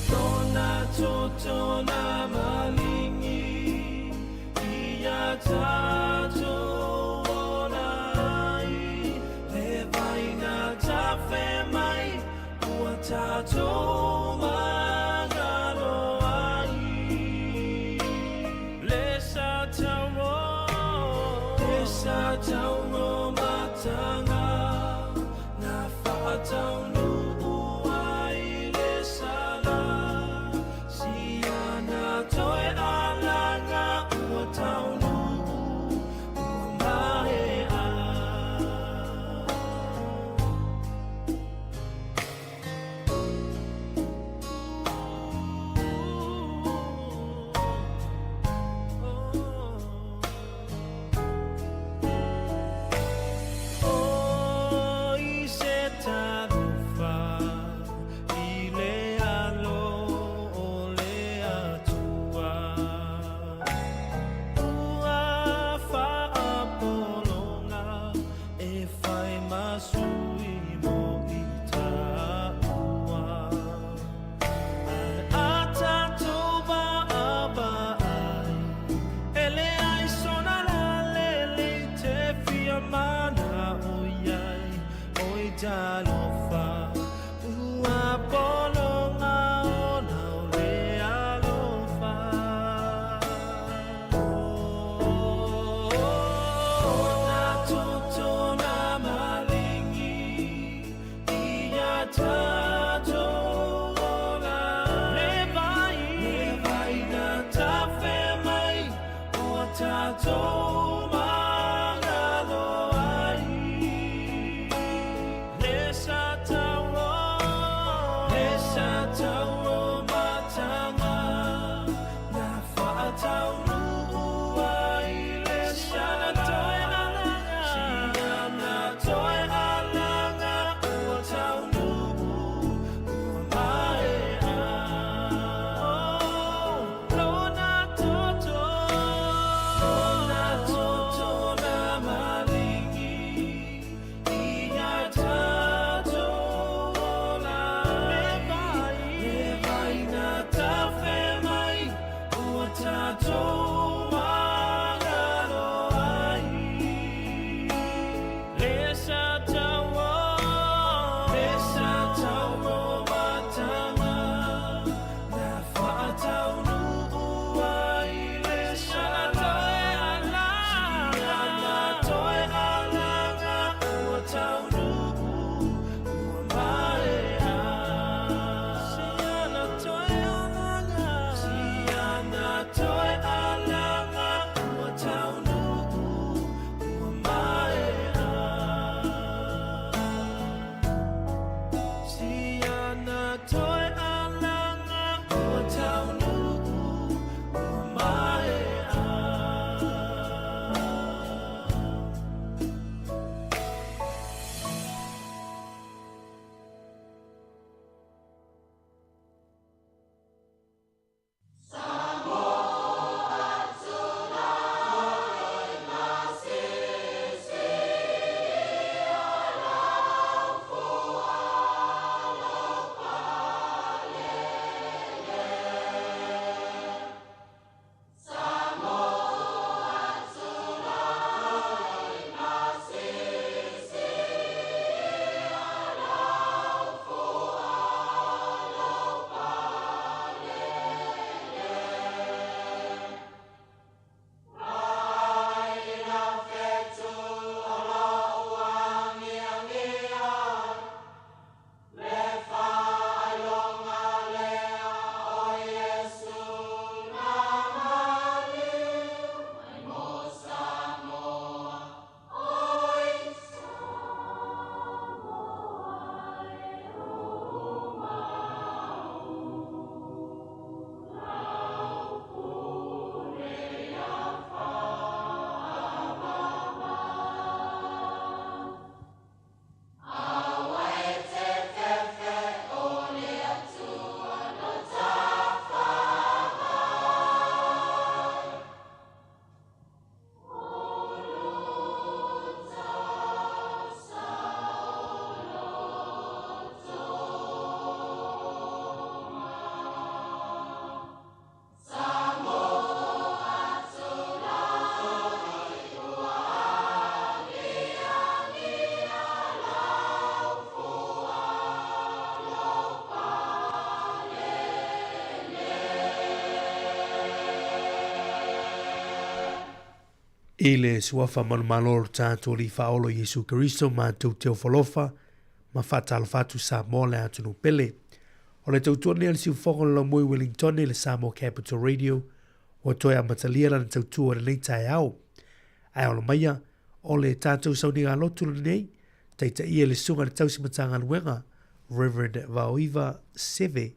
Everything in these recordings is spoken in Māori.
Lona toto I le suafa malmalo tātou li faolo Yesu Keristo ma tau teo falofa ma whatala fatu sa mole atunu pele. O le tautuane al siu whongo la mui Wellington le Samoa Capital Radio o toi a matalia na tautua le nei tai au. Ai o la maia o le tātou sauni ngā lotu le nei teita ia le sunga le tausi matanga luenga Reverend Vaoiva Seve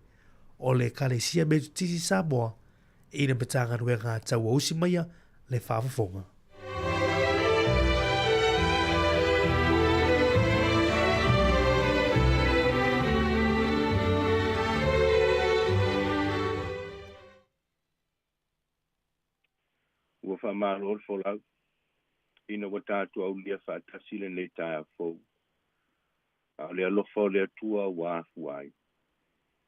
o le kalesia me tutisi Samoa ina matanga luenga tau ausi maia le whaafafonga. Ua whamaro folau, ina wa tātua au lia whātasile nei tai a fau. A lea lofa o lea tua wa afuai.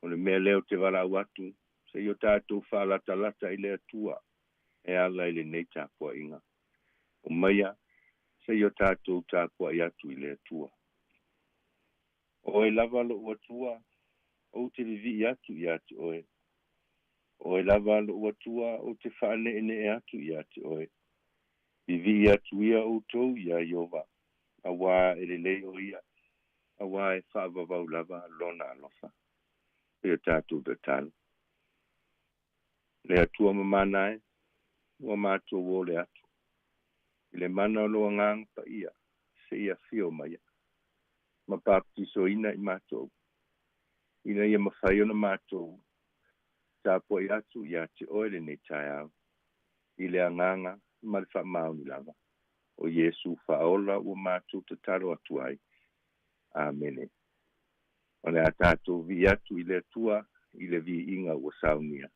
O le mea leo te wala watu, se yo tātou whālata lata i lea tua, e ala i le nei tāpua inga. O maia, se yo tātou tāpua i atu i lea tua. O e lava lo ua tua, o te livi i atu oe. O e lava lo ua tua o te whaane ene e atu i ate oe. Vivi i atu ia o tau ia iova. A wā e le leo ia. A wā e whaavavau lava lona alofa. Pea tātou da tālu. Le atua mamanae, ua mātua wō le atu. I le mana o loa ngang pa ia, se ia fio maia. Ma baptiso ina i mātou. Ina ia mawhai ona mātou. Tāpua i atu i ate oele nei tai au. I le anganga, ma le whamauni lava. O Yesu whaola ua mātou te taro atu ai. Amene. O le a tātou vi atu i le atua, i le vi inga ua saunia.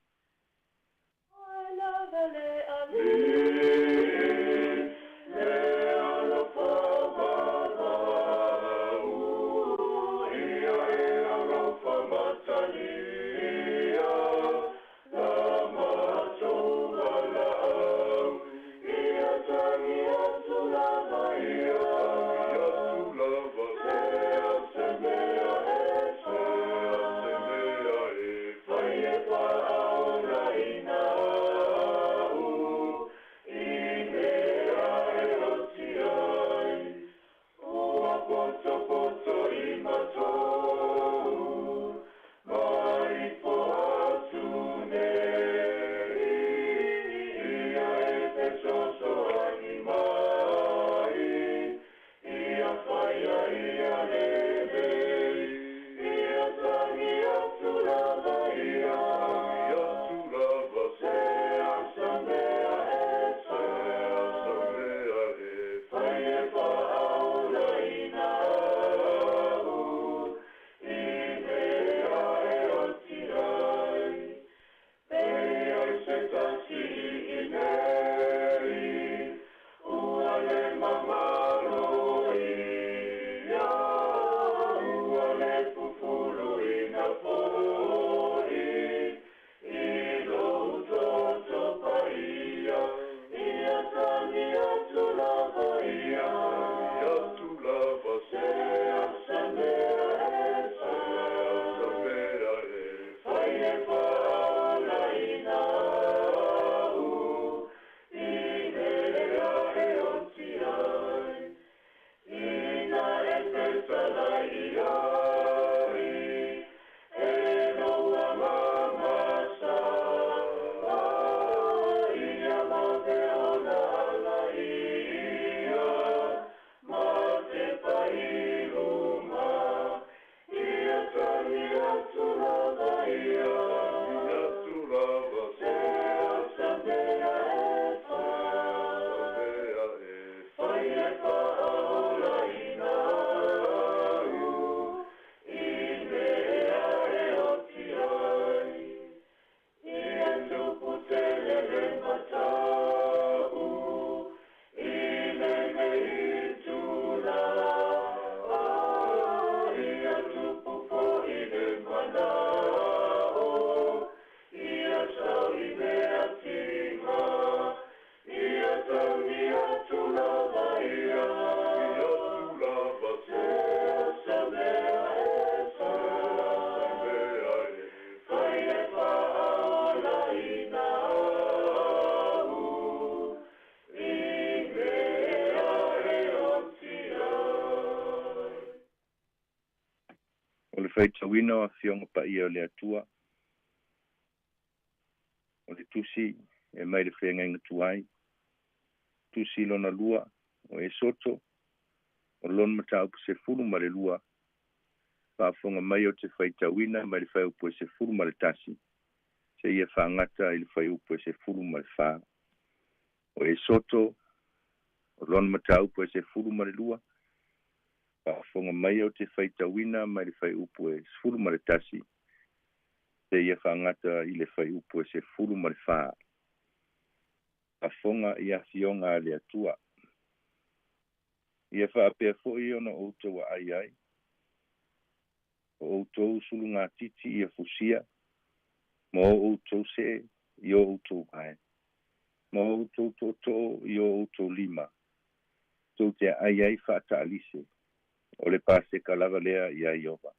faitauina o afioga paia o le atua o le tusi e mai le feagaiga tuai tusi lona lua o e soto o lona mataupu sefulu ma le lua fa'afoga mai o te faitauina mai le faiupu e sefulu ma le tasi se ia fa'agata i le faiupu e sefulu ma le fā o e soto o lona mataupu e sefulu ma le lua fa'afoga mai o te faitauina mai le faiupu e sefulu ma le tasi se ia fa'agata i le faiupu e sefulu ma le fā afonga i afioga a le atua ia fa'apea fo'i ona outou a'ai ai o outou sulugatiti ia fusia ma o outou se'e i o outou ae ma o outou to'oto'o i o outou lima tou te a'ai ai fa'ata'alise o le paseka lava lea ia Iova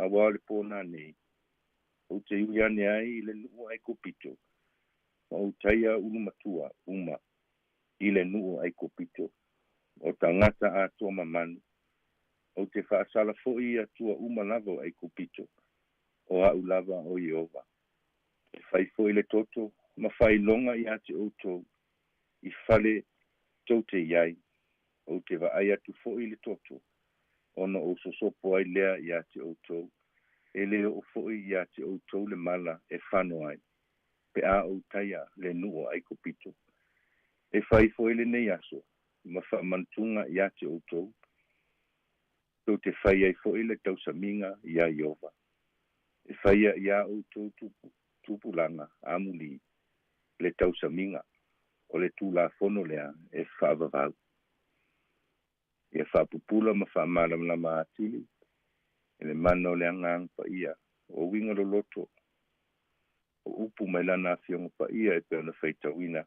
auā o le pōna nei ou te iui ane ai i le nu'u ai kopito ma ou taia ulumatua uma i le nu'u ai kopito o tagata atoa mamanu o te fa'asala fo'i atua uma lava o ai kopito o a'u lava o Iova e fai fo'i le toto ma fa'ailoga iā te outou i fale tou te iai o te va'ai atu fo'i le toto ona o sosopo ai lea iā te outou e le o fo'i iā te outou le mala e fano ai pe a o taia le nu'u ai kopito e fai fo'i lenei aso ma fa'amanatuga iā te outou tou te fai ai fo'i le tausamiga iā Iova e faia iā outou tupulaga amuli le tausamiga o le tulafono lea e fa'avavau ia fa'apupula ma fa'amalamalama atili e le mana o le agaga pa'ia o uiga loloto o upu mai lana afioga pa'ia e pe ona faitauina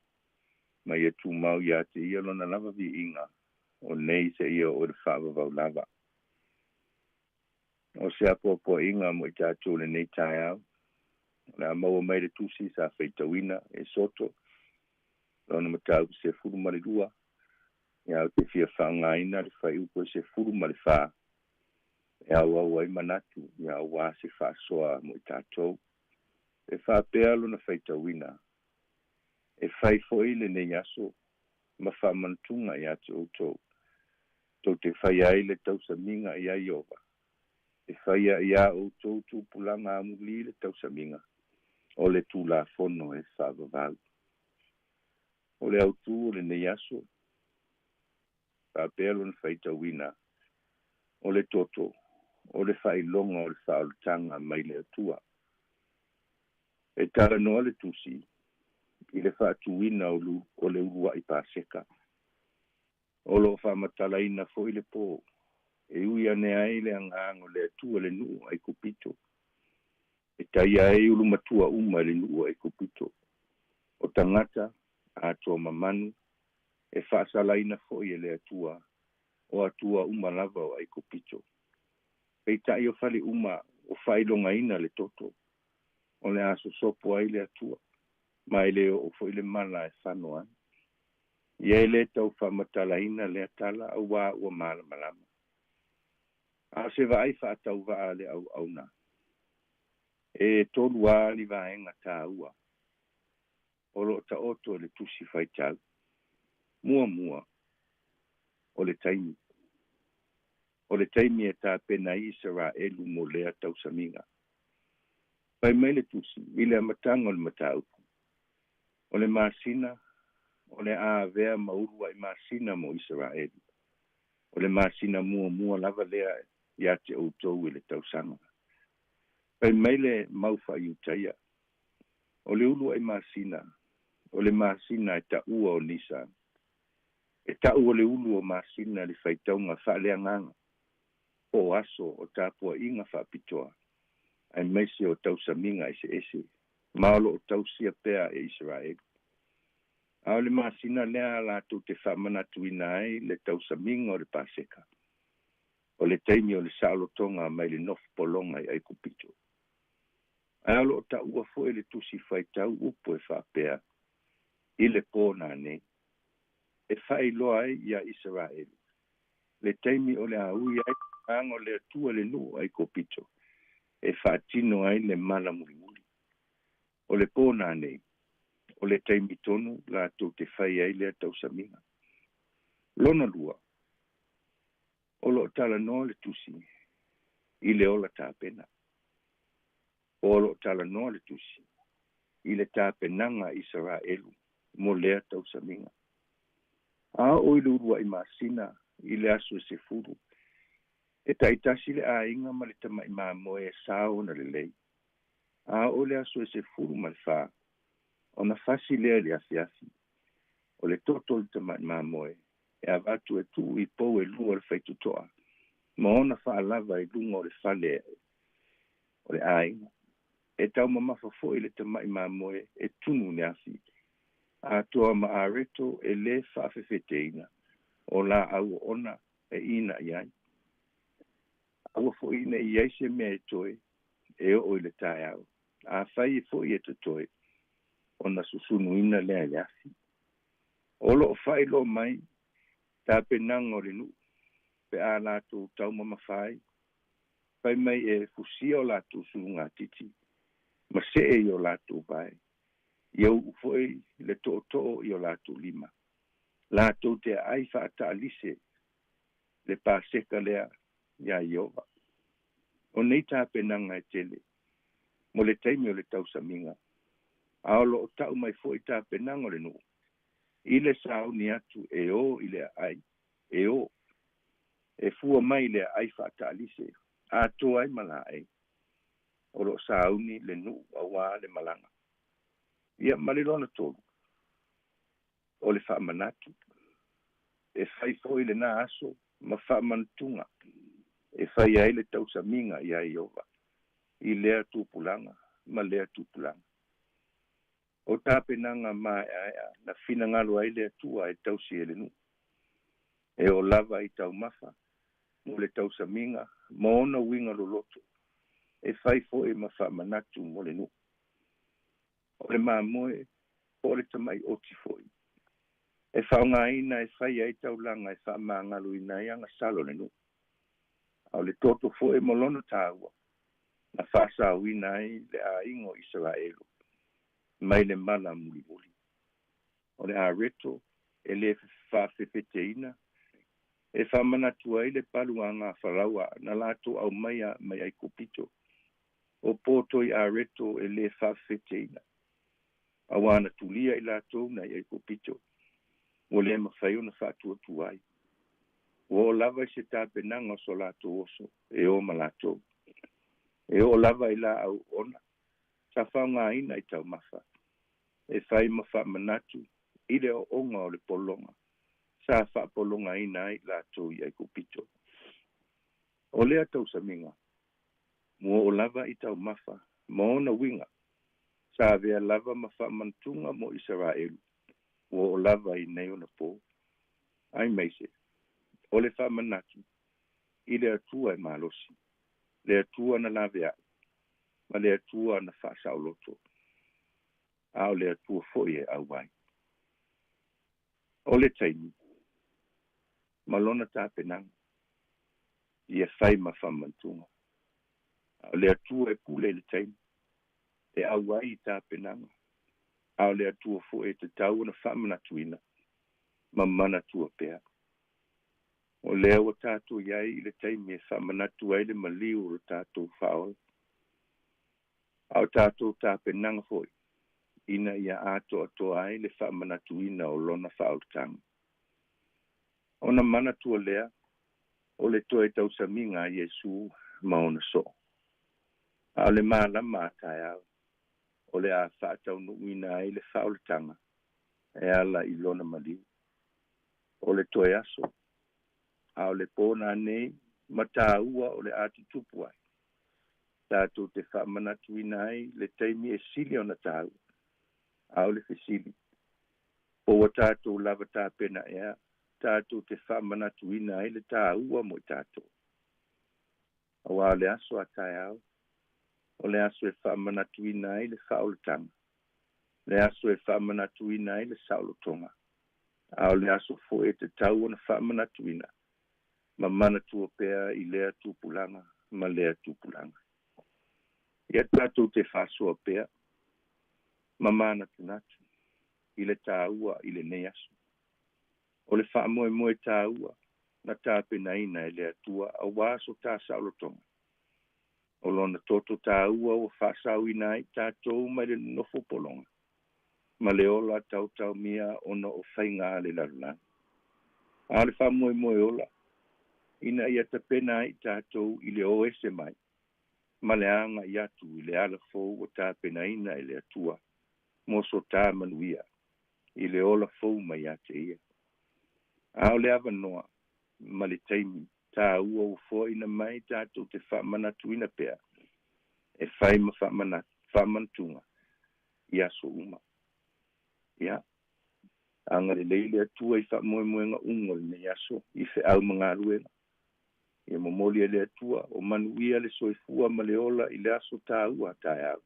mai e tumau iā te ia lona lava vi'iga o nei se ia o le fa'avavau lava o se apoapoa'iga mo i tatou lenei taeao le a maua mai le tusi sa faitauina e soto lona mataupu sefulu ma le lua ia o te fia fa'againa le faiupu e sefulu ma le fā e auau ai manatu ia auā se fa'asoa mo i tatou e fa'apea lona faitauina e fai fo'i lenei aso ma fa'amanatuga iā te outou tou te fai ai le tausamiga iā Iova e faia iā outou tupulaga amuli le tausamiga o le tulafono e fa'avavau o le autū o lenei aso fa'apea lona faitauina o le toto o le fa'ailoga o le fa'aoletaga mai le atua e talanoa le tusi i le fa'atuina o le ulua'i paseka o lo'o fa'amatalaina fo'i le pō e ui ane ai le agaga o le atua le nu'u ai kopito e taia ai ulumatua uma le nu'u ai kopito o tagata atoa mamanu e fa'asalaina fo'i e le atua o atua uma lava o ai kopito peita'i o fale uma o fa'ailogaina le toto o le a sosopo ai le atua ma i le o fo'i le mala e fano ai ia le tau fa'amatalaina le atala auā ua malamalama a se va'ai fa'atauva'a le au'auna e tolu ā li vaega tāua o lo'o ta'oto le tusi faitau muamua o le taimi e tapena i Isra'elu mo lea tausamiga pai mai le tusi i le amataga o le mataupu o le masina o le avea ma ulu ai masina mo Isra'elu o le masina muamua lava lea iā te outou i le tausaga pai mai le mau fa'aiutaia o le ulu ai masina o le masina e ta'ua o Nisan e ta'u o le ulu o masina le faitauga fa'aleagaga o aso o tapua'iga fa'apitoa ai maise o tausamiga ese ma o lo'o tausia pea e Isra'elu a o le masina lea latou te fa'amanatuina ai le tausamiga o le paseka o le taimi o le sa'alotoga mai le nofopologa i ai kopito ae o lo'o ta'ua fo'i le tusi faitau upu e fa'apea i le pōna nei e fa'ailoa ai ia Isra'elu le taimi o le aui ai ango le tua le nu ai kopito e whaatino ai le mala mulimuli. O le pōna nei, o le taimitonu la tau te whai ai le tau saminga. Lona lua, o lo tala noa le tusi, i le ola tāpena. O lo tala noa le tusi, i le tāpenanga Israelu, mo lea tau saminga. A o i le urua i masina, i le aso e se furu, e taitasi le a inga ma le tama i mamoe e sao na le lei. A o le aso e se furu ma le wha, o na fasi lea le afiafi, o le toto le tama i mamoe, e avatu e tu i pou e lua le whaitutoa, ma ona wha lava i lunga o le whale o le a inga. E tau mamafa fo i le tama i mamoe e tunu le afi, a toa ma areto e le whaafewheteina, o la au ona e ina iai. Awa fo ina i aise mea e toe, e o i le tae au. A whai e fo i e te toe, o na susunu ina lea le afi. Olo o whai lo mai, tā penanga o le nu, pe a lātou tau mama whai, whai mai e fusia o lātou sunga titi, ma se e i o lātou vai. Iau ufoi le to'o i o lātou lima. Lātou te ai whaata alise, le pāseka lea, ia Iova. O nei tā penanga e tele, mo le taimi o le tau saminga. Aolo o tau mai fo i tā penanga o le nu. I le sauni atu e o i le ai, e o. E fua mai le ai whaata alise, a toa ai mala ai. O lo sauni le nu a wā le malanga. Ia malilona tolu. O le whaamanatu. E whai fo i le nā aso, ma whaamantunga. E whai ai le tau saminga i a Iova. I lea tūpulanga, ma lea tūpulanga. O tāpenanga mai aia, na whina ngalo ai lea tua e tau si ele nu. E o lava i tau mafa, mo le tau saminga, ma ona winga lo loto. E whai fo e ma whaamanatu mo le nu. O le mamoe, o le tamai oti foi. E whaonga ina e whai ai tau langa e whaamangalo ina i anga salo le nu. Au le toto fo e molono tāua. Na whaasa wina ai le a ingo Israelu. Mai le mala muli muli. O le a reto, e le whawhewheteina. E whamanatu ai le paluanga wharaua na lato au maia mai ai kopito. O poto i a reto e le whawhewheteina. Awana tulia i lato na i ai kopito. O le mawhai na whatua tuai. O lava i se tāpenanga so lato oso, e o malato. E o lava i la au ona. Sa whaunga ina i tau mafa. E whai mawha manatu, i le o onga o le polonga. Sa wha polonga ina i lato i ai kupito. O lea tau saminga. Mua o lava i tau mafa, maona winga. Sa vea lava mawha mantunga mo Israelu. Mua o lava i nei ona po. Ai meise. O le wha manatu, i le atua i malosi. Le atua na lavea, ma le atua na wha sauloto. Ao le atua foi e au wai. O le taimi, malona tā penanga, i e whai ma whamantunga. Ao le atua e pule le taimi, e au wai tā penanga. Ao le atua foi e te tau na whamanatuina, ma manatua pea. O lea o tātou iai i le taimi e whamanatu ai le maliu o tātou whaola. Au tātou tā penanga foi. Ina ia ato atoa ai le whamanatuina o lona whaoltanga. Ona manatua lea, o le toe tau saminga a Iesu maona so. Au le maalama atai au, o le a whaatau nuina ai le whaoltanga, e ala i lona maliu. O le toe aso, au le pōna nei, mata ua o le ati tupu ai. Tātou te whamanatuina ai, le teimi e sili o na tāu. Au le fesili. O wa tātou lava tā pena ea, tātou te whamanatuina ai le tā ua mo tātou. O le aso a tai au, o le aso e whamanatuina ai le whaolatanga. Le aso e whamanatuina ai le saulotonga. Au le aso fo e te tau na whamanatuina. mana tua pea I lea tupulanga, ma lea tupulanga. Ia tātou te whāsua pea, ma mana tunatu, I le tāua I le nei aso. O le wha moe tāua, na tāpena ina e lea tua, a wāso tā saulotonga. O lona toto tāua o whāsau ina I tātou mai le nofo polonga. Ma le ola tau mia ona o whainga le larulanga. A le wha moe ola, ina ia tapena I tātou I le oese mai. Ma le anga I atu I le ala fou o tāpena ina I le atua. Moso tā manuia, I le ola fou mai ate ia. A o le ava noa, ma le taimi, tā ua o fo ina mai tātou te wha manatu ina pea. E whai ma wha mantunga, I aso uma. Ia, anga le leile atua I wha moe nga ungo le nei aso, I whi au mga ruenga. Ia momoli le atua, o manuia le soifua ma le ola I le aso tā ua tai au.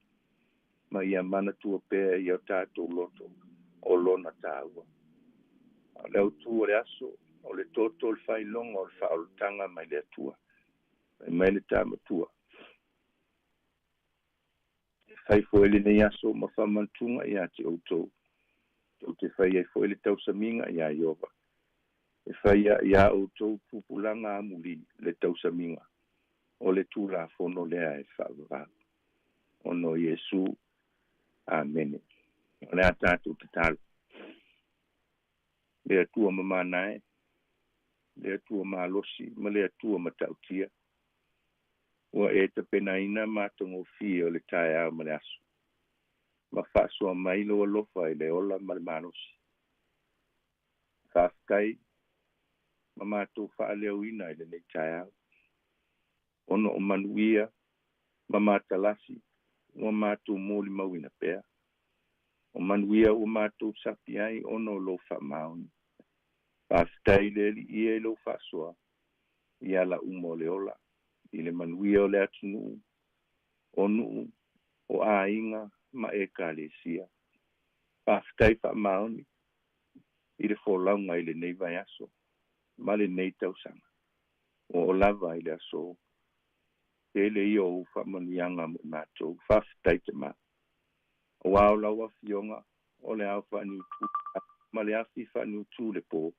Ma ia manatua pea I o tātou loto, o lona tā ua. Le autua le aso, o le toto le whailonga o le whaolutanga mai le atua. Mai le tāmatua. Whai foele nei aso ma whamantunga I ate outou. Tau te whai ai foele tausaminga I a Iova. E whai ia outou pupulanga amuli le tausaminga. O le tūla fono lea e whaavava. Ono Iesu. Amen. O le atatu te talu. Le atua mamanae. Le atua malosi. Ma le atua matautia. Ua e te pena ina mātongo fi o le tae au ma le aso. Ma whaasua mailo alofa I le ola ma le malosi. Whaafikai. Ma mātou whaaleo ina I le nei tae au. Ono o manuia. Ma mātalasi. Ua mātou mōli mauina pea. O manuia ua mātou sapi ai ono lo wha mauni. Whaafikai le li ia lo whaasua. Ia la umo le ola. I le manuia o le atunu. O nuu. O a inga. Ma e ka le sia. Whaafikai wha mauni. I le wholaunga I le nei vai aso. Ma le nei tausanga. O lava I le aso. Te le I o wha manuianga mo mātou. Whaafikai te maa. O au laua fionga. O le au whanu tū. Ma le afi whanu tū le pō.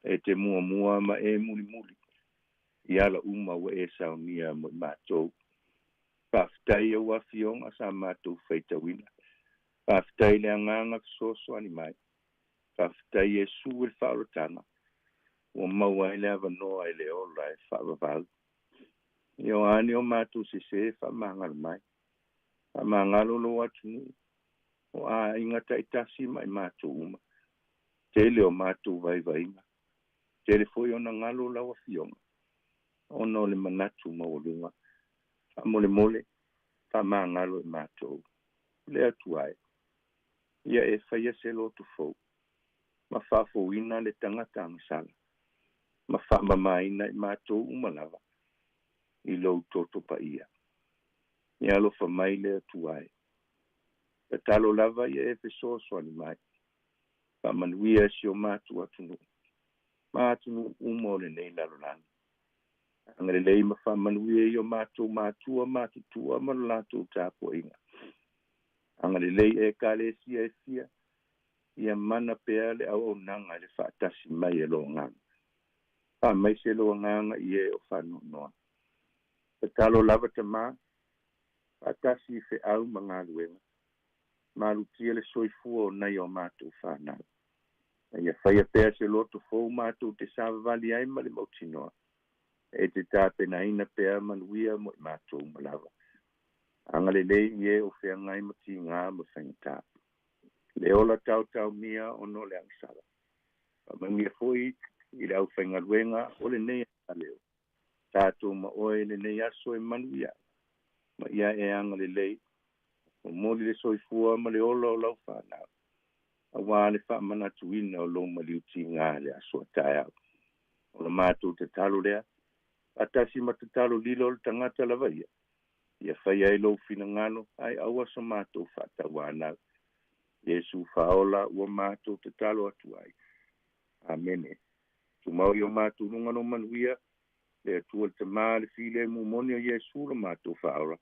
E te mua ma e muli. I ala uma wa e saunia mo mātou. Whaafitai au awhionga sa mātou whaitawina. Whaafitai le anganga soso ani mai. Whaafitai e su il whaorotanga. O maua ele ava noa ele ola e whaavavau. I o ani o mātou se whaamangalo mai. Whaamangalo lo atunu. O a ingata itasi mai mātou uma. Tele o mātou vaivainga. Tele foi ona ngalo lawa fionga. Ono le manatu maulunga. Mole. Whaamangalo e mātou. Le atuai. Ia e whaia se lotu fau. Ma whaafouina le tangata angasala. Ma whaamamaina I mātou umalawa. I lou toto pa ia. Ia alofa mai le atuai. E talo lava ia e fesoso ani mai. Whaamanuia si o mātou atunu. Mātunu umo le nei lalolani. Angare lei ma whaamanuia I o mātou mātua mātutua ma latou tāpo inga. Angare lei e ka le sia e sia. Ia mana pea le au nanga le whaatasi mai e lo nganga. Mai se lo nganga I e o whanu noa. E talo lava te mā. Whaatasi fe au mga luenga. Malutia le soifua o nei o mātou whanau. Ia whaia pea se loto fōu mātou te savavali ai ma le mautinoa. E te tāpena ina pea manuia mo I mātou malawa. Angale lei ie o whea ngai mati ngā ma whaingatā. Le ola tau mia o no le angsala. Mangia foi I le au whaingaruenga o le nei a leo. Tātou ma oe le nei aso e manuia. Ma ia e angale lei. O moli le soifua ma le ola o lau whanau. A wā le whaamanatuina o lo maliuti ngā le aso a tae au. O le mātou te talo lea. Atasi ma te talo lilo le tangata lava ia. Ia whaia e lo fina ngano. Ai aua sa mātou whata wānau. Yesu whaola ua mātou te talo atu ai. Amen. Tumau i o mātununga no manuia, le atua le tamā le file mumoni o Iesu le mātou whaora.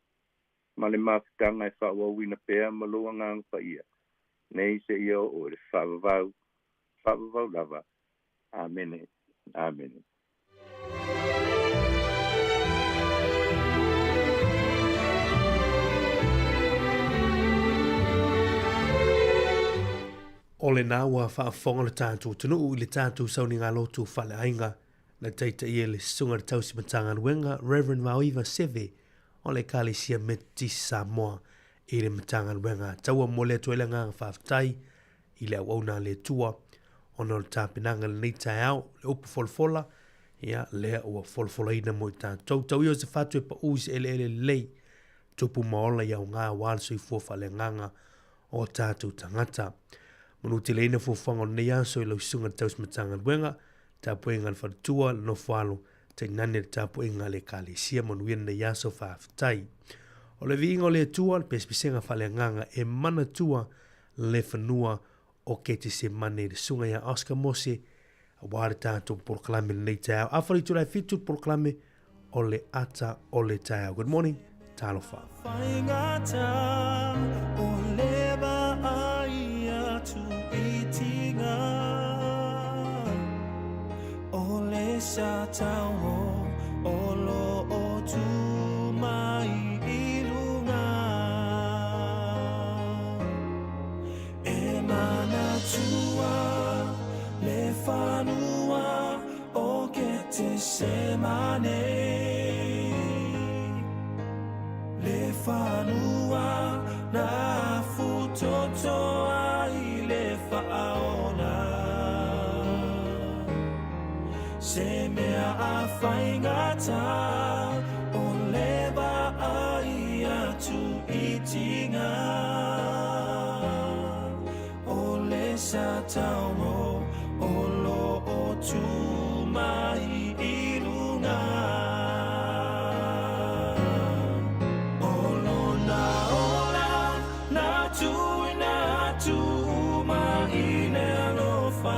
Ma le mafutanga e whauawina pēa maloa ngang pa ia. Nei se ia o le whaavavau lava. Amen. Amen. O le nā ua whaafonga le tātou tunu i le tātou sauni ngā lotu whale ainga na teita i le sunga le tausi matanga nuenga Reverend Mauiva Seve o le Kalesia Methodist Samoa i le matanga nuenga taua mo le tuele ngā whaafitai i le awauna le tua o no le tāpinanga le neitai au le upu folfola ia lea ua folfola ina mo i tātou tau i o se whatu e pa uzi ele lei tupu maola i au ngā walso i fuafa le nganga o tātou tangata. Manu te leina fuafanga o nei aso i lau sunga taus matanga nuenga, tapu inga le whanatua le no whalo, te nani le tapu inga le Kalesia manu ina nei aso whaafitai. O le vi inga o le atua, le pespisenga whale nganga e mana tua le whanua o ke te se mane le sunga ia Oscar Mose, a wāre tātou poloklame le nei tau. Awhari turai fitu poloklame o le ata o le tau. Good morning, talofa. Sa tao o lo o tu mai ilunga e mana tua le whanua o ke te semane le whanua na futoto ai le whaona se mea a whaingata o lewa ai atu i tinga o le sa taongo o lo o tu mai i runga o lo na ola na tu ina tu mai le alofa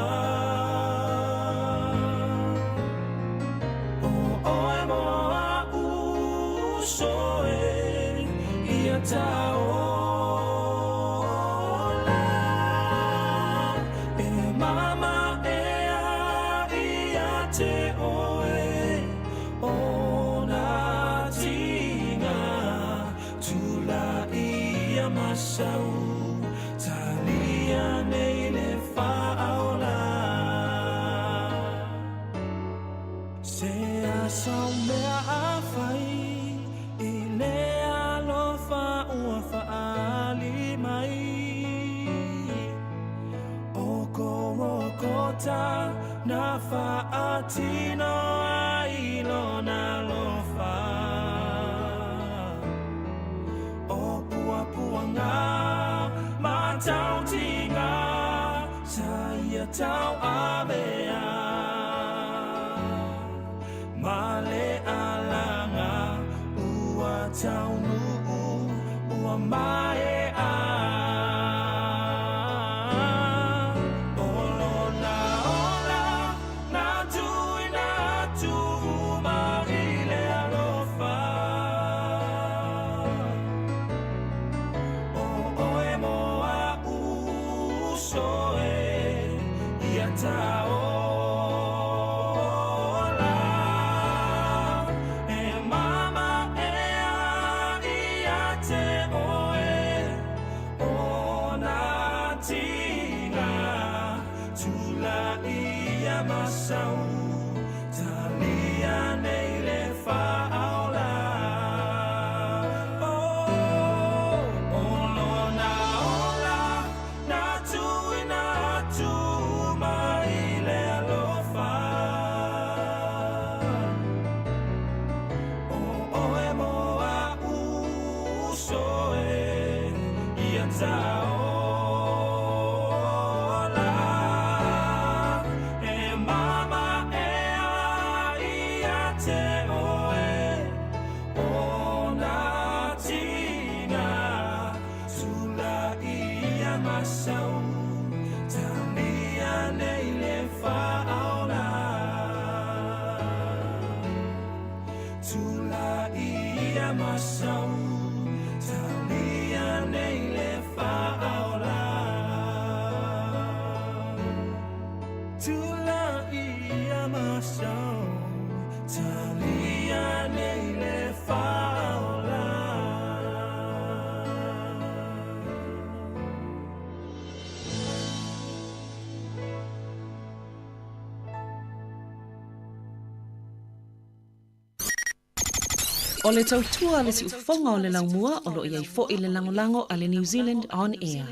na faatino ailo na lofa o pua nga matau tinga saya tau abea male alanga ua tau nuu ua mae mama O le tautua le si ufonga o le laumua o lo iai fo i le langolango a le New Zealand On Air.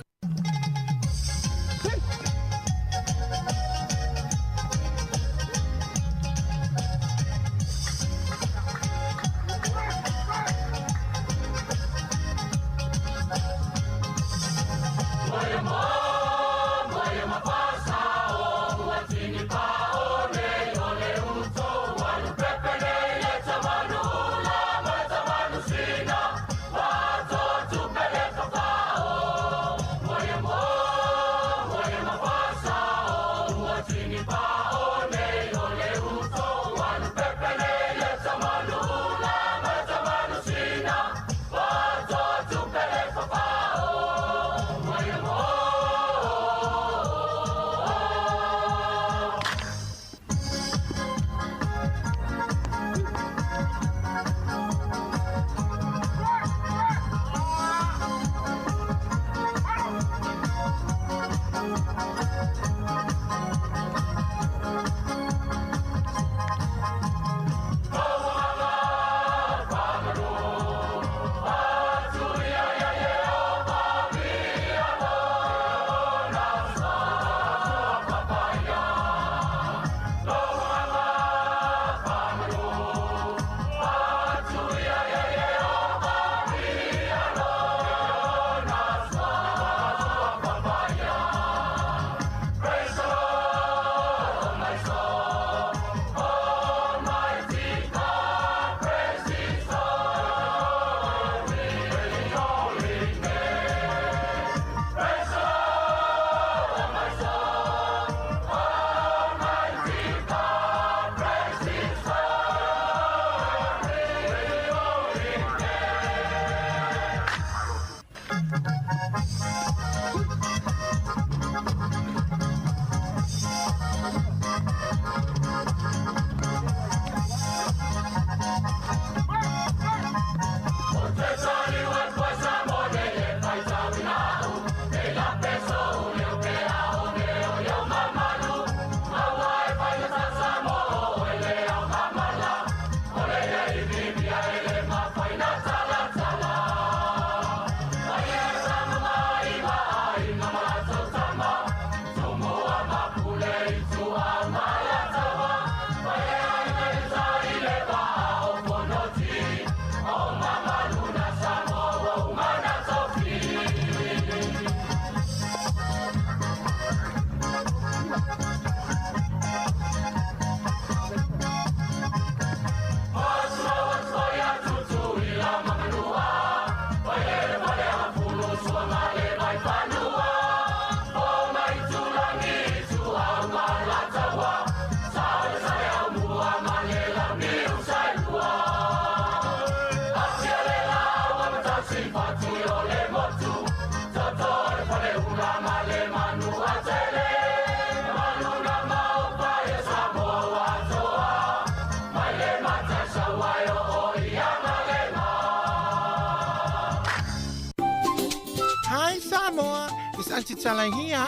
Tala here.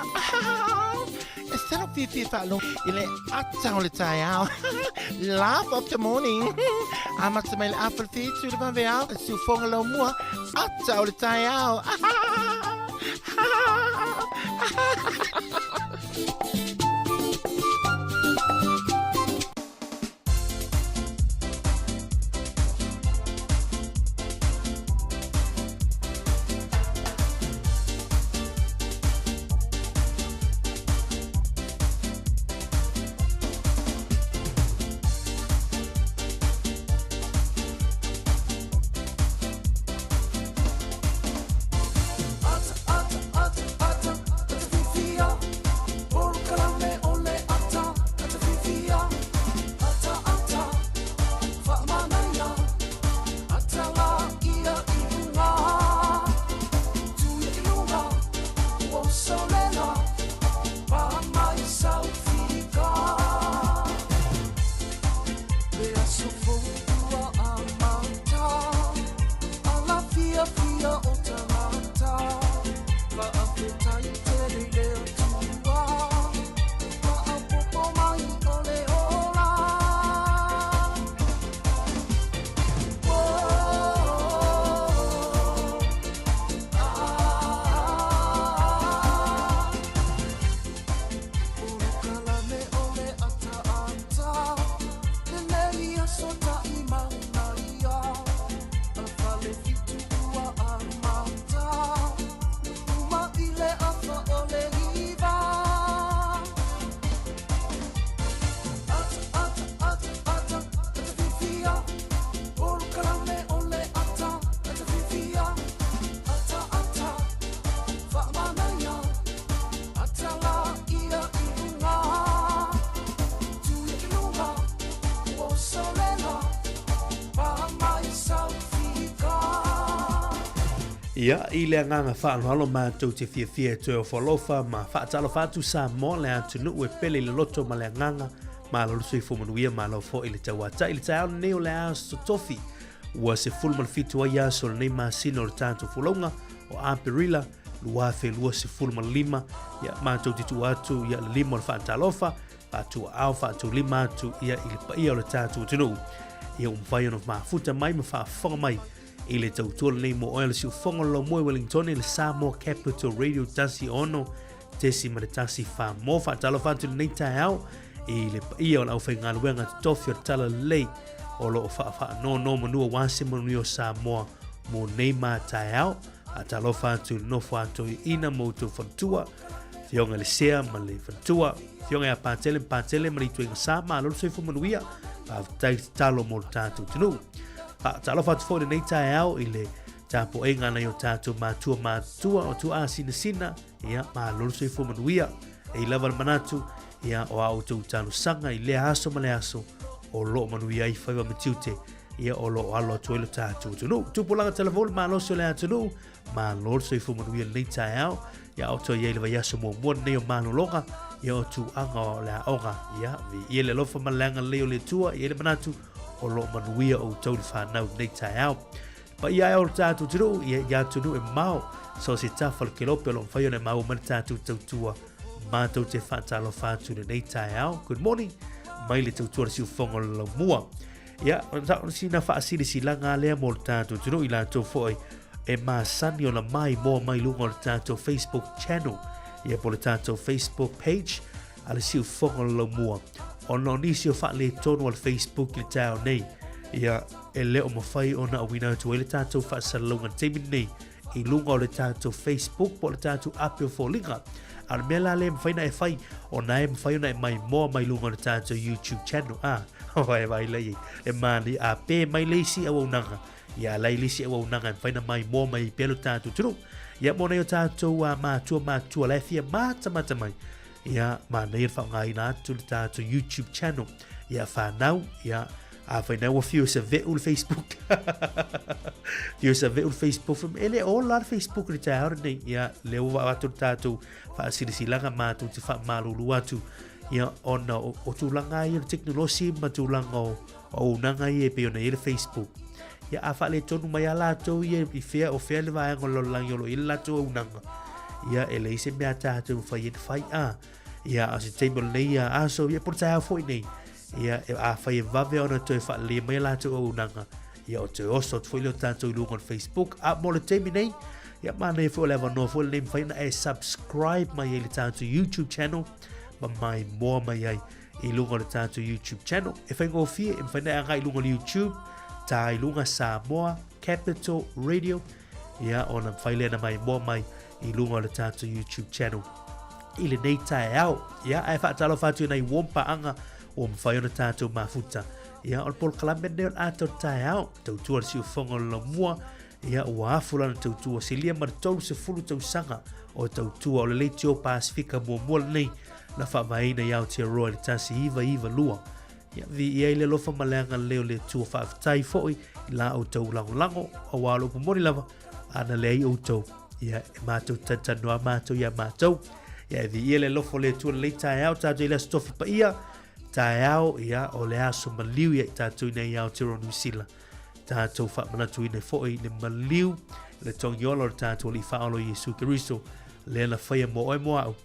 Instead of Fifi Falo, ile atau le tayao. Laugh of the morning. Amat semel apple feet to the bavel. Su fongalo mua. Atau le tayao. Ata, ata, ata, ata, ata, Fifi, oh. Ia, I le nganga whaanoalo mātou te fia te o whalofa, ma whaatalo whātu sa mo le atunu ue pele le loto ma le nganga, ma lo sui fumanuia ma lo fo i le tawata, i le tau neo le a sotofi, ua se fulman fitu ai aso le nei masino le tātou fulonga, o Aperila, lua fe lua se fulman lima, ia mātou titu atu, ia le lima le whaatalofa, whātu au, whātu lima atu, ia i le paia o le tātou tunu, ia umwhai ono maafuta mai, ma whaafonga mai, i le tautua nei mo oia le siu fonga lo moe Wellington i le Samoa Capital Radio tasi ono tesi ma le tasi wha mo wha talo whantu nei tai au i le paia o la au whai ngā luenga tofi o tala lei o lo wha no manua wase manui o Samoa mo nei ma tai au a talo whantu no whantu i ina mo tu whantua fionga le sea ma le whantua fionga a pātele ma le tuenga sa ma lolo soi fumanuia pa tai talo mo tātu tinu talo fatu fo nei tai au i le tapo e ngana yo tātou mātua o tu a sina ia ma lolo soi fumanuia e lava manatu ia o au tau talo sanga i le aso ma le aso o lo manuia i whaiwa matiute ia o lo alo tuelo tātou tunu tupulanga telefon ma lo soi le atunu ma lolo soi fumanuia nei tai au ia o toi e le vai aso mo mua nei o manolonga ia o tu anga o le aonga ia vi ia le lofa malanga leo le tua ia le manatu o lo manuia o tau le whanau nei tai au. Pa ia o tātou tunu, ia tunu e mau, so se tawha le kelope o lo mwhaio ne mau mani tātou tautua, mātou te whatalo whātu nei tai au. Good morning, mai le tautua le siu whonga lo mua. Ia, o sina whaasiri si langa lea mo le tātou tunu i la tau fhoi, e maa sani o la mai mai lunga o le tātou Facebook channel, ia po le tātou Facebook page, a le siu whonga lo mua. O no nisi o whaale tonu al Facebook le tau nei. Ia e leo mawhai o na awina tu e le tātou whaasalunga teimin nei. I lunga o le tātou Facebook po le tātou api o fōlinga. Ar mea la le mwhai na e whai. O na e mwhai o na e mai moa mai lunga o le tātou YouTube channel. O e vai lei. E mani a pe mai leisi a waunanga. Ia lai leisi a waunanga e mwhai na mai moa mai pelo tātou tunu. Ia mona i o tātou mātua lefia mata mai. Ia mana ia whaungai nā atu le tātou YouTube channel. Ia whanau, ia a whainau o whio sa veu le Facebook. Whio sa veu le Facebook. Ele o la Facebook le tāore nei. Ia leo wa atu le tātou whaasirisilanga mātou te whamalulu atu. Ia ona o tūlanga i le teknolosi ma tūlanga o unanga i e pe ona i le Facebook. Ia a whaale tonu mai a lātou i e whea o whea le vaenga lo langi o lo i le lātou o unanga. Ia e le se mea tātou whai e whai a. Ia a se table nei a aso ia por tāia fwoi nei. Ia a whai e vave ona toi wha le mai lātou o unanga. Ia o te oso te whai leo tātou i lunga on Facebook. A mo le teimi nei. Ia mana e whai lewa no whai le mwhai na e subscribe mai e le tātou YouTube channel. Ma mai moa mai ai i lunga le tātou YouTube channel. E whai ngō fie e mwhai na anga i lunga YouTube. Tā i lunga Samoa Capital Radio. Ia ona whai le na mai moa mai i lunga le tātou YouTube channel. I le nei tai au. Ia, ai whaatalo whātu nei wompa anga o mwhai ona tātou mafuta. Ia, on pol kalambe neo ato tai au. Tautua le siu whonga lo mua. Ia, ua afula na tautua. Se lia maratolu se fulu tau sanga o tautua o le leiti o Pasifika mua nei. Na whaamaina i Aotearoa le tasi iwa lua. Ia, vi ia le lofa maleanga leo le tua whaafitai foi. La o tau lango o walo pumoni lava. Ana le ai o tau. Ia, e mātou tatanoa mātou ia mātou. Ia, vi ia le lofo le tua le tai au tātou i le stofi pa ia. Tai au, ia, o le aso maliu ia tātou i nei Aotearoa New Zealand. Tātou whaamanatu i nei foi le maliu. Le tongi olo le tātou li whaolo Jesu Keriso. Le ana whaia mo oi mo au.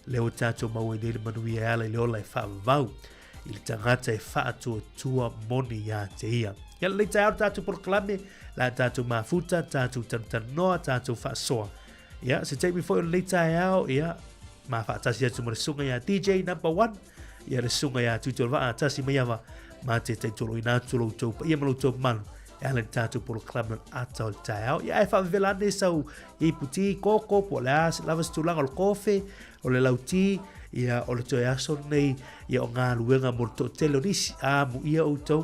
Le o tātou mau i le manui e ala i le ola e whaavau. I le tangata e whaatua tua moni ia te ia. Ia le tai au tātou proklame. La tātou mafuta, tātou tantanoa, tātou whaasoa. Ia, se teimi foi o le tai au, ia, ma whaatasi atu mo le sunga ia DJ number 1. Ia le sunga ia tutor wa atasi mai awa. Ma te teitolo i nātolo tau pa ia malo tau manu. Ia le tātou proklame ata o le tai au. Ia e whaavelane sau i puti, koko, po le as, lavas tulanga o le kofe, o le lauti, ia o le toi aso nei, ia o ngā luenga mo le to telo nisi, mu ia o tau,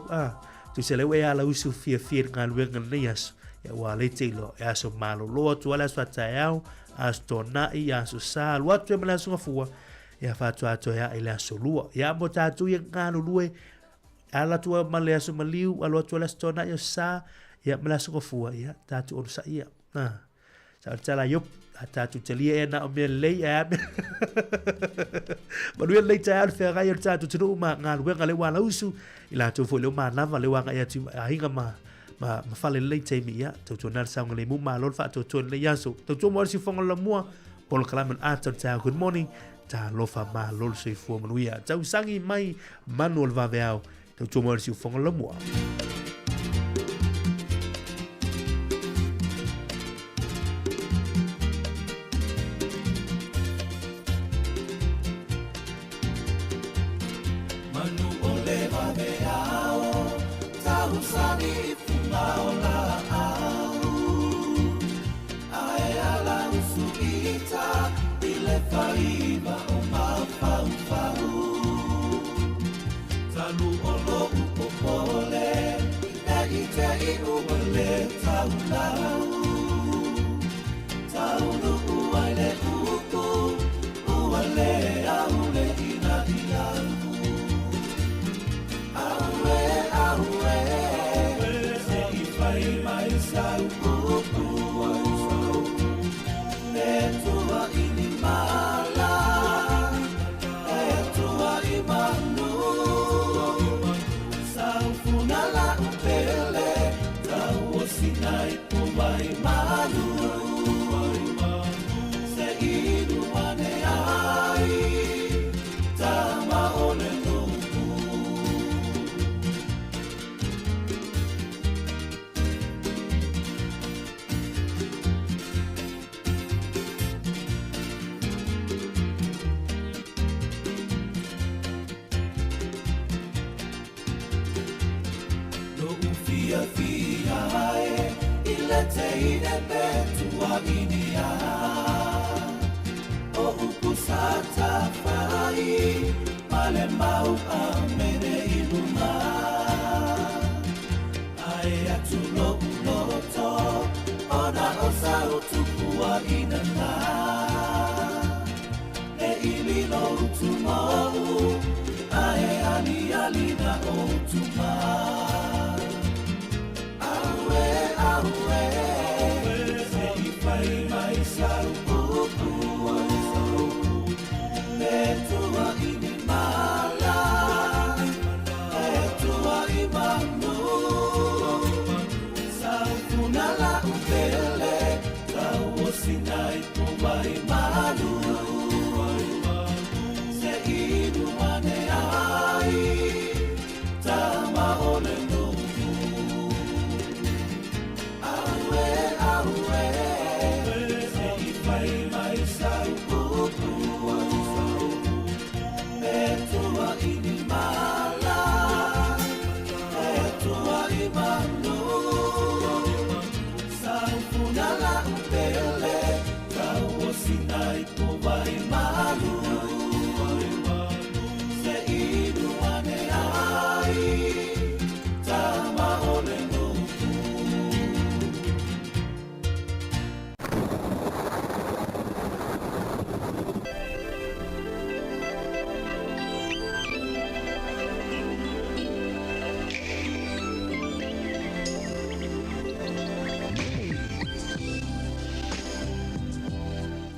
tu se lewe ala usu fia ngā luenga nei aso, ia ua le teilo, e aso malo loa tu ala aso atai au, aso to nai, aso sa, lua tu e mele aso ngafua, ia whātu ato ia ele aso lua, ia mo tātu ia ngā lulue, ala tu e mele aso maliu, alua tu ala aso to nai o sa, ia mele aso ngafua, ia tātu ono sa ia, sa tala yop ata tu telia na o me lei a ma lu lei ta al fe ga yo ta tu tu ma nga lu nga le wa la usu ila tu fo le ma na va le wa nga ya tu a hinga ma fale lei te mi ya tu na sa ngale mu ma lo fa tu le ya so tu mo si fo ngala mo pol kala men ata ta good morning ta lo fa ma lo se fo mo ya ta usangi mai manual va veao tu mo si fo ngala mo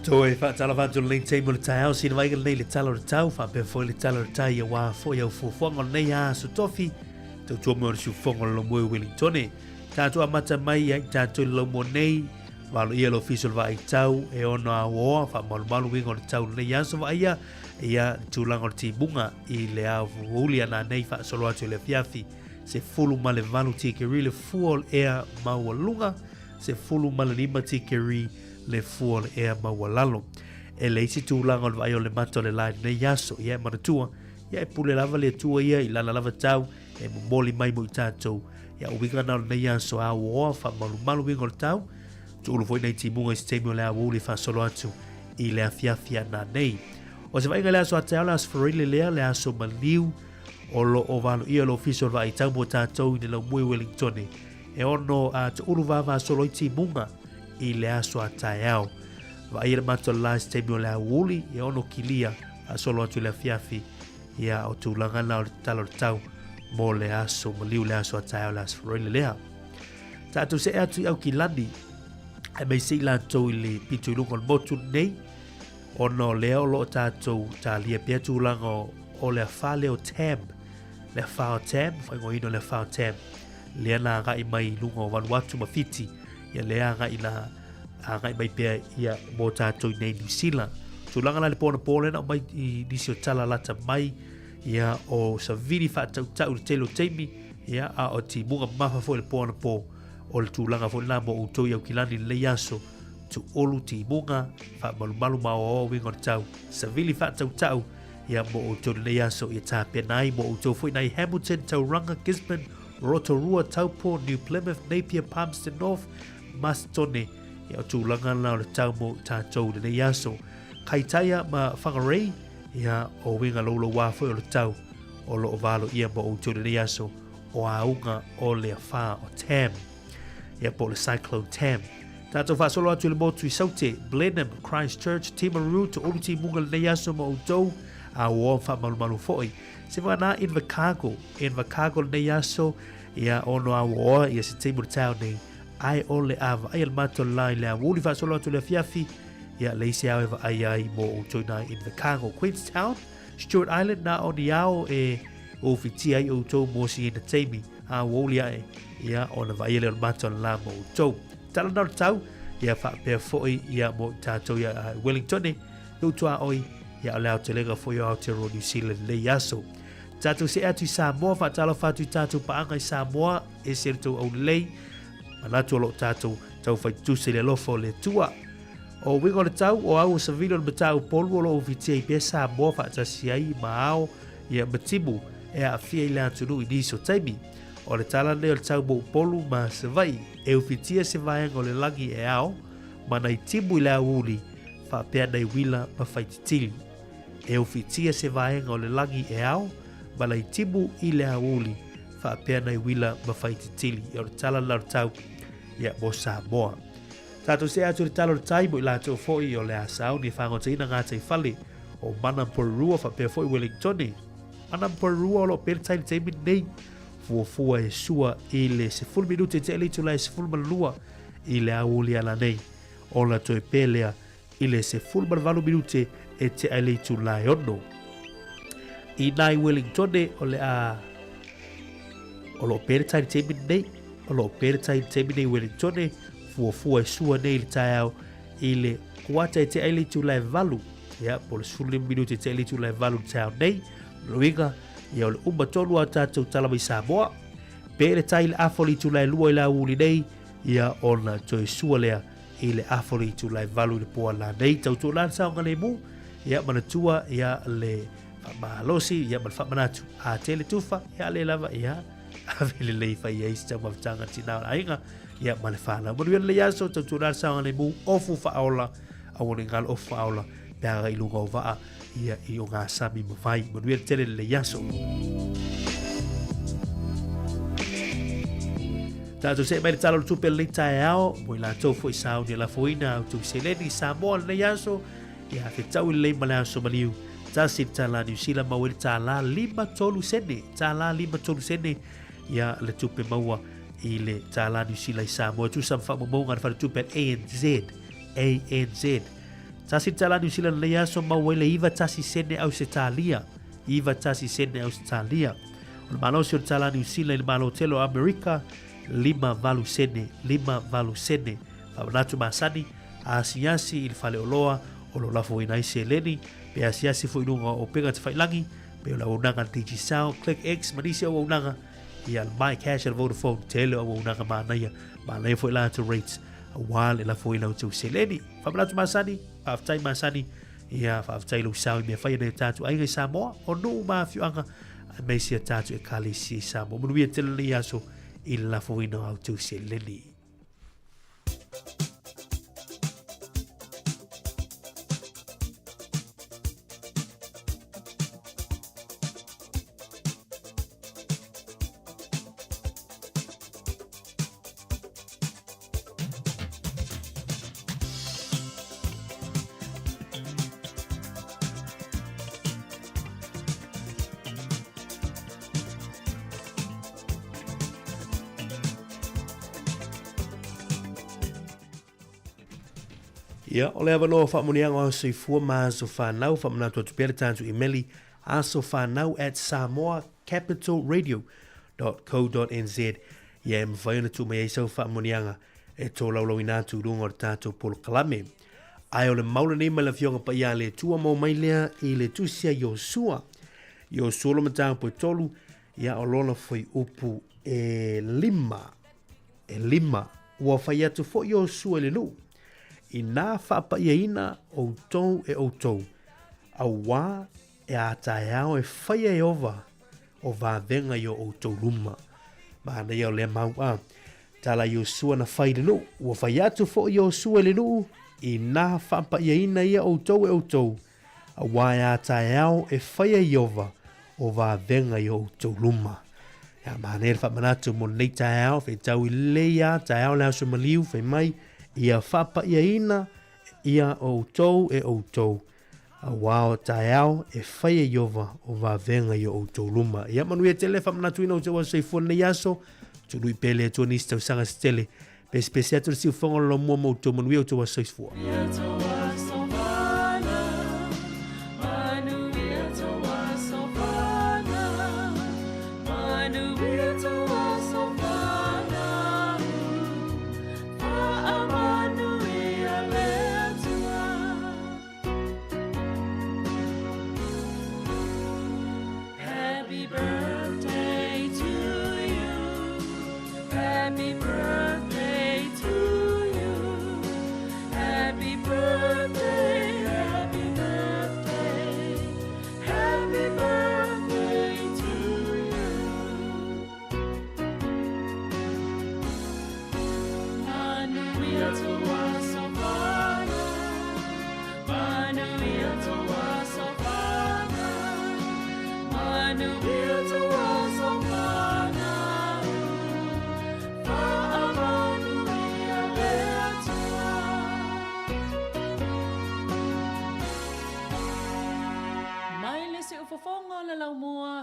Toi fa tala fa tun link table tau sin vai nei le tala tau fa pe foi le tala tai wa fo ya fo fo ngon nei a su tofi to to mo su fo ngon lo mo Wellington ta to amata mai ya ta to lo mo nei va lo yellow official vai tau e ona wo fa mo malu wi ngon tau nei ya so vai ya tu lang ti bunga I le a Juliana nei fa solo atu le fiafi se fulu male valu ti ke really full air ma lunga se fulu male lima ti ke le fuol e mawalalo e le isi tūlanga o vai o le mato le lai nei yaso ia manatua ia e pule lava le tua ia I lana lava tau e momoli mai mo I tātou ia uwinga na o nei yaso a uoa fa malu wingo le tau tūlu foi nei timunga I stemi o le a wuli fa solo atu I le afiafia na nei o se vainga le aso a tau le aso farile lea le aso maliu o lo o valo ia lo official vai tau mo tātou I le lau mui Wellington e ono a tūlu vava solo I timunga I le aso a taiao. Va ir mato last time o le wuli e ono kilia a solo atu le fiafi ia o tūlangana o talo tau mo le aso mo liu le aso a taiao le aso roile lea. Tātou se atu au ki lani ai mai sei lātou I le pitu I lunga motu nei, ono leo lo tātou tā lia pia tūlanga o le wha leo tam, le wha o tam, whaingo ino le wha o tam, lea nā ngai mai lunga o Vanuatu mawhiti, ia lea ngai la ngai mai pia ia mō tātou nei New Zealand. Tūlanga la le pōna pōlena o mai I nisi o tala lata mai, ia o sa vini wha tau le telo teimi, ia a o ti munga mafa fo le pōna pō, o le tūlanga fo nā mō utoi au kilani le yaso, tu olu ti munga, wha malu ma o wingo le tau, sa vili wha tau, ia mō utoi le yaso, ia tā penai mō utoi fo nai Hamilton, Tauranga, Gisborne, Rotorua, Taupo, New Plymouth, Napier, Palmerston North, Macedone, ia o tūlanga la o le tau mō tātou le yaso, kaitaia ma whangarei, ia o winga lolo wāwhoi o le tau, o lo o valo ia mō utoi le yaso, o aunga o le wha o Tam, ia po le Cyclone Tam. Tātou whaasolo atu le motu I saute, Blenheim, Christchurch, Timaru, to oluti munga le yaso mō utou, a o wha malu foi. Se wana Invercargill le yaso, ia ono a o ia se teimu le tau nei, ai o le ava, ai al mato lai le awuli whaasolo atu le fiafi, ia le isi au eva ai mō utou na Invercargill, Queenstown, Stewart Island na o ni ao o fiti ai utou mō si ina teimi, a woli ai, ia o na vai le mato la mō utou. Tala nau tau, ia whapea foi, ia mō tātou ia Wellington, utua oi, ia o leo te lega foi o Aotearoa New Zealand le yaso. Tātou se atu I Samoa, whaatala whatu I tātou paanga I Samoa, e se rito au lei, manatu alo tātou, tau whai tuse le lofo le tua. O wingo le tau, o au sa vilo le matau polu, o lo uvitia I pia Samoa, whaatasi ai ma ao, ia matimu, e a fia I le atunu I niso taimi. O le tala leo le tau mo polu ma se vai, e uvitia se vaenga o le langi e ao, ma nai timu I le auli, whapea nei wila ma whaititili. E uvitia se vaenga o le langi e ao, ma nai timu I le auli, whapea nei wila ma whaititili. O le tala leo le tau, ia mo Samoa. Tātou se atu le talo le taimu I lātou foi o le asau ni whangotina ngātai whale, o Manamporua whapea foi Wellingtoni. Manamporua o lo pere taile teimi nei, fuafua e sua I le se fulu minute te elitu la e se fulu manlua I le auli ala nei. O la toe pelea I le se fulu manvalu minute e te elitu la e ono. I nai Wellingtone o le a o lo pere taile teimi nei, o lo pere taile teimi nei Wellingtone, fuafua e sua nei le tae au I le kuata e te elitu la e valu. Ia, po le sulu minute te elitu la e valu le tae au nei, luinga, ia o le uma tonu a tātou talama I Samoa, pe le tai le afoli tu lai lua I la uli nei, ia ona toi sua lea I le afoli tu lai valu le poa la nei, tau tu lan sao ngane mu, ia manatua, ia le mahalosi, ia manfamanatu, a tele tufa, ia le lava, ia, avele lei fai eis tau mawtanga tina o ainga, ia male whana. Manuia le yaso, tau tu lan sao ngane mu, ofu whaola, a wone ngal ofu whaola, pēanga I lunga o waa, ia I o ngā sami mawhai, manuia tele le yaso. Tātou se mai le talo le tupe le tae ao, mo I la tau fo I sao ni la foina au tu se leni Samoa le yaso, ia te tau I le ma le aso maliu, ta si ta la New Zealand ma wele ta la 5 sene, ia le tupe maua I le ta la New Zealand I Samoa, tu sam wha maunga na wha tupe ANZ. Tasi tala New Zealand le yaso ma wele iwa tasi sene au se talia. O le malo si o tala New Zealand le malo telo Amerika 5 valu sene. Whamanatu masani a asiasi I le whale oloa o lo lafo ina I se leni, pe asiasi fo inunga o penga te whailangi, pe o la unanga Digi Sao, Click X, manisi o unanga, I al My Cash al Vodafone, tele o unanga maanaya fo ila to rates, a wale la fo ina o tu se leni. Whamanatu masani, Whaftai masani, ia whaftai lu sao I mea whaia nei tātu ainga I Samoa, o nuu mawhiuanga, a meisia tātu e kalisi I Samoa. Munuia tele li aso I la fuina au tu se leni. Ia, o le avanoa whamunianga o soifua ma so whanau, whamunatu atu pere tātu emeli, a so whanau at samoacapitalradio.co.nz. Ia e mwhaiona tu mai eisau whamunianga e tō laulau i nātu runga o tātou polo kalame. Ai o le maula nei mai la fionga pa ia le tua mau mai lea i le tusia Yosua. Yosua lo matanga po tolu, ia o lona foi upu e lima. Ua whai atu fo Yosua le nu. I nā whapa ia ina o tou e o tou. A wā e a tae ao e whai e ova o vāvenga i o tou luma. Mana iau le mau a. Tala Yosua na whai le nu. Ua whai atu fo Yosua le nu. I nā whapa ia ina ia o tou e o tou. A wā e a tae ao e whai e ova o vāvenga i o tou luma. Ia mana e whamanatu mo nei tae ao. Whai tau i leia tae ao le aso maliu. Whai mai. Ia whapa ia ina, ia o tou e o tou. A wao tae ao e whai e iova o vāvenga i o tou luma. Ia manu e tele whamanatu ina o te wasai fona i aso. Tunu i pele e tō nisi tau sanga stele. Pesi atu le siu whonga lo mua mo tō manu i o te wasai fua.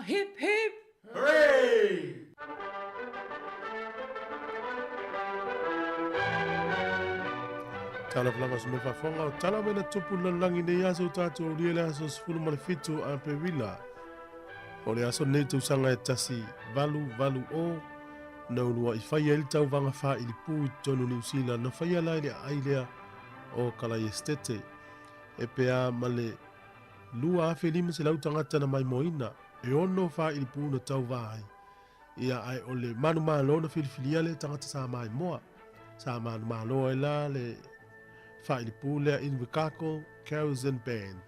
Hip hip! Hooray! Tala flava se me whafonga o tala mena tupu na langi nei aso tātou o lia le aso sifuru male fitu a pewila. O le aso nei tau sanga e tasi valu o na unua i whaia ili tau vanga wha ili pū i tonu New Zealand na whaia lai le ailea o Kalai Estete. E pea male lua afe lima se lau tangata na mai moina e ono wha ili pū na tau vai. Ia ai o le manu malo na filifilia le tangata sa mai moa. Sa manu malo e la le wha ili pū lea Invercargill Carousel Band.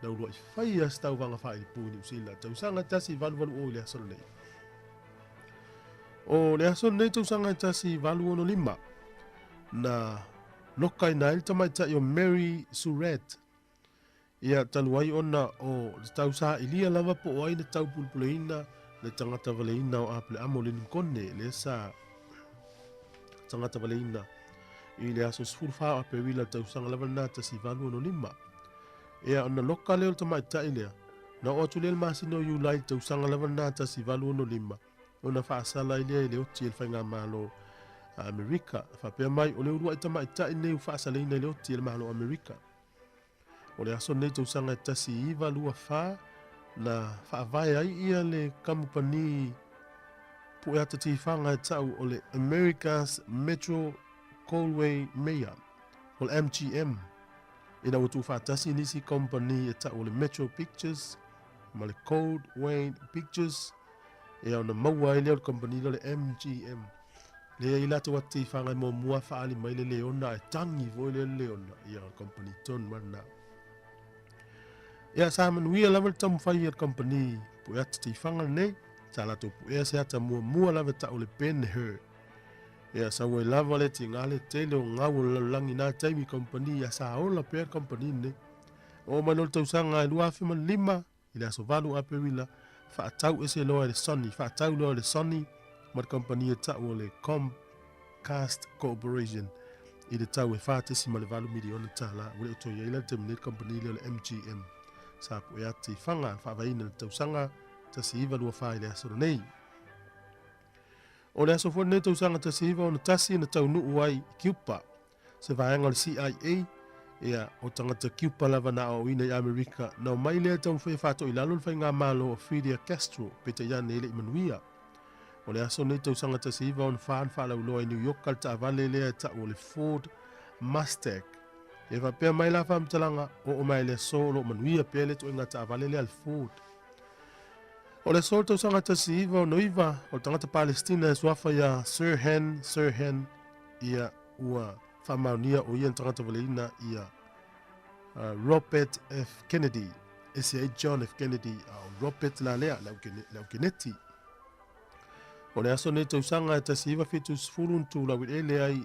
Na unua i whaia stau vanga wha ili pū New Zealand. Tau sanga tasi valu o le aso nei. O le aso nei tau sanga tasi valu ono lima. Na lokai na ili tamaita i o Mary Surratt. Ia taluai ona o tau sa ilia lava po o aina tau pulpuleina le tangata valeina o aple amo le nkone le sa tangata valeina i le aso sfurfa o ape wila tau sanga lava nata si valu ono lima. Ia ona loka leo tamaita ilea na o atu lel masino yu lai tau sanga lava nata si valu ono lima. Ona whaasala ilea i le oti el whainga malo Amerika. Whapea mai o le urua i tamaita inei u whaasaleina i le oti el malo Amerika. O le aso nei tau sanga tasi iwa lua wha na whaavai ai ia le kampani pu e atati whanga e tau o le America's Metro Coldway Mayor o le MGM. Ina watu whaatasi nisi company e tau o le Metro Pictures ma le Coldway Pictures e au na maua e leo le company le MGM. Le ila te wati whanga mo mua whaali mai le leona e tangi voi le leona ia company ton marna. Ia sa manuia lava tamu whai ar company pu e ata te whanga nei, sa lato pu e se ata mua lava ta o le Ben-Hur. Ia sa ue lava le ti ngale tele o ngau langi nā taimi company ia sa ola pe company nei. O manol tau sanga e lua whima lima, i le aso valu ape wila, whaatau ese loa le Sony, whaatau loa le Sony, ma company e ta o le Comcast Corporation. I le tau e whaatesi ma le valu miliona tala, ule uto ia ila te minute company le MGM. Sa po ia te whanga whaavaina le tausanga ta si iwa lua whaile aso nei. O le aso fwone tausanga ta si iwa o na tasi na tau nuu ai kiupa. Se vaenga le CIA ia o tangata kiupa lava na o ina i Amerika na o mai lea tau whai whato i lalo whai ngā malo o Fidel Castro pe te iane ele i manuia. O le aso nei tau sangata se iwa o na whaan whalau loa i New York kal ta avale lea ta o le Ford Mustang. E wha pia mai la whamtalanga o mai le so lo manuia pe le to inga ta avale lea le Ford. O le so tau sangata se iwa o noiva o tangata Palestina e suafa ia Sirhan ia ua whamaunia o ian tangata waleina ia Robert F. Kennedy, S.A. John F. Kennedy, Robert la lea, lau Kennedy. O le aso nei tausanga e tasi iwa fitu sfurun tu lau e lea i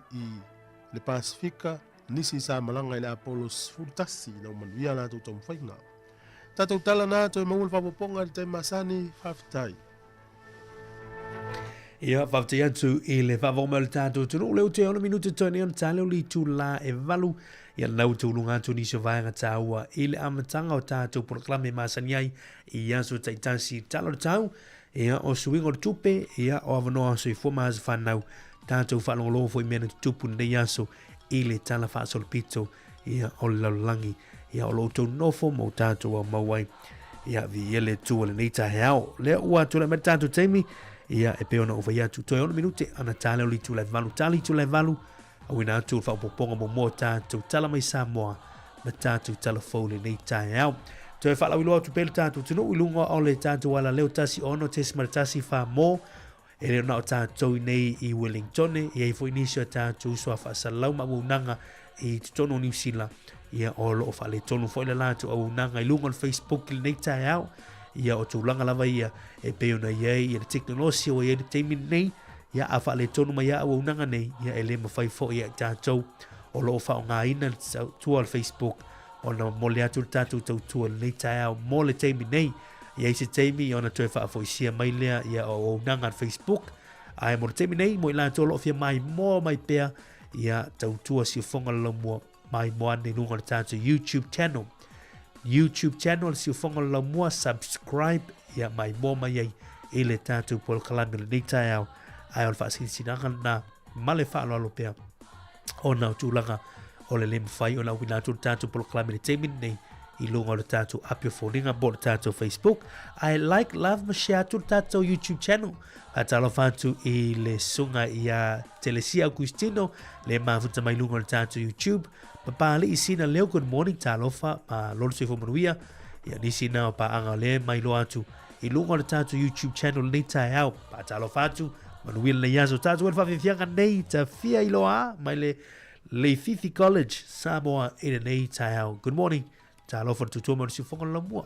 le Pasifika, nisi sa malanga i le Apollo sfurtasi na umanuia na tau tau mwhainga. Tatou tala na tau maul whapoponga le te masani whaftai. Ia, whafte atu I le whawoma le tātou tunu. Leo te ona minuta tōne on tāleo li tū la e walu. Ia nau tūlunga atu ni se vaenga tāua I le amatanga o tātou proklame masani ai I aso taitasi talo le tāu. Ia o suingo le tupe, ia o avanoa so I foma as whanau. Tātou whanongolo fo I mena tupu nei aso I le tala whaasol pito. Ia o le laulangi. Ia o lo tau nofo mo tātou au mauai. Ia vi ele tua le neita heao. Lea ua tula me tātou teimi. Ia e peona ova ia tu toi ona minute ana tale oli tu le valu tali tu le valu au ina tu fa poponga mo mo tu tala mai Samoa na tu tala fole nei tai au tu e fala wilo tu pel tu no ilunga ole tu wala leo tasi ono tes martasi fa mo e le na tu nei I Wellington e I fo inisio tu so fa salau ma unanga I tono New Zealand ia olo fa le tono fo le la tu unanga ilunga on Facebook nei tai au ia o tūlanga lava ia e peona iei ia le teknolosi o ia le teimi nei ia a wha le tonu mai a unanga nei ia e le mawhai fo ia tātou o loo wha o ngā ina tua al Facebook o na mole atu tātou tau tua nei tai au mo le teimi nei ia I se teimi o na toi wha fo isia mai lea ia o unanga al Facebook ai mo le teimi nei mo I la tō loo fia mai mo mai pea ia tau tua si whonga lamua mai mo ane nunga le tātou YouTube channel si ufonga la mua subscribe ia mai mo mai ai ele tatu pol kalami le nei au ai ol fasin sinanga na male fa lo pea ona tulanga o le lem fai ona wina tatu pol kalami le temin nei I lunga le tatu apio foninga bo le tatu Facebook I like love ma share tu tatu YouTube channel atalo fatu I le sunga ia telesia Agustino le mafuta mai lunga le tatu YouTube Papa le isina leo good morning talofa ma lolo se fo manuia ia nisi na pa anga le mai lo atu I lunga le tatu YouTube channel nei tai au pa talofa atu manuia le yaso tatu el fa fianga nei ta fia iloa mai le Fifi College Samoa ina nei tai au good morning talofa tu tu mo si fo la mua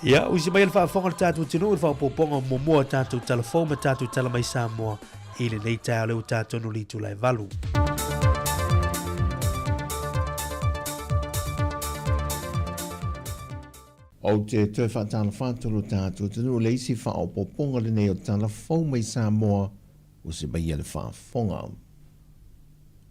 Ia, usi mai le whaafonga tātou tino, le whaapoponga momoa tātou telefon, ma tātou tala mai Samoa, i le nei tai leo tātou no litu lai valu. O te te whaatala whaatolo tātou tino, le isi whaapoponga le nei o telefon mai Samoa, usi mai le whaafonga.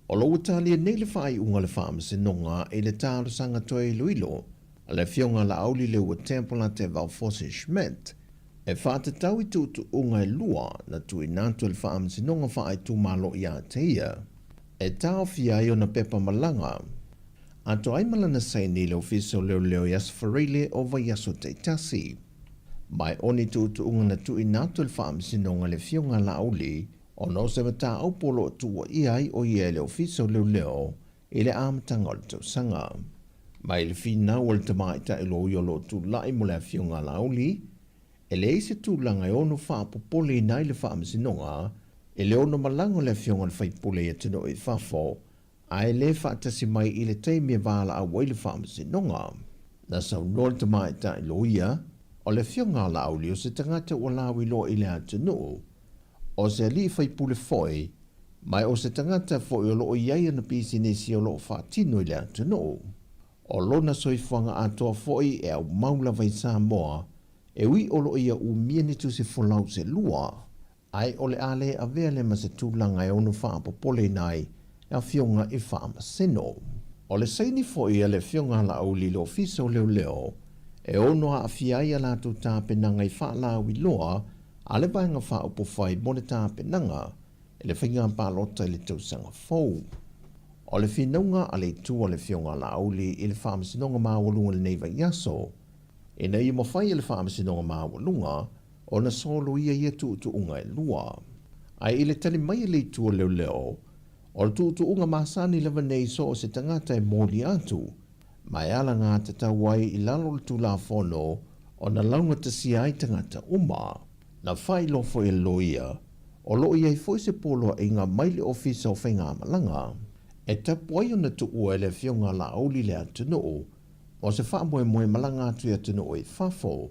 O lo utalia nei le whaai unga le whaamasinonga, e le tālo sanga toi luilo, le fionga la auli le ua tempola te Valfosse Schmidt, e whaata tau i tutu unga e lua na tui nātu le whaamasinonga whaai tu malo i a teia, e tau fia i o na pepa malanga. Ato ai malana sei ni le ofiso leo yas farile o vai yaso te tasi. Mai oni tutu unga na tui nātu le whaamasinonga le fionga la auli, o no se mata au polo tua iai o ie le ofiso leo i le amatanga o le tausanga. Mai le fina o le tamaita e lo iolo tu lai mo le fionga lauli, e le eise tu langa e ono whaapopole nai le whaamasinonga, e le ono malango le fionga le whaipole e tino i whafo, a e le whaatasi mai i le teimia wala a wai le whaamasinonga. Na sau no le tamaita e lo ia, o le fionga lauli o se tangata o lawi lo i le atinu, o se li whaipule foi, mai o se tangata foi o lo iai ana pisi nesi o lo whaatino i le atinu. O lona soifuanga atoa foi e au maula vai Samoa, e ui olo ia u mieni tu se folau se lua, ai ole ale a vea le mase tūlanga e onu whaapopole nai, e a fionga i whaamaseno. O le saini foi e le fionga la au li lo fiso leo, e ono a fiai a latu tāpenanga i whaalau i loa, a le vaenga whaapofai mone tāpenanga, e le whinga pālota i le tausanga fau. O le whinaunga a le tua le fionga la auli i le whaamasinonga māwalunga le neiva yaso. E nei mo whai le whaamasinonga māwalunga, o na solo ia tu unga e lua. Ai i le tali mai le tua leo, o le tu unga masani lewa nei so o se tangata e mōli atu. Mai ala ngā te tawai i lalo le tu la whono, o na launga te siai tangata uma. Na whai lofo e loia, o lo ia i foi se polo e ngā maile ofisa o whainga malanga. E tapu ai ona tu ua e le fionga la auli le atunuu, o se wha moe malanga atu atunuu e whafo,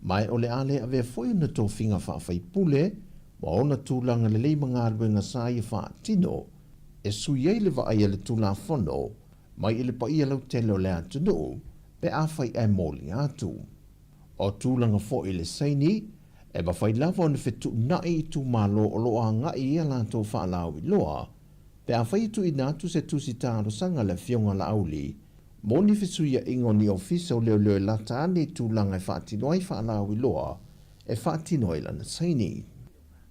mai o le ale a vea foi ona tō whinga whawhai pule, ma ona tūlanga le leima ngā ruenga sa i wha tino, e sui ei le wa ai le tūla whono, mai i le pa ia lau tele o le atunuu, pe a whai e mōli atu. O tūlanga fo i le saini, e ba whai lava ona whetu nai i tū malo o loa ngai ia la tō wha lau i loa, pe a whai tu i nātu se tusi tāro sanga le fionga la auli, mōni whisuia ingo ni ofisa o leo lata ane tūlanga e whaatino ai whaalau i loa, e whaatino i lana saini.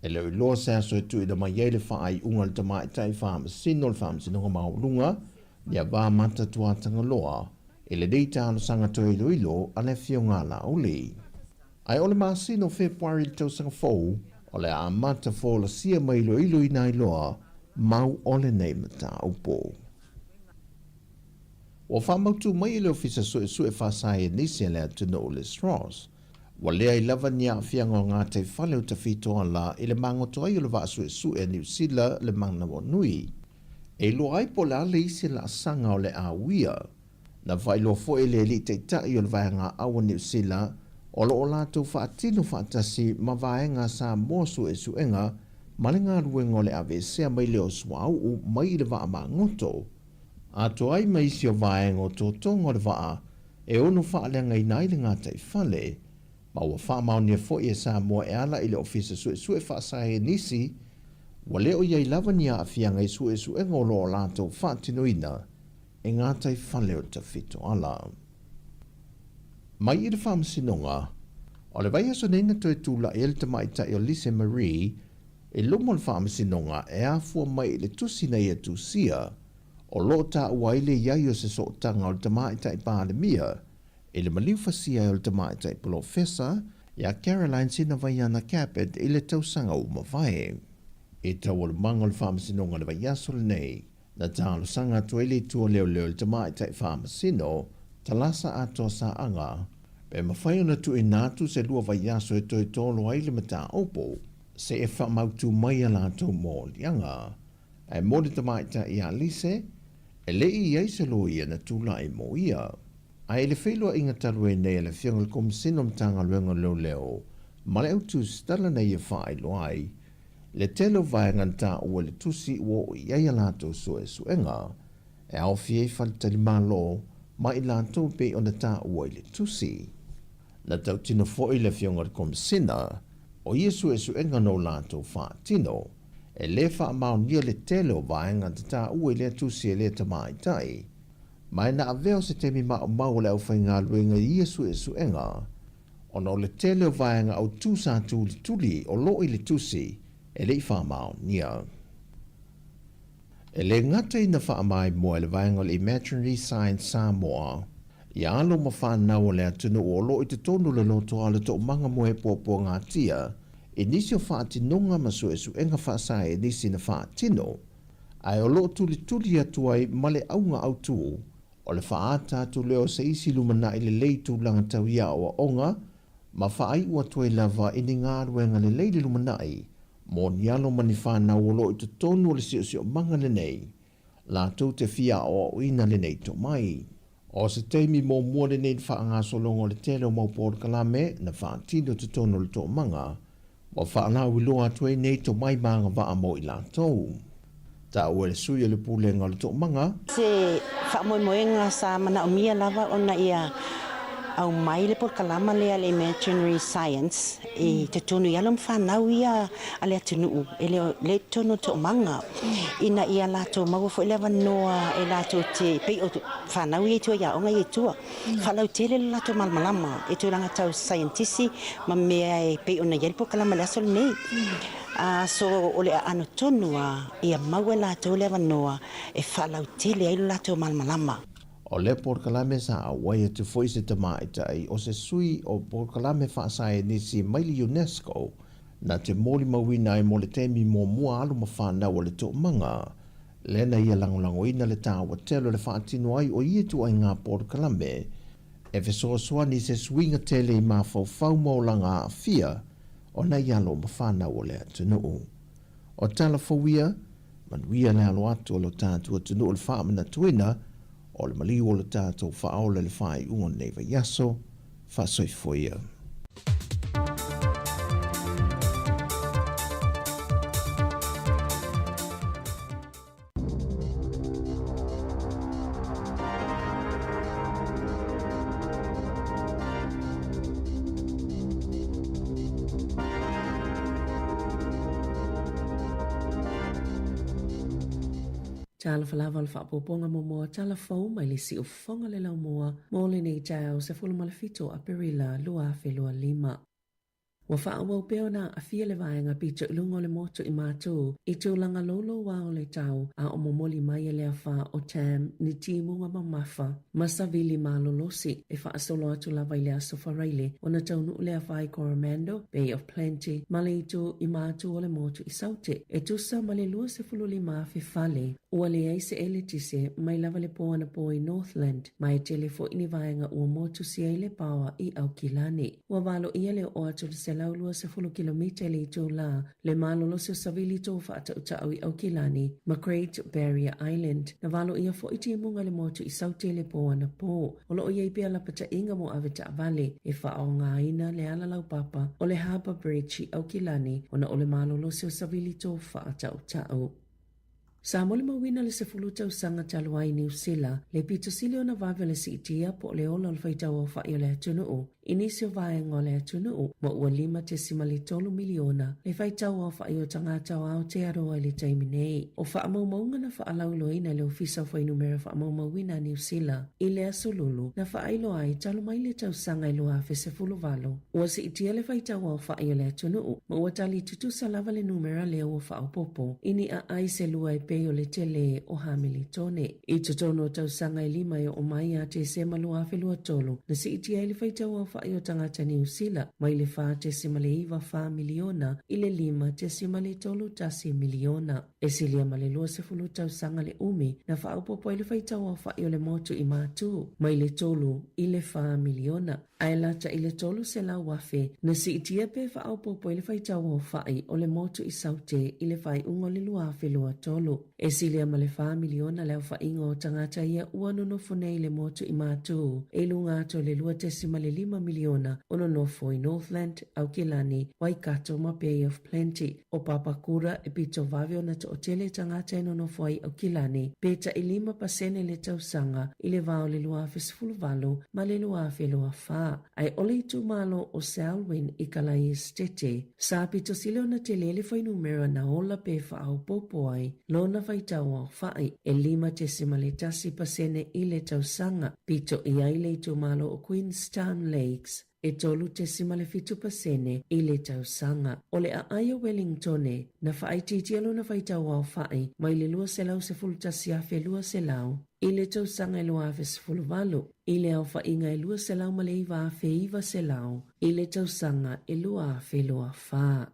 E leo i loa se aso e tu i da mai eile whaai unga le tamai tai whaamasino le whaamasinonga maulunga, ni a wā mata tuatanga loa, e le dei tāro sanga to ilo a le fionga la auli. Ai ole masino Februari le tausanga fau, o le a mata fo la sia mai ilo i nai loa, mau ole nei mata upo. Wa whamautu mai ile ofisa sue whasai e nisi le atuna o le Strauss. Wa lea i lava nia whianga o ngā te whale o te whitoa la i le mangoto ai o le wa sue New Zealand le mana o nui. E lo ai po le ale isi la sanga o le awia. Na vai lo fo ele li te tai o le vaenga awa New Zealand o lo o lato whaatino whaatasi ma vaenga sa mua suenga ma le ngā ruenga o le ave sea mai leo swau o mai le waa ma ngoto. Ato ai mai si o vaenga o tō tonga le waa e ono whaalenga i nai le ngā tai whale, ma ua whaamaunia fo i e sa mua e ala i le ofisa sue whaasai e nisi, wa leo iai lava ni a fianga i sue ngolo o lato whaatinoina e ngā tai whale o ta whito ala. Mai i le whaamasinonga, o le vai aso neina toi tūla e le tamaita i o Lise Marie, e lomo le whaamasinonga e a fua mai le tusi nei e tusia, o lo ta uaile iai o se sootanga o le tamaita i pālemia, e le maliwhasia o le tamaita i profesa, ia Caroline Sina Vaiana Capet i le tausanga o mawhae. E tau o le manga le whaamasinonga le vai aso le nei, na tālo sanga tuele tua leo le tamaita i whaamasino, talasa ato sa anga, pe mawhae ona tu e nātu se lua vai aso e toi tolo ai le mata opo, se e whamautu mai a lātou mō lianga. E mōre tamaita i a lise, e lei i eise lo ia na tūla e mō ia. Ai le whailua inga talwe nei le whianga le komisina mtanga luenga leo ma le autu stala nei e whaai loai, le telo vaenga nta ua le tusi ua o iaia lato suenga, e au fie whalitali malo ma i lato pe o na ta ua i le tusi. Na tau tino foi le whianga le komisina, o ia suenga no lato wha tino, e le wha amau nia le telo vaenga ta ua i le tusi e le tamai tai, mai na aveo se temi mau le au whainga luenga ia suenga, ono le tele o vaenga au tūsa tuli o lo i le tusi e le i whamao nia. E le ngata ina whaamai mua le vaenga le Imaginary Science Samoa, i alo ma whanau le atunu o lo i te tonu le loto ala to manga moe pōpō ngā tia, e nisi o whaatinonga ma suenga whaasai e nisi na whaatino, ai o lo tuli atuai ma le aunga au tū, o le whaata tu leo se isi lumana i le leitu langa tau ia o onga, ma whaai ua tuai lava i ni ngā ruenga le leili lumanai, mo nialo mani whanau o lo i te tonu o le sio manga le nei, la tau te fia o ina le nei to mai. O se teimi mo mua le nei wha ngā solongo le tele o maupōr kalame na whaatino te tonu le to manga, mo whaanga wiloa tuai nei to mai manga wa mo i la tau. Ta ua le sui le pulenga le to manga. Se whaamoemoenga sa mana o mia lava ona ia au mai le por kalama lea le Imaginary Science e te tonu ia lom whanau ia a le atunuu e le tonu to manga ina ia lato mago fo elewa noa e lato te pei o whanau ia tua ia onga ia tua whalau tele le lato malmalama e tu ranga tau scientisti ma mea e pei o na ia le por kalama le asol nei. So o le ano tonua ia maua lato lewa noa e whalau tele ai lato malmalama. O le porkalame sa a waia te foi se tamaitai o se sui o porkalame whaasae nisi maili UNESCO na te mōli mawina e mo le temi mō mua alu ma whanau o le tō manga. Lena ia langolango ina le tāua telo le whaatino ai o ia tu ai ngā porkalame e fesoa soani se suinga tele i mā fau maulanga a fia o na ialo ma whanau o le atunuu. O tala fawia, manuia le alo atu o lo tātua tunu o le whaamana tuina o le mali o le tātou whaola le whai unga neva yaso, whasoifoia. Tala whalawa le whaapoponga mo moa tala fau mai le si o whonga le lau moa mo le nei tau se fulu malafito a perila lua whelua lima. Wa whaawau peo na a fia le vaenga pita ulungo le moto i mātou i tūlanga lolo wao le tau a o momoli mai e lea wha o tam ni timunga mamafa ma savili malolosi e wha asolo atu lava i lea sofareile o na taunu lea wha i Coromandel, Bay of Plenty, ma le itu i mātou o le moto i saute e tusa ma le lua se fulu lima fale ua le ai se ele tise mai lava le poana po i Northland mai tele fo ini vaenga ua motu si ai le pawa i Aukilani. Ua valo ia le o atu se laulua se fulu kilomita le ito la le malolo se savili to fa ata utau i Aukilani ma Great Barrier Island na valo ia fo iti munga le motu i saute le poana po o lo ia i pia la pata inga mo Avita Valley e fa o ngā ina le ala lau papa o le Harbour Bridge i Aukilani o na o le malolo se savili to fa ata utau. Sa mole mawina le se fuluta usanga taluai New Zealand le pito silio na vave le si itia po le ola le faitawa fa i o le atunuu. Inisio vaenga o le atunuu mo ua 5.3 miliona le faitawa fa i o tangata o au te aroa le taiminei. O fa amaumaunga na fa alauloina le ofisa fa inumera fa amaumawina New Zealand i le asolulu na fa ailo ai talu mai le tausanga ilo afe se fulu valo. Ua si itia le faitawa fa i o le atunuu mo ua tali tutu salava le numera le ua fa upopo. Ini a ai se lua i pe o le tele o Hamiltone. I tutono tausanga i 5 o mai a te se malua afe lua tolu na si itia le faitawa fa whai o tangata New Zealand mai le wha tesimale iwa wha miliona i le 5 tesimale tolu tasi miliona. E silia male lua se fulu tau sanga le umi na wha upopo i le whaitau a whai o le motu i mātu mai le tolu i le wha miliona. Ai lata i le tolu se lau wafe na si itia pe wha upopo i le whaitau a whai o le motu i saute i le whai ungo le lua afe lua tolu. E silia male wha miliona leo wha ingo o tangata ia ua nonofo nei le motu i mātu e lunga ato le lua tesimale 5 miliona o nonofo i Northland, Aukilani, Waikato ma Bay of Plenty o Papakura e pito vavio na to o tele tangata i nonofo ai Aukilani peta i 5% le tausanga i le vao le lua afe sfuluvalo ma le lua afe lua wha. Ai ole i tu malo o Selwyn i Kalai Estete. Sa pito sile o na tele le whai numera na ola pe wha au popo ai lona whaitau au whai e 5% i le tausanga pito i aile i tu malo o Queenstown Lakes e tolu tesimale 5% i le tausanga. O le a aia Wellingtone na whaititialo na whaitau au whai mai le lua selau se fulutasi afe lua selau i le tausanga i lua afe se fuluvalu i le au whainga i lua selau ma le iwa afe iwa selau i le tausanga i lua afe lua wha.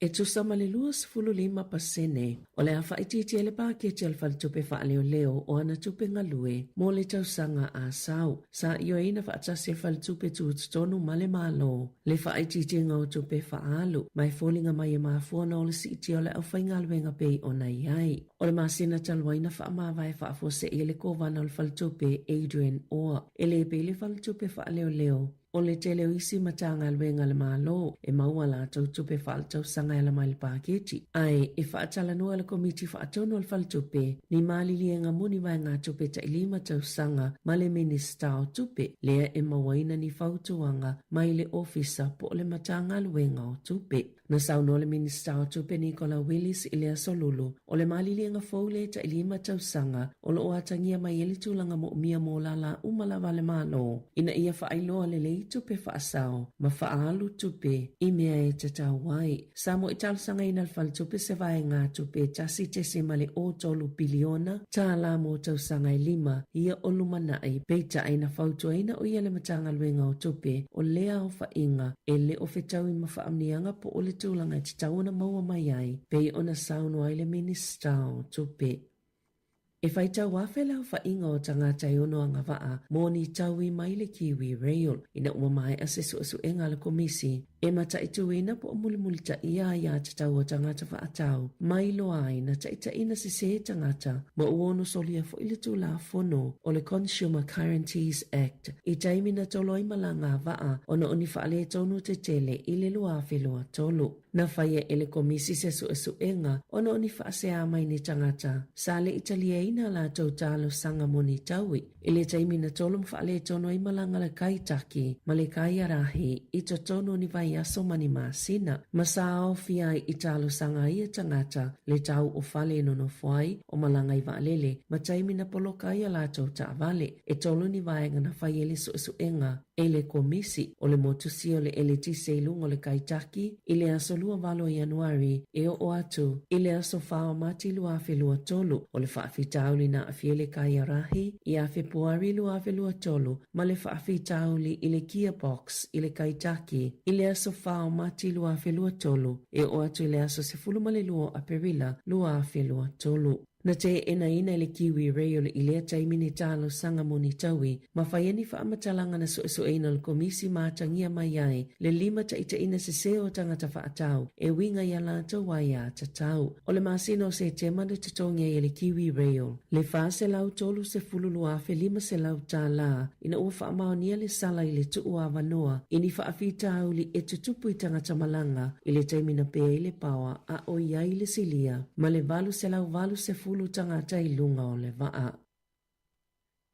E tusama le lua sifulu 5% o le awha iti ele pākia te alfal tupe wha leo leo o ana tupe ngalue mo le tausanga a sau. Sa io eina wha atasi alfal tupe tonu male malo. Le wha iti ngau tupe wha alu. Mai fōlinga mai e maafua na o le si iti o le au whainga luenga pei o na iai. O le masina talwaina wha amawai wha afose e le kovana alfal tupe Adrian Oa. E le pe le fal tupe wha leo leo. O le tele o isi matanga luenga le malo e maua la tau tupe whaal tau sanga e la maile pāketi. Ai, e whaatala nua le komiti whaatono al whal tupe, ni malili e ngā muni vai ngā tupe ta ilima tau sanga ma le minista o tupe, lea e mawaina ni whautuanga mai le ofisa po le matanga luenga o tupe. Na sauno le minista o tupe Nicola Willis i lea solulu, o le malili e ngā faule ta ilima tau sanga, o lo atangia mai eli tūlanga mo umia mo lala umalawa le malo. Ina ia whaailoa le lei tupe whaasao, ma whaalu tupe i mea e te tau wai. Samo i talusanga ina alfal tupe se vai ngā tupe tasi te se male o tolu biliona, tā la mo tausanga i 5, ia o lumanai, peita aina fautua ina o ia le matanga luenga o tupe, o lea o whainga, e le o whetau i mawhaamnianga po o le tūlanga i te tauna maua mai ai, pei ona sauno ai le minista o tupe. E whaitau wawhela o whainga o tangata i ono anga waa, mō ni tau i mai le Kiwi Rail, ina ua mai asesu e ngā le komisi, e mata i tuina po o mulimulita ia te tau o tangata whaatau, mai loa ai na taita ina si se tangata, ma uono solia fo ile tu la fono o le Consumer Guarantees Act, i taimina tolo i malanga waa, ona oni whaale tonu te tele i le loa wheloa tolu. Na whaia ele komisi se su enga, ona oni whaasea mai ni tangata, sa le Italia ina la tau talo sanga moni taui, i le taimina tolo mwhaale tono i malanga le kaitaki, ma le kaiarahi, i to tono ni vai aso mani masina. Masao fia i talo sanga ia tangata, le tau o fale no fuai, o malanga i vaalele, ma taimina polo kaya la tau ta vale, e tolo ni vaenga na whaiele su enga, ele komisi, o le motusi o le LTC lungo le kaitaki, i le aso lua valo Januari, e o atu, i le aso whao mati lua afe lua tolu, o le whaafitauli na afiele kaya rahi, i afe puari lua afe lua tolu, ma le whaafitauli i le gearbox, i le kaitaki, i le aso whao mati lua afe lua tolu, e o atu i le aso se fulumale lua aperila lua afe lua tolu. Na te ina le Kiwi Rail i lea taimini talo sanga moni taui, ma whaieni whaamatalanga na so eina le komisi mātangia mai ai, le 5 ta ina se seo tangata whaatau, e winga ia la tawai a tatau. O le masino se te manu te tongia i le Kiwi Rail, le wha se lau tolu se fululu afe 5 se lau tā la, ina ua whaamaonia le sala i le tuu a wanoa, ini whaafita au li e tutupu i tangata malanga, i le taimina pea i le pawa a o iai le silia, ma le valu se lau valu se fulu tangata i lunga o le waa.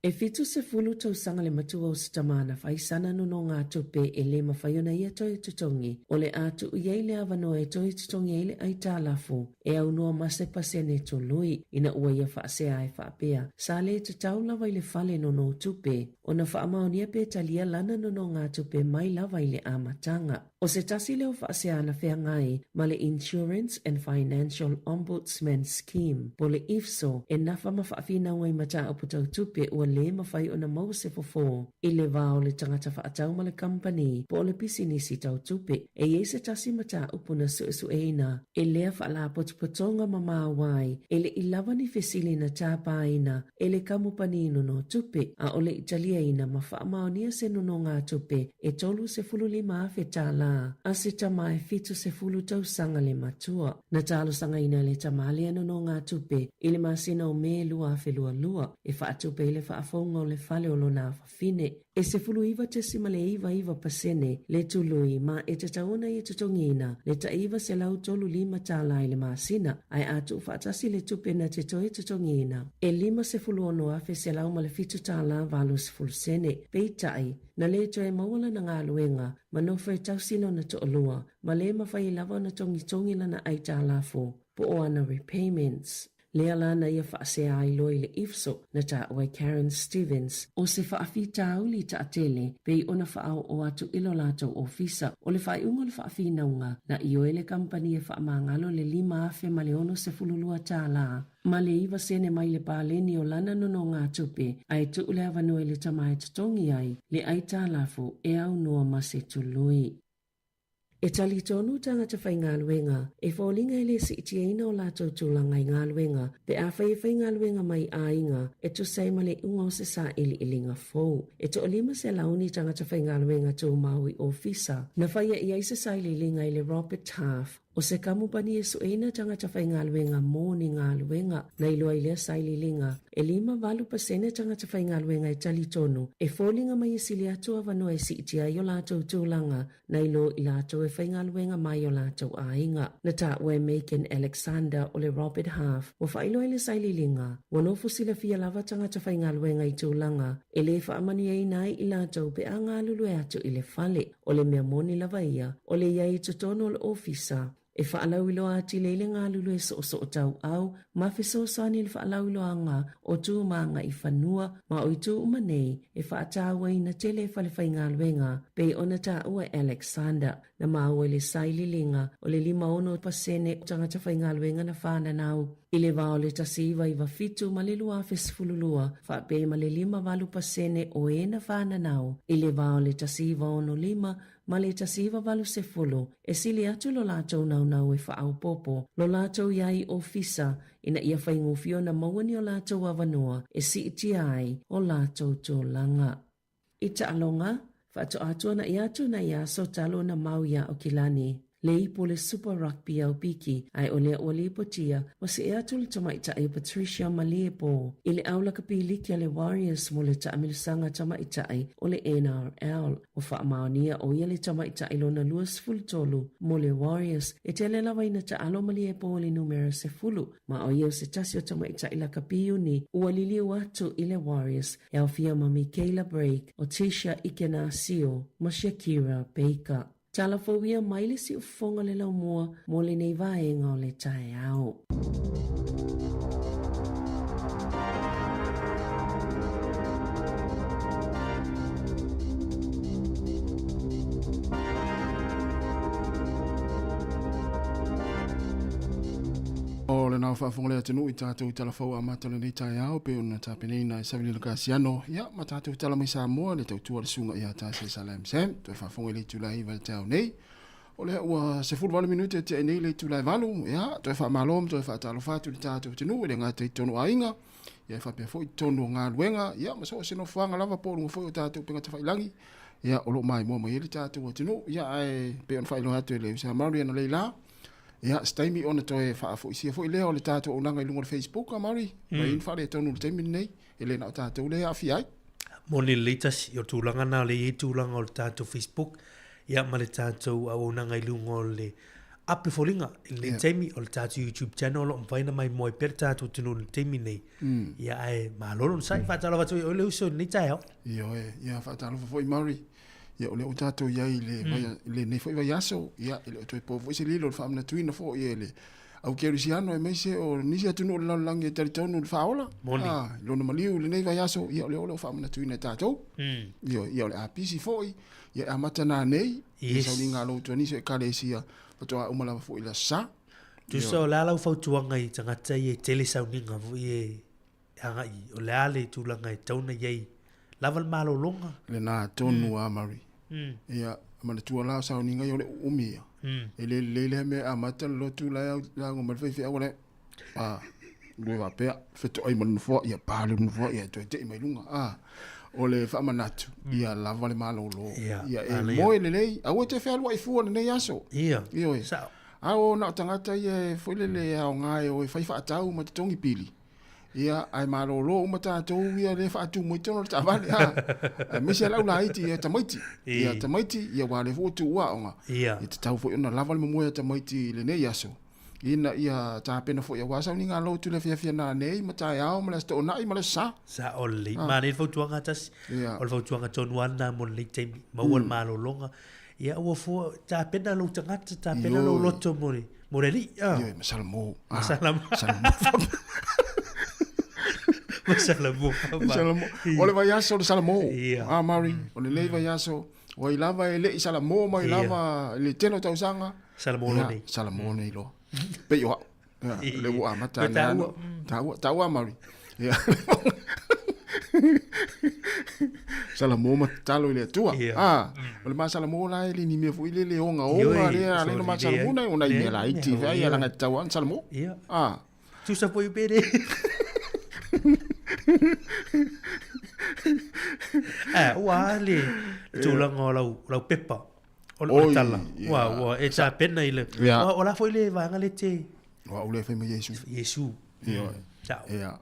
E fitu se fulu tau sanga le matua o sitamana whaisana nuno ngā tupe e le mawhaiona ia toi tutongi, o le atu iei le awanoa e toi tutongi e le aita lafu, e au noa mase pasene to lui, ina ua ia whaasea e whaapea, sa le te tau lawa i le whale nono tupe, o na whaamaonia pe talia lana nono ngā tupe mai lawa i le amatanga. O se tasi leo whaasea na whea ngai, ma le Insurance and Financial Ombudsman Scheme, po le IFSO, e nafa mawhaafina ua i mata aputau tupe ua le mawhai o na mau se fofo. I le vao le tangata whaatau ma le company po le pisinisi tau tupe. E se tasi mata upuna su eina. E lea whaala potopotonga mamawai. E le ilawa ni fesili na tapaina. E le kamupanino no tupe. A ole italia ina ma whaamaonia se nono ngā tupe. E tolu se fulu lima afe tala. A se tamae fitu se fulu tau sanga le matua. Na talo sanga ina le tamale nono ngā tupe. I le masina o me lua afe lua lua. E whaatupe i le whaafonga o le fale o lo nā whawhine. E se fulu iwa te sima le iwa pasene. Le tului ma e te taona i te tongina. Le ta iwa se lau tolu lima tala i le masina. Ai atu whaatasi le tupe na te toi te tongina. E lima se fulu ono afe se lau ma le fitu tala valu se fulu sene. Peitai. Na le toe mawala na ngā luenga. Ma no whai tausino na to olua. Ma le mawhai lava na tongi lana ai tālafo. Po o ana repayments. Lea lana ia whaasea ai loi le ifso na ta oai Karen Stevens o se whaafi tauli ta atele pei ona whaau o atu ilo lātou ofisa o le whai ungo le whaafi naunga na i oele kampani e whaamangalo le lima afe ma le ono se fululua tā la. Ma le iwa sene mai le pāleni o lana nono ngā tupe ai tu ule avanoi le tamai tatongi ai le ai tālafu e au noa ma se tului. E tali tonu tangata whai ngā luenga, e whōlinga ele si iti eina o lātou tūlanga i ngā luenga, pe a whai ngā luenga mai a inga, e tu seima le unga o se sa ili ilinga fōu. E tu olima se launi tangata whai ngā luenga tū maui ofisa, na whai ia i se sa ili ilinga i le Robert Half, o se kamupani e su eina tangata whai ngā luenga mō ni ngā luenga, na ilo ai lea sa ili ilinga, e 5% tangata whai ngā luenga e tali tonu, e whōlinga mai e sili atua wanoa e si iti ai o lātou tūlanga, na ilo i lātou e whai ngā luenga mai o lātou a inga. Na tā ue Megan Alexander o le Robert Half, o whailo e le sa ili ilinga, wanofu sila fia lava tangata whai ngā luenga i tūlanga, e le whaamani e nai i lātou pe a ngā lulu e atu i le whale, o le mea moni lava ia, o le iai tutono o le ofisa, e whaalau ilo ati leile ngā lulu e so tau au, ma whiso sani le whaalau ilo anga o tū maanga i whanua, ma o i tū umanei e whaatawa i na tele whale whai ngā luenga, pe ona tā ua Alexander, na maua le saili linga o le 5% tangata whai ngā luenga na whana nau. I le wao le tasiwa i wafitu ma le lua fesfululua, whape ma le 5% o e na whana nau. I le wao le tasiwa ono 5, ma le tasiwa valu se fulu, e sili atu lo lātou nau e whaau popo, lo lātou iai ofisa, ina ia whaingofio na mauani o lātou avanua, e si iti ai o lātou tōlanga. I ta alonga, whaato atua na iatu na ia so talo na mau ia o Kilani. Le ipo le Super Rugby au piki, ai o lea o le ipotia, wa se ea tuli tamaita ai Patricia Maliepo. I le aula ka pilikia le Warriors mo le taamilisanga tamaita ai o le NRL. O whaamaonia o ia le tamaita ai lona luas fultolu mo le Warriors, e tele lawa ina ta alo Maliepo o le numero se fulu. Ma o ia se tasio tamaita ila ka piuni, ua lili watu i le Warriors, e au fia ma Michaela Break, o Tisha Ikenasio, ma Shakira Baker. Tala fōwia maile si ufonga le lau mua mo le nei vaenga o le tae au. O le nao whaafonga lea tenu i tātou tala whau a matala nei tae au pe una tāpenei na isawini la kāsiano. Ia, ma tātou tala mai Samoa le tautua le sunga i a tāse Salam Sam. Toi whaafonga le tūlai val tau nei. O le ua se 40 minute te nei le tūlai valu. Ia, toi whaamalom, toi whaatalo whātu le tātou tenu. Ele ngā te tono a inga. Ia, whapea fo i tono ngā luenga. Ia, ma so seno whanga lava po lunga fo i o tātou penga te whailangi. Ia, o lo mai mua mai ele tātou tenu. Ia, ai, pe on whailo hatu ele usa mauri ana leila. Ia, staimi ona toe whaafo isia fo i lea o le tātou o nanga i lunga le Facebook, a Mauri. Ma in whare e tonu le taimi nei, e le na o tātou le awhi ai. Moni le leitas i o tūlanga na le i tūlanga o le tātou Facebook, ia ma le tātou o nanga i lunga o le ape folinga, i le taimi o le tātou YouTube channel, o mwhaina mai moe per tātou tunu le taimi nei. Ia ai, ma loro nsai, whaatala watu i o le uso ni tae au. Ia, ia, whaatala fo i Mauri. Ia, o le o tātou iai le nei fo i vai aso, ia, le o toi po fo i se lilo le whaamna tuina fo i le au kerisiano e meise o nisi atunu o le laulangi e taritonu le whaola. Moni. Lona maliu le nei vai aso, ia, o le o whaamna tuina tātou. Ia, o le apisi fo i, ia, amata nā nei, ia, sau ni ngā loutua nisi e kare sia, patoa umalawa fo i la sa. Tu so la lau fautuanga i tangata i e tele sauninga fo i e anga i o le ale tūlanga e tauna iei lava le malolonga le nā tonu a mari ia mana tua la sa ni ngai o le umia le me a mata lo tu la ngo ma fe ole lui va pe feto ai man fo ia pa le fo ia te mai lunga o le fa manatu ia lava le malolo ia e mo le a o te fe alwa i fu ne yaso ia sa o na tangata ia foi le au ngai o fai fa tau ma te tongi pili ia ai malolo o mata to ia le fa tu mo tono ta vale me se la ulai ti ia tamaiti ia wa le fotu wa nga ia te tau fo na lava le mo ia tamaiti le ne yaso ina ia ta pena fo ia wa sa ni nga lo tu le fia na nei mata ia o mala sto na i mala sa oli ma le fotu nga tas o le fotu nga ton wana mo le te ma wal malolonga ia o fo ta pena lo tangata ta pena lo loto mo le li ia masalamo Salamo. Ole vai aso le salamo. Mari, ole le vai aso. O i lava e le i salamo mai lava le teno tau sanga. Salamo nei. Salamo nei lo. Pe yo. Le wa mata na. Tau mari. Salamo matalo le tua. Ole ma salamo la le ni me fu le onga le no ma salamo na ona i la iti vai ala nga tau an salamo. Tu sa foi pere. Wale tulanga lau pepa o tala wa e ta pena ile o la foi le vanga le te wa ule fe me Yesu ia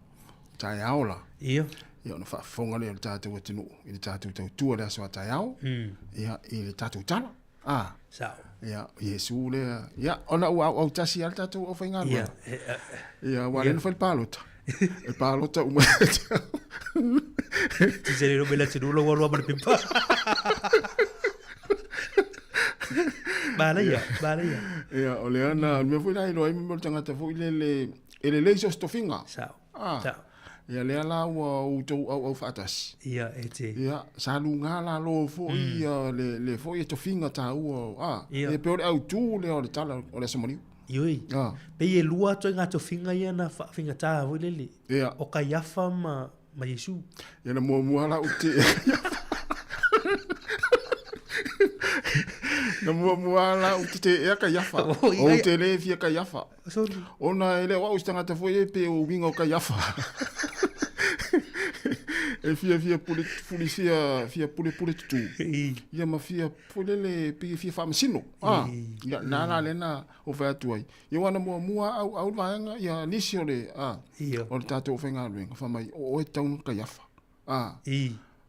ta yaola ia no fa fonga le tatu tinu ile tatu tu le so ta yao ia ile tatu tala sa ia Yesu le ia ona au tasi al tatu o fa ngalo ia wa le fa palota e palota uma ti se le bela tinu lo wa ma pimpa Balaya. Ia ole ana me foi dai lo me tanga te foi le le so stofinga. Sa. Ia le ala o to au fatas. Ia ete. Ia salunga la lo foi le foi stofinga ta u e pe au tu le o tala o le somoni. Ioi. Pe e lua to nga to finga ia na finga ta voi le. Ia. O ka yafa ma Yesu. Ia na mo ala o te. Na muala o te e ka yafa o te le fia ka yafa ona ele wa ustang ata foi pe o winga ka yafa e fia puli tu ia ma fia polele pe fia fam sino ya na lena o fa tu ai ia wana mua au vanga ia nisiole o tato fenga luenga fa mai o e tau ka yafa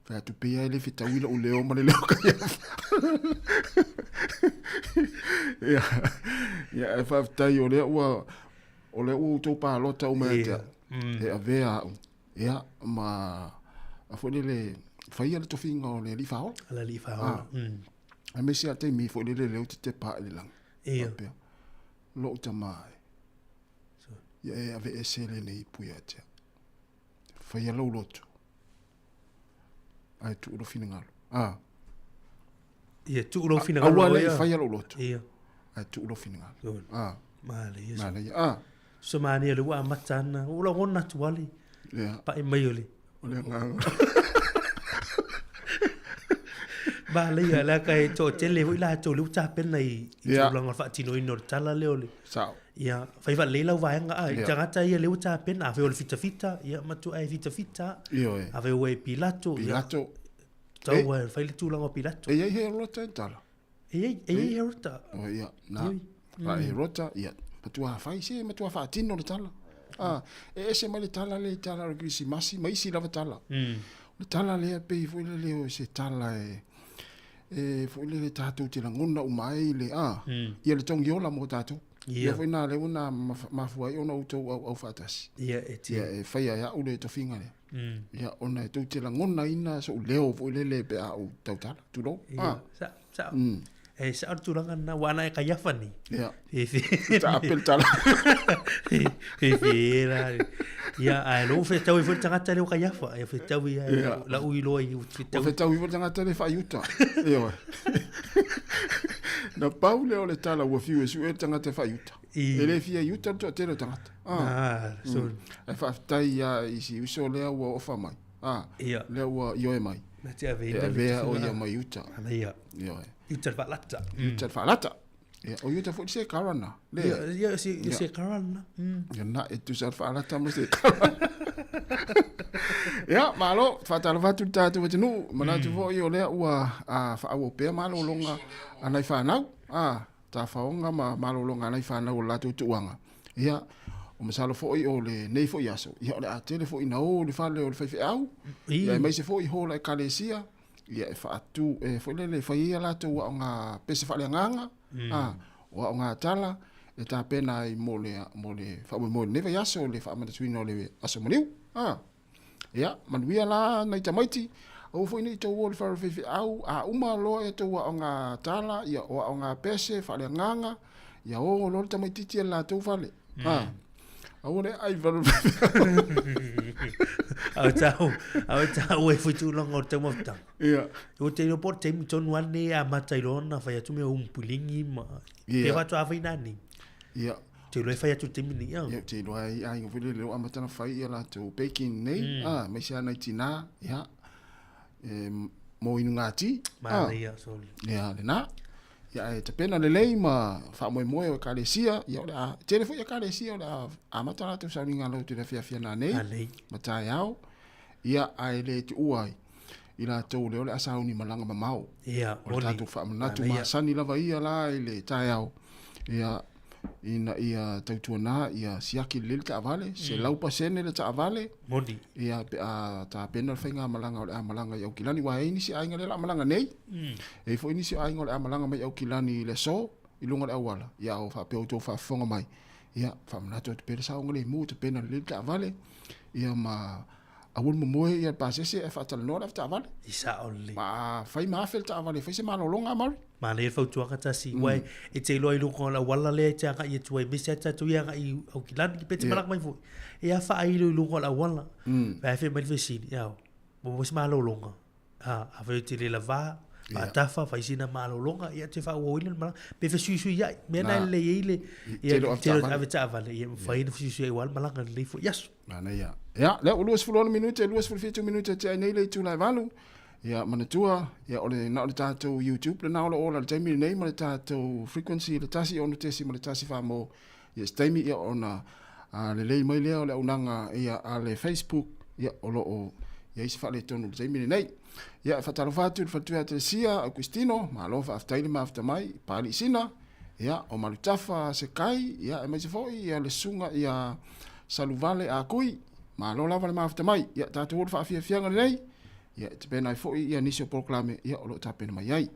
fa tu pe ele fita wila o leo ma leo ka yafa ia e fa tai o le o to pa lota o me e avea ia ma a fo le fai le to finga o le li fa a me sia te mi fo le te pa le lang lo ta mai ia e ave esele nei puia te fai lo loto ai tu lo finga ia tu lo finga awale fai lo loto ia ai tu lo finga male ia so mani le wa matana o lo ngona tu wali pa e mai ole ba le ya la kai to tele wi la to lu ta pen nei to lo ngol fa tino ino tala le ole sa ia fai va le la va nga janga ta ia le ta pen a ve ol fita ia ma tu ai fita a ve we pilato to wa fai le tu lo pilato e he rota tala e rota ia na ba e rota ia tu fai se ma tu fa tino le tala e se mai tala le tala o krisi masi mai si lava tala le tala le pe foi le o se tala e foi le tatu te la ngona o mai le ia le tong yola mo tatu ia foi na le una ma foi ona o to au fatas ia e fai ia o le to finga le ia ona to te la ngona ina so leo foi le pe au tau tala tu lo sa e sa tu langa na wana e kayafa ni ia ta apel tala era ia ai lo fe tau foi tanga tele o kayafa e fe tau ia la uilo i fe tau i tanga tele fa yuta ia Na pau le o le tala ua fiu e su e tangata wha iuta. E le fia iuta to te lo tangata. So e whaftai i si uso lea ua ofa mai. Lea ua ioe mai. na te ave E vea o ia mai iuta. Ana ia. Iuta whalata. Iuta whalata. O iuta fo se karana. Ia se karana. Ia na e tu sa whalata mo se karana. Ia, malo, whatala whatu tātu wa tenu, manatu fo i o lea ua whaau pēr malo longa anai whanau. Tā whaonga malo longa anai whanau o latu tuanga. Ia, o masalo fo i o le nei fo i aso. Ia, o le atele fo i na o le whale o le whaiwhi au. Ia, mai se fo i hola e kalesia. Ia, e whaatu, fo i le whaia latu wa o ngā pese whale nganga. Wa o ngā tala. E tā pēna i mo le whaau mo le newa i aso le whaamata tuina o le aso maniu. Ia, manuia la nei tamaiti. O fo ini tau o le whare au. Uma loa e tau o ngā tala. Ia, o ngā pese whale nganga. Ia, o lo le tamaiti tia la tau whale. Au ne ai valu. Au tau e futu longa o tau mafutanga. Ia. O te no por te mi tonu ane a matairona whai atu me o umpulingi ma. Te watu a whainani. Ia. Te loe whai atu te mini au. Ia, te loe ai ngawhile leo amatana whai ia la tau baking nei. Mai sea nei tina. Ia. Mo inu ngāti. Ma ia, sorry. Ia, le nā. Ia e te pena le lei ma wha moe moe o kalesia. Ia o le a telefo ia kalesia o le a matana tu sauni ngā lau te rewhia whia nā nei. Alei. Matai au. Ia ai le te uai. I la tau leo le asauni malanga mamau. Ia, o le tatu wha manatu maasani lava ia la i le tai au. Ia ina ia tautua nā ia siaki le ta avale. Se laupa sene le ta avale. Moni. Ia ta pena le whainga malanga o le a malanga i au kilani. Wa e inisi ainga le la malanga nei. E fo inisi ainga o le a malanga mai au kilani le so. I lunga le awala. Ia o wha peo tō wha whonga mai. Ia wha manatu te pere saonga le mu te pena le ta avale. Ia ma awul mo moe ia pasese e whatala noa le ta avale. Isa ole. Ma whai maafel ta avale. Whai se malo longa mari. Ma le fautuaka tasi. Wai e te iloi lunga la wala le te anga i tuai mese tatu ia i au kilani ki pete malaka mai fui. E a wha iloi lunga la wala. Wai fe manifesini iau. Mo se malo longa. A whai te le la vaa. Ma tafa whai sina malo longa. Ia te wha ua ilan malaka. Pe fe sui sui iai. Mea nai le eile. Ia te lo ave ta avale. Ia whai na sui sui wala malaka le fu. Yasu. Mana ia. Ia, leo luas fulona minute, luas fulfitu minute te ai nei le tūnai walu. Ia, manatua, ia ole na ole tātou YouTube, le na ole ola le taimi nei, ma le tātou frequency, le tasi ono tesi, ma le tasi whamo. Ia, staimi ia ona le lei mai lea ole unanga, ia a le Facebook, ia olo o, ia isi whale tonu le taimi nei. Ia, whataro whatu, le whatua te sia, au Kristino, ma alofa aftaile ma afta mai, pāli sina, ia, o malutafa se kai, ia, e mai se foi, ia le sunga, ia saluvale a kui, ma lo lava le mafta mai ia tatu ul fa fia fianga nei ia te pena i foi ia nisi o proclame ia o lo ta pena mai ai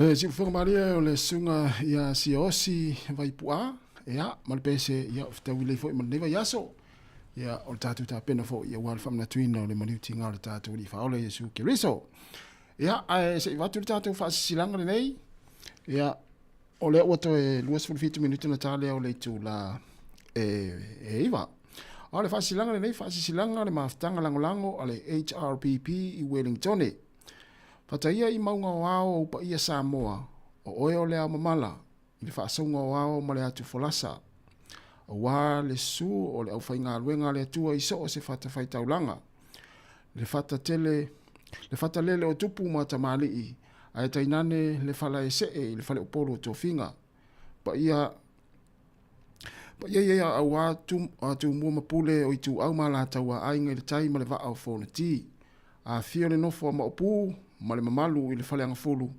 Si ufonga maria o le sunga ia si osi vai pua. Ia, ma le pese ia fitawile fo ma neva yaso. Ia o tatu ta pena fo ia wal famna tuina o le maniuti ngā le tatu li faole Yesu Kiriso. Ia, se watu le tatu fa silanga le nei. Ia, o le wato e luas fulfitu minutu na tale o le tu la iwa. O le fa silanga le nei, fa silanga le maftanga langolango o le HRPP i Wellington. Fataia i maunga wao upa ia Samoa, o oe o lea mamala, i le whaasonga wao ma le atu folasa. O wā le su o le au whai ngā luenga le atua i so o se whata whai taulanga. Le whata lele o tupu ma tamali i, a e tainane le whala e se e le whale o polo tō whinga. Pa ia au atu mua mapule o i tu au mala taua ainga i le tai ma le waa au whona ti. A fio le nofo ma opu, ma le mamalu i le whale anga fulu,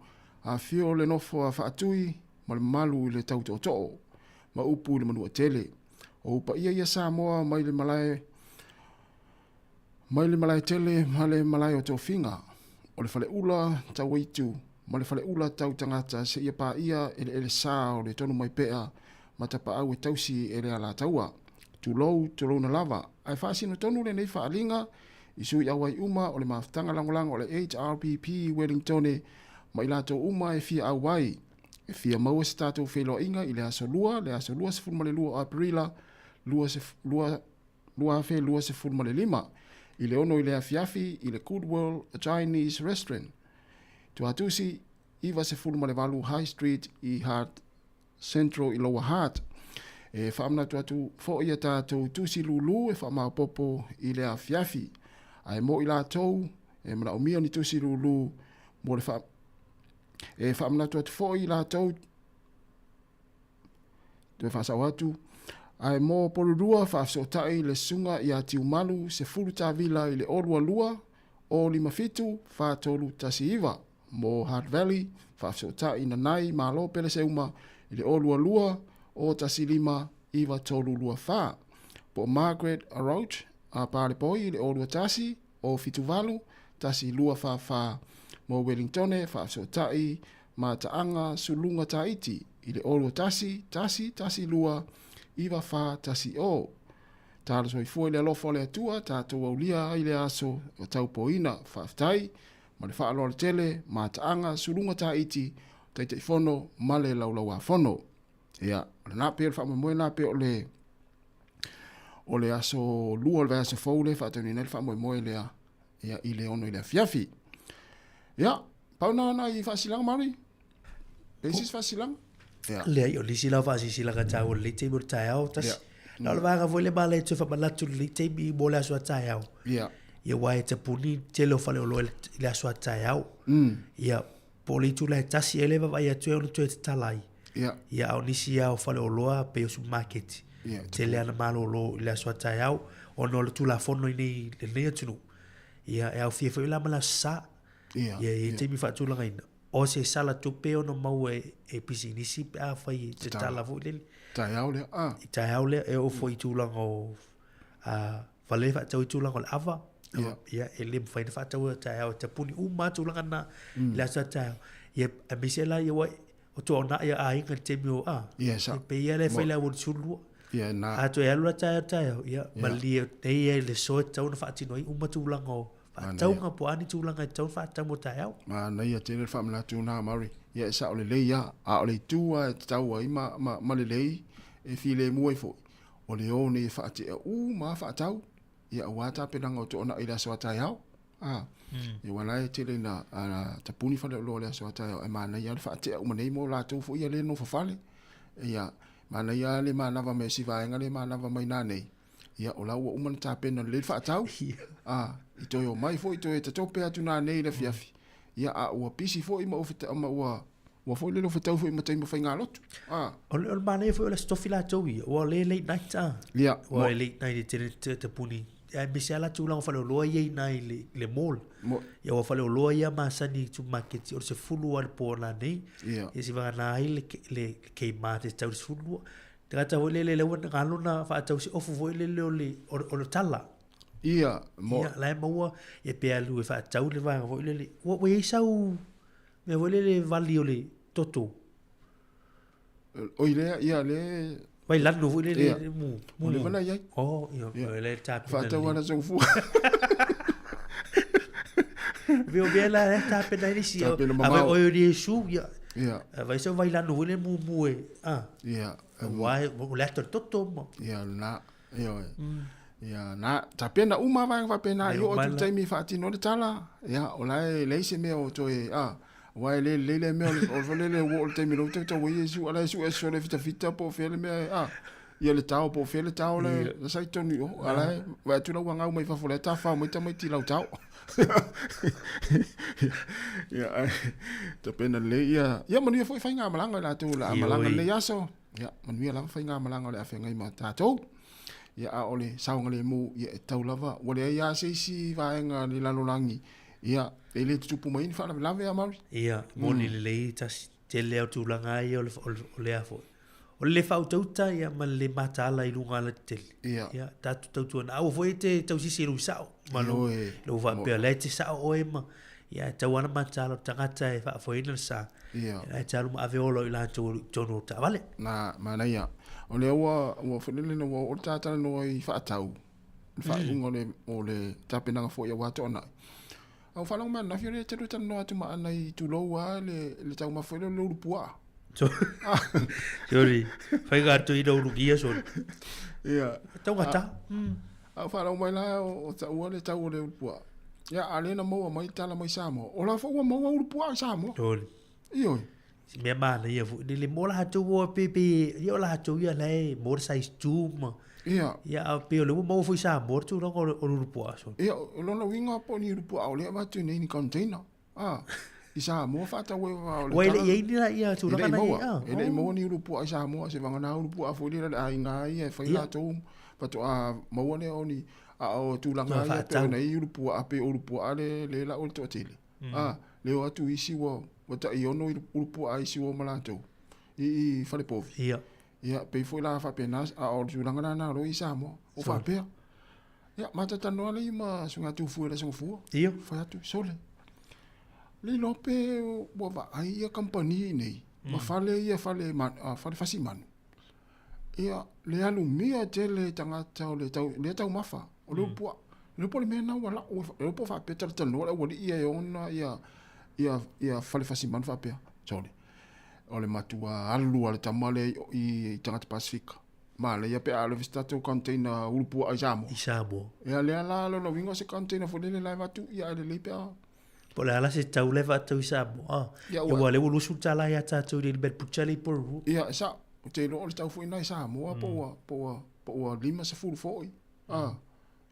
a fio le nofo a whaatui, ma le mamalu i le tau tō, ma upu i le manua tele. O upa ia Samoa mai le malai tele, ma le malai o tō whinga. O le whale ula tau itu, ma le whale ula tau tangata se ia pā ia ele sā o le tonu mai pea, ma tapa au e tausi ele ala taua. Tulou na lava, ai whaasino tonu le nei whaalinga, i sui awai uma o le maftanga langolango o le HRPP Wellington ma i lato uma e fia awai. E fia maua se tātou whelo inga i le aso lua se fulma le lua o Aprila, lua se fulma le lima. I le ono i le afiafi i le Goodwill Chinese Restaurant. Tu atusi iwa se fulma le valu High Street i Hart Central i Lower Hart. E whaamna tu atu fo ia tātou tusi lulu e whaamau popo i le afiafi. Ai mo i lātou, e mana o mia ni tusi lulu, mo le whaamna tu atu fo i lātou, tu e whaasau atu, ai mo porurua whaafsotai le sunga i ati umalu se furu tā vila i le orua lua, o lima fitu whaatolu tasi iwa, mo Hart Valley, whaafsotai na nai malo pele seuma i le orua lua, o tasi lima iwa tolu lua wha. Po Margaret Aroach, a pāle poi le orua tasi o fituvalu tasi lua wha mo Wellingtone whaafsotai ma taanga sulunga taiti i le orua tasi lua iwa wha tasi o. Tāla soi fua le alofa le atua tātou au lia ai le aso o tau poina whaaftai ma le whaaloa le tele ma taanga sulunga taiti taitei fono ma le laulaua fono. Ia, le nape le whaamamoe nape o le aso lua o le aso faule whaatoni nel whaamamoe lea ia i le ono i le fiafi. Ia, pauna ana i whaasilang mari? Basis whaasilang? Lea i o lisi lau whaasisilanga tau le te mura tai au tasi. Nau le wanga voi le male tu whamalatu le te mi mo le asua tai au. Ia. Ia wai te puni te leo whale o loe le asua tai au. Ia, poli tu le tasi ele wawai atu e ono tue te talai. Ia au nisi au whale o loa pe o supermarket. Te lea na malo lo le asua tai au. Ono le tu la fono i nei le nea tunu. Ia e au fia fai la mala sa. Ia e te mi whaatu langa ina. O se sala tupe ono mau e pisi nisi pe a fai te tala fu lele. Tai au lea, I tai au lea e o fai tūlanga o whale whaatau i tūlanga o le awa. Ia e lem whaina whaatau e tai au te puni uma tūlanga na le asua tai au. Ia a mise la ia wai o tu au na ia a inga te mi o a. Pe ia le whaila o sulua. A tu e alura tai au. Ia ma lia nei e le soe tau na whaatino i uma tūlanga o. Tau ngā po ani tūlanga i tau whaatau mo tai au. Nei ia tēne whaamana tū nā mari. Ia e sa o le lei ia. A o le tūa e tau ai ma le lei. E fi le mua i fo. O le o ne whaate e ma whaatau. Ia wata penanga o tōna i la soa tai au. Ia wana e tele na tapuni whale o lo le soa tai au. E mana ia le whaate e umanei mo la tū fo ia le no whawhale. Ia mana ia le manawa me si vaenga le manawa mai nā nei. Ia o lau o umana tāpena le whaatau. I toi o mai fo i toi te tope atu nā nei le fiafi. Ia a ua pisi fo i ma ufita ama ua fo i lelo whatau fo i matai ma whai ngā lotu. O le mana e fo i la stofi la tau i. O le late night Ia. O le late night e tene te puni. Ia mese ala tūlanga whale o loa iei nai le mall. Ia o whale o loa ia maasani tu market. O se fulu al po la nei. Ia si vanga nā ai le kei mate tau le fulu. Te kata hoi le lewa na ngalo na whaatau si ofu hoi le o le tala. Ia. Ia, lai maua e pe alu e whaatau le vanga hoi le. Wa e sau Me vole le vali o le toto. O ile ia le Vai lanu fu le mu. mo le wana ia. Oh, ia le tap. Fa ta wana so fu. Veo bela le tap na ni si. Tape na Ave mamau. o le su ia. Ia. Vai so vai lanu le mu e. Ah. Ia. Vai o le toto mo. Ia na. Ia. Ia na ta pena uma va pena yo o tu taimi fa ti no le tala. Ia o le se me o to e Wai le me o le wo te mi lo te to we su ala su so le fita po fele me ia le tau po fele tau le sai to ni ala va tu no wanga mai fa fole ta fa mai ta mai ti lau tau ia te pena le ia manu foi fa nga malanga la tu la malanga le yaso ia manu la fa nga malanga le afa ngai ma ta to ia ole saunga le mu ia tau lava wale ia se si va nga ni la langi ia ele tupu mai ni fa la lave amari Ia, moni le tas te leo tu langa ia o le afo. O le fa uta ia ma le matala i lunga la te. Ia, tatu tau na au foi te tau sisi lu sao. Ma lo va pe le te sao o ema. Ia, tau ana matala tangata e fa foi na sa. Ia, talu ma ave olo i la tono ta vale. Na mana ia. O le wa fenele no o tata no i fa tau. Fa o le tapena fo ia wa tona. Au falang man na fiore te rutan no atu ma anai tu loa le tau ma foi lo pua. So. Yori, fai gato i do rugia so. Ia. Tau gata. Au falang mai la o tau le tau le pua. Ia ale na mo mai tala mai samo. O la fo mo o pua samo. Yori. Iyo. Si me mana ia fu le mola hatu wo pepe, ia la hatu ia le more size zoom. Ia. Ia pe le mo foi sa mortu no o rupo so. Ia lo na winga po ni rupu au le ma tu ni container. Isa mo fa ta we wa le. Wele ia ni la ia tu la na ia. Ele mo ni rupu ai sa mo se vanga na rupu a foi le ai nga ia foi la to pa to a mo ne oni o tu la nga ia pe na i rupu a pe o rupu a le la o to tele. Le o tu isi wo ta i ono rupu ai si wo mala to. I fa le pov. Ia. Ia pe foi la fa penas a o tu langa na ro isa mo o fa pe. Ia mata tano le ma sunga tu fu la sunga fu. Ia fa tu sole. Le lope bo va ai ia company nei. Ma fale ia fale man fale fasi man. Ia le alu mia tele tanga tau le tau mafa. O le po le po le mena wala o le po fa pe tano la o ia ona ia fale fasi man fa pe. Sole. O le matua alu ale tamale i tangata Pasifika. Ma le ia pe ale vistato container urupu ai samo. Isamo. Ia le ala lo wingo se container fo le lai vatu ia le pe. Po le ala se tau le vatu isamo. Ia wale ulu sutala ia tatu le bet puchali por. Ia sa te lo le tau fo ina samo po lima se fulu foi.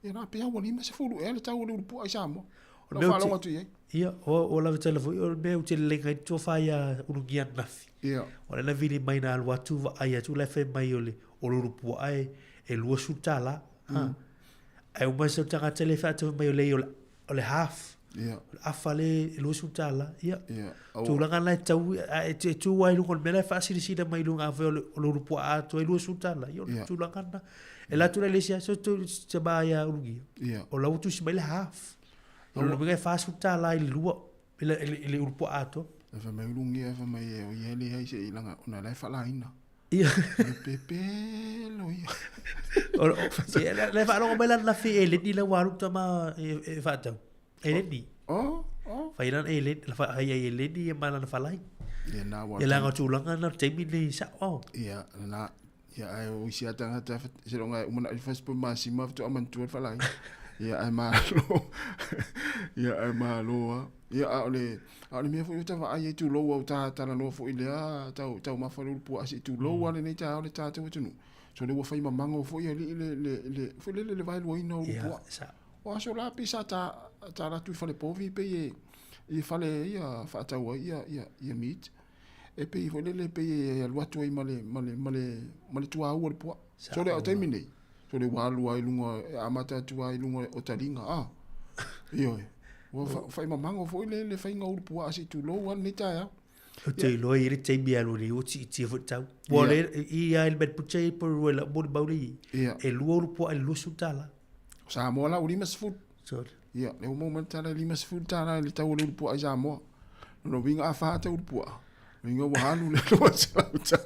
Ia na pe wa lima se fulu ele tau urupu ai samo. No falo watu ye. Ia o la telefone o meu te le ngai to fa ia urugia nafi. Ia. O le vili mai na al watu va ai tu le fe mai ole o rupu ai e lua sutala. Ai o mai so tanga telefa tu mai ole half. Ia. Afale lua sutala. Ia. Ia. Tu la ngana tau e tu wai lu kon mele fa sida mai lu ave o rupu a tu e lua sutala. Ia tu la ngana. E la tu le sia so tu se ba ia urugia. Ia. O la tu se mai le half. O lo bega fa suta la il lua ele urpo ato. Fa mai lungi fa mai o yele ai se ilanga ona lai fa la ina. Ia. Pepe lo ia. O le fa no bela na fi ele ni la waru tama e fa tau. Ele ni. Fa ina ele la fa ai ele ni ma la fa lai. Ia na wa. Ia nga tu langa na temi ni sa o. Ia na ia ai o isi ata ta se longa uma fa spo masima to amantu fa lai. Ia ai malo. Ia ai malo. Ia ale me fu ta ai tu lo o ta la no fu ile tau ma fa lu pu asi tu lo ale nei ta ale ta tu tu. So le wo fa ma mango fu ile le fu le vai lo ino pu. O so la pisa ta la tu fa le povi pe e fa le ia fa ta wa ia meat. E pe fu le pe lo atu ai male tu a o pu. So le o termine. So le walu ai lunga amata tu ai lunga o taringa Iyo. Wa fa mango fo le fa nga upu asi tu lo wan ni ta ya. O te lo i te bia lo ni o ti fo tau. Wa le i ai bet puche por la bod bauli. E lo upu ai lo sutala. Sa mo la uri mas food. So. Ia, le moment ta le mas food ta le tau lo upu ai sa mo. no winga a fa ta urpua winga wa halu le lo sa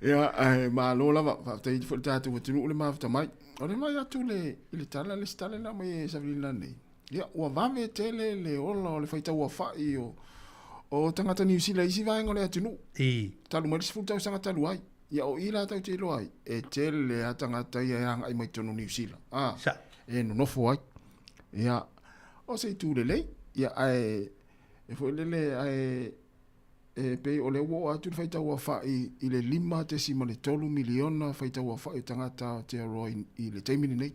ya ai ma lo la fa te fo ta tu tu le ma fa mai ole mai atu le tala le stale na mai sa vila nei ya wa va me tele le ola le faita wa fa o tangata New Zealand isi vai ngole atu nu talu mai sifu tau sanga talu ai ya o ila tau te lo ai e tele a tangata ia yang ai mai tonu New Zealand sa e no fo ai ya o se tu le ya ai e fo le ai e pe o le wo atu faita wa fa I le 5 miliona faita wa fa tangata te roi I le taimini nei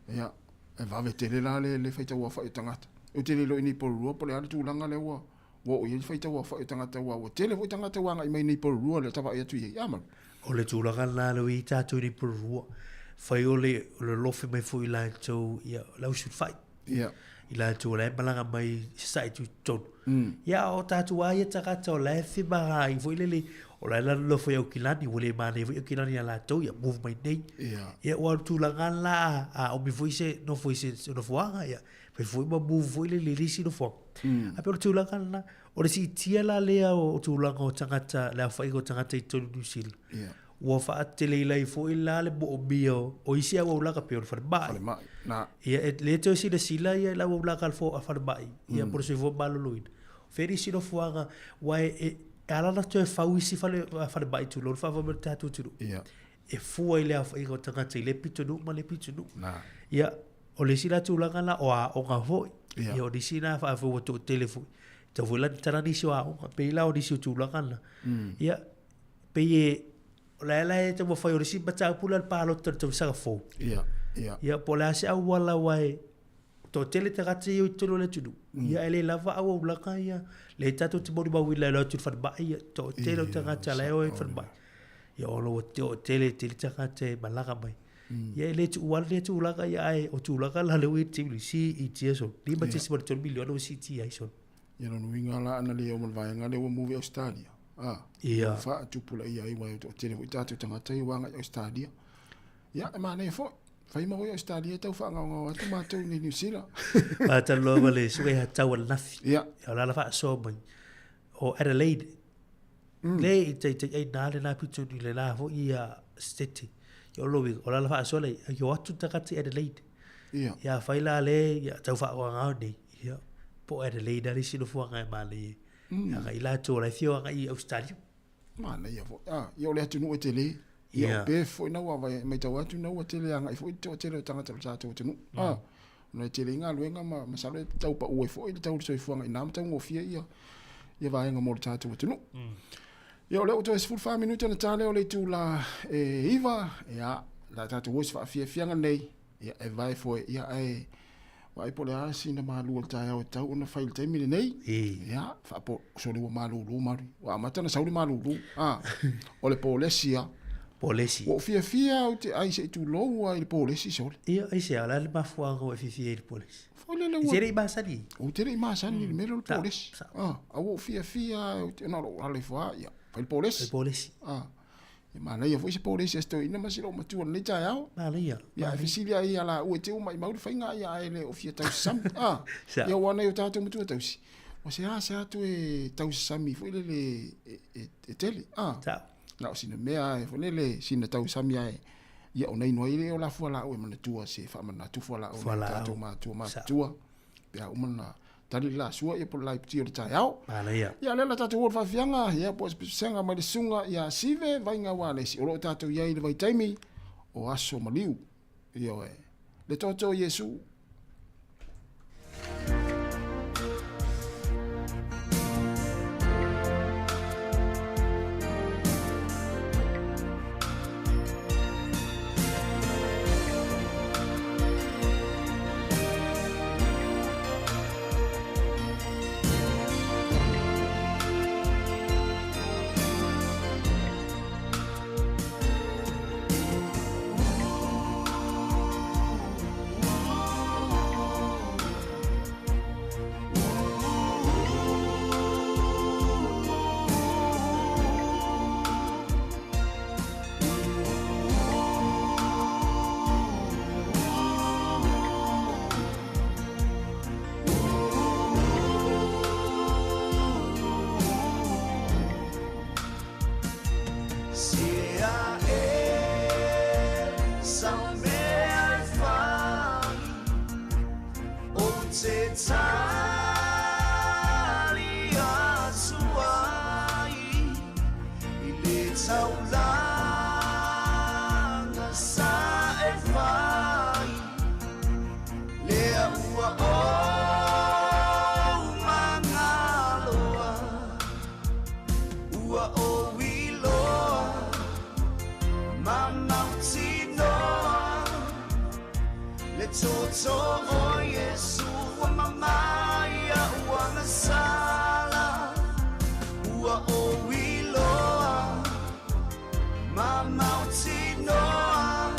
ya e va vetele la le faita wa fa tangata o te lo ini por rua por le tu langa le wo o ye faita wa fa tangata wa o tele vo tangata wa ngai mai ni por rua le tava tu ya man o le tūlanga nā le i tātou ni por rua whai o le lofi mai fo I la tau ia lau should fight ya I la tau le malanga mai sai tu tonu ia o tātou a ia takata o le fi maha I fo le o la lo fo au kilani o le mane fo au kilani ala tau ia move mai nei ia o tūlanga la a o mi fo se no fo se no fo anga ia pe fo ma move fo le lisi no fo a pe o tūlanga la o le si tia la lea o tūlanga o tangata la whai o tangata I tonu New Zealand ua faatele ilai fo ila le bo bio o isi au laka pe o farbai na ia le to si de sila ia la laka fo a farbai ia por se fo baloloin feri si no fuanga wa e ala na to fa isi fa le farbai tu lo fa fa berta tu ia e fu ile a fa i tanga te le pitu no ma le pitu no na ia o le sila tu laka la o a o nga fo ia o di sina fa fo to telefon to vola tarani so a pe ila o di si tu laka la ia pe la e te mo fai o risi bata pula pa lo te sa fo ia po la se wala wai to tele te gati yo tolo le tudu ia ele lava au la ka ia le tato te bodi ba wila lo tu fa ba ia to tele te gati la o fa ba ia o lo tele te gati malaka mai ia ele tu wal le tu la ka ia ai o tu la ka la le wi ti si I ti so ni ba ti se ba ton milion o si ti ai so ia no winga la ana le o mo vai ngale o movie Australia ia fa tu pula ia I wai to tele wi tatu tangata I wanga Australia ia ma ne fo fai mo Australia tau fa nga tu ma tu ni New Zealand ba ta lo vale su e tau na ia la fa so mai o Adelaide le te ai na le na pitu ni le la fo ia city yo lo wi o la fa so le yo atu takati Adelaide ia fai la le ia tau fa nga ni ia po Adelaide ali si no fo nga ma le ia ga ila to la fio nga I Australia ma na ia fo yo le tu no tele ia pe fo na wa mai tau atu na wa tele nga fo to tele tanga tau tu no na tele nga luenga ma sa le tau pa o fo I tau so fo nga na tau ngo fia ia va nga mo tatu tu no ia le o 5 minutos na tale o le tu la iva ia la tatu wo fa fia nga nei ia e vai fo ia ai wai po le asi na malu o tai o tau na fail te mili nei ia fa po so le malu lu mari wa mata na sauli malu lu o le polesia o fia o te ai se tu lo ai le polesi so ia ai se ala le mafua o fia le polesi fo le le se re masani o te re masani le mero le polesi o fia o te na lo ale fa ia fa le polesi ma na ia foi se polisi sto ina ma silo matu le tai ao ma ia ia fisilia ia la o te mai mau fainga ia ele o fia tau sam ia wana eu tatu matu tau si o se tu e tau sami foi le tele na o sina mea e foi le sina tau sami ai ia o nei no ile o la fu la o mana tua se fa mana tu fu la o tatu ma tua ia o mana tali la sua ia por lai tio tai ao ia le la tatu o fa fianga ia po senga mai sunga ia sive vai nga wale si o tatu ia ile vai taimi o aso maliu ia le toto Yesu toto o Yesu wa mamaya wa masala wa o wiloa mama utinoa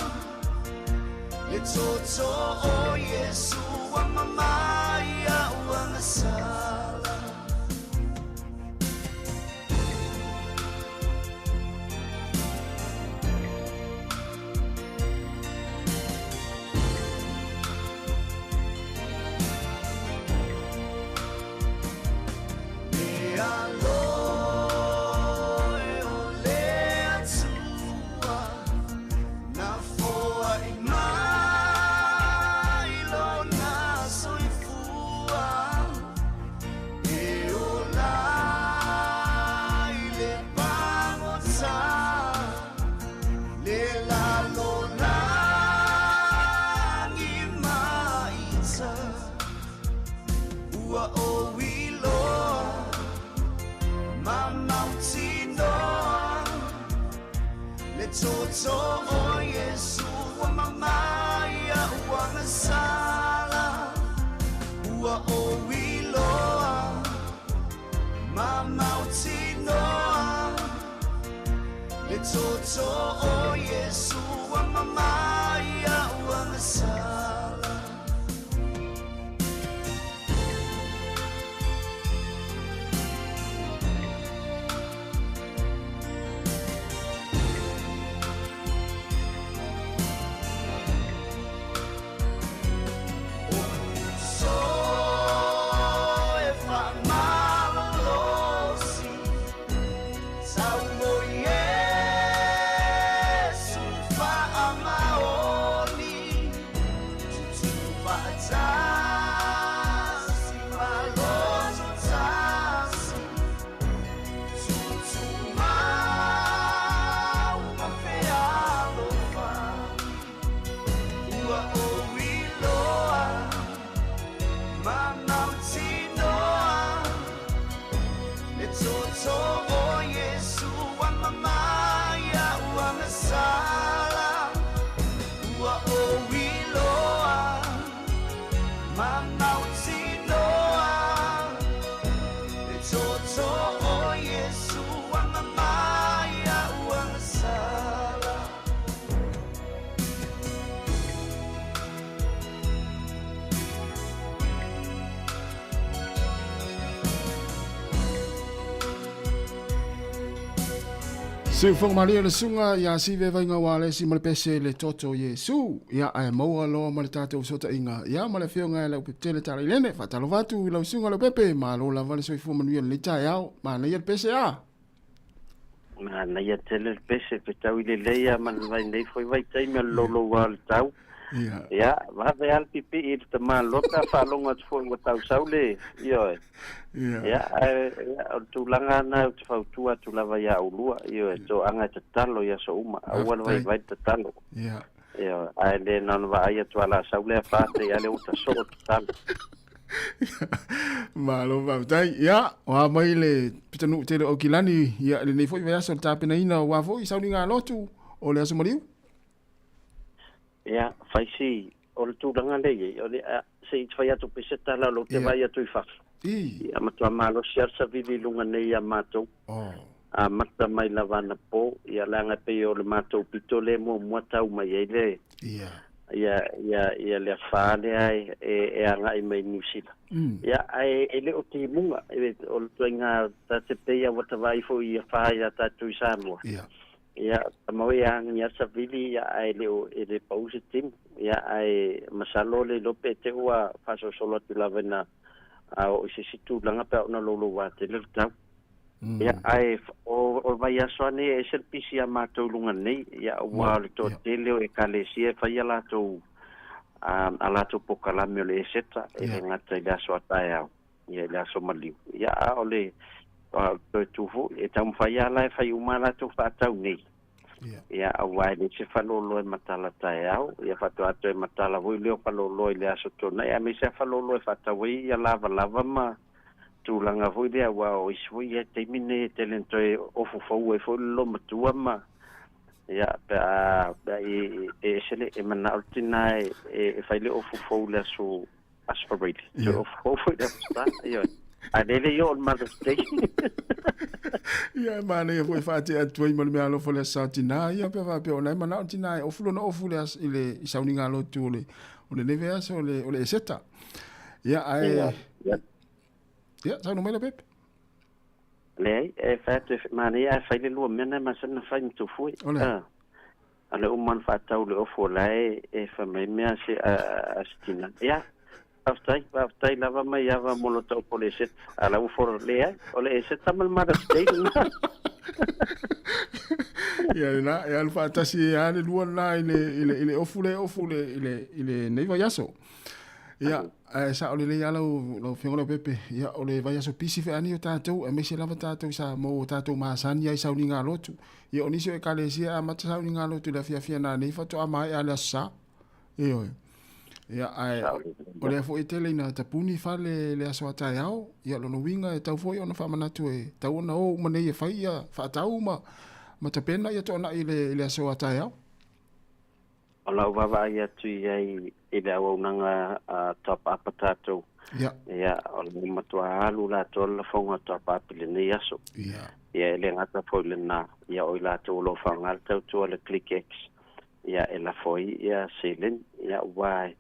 le toto o Yesu wa mamaya wa masala Toto o Yesu wa mamaya wa masala wa o wiloa mama utinoa le toto o Yesu wa mamaya wa masala Se fong malia le sunga ya si ve vainga wale si male pese le toto Yesu ya ai maua lo male tatou sota inga ya male fionga le petele tala ilene fatalo vatu la sunga le pepe ma lo la vale so fu manuia le tayao ma na ye pese a ma na ye tele pese pe tau ile leia man vai nei foi vai tai me lo wal tau ya va ve al pipi ir te ma lota fa longa fo ngo tau saule yo ya tu langa na tu fa tu tu lava ya ulua yo to anga te talo ya so uma awal vai te talo ya ai le non va ya tu ala saule fa te ya le uta so talo malo va dai ya wa mai le pitanu te o kilani ya le nei foi va so ta pena ina wa foi saulinga lotu o le aso mariu ya faisi o le tūranga lei o le se i whai atu peseta la lo te vai atu i whafu ia matua malo siar sa vivi lunga nei a mātou a mata mai la vana po ia langa pe o le mātou pito le mo mua tau mai e le ia le whaale ai e anga i mai niusila ia e le o te munga o le tuenga ta te peia wata vai fo i a whaai a tatu i Samoa ya mau ya ngia savili ya ai le pause tim ya ai masalo le lope te ua faso solo tu la vena o se situ langa pe ona lolo wa te le tau ya ai o vai asone e se pisi a mato lunga nei ya wa le to tele e kalesia fa ya la to a la to pokala me le seta e ngata ya so ataya ya la so mali ya ole tu fu e tam fa ya la fa umala to fa tau nei ya awai le se falolo e matala tai au ya fatu atu e matala voi leo falolo le aso tona ya me se falolo e fatawai ya lava ma tulanga voi le wa o isui e te mine telento e ofu fau e fo lo matua ma ia pe e sele e mana altina e faile o fofo le su aspirate so fofo le sta ia alele yo on Mother's Day ia mana e foi fati atu i mal me alo fo le satina ia pe va pe ona mana altina o fulo no fu le ile sauninga lo tu le neve aso o le seta ia ai ia sa no me le pepe le e fate mania faile lu mena ma sana fain tu fui ale umman fa tau le ofo lai e fa mai mea se astina ia aftai lava mai ava molo tau poliset ala u for le ole se tamal Mother's Day ia na e al fantasi ale lu na ile ofu ile nei vai aso ia sa ole le ala lo fingolo pepe ia ole vai aso pisi fe ani o tatou e me se lava tatou sa mo tatou masani ai sauninga lotu ia oni se kalesia a mata sauninga lotu la fia na nei fato ama ala sa ia ia ai ole fo itele na tapuni fale le aso ataiao ia lo no winga e tau foi ona fa manatu e tau na o mane e fai ia fa tau ma tapena ia tona ile aso ataiao ola uwawa ia tu iai ile awaunanga top up tatou ia ola matua alu la tola fonga top up le nei aso ia ele ngata foi le na ia o la to lo fanga tau to le ClickX ia ela foi ia selen ia wai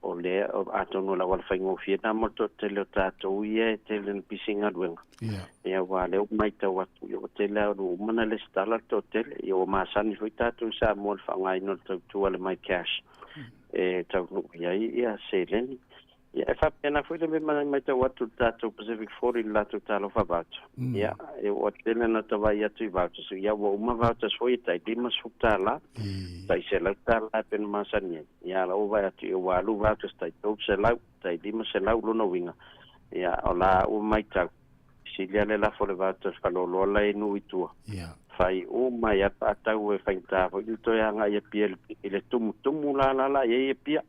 o le atono la wal faingo fiena mo to tele tatou ia tele pisinga duenga ia wale o mai tau atu ia tele o mana le stala to tele ia o masani foi tatou sa mo fanga ino to le mai cash tau ia selen ia fa pena foi le mai tau atu tatou Pacific Forest la to talo fa bato ia e o tele na to vai atu bato so ia o uma bato foi tai lima sutala tai se la tala pen masani ia la o vai atu o walu bato tai to se la tai lima se la lo no winga ia ola o mai tau silia le la fole bato fa lo la inu itua fai o mai ata tau e fainta fo to ia nga ia piel ile tumu la ia pia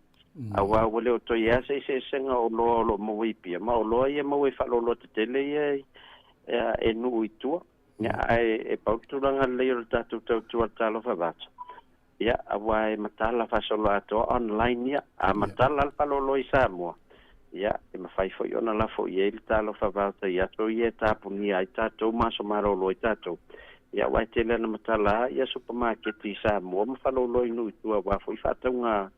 awa wale o to ia se senga o lo mo wi pia ma o lo ia mo wi fa lo te tele ia e nu itua ia e pautulanga le o tatu talo fa bat ia awa e matala fa solo ato online ia a matala al palo lo isa mo ia e ma fai fo ona la fo ia il talo fa bat ia to ia tapu ni ai tatu ma so maro lo tatu ia wa tele na matala ia supermarket isa mo ma fa lo inu itua wa fo fa tunga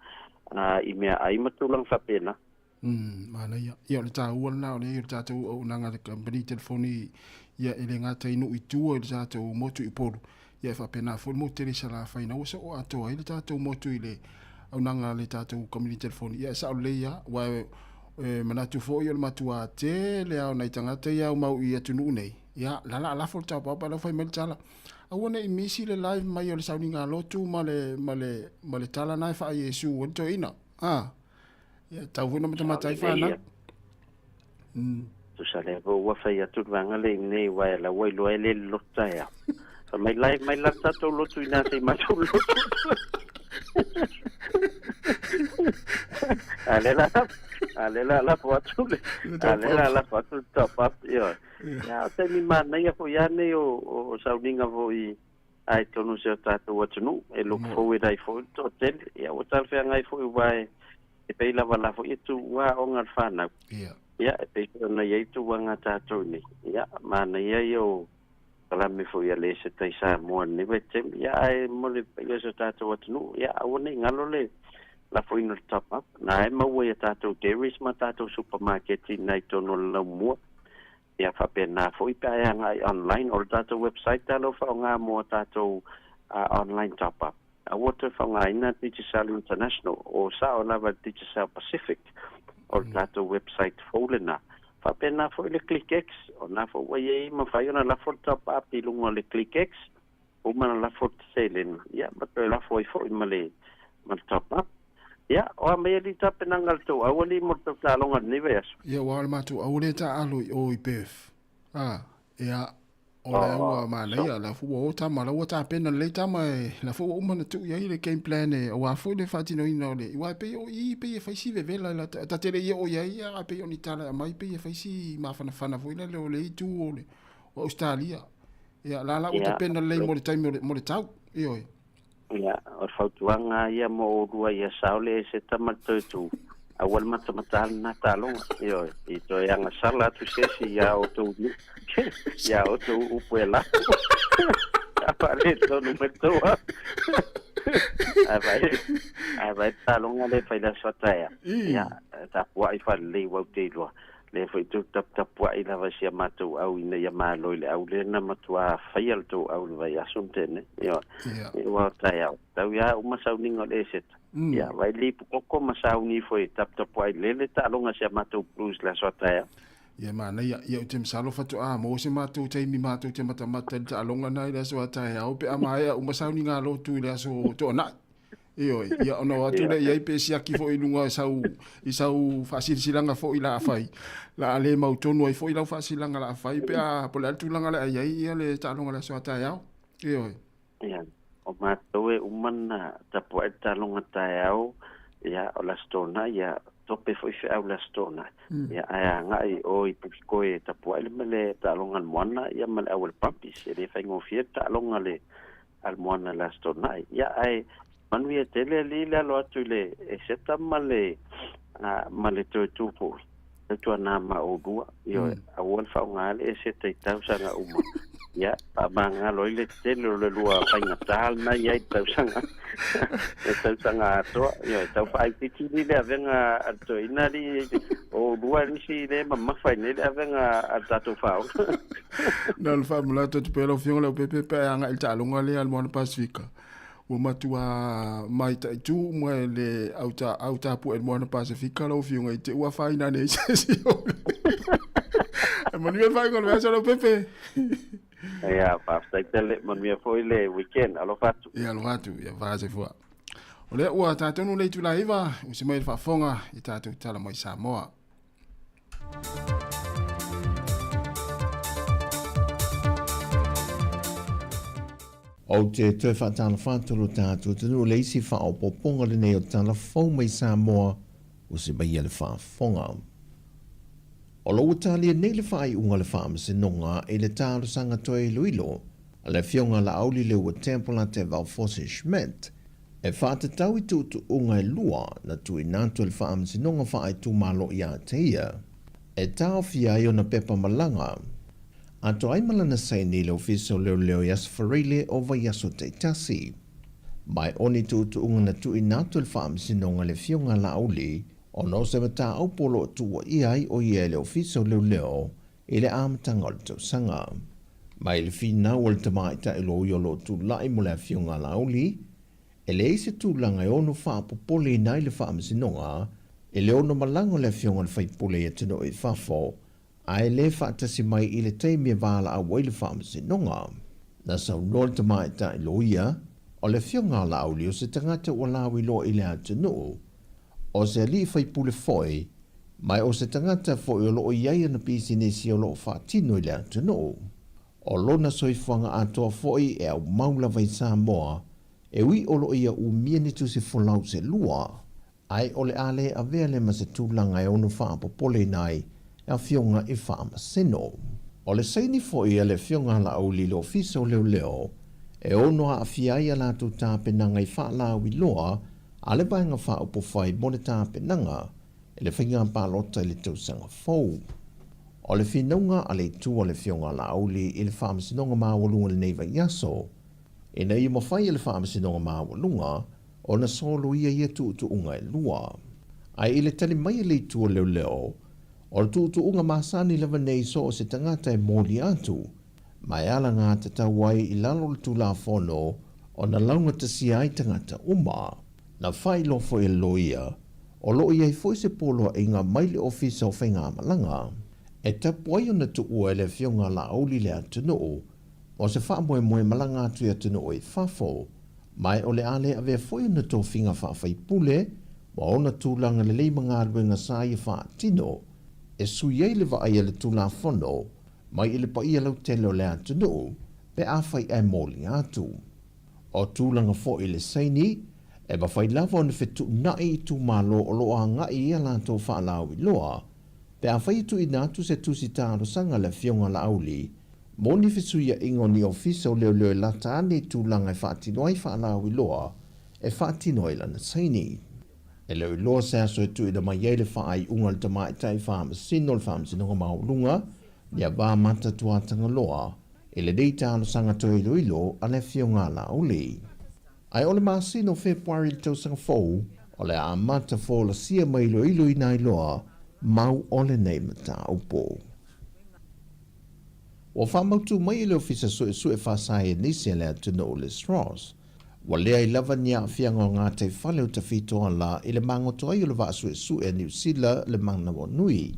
i mea ai matulang fa pena mana ia le tau na le tatu o nanga le company telefoni ia ele ngata inu itu le tatu motu i polu ia fa pena fo mo tele sala fa ina so o ato ile tatu motu ile o nanga le tatu company telefoni ia sa le ia wa manatu fo ia le matua te le au na tangata ia o mau ia tunu nei ia la fo tau pa la fa mel tala awana i misi le live mai o le sauninga lotu ma le tala nai fa Yesu wento ina ia tau vuna mata fa na tu sale wa fa ia tu vanga le nei wa la wa lo ele lotta ia fa mai live mai la tato lotu ina sei ma tu lotu alela la foto alela la foto top up ia ya te mi mana ia fo ia ne o sauninga vo i ai tonu se tato watunu e look forward ai fo to tel ia o tal fe ngai fo vai e pe la vala fo itu wa onga fana ia e pe na ia itu wa ngata to ni ia mana ia yo kala me fo ia le se tai sa mo ni vete ia ai mo le pe se tato watunu ia o ne ngalo le la fo in top up na e mo we tato dairies ma tato supermarket nai tono la mo ia fa pena foi pa ngai online or tato website talo fa nga mo tato online top up a water fa ngai na Digital International o sa ona va Digital Pacific or tato website folena fa pena foi le ClickX ona fo we ma fa ona la fo top up i lungo le ClickX o ma la fo selen ia ma la foi male ma top up ia o me li tape nangal to awali mo to talonga ni ves ia wa ma tu awle ta alu o ipef ia o la wa ma ia la fu o ta ma la o ta pena le ta mai la fu o mana tu ia le game plan e o fu le fatino ino le wa pe o i pe fa si ve la ta tele ia o ia pe o ni tala mai pe fa si ma fana fu le o le tu o le Australia Ia la o te pena lei mo le taimi mo le tau. Io. Ia, o fautuanga ia mo rua ia saole se tamatotu. Awal mata na talong. Io, ito yang sala tu sesi ya auto. Ya auto upuela. Apa itu numero 2. Ai talong ale fai la sotaya. Ya, tapua I fa le wa te lo. Le foi tu tapua I la va sia matu au ina ya malo le au le na matua fai al tu au vai asumtene. Yo. Wa taya. Tau ya uma sauningo le set. Ya, vai li poko masauni foi tapua le talong sia matu plus la sotaya. Ia mana ia te msalo fatu mo se matu te mi matu te mata te alonga nai la so ata au pe ama ia uma sauni nga lo tu le so to na io ia ono atu le ia pe sia ki fo ilunga sau fasil silanga fo ila fai la le mau tonu ai fo ila fasil langa la fai pe a po le tu langa la ia le ta longa la so ata io ia o matu e umana ta po ta longa ta ia o la stona ia tope foi fe au la stona ya aya ngai o I piko e tapu ele mele ta longa mona ya mele au pampis ele fa ngo fieta longa le al mona la stona ya ai manu ye tele li la lo tu le e seta male to tupo tu na ma o dua yo au fa ngal e seta tau sanga uma ya abanga lo ile tele lo lua fa ngatal na ya tau sanga to yo tau fa piti ni le venga to inali o dua ni si le mamma fa ni le venga tato fa na fa mula to pero fiong le pepe pa anga il talonga le al mon pacifica o matua mai ta tu mo le auta pu el mon pacifica lo fiong te wa fa ina ne si Manuel fa con le solo pepe ya pa tele mon mia foi le weekend alo fatu ia lo fatu ia va se fo ole ua tatonu le tu laiva o se mai fa fonga I tatu tala mai Samoa O te te whatala whātoro tātou tunu leisi wha o poponga le nei o tala whau mai Samoa o se mai le whaafonga. O lo utalia nei le whaai unga le whaamase nonga e le tāro sanga toe luilo a le fionga la auli le ua tempola te Valfosse Schmidt e whaata tau I tutu unga e lua na tui nātua le whaamase nonga whaai tu malo I a teia e tāo fia I o na pepa malanga Ato ai malana sai ni le ofiso leo yas farile o vai yaso te tasi. Mai oni tu unga na tu inatu le whaam sinonga le fionga la auli, o no se mata au polo tua iai o ia le ofiso leo i le amatanga o le tau sanga. Mai le fina o le tamaita ilo iolo tu lai mo le fionga la auli, e le eise tu langa e ono wha popole nai le whaam sinonga, e le ono malango le fionga le whaipole e tino I whafo, ai le whaatasi mai I le teimia wala a waile whaamase nonga. Na sau nol te mai ta I loia, o le fionga la auli o se tangata o lawi lo I le atanu. O se li whaipule foi, mai o se tangata foi o loo iaia na pisi nesi o loo whaatino I le atanu. O lona soifuanga atoa foi e au maula vai Samoa, e ui o loo ia u miene tu se folau se lua. Ai o le ale a vea le mase tūlanga e onu whaapopole nai, a fionga I whaamaseno. O le saini foi le fionga la au li lo fiso leo, e ono a fiaia la tu tāpenanga I whaalawi loa, a le bainga whaopofai mo le tāpenanga, e le whinga pālota I le tausanga fau. O le whinonga a le tu o le fionga la au li I le whaamasenonga māwalunga le neiva yaso, e nei mo whai le whaamasenonga māwalunga, o na solo ia tu unga e lua. Ai I le tali mai le tu o leo, o le tutu unga masani lewa nei so o se tangata e mōli atu, mai ala ngā te tauai I lalo le tula whono o na launga te si ai tangata uma. Na whai lofo e loia, o lo iai foi se polo I ngā maile ofisa o whainga malanga, e tapuai o na tu ua le fionga la auli le atunu, o se wha moe malanga atu e atunu o I whafo, mai o le ale a vea foi o na tō whinga whawhai pule, ma o na tūlanga le leima ngā ruenga sa I wha atino, e sui ei le vaai le tula whono, mai I le pa ia lau telo le atunu, pe a whai e mōli atu. O tūlanga fo I le saini, e ba whai lava o na whetu nai I tū malo o loa ngai ia lanto whaalawi loa, pe a whai tu I nātu se tusi tāro sanga le fionga la auli, Moni fesuia ingo ni ofisa o leo lata ane tūlanga e whaatinoa i whaalawi loa e whaatinoa i lana saini. E leo i loa sea so e tu i da mai eile whaai unga le tamai tai whaamasino le whaamasinonga maulunga ni a wā mata tuatanga loa e le deita alo sanga toi ilo a le fio ngā la uli. Ai ole masino Februari le tausanga fau o le a mata fo la sia mai ilo i nai loa mau ole nei mata upo. O whamautu mai le ofisa sue whasai e nisi le atuna o le Ross. Wa lea I lava ni a whianga o ngā te whale o ta whitoa la i le mangoto ai o le wa sue e New Zealand le mana o nui.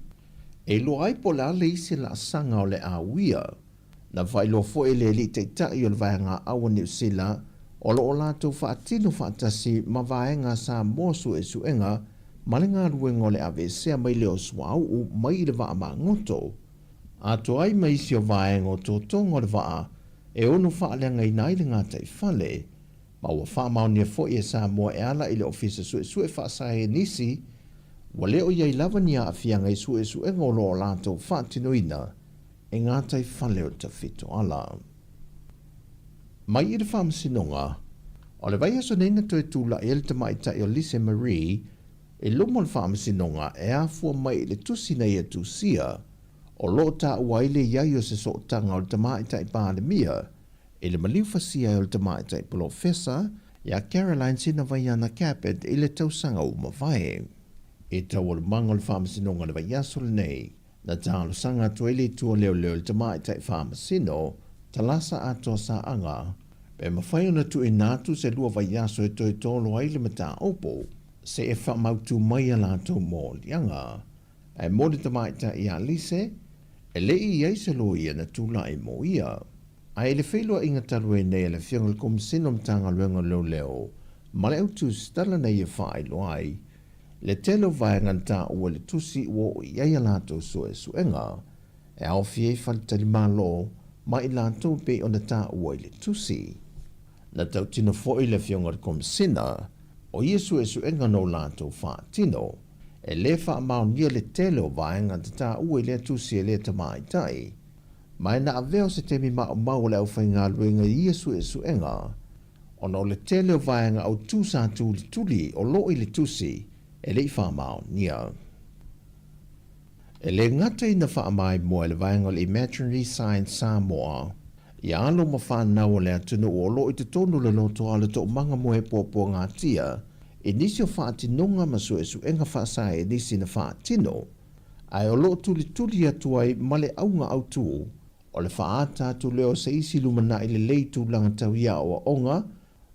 E lo ai po la le isi la sanga o le a wia. Na vai lo fo e le li te tai o le vaenga awa New Zealand o lo o lato whaatino whaatasi ma vaenga sa mo suenga ma le ngā ruenga o le avesea mai leo swau u mai le va mangoto. A to ai mai si o vaenga o tō tonga le vaa e ono whaalenga I nai le ngā tai whale ma ua whaamaunia fo I e sa mua e ala I le ofisa sue whaasai e nisi wa leo iai lava ni a awhianga I sue ngolo o lato whaatinoina e ngā tai whale o ta whito ala. Mai I le whaamasinonga, o le vai aso neina toi tūla e le tamai tai o Lise Marie e lomo le whaamasinonga e a fua mai le tusi nei e tusia o lo ta uaile iai o se sootanga o le tamai tai pālemia e le maliu fasia o le tamai tai profesa ia Caroline Sina Vaiana Capet I le tausanga umawai. E tau o le manga o le whaamasinonga le vai aso le nei na tālo sanga tuele tua leo le tamai tai whaamasino talasa ato sa anga pe mawhai ona tu e nātu se lua vai aso e toi tolo ai le mata opo se e whamautu mai a lātou mō lianga. E mō le tamai tai I a lise e le I ei se lo ia na tūla e mō ia. A e le whailua inga taru e nei le whianga le komisino mtanga luenga leo ma le autu stala nei e whaai loai le telo vaenga ta ua le tusi ua o iai a lātou suenga e au fie whalitari malo ma I lātou pe o na ta ua I le tusi. Na tau tino fo I le whianga le komisina o ia suenga no lātou whaatino e le wha maonia le telo vaenga ta ua I le tusi e le tamai tai. Mai na aveo se temi mau le au whainga luenga ia suenga ono le telo vaenga au tusa tuli o lo I le tusi e le wha maonia. E le ngata I na wha mai mua le vaenga le Imaginary Science Samoa I alo ma whanau le atunu o lo I te tonu le loto ala to manga moe popo ngā tia e nisi o whaatinonga ma suenga whaasai e nisi na whaatino ai o lo tuli atuai ma le aunga autu o le whaata tu leo se isi lumana I le leitu langa tau ia o onga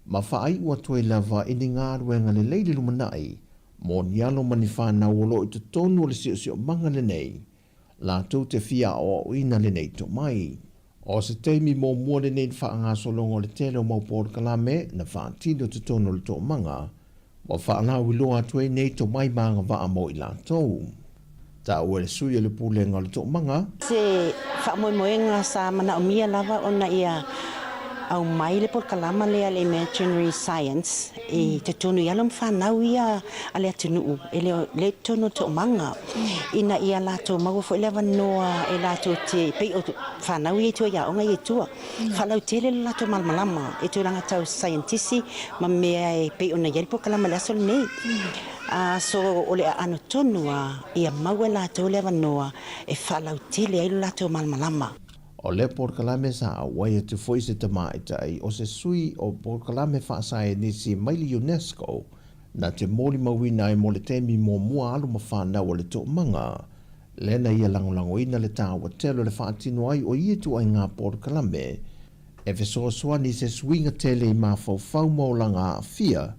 ma whaai ua tuai lava I ni ngā ruenga le leili lumanai mo nialo mani whanau o lo I te tonu o le sio manga le nei la tau te fia o ina le nei to mai. O se teimi mo mua le nei whaanga solongo le tele o maupor kalame na whaatino te tonu le to manga wa whaanau I loa tuai nei to mai manga waa mo I la tau. Ta ua le sui le pulenga le to manga. Se whaamoemoenga sa mana o mia lava ona ia au mai le por kalama lea le Imaginary Science e te tonu ia lam whanau ia a le atunuu e le tonu to manga ina ia lato maua fo lewa noa e lato te pei o whanau ia tua ia onga ia tua whanau tele le lato malmalama e tu ranga tau scientisi ma mea e pei o na iari por kalama le asol nei so o le ano tonua ia maua lato lewa noa e whalau tele ai lato malmalama. O le porkalame sa awai te foi se tamai tai o se sui o porkalame whaasai nisi maili UNESCO na te mori mawina e mo le temi mo mua alu ma whanau o le tō manga. Lena ia langolango ina le tāua telo le whaatino ai o ia tu ai ngā porkalame e fesoa ni se suinga tele I mawhau mo langa a fia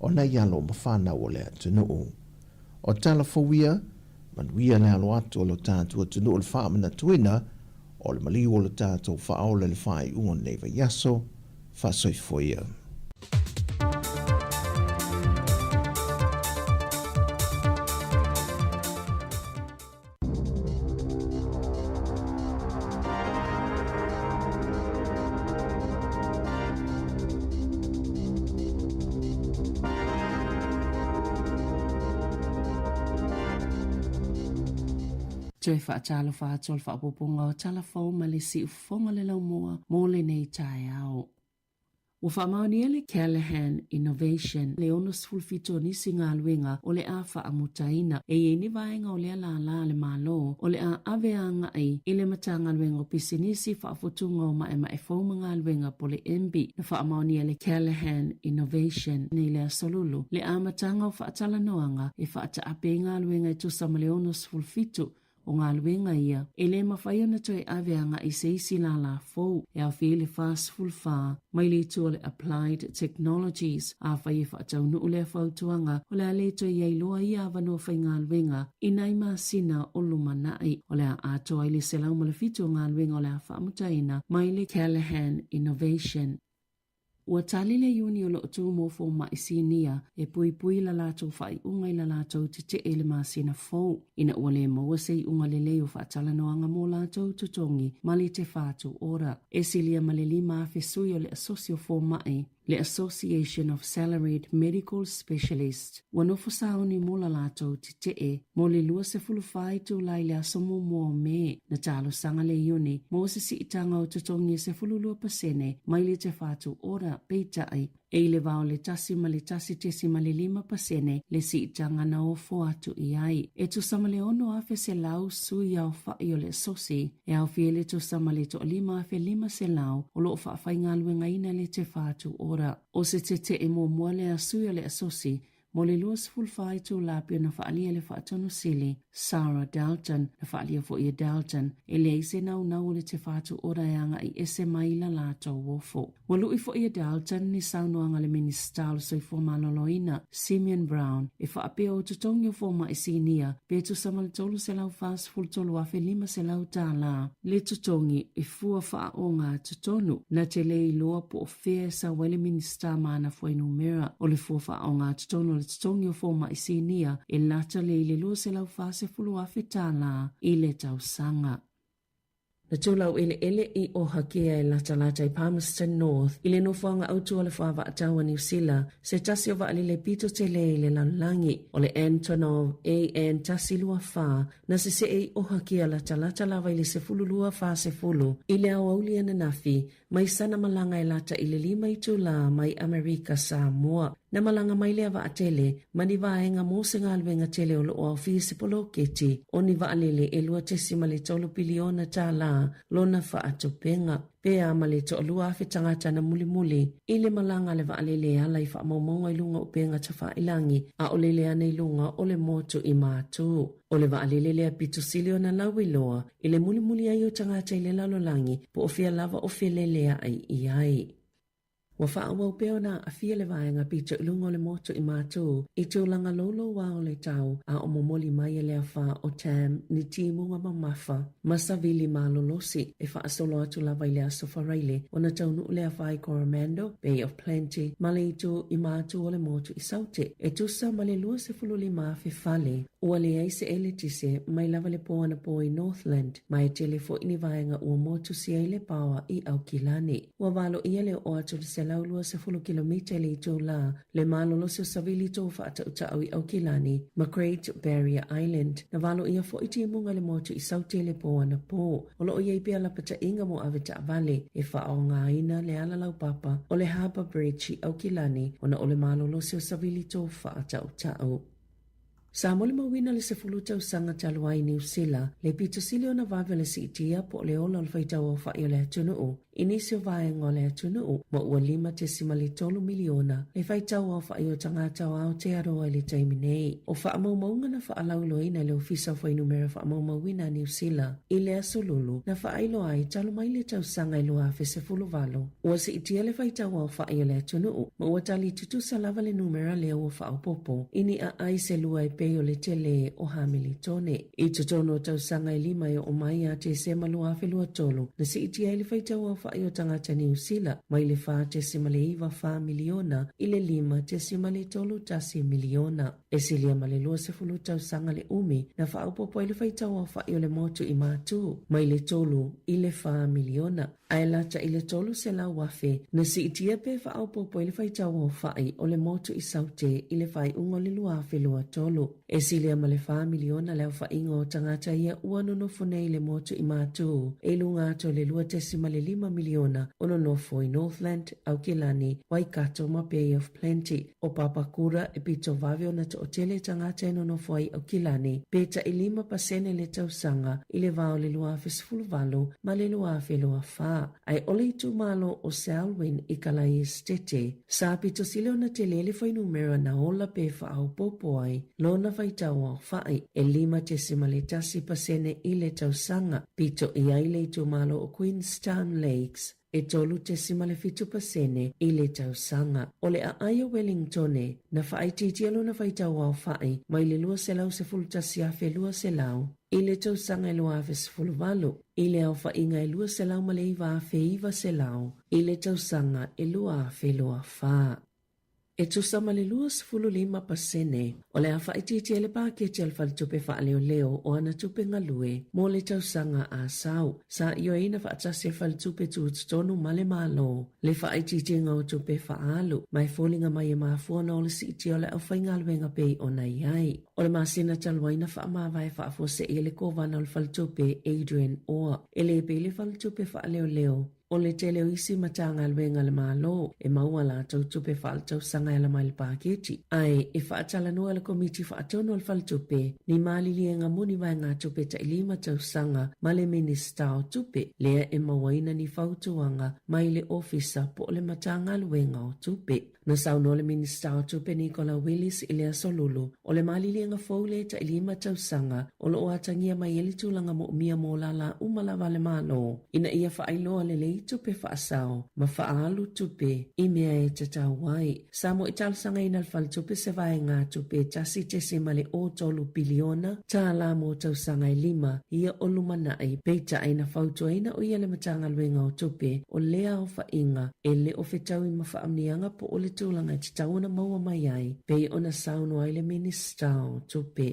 o na ialo ma whanau o le atunuu. O tala fawia, manuia le alo atu o lo tātua tunu o le whaamana tuina o le maliu o le tātou whaola le whai unga neiva yaso, whasoifoia. Toi whaatalo whaatol whaapoponga o talafou ma le si ufonga le lau mua mo le nei tae au. Ua whaamaonia le Callahan Innovation le ono sfulfito nisi ngā luenga o le a whaamutaina e ni vaenga o le ala le malo o le a aveanga ai i le matanga luenga o pisinisi whaafotunga o mae fōma ngā luenga po le MB na whaamaonia le Callahan Innovation nei le asolulu le a matanga o whaatala noanga e whaata ape ngā luenga e tusama le ono sfulfito o ngā luenga ia, e le mawhai ana toi aveanga i se isi la la fōu, e au whiele fast full wha, mai le tua le Applied Technologies, a whai e whaatau nuu le whautuanga, o le a le toi iei loa ia avanua whai ngā luenga, i nai maa sina o lumanai, o le a atoa i le selau malafito ngā luenga o le a whaamutaina, mai le Callahan Innovation. Ua tali le iuni o loo tū mō ma isinia e pui la lātou whai unga i la lātou te e le māsina fōu. Ina ua le maua sei unga le leo whaatala noanga mō lātou tutongi ma le te whātou ora. E silia ma le lima a whesui o le asosio fō mai. Le Association of Salaried Medical Specialists. Ua nofo saoni mō la lātou te e, mō le lua se fulu whai tū lai le asomo mō me na tālo sanga le iuni, mō se si itanga o tutongi se fulu lua pasene, mai le te whātou ora peitai, e le vao le tasi ma le tasi tesi ma le 5% le si itanga na o fo atu i ai. E tu sama le ono afe se lau sui au whai o le sosi, e au fie le tu sama le to 5 afe 5 se lau, o lo wha whai ngā luenga ina le te whātou ora. O se te e mō mua le asui o le asosi, mo le luas fulfai tū lapio na whaalia le whaatono sili, Sarah Dalton, na whaalia fo ia Dalton, e le ise nau le te whaatu ora eanga i ese mai la lātou wofo. Walu i fo ia Dalton ni saunoanga le minister o soi fo maloloina, Simeon Brown, e whaapea o tutongi o fo ma isinia, pe tu samal tolu se lau fast full tolu afe 5 se lau tā la. Le tutongi e fua wha o ngā tutonu, na te lei loa po o fea sa wale minister mana fo inumera, o le fua wha o ngā tutonu le tutongi o fo ma isinia, e lata le le lua se lau fase fulu afe tā la, i le tau sanga. Na tūlau ele I o hakea e lata I Palmerston North, I le nofuanga autua le whawa ataua New Zealand, se tasi o waali le pito te le lalangi, o le Antonov A.N. tasi lua wha, na se e o hakea lata lawa I le se fulu lua wha se fulu, I le au aulia na nafi, mai sana malanga e lata I le 5 I tūla mai Amerika Samoa. Na malanga mai lea wa atele, mani vaenga mo se ngā luenga tele o loo au fii se polo keti, o ni wa alele e lua tesima le 3 biliona tā la, lona wha atopenga. Pea ma le to lua afe tangata na muli, I le malanga le wa alele ala I wha maumonga I lunga o penga ta wha ilangi, a o lele ana I lunga o le moto I mātu. O le wa alele lea pitu silio na lawi loa, I le muli ai o tangata I le lalolangi, po o fia lava o fia lelea ai I ai. Wa whaawau peo na a fia le vaenga pita ilunga le moto I mātou, I tūlanga lolo wao le tau a o momoli mai lea wha o tam ni timunga mamafa, masavili malolosi e wha asolo atu lava I lea sofareile, o na tau nuu lea wha I Coromandel, Bay of Plenty, male I tū I mātou o le moto I saute, e tusa male lua se fululi maafe fale, ua le aise ele tise mai lava le poana po I Northland, mai tele fo ini vaenga ua motu si ele pawa I Aukilani. Ua valo ia le o atu se laulua se 10 kilomita le I tō la, le malolo se savili tō whaata utau I Aukilani, ma Great Barrier Island, na valo ia fo iti munga le motu I saute le poana po, o lo ia I pia la pata inga mo avita vale, e wha o ngā ina le alalau papa, o le Harbour Bridge I Aukilani, o na o le malolo se savili tō whaata utau. Sa mole mawina le se fulutau sanga taluai New Zealand, le pito silio na vavele si itia po le ola le faitau o whai o le atunuu. Inisio vaenga o le atunuu, mo ua 5.3 miliona, le faitau o whai o tangata o Aotearoa le taiminei. O wha maunga na wha lauloina le ofisa o whai numera wha mawina New Zealand, I le asolulu, na wha ailo ai talu mai le tau sanga ilo afe se fuluvalo. Ua si itia le faitau o whai o le atunuu, mo ua tali tutu sa lava le numera le o wha o popo, ini a ai se lua I pe o le tele o Hamiltone. I tutono tau sanga I 5 o mai a te se malua whelua tolu, na si itia ili faitau o whai o tangata New Zealand, mai le wha te se male iwa wha miliona, I le 5 te se male tolu tasi miliona. E silia ma le lua se fulu tau sanga le umi na whaupopo i le whaitau au whai o le motu i mātu mai le tolu i le wha miliona. Ai lata i le tolu se lau wafe na si itia pe whaupopo i le whaitau au whai o le motu i saute i le whai ungo le lua afe lua tolu. E silia ma le wha miliona leo wha ingo tangata ia ua nonofo nei le motu i mātu e lunga ato le lua tesima le 5 miliona o nonofo i Northland, Aukilani, Waikato ma Bay of Plenty o Papakura e pito vavio na to otele tangata e nonofo ai Aukilani peta i 5% le tausanga i le vao le lua afe sfulvalo ma le lua afe lua wha. Ai ole i tu malo o Selwyn i Kalai Estete. Sa pito sile ona te lele fai numero na ola pe wha au popo ai lona fai tau au whai e 5% i le tausanga pito i aile i tu malo o Queenstown Lakes e tolu te simale fitu pasene i le tausanga. O le a aia Wellingtone na whaai titialo na whai tau au whai mai le lua selau se fulta siafe lua selau i le tausanga e lua afe sefulu walu i le au whainga e lua selau ma le iwa afe iwa selau i le tausanga e lua afe lua wha. E tusama le lua sefulu 5% o le awha iti ele pāke te alfal tupe wha leo leo o ana tupe ngalue mo le tausanga a sau. Sa io ina wha atasi alfal tupe tu utonu male malo. Le wha iti ngau tupe wha alu. Mai fōlinga mai e maafua na o le si iti o le au whainga luenga pei o na iai. O le masina talwaina wha amawai wha afo se ele kovana alfal tupe Adrian Oa. Ele pe le fal tupe wha leo leo. O le tele o isi matanga luenga le malo e maua la tau tupe wha tau sanga e la mai le pāketi. Ai, e wha atala noa le komiti wha atono al whal tupe, ni mali lienga muni vai ngā tupe ta ilima tau sanga ma le minista o tupe, lea e mawaina ni whautuanga mai le ofisa po le matanga luenga o tupe. Na sauno le minista o tupe Nicola Willis i lea solulu, o le mali lienga faule ta ilima tau sanga, o lo o atangia mai eli tulanga mo mia mo lala umalawa le malo. Ina ia wha ailoa le lei tupe whaasao, ma whaalu tupe, i mea e te tau wai. Samo i talasanga ina alfal tupe se vai ngā tupe tasi te se male o tolu biliona, tā la mo tau sanga i 5, ia o lumanai, peita aina fautua ina o ia le matanga luenga o tupe, o lea o whainga, e le o whetau i mawhaamnianga po o le tūlanga i te tauna maua mai ai, pei ona sauno ai le minista o tupe.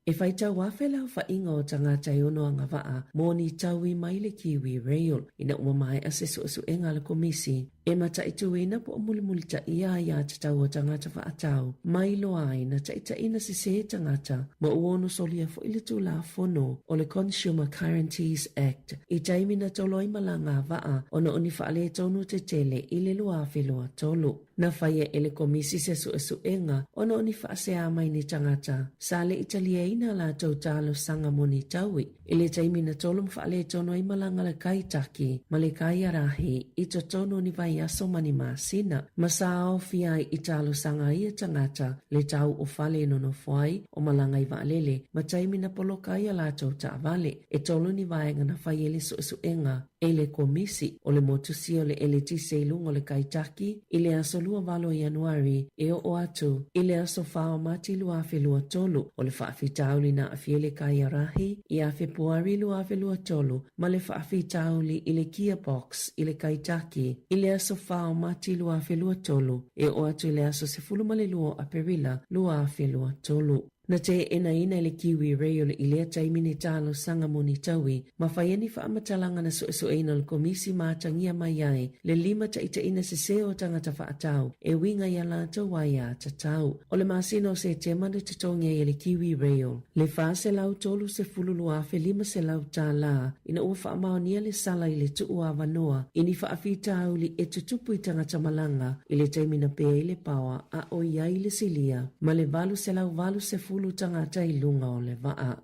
E whai tau wawhela o whainga o tangata i ono anga waa, mō ni tau i mai le Kiwi Rail, ina ua mai asesu asu e ngā le komisi. E mata i tuina po o mulimuli ta ia te tau o tangata whaatau, mai loa ai na ta ina si se tangata, ma uono solia fo ili tu la fono o le Consumer Guarantees Act, i taimina tolo i malanga waa, ona oni whaale tonu te tele i le loa whiloa tolu. Na whaia ele komisi se su asu enga, ona oni whaase a mai ni tangata, sa le italia ina la tau talo sanga moni taui, i le taimina tolo mwhaale tono i malanga le kaitaki, ma le kai arahi, i to tono ni vai aso mani masina. Masao fiai i talo sanga ia tangata, le tau o fale no fuai, o malanga i vaalele, ma taimina polo kai ala tau ta vale, e tolo ni vaenga na whaia le su asu enga, e le komisi, o le motusi o le elitise ilung o le kaitaki, i le aso lua valo Januari, e o atu, i le aso whao mati lua afe lua tolu, o le whaafitauli na afiele kai arahi, i afe puari lua afe lua tolu, ma le whaafitauli i le gearbox, i le kaitaki, i le aso whao mati lua afe lua tolu, e o atu i le aso se fulumale lua aperila lua afe lua tolu. Na te ina le Kiwi Rail i lea taimini talo sanga moni taui, ma whaiani whaamatalanga na so eina le komisi mātangia mai ai, le 5 ta ina se seo tangata whaatau, e winga ia la tawaia ta tau. O le masino se te manu te tongia i le Kiwi Rail. Le wha se lau tolu se fululu afe 5 se lau tā la, ina ua whaamaonia le sala i le tuu a wanoa, ini whaafitau li e tutupu i tangata malanga, i le taimina pea i le pawa, a o iai le silia, ma le valu se lau valu se fulu tangata i lunga o le waa.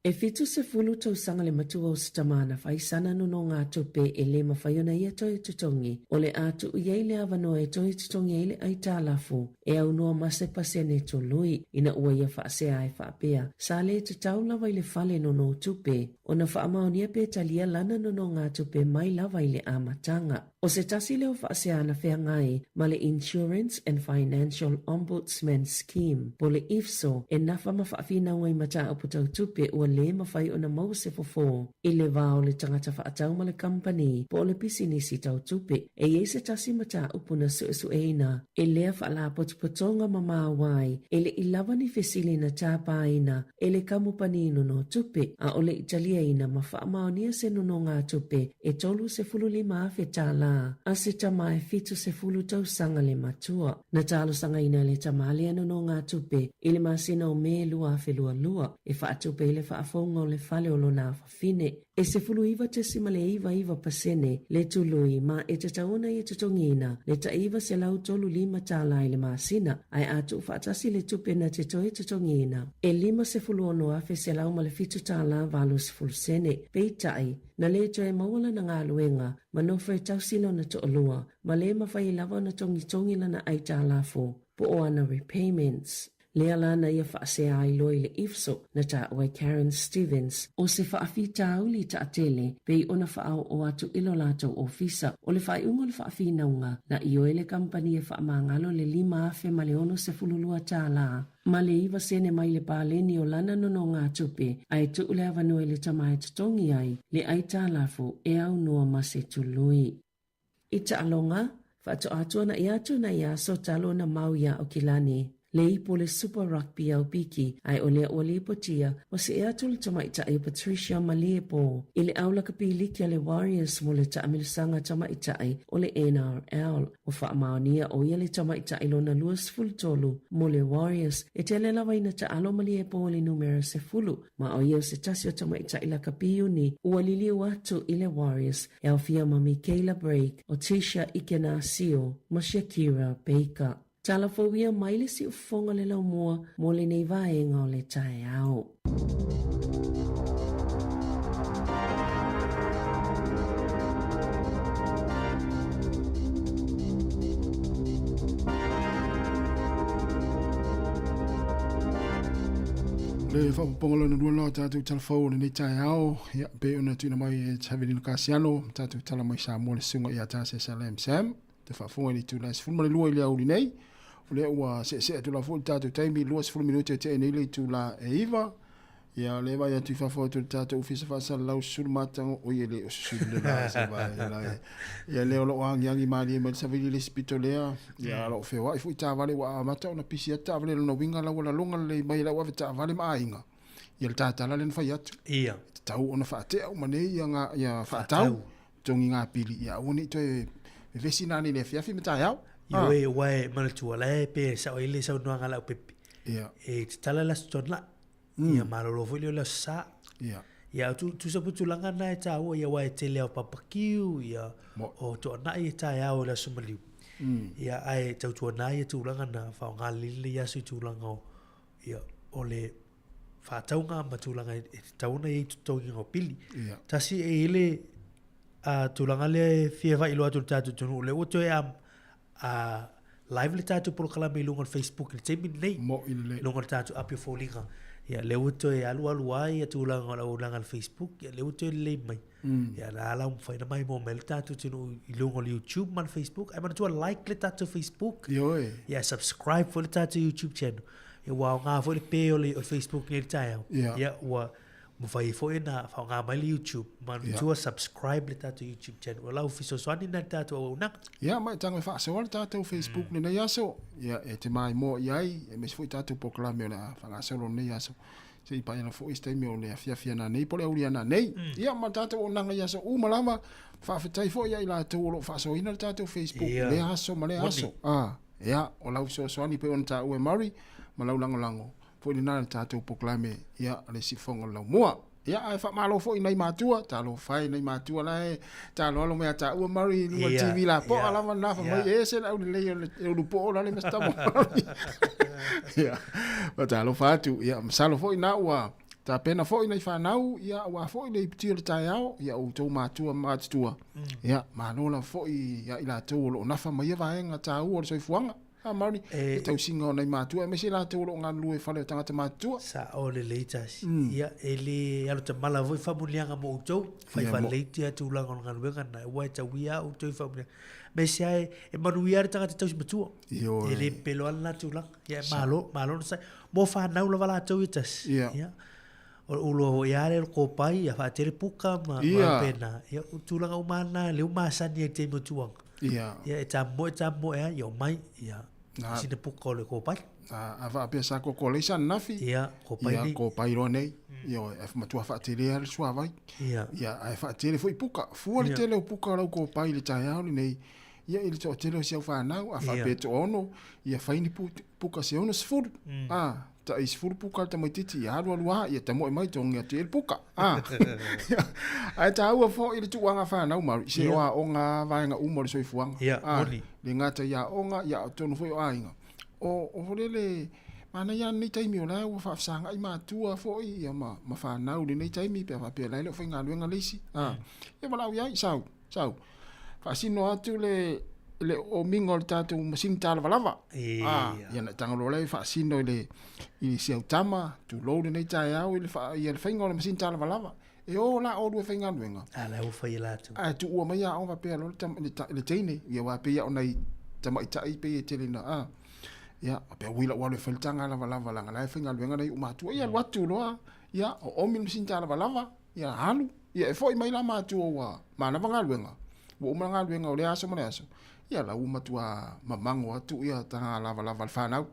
E fitu se fulu tau sanga le matua o sitamana whaisana nuno ngā tupe e le mawhaiona ia toi tutongi, o le atu iei le avanoa e toi tutongi e le aita lafu, e au noa mase pasene to lui, ina ua ia whaasea e whaapea, sa le te taulawa i le fale nono tupe, ona whaamaonia pe talia lana nono ngā tupe mai lava i le amatanga. O se tasi leo whaaseana whea ngai ma le Insurance and Financial Ombudsman Scheme po le IFSO e nafa ma whaafina ngai mata upu tau tupe ua le mawhai ona mau se fofo i le vao le tangata whaatau ma le company po le pisinisi tau tupe e ye se tasi mata upu na su eina e lea whaala potupotonga ma mawai e le ilawa ni fesili na tāpaina e le kamupani no tupe a ole italia ina ma whaamaonia se nono ngā tupe e tolu se fulu lima awhe tāla a se tamae fitu se fulu tau sanga le matua. Na talo sanga ina le tamale nono ngā tupe i le masina o me lua awhe lua e whaatupe i le whaafonga o le fale o lo nā whafine e se fulu iwa te sima le iwa pasene le tului ma e te tauna i te tongina le ta iwa se lau tolu lima tāla i le masina ai atu whaatasi le tupe na te toi te tongina e lima se fulu ono awhe se lau ma le fitu tāla valu se fulu sene peitai na le toe mawala na ngā luenga ma nofa e tausino na to olua ma le mawhai lava na tongi lana ai tāla fo po o ana repayments. Lea lana ia whaasea ai loi le IFSO na ta wai Karen Stevens o se whaafi tauli ta atele pei ona whaau o atu ilo lātou ofisa o le whai ungo le whaafi naunga na i oele kampani e whaamangalo le lima afe ma le ono se fululua tā la. Ma le iwa sene mai le pāleni o lana nono ngā tupe ai tu ule avanoi le tamae tutongi ai le ai tā lafo e au noa ma se tului. I ta alonga, whaato atua na i atu na i aso talo na mau ia o kilani. Le ipo le Super Rugby au piki ai o lea o le ipotia o se ea tuli tamaita ai Patricia Maliepo i le aula kapilikia le Warriors mo le taamilisanga tamaita ai o le NRL o whaamaonia o ia le tamaita ai lona luas fultolu mo le Warriors e te le lawa ina ta alo Maliepo o le numero se fulu ma o ia se tasio tamaita i la kapiuni ua lili watu i le Warriors e au fia ma Michaela Break o Tisha Ikenasio ma Shakira Baker. Talafobia mai le si ufonga le lau mua mo le nei vaenga o le tae au. Le whapapongolo na rua lao tātou talafau le nei tae au ia pe ona tuina mai e Tavelina Kasiano tātou tala mai sa mo le sunga ia tāse Salem Sam te whafonga ni tūna si fulma le lua i le auri nei o le ua se atu la fo tātou taimi lua se 10 minute te nei le tūla e iwa ia le vai atu whafo atu tātou ufisa whasa lau suru matang o ia le o susuru le la se vai ia le olo angi maali e malisa vili le spito lea ia lo whewa i fui tā vale wa mata ona pisi a tā vale lona winga la wala longa le mai la wawe tā vale maa inga ia le tātala le nwhai atu ia tau ona whaatea umane ia whaatau tongi ngā pili ia uani toi vesi nani le fiafi me tā iau Yo e wae mana tua le pe sa o ile sa no ngala pepe. Ia. E tala la stone la. Ia malolo foi le sa. Ia. Ia tu sa putu langa na ta o ia wae te le papakiu ia o to na ia ta ia o la sumaliu. Ia ai tau tu na ia tu langa na fa ngali le ia su tu langa ia o le fa tau nga ma tu langa e tau na ia tu togi ngo pili. Ia. Tasi e ile a tu langa le fieva ilo atu tatu tu le o to e am live le tatu por kala me lunga Facebook le temi nei mo ile lunga tatu apio folinga ya le uto e alu ai tu langa la Facebook ya le uto le mai ya la ala un faina mai mo mel tatu tinu lunga le YouTube man Facebook ai man tu like le tatu Facebook yo ya subscribe for le tatu YouTube channel ya wa nga fo le pe o le Facebook le tayo ya wa mo fai fo na fa nga mai le YouTube man tu subscribe le tatu YouTube channel wala ofiso swani na tatu o na ya mai tanga fa so wala tatu Facebook ne na yaso ya e te mai mo yai e me fo tatu proclame na fa nga so ne yaso se pa na fo este me o le afia na nei po le uri na nei ya ma tatu o na yaso u malama fa fa tai fo ya ila to lo fa so ina tatu Facebook le aso ma le aso ya o la so swani pe on ta u e mari ma la lango fo ni na tatu proclame ya le sifonga la mua ya ai fa malo fo ina matua ta lo fai nei matua la ta lo me ta u mari lu TV la po ala na fa mai ese la le lu po la le mestamo ya ta lo fa tu ya salo fo ina wa ta pena fo ina fa nau ya wa fo ina ptir ta yao ya u to matua matua ya malo la fo ya ila to lo na fa mai va en ta u so fuanga Maori, tau singa o nei mātua, me se la te oro ngā lue whale o tangata mātua. Sa o le leitas. Ia, ele alo te mala voi whamulianga mo utou, whai whaleiti atu langa o ngā luenga na e wai tau ia utou whamulianga. Me se ai, e manuia re tangata tau si matua. Ele pelo ala tu langa. Ia, malo na sai. Mo whanau la wala tau itas. Ia. O ulo ia le ko pai, ia whatere puka ma pena. Ia, utulanga umana, le umasani e te motuanga. Ia, e tamo ea, ia mai, ia. Sine puka o le ko pai. A va pe sa ko leisa nafi. Ia, ko pai ni. Ia, ko pai ro nei. Ia, e matua whatere ar sua vai. Ia, e whatere foi puka. Fua le tele o puka rau ko pai le tai au nei. Ia, ili to tele o siau whanau, a whape to ono. Ia, whaini puka se ono sifuru. Ta is furu puka ta mai titi ia alua ia ta mo mai tonga te puka ai ta ua fo i tu wanga fa na umar se wa onga va nga umor so ifuanga le ngata ia onga ia tonu fo ainga o le mana ia ni taimi ola o fa sanga i ma tua fo ia ma fa na u ni taimi pe fa pe la le fo nga luenga lesi ia bala ia sau fa sino atu le o mingo tatu masin tala valava ia na tangalo le fa sino le i se tama tu lo nei tai au le fa ia le fingo le masin tala valava e o la o du finga luenga ala o fa ia tu tu o mai o va pe lo tam le tene ia wa pe o nei tama itai pe te na ia pe wila wa le feltanga la valava la la finga luenga nei uma tu ia watu lo ia o min masin tala valava ia halu ia foi mai la ma tu wa mana vanga luenga wo manga luenga o le aso mana aso ia la uma tua mamango atu ia tanga lava fanau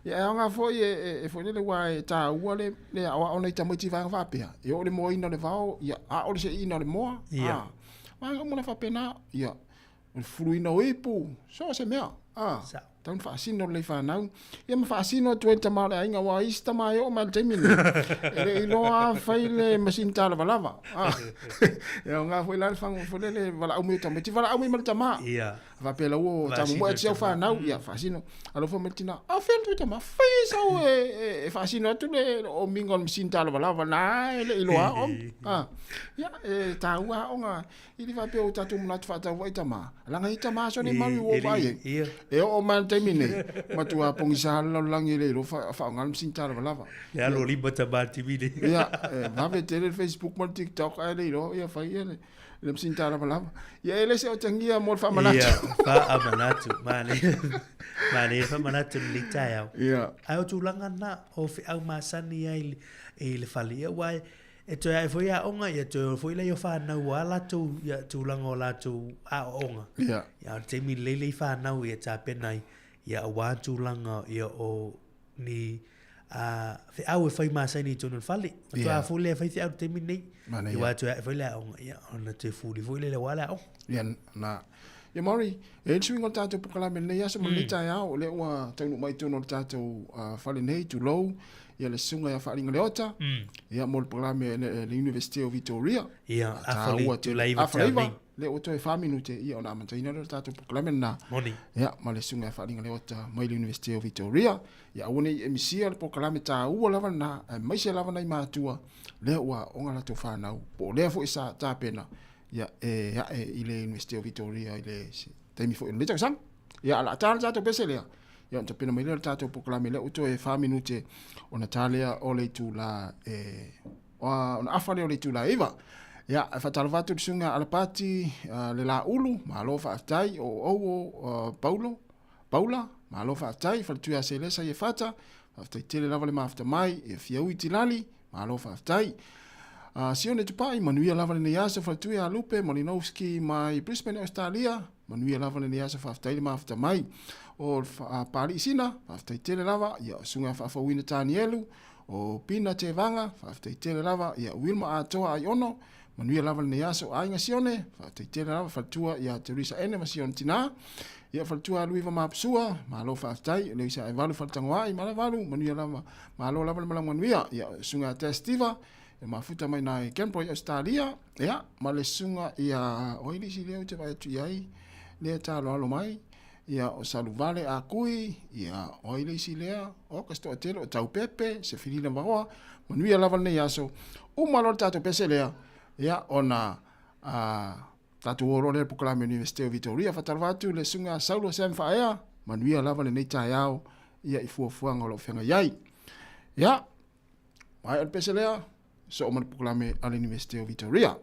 ia nga foi e foi le wa ta ua le ona tamiti va va pe e o le mo ina le vao ia a o se ina le mo ma mo na fa pena ia o fruina o ipu so se mea tan fa sino le fanau ia ma fa sino tu ta male ainga wa ista mai o mal temin e lo a faile masin tala lava ia nga foi la fang foi le vala o mi tamiti vala o mi mal tama ia va pela o ta mo e fa nau ia fa sino alo fo metina a fel tu tama fa so e fa sino tu le o mingon masin tala lava na le lo a ia ta wa onga ili va pe o tatu mna tu fa ta wa tama la nga tama so ni malu o vai e o man temine matua pongisa langi le lo fa ngal msinta lava ya lo limba tabati vide ya va vedere Facebook mo TikTok ai lo ya fa ya le msinta lava ya ele se o tangia mo fa manatu ya fa amanatu mane fa manatu litaya ya ai o tulanga na o fi au masani ai le falia wai e to ai foi a onga ia to foi le yo fa na wala tu ya tulanga la tu a onga ya te mi le fa na ia ta penai ia wa tulanga ia o ni fe au foi masa ni tonu fali to a foi le foi te te mi nei ia wa to foi le onga ia ona te fuli foi le wala o ia na ia mori e swingo tato pukala me nei asa mo le tai au le wa tonu mai tonu tato fali nei tu low ia le sunga ia wharinga leota ia mo le programe le University of Victoria ia afali tu laiva le o toi 5 minute ia ona mataina le tatu programe na moni ia ma le sunga ia wharinga leota mai le University of Victoria ia one emisia le programe ta ua lava na mai se lava nai matua le ua onga la to whanau po le fo isa ta pena ia i le University of Victoria i le taimi fo le taksam ia ala tala to peselea ia te pena mai le tato programe le o toi 5 minute ona talia o le tu la ona afale o le tu la iva ia fa talvatu sunga ala pati le la ulu ma lo fa tai o Paula ma lo fa tai fa tu se le sa ye fata fa tele lava le mafta mai e fiau itilali ma lo fa tai sione tu pai manuia lava le yasa fa tu ya lupe Malinowski mai Brisbane Australia manuia lava le yasa fa tai mafta mai o pari sina fa tele lava ia sunga fa wina Tanielu o pina te vanga fa tele lava ia Wilma atoa ai ono manuia lava le yaso ainga sione fa tele lava fa tua ia Teresa ene masion tina ia fa tua Luiva mapsua malo fa tai le isa evalu fa tangwai mala valu manuia lava malo lava le manuia ia sunga testiva e mafuta mai nai Canberra Australia ia male sunga ia oili si leo te vai tu ai le talo alo mai ia o saluvale a kui ia oile si lea o kasto atelo o tau pepe se filina maroa manuia lava nei aso umalo tato pese lea ia ona tatu oro le Proclame University of Victoria fatarvatu le sunga Saulo Sanfaea manuia lava le nei tai au ia I fuafuanga o lo whenga iai. Ia, mai al pese lea, so o mani pukulame al University of Victoria.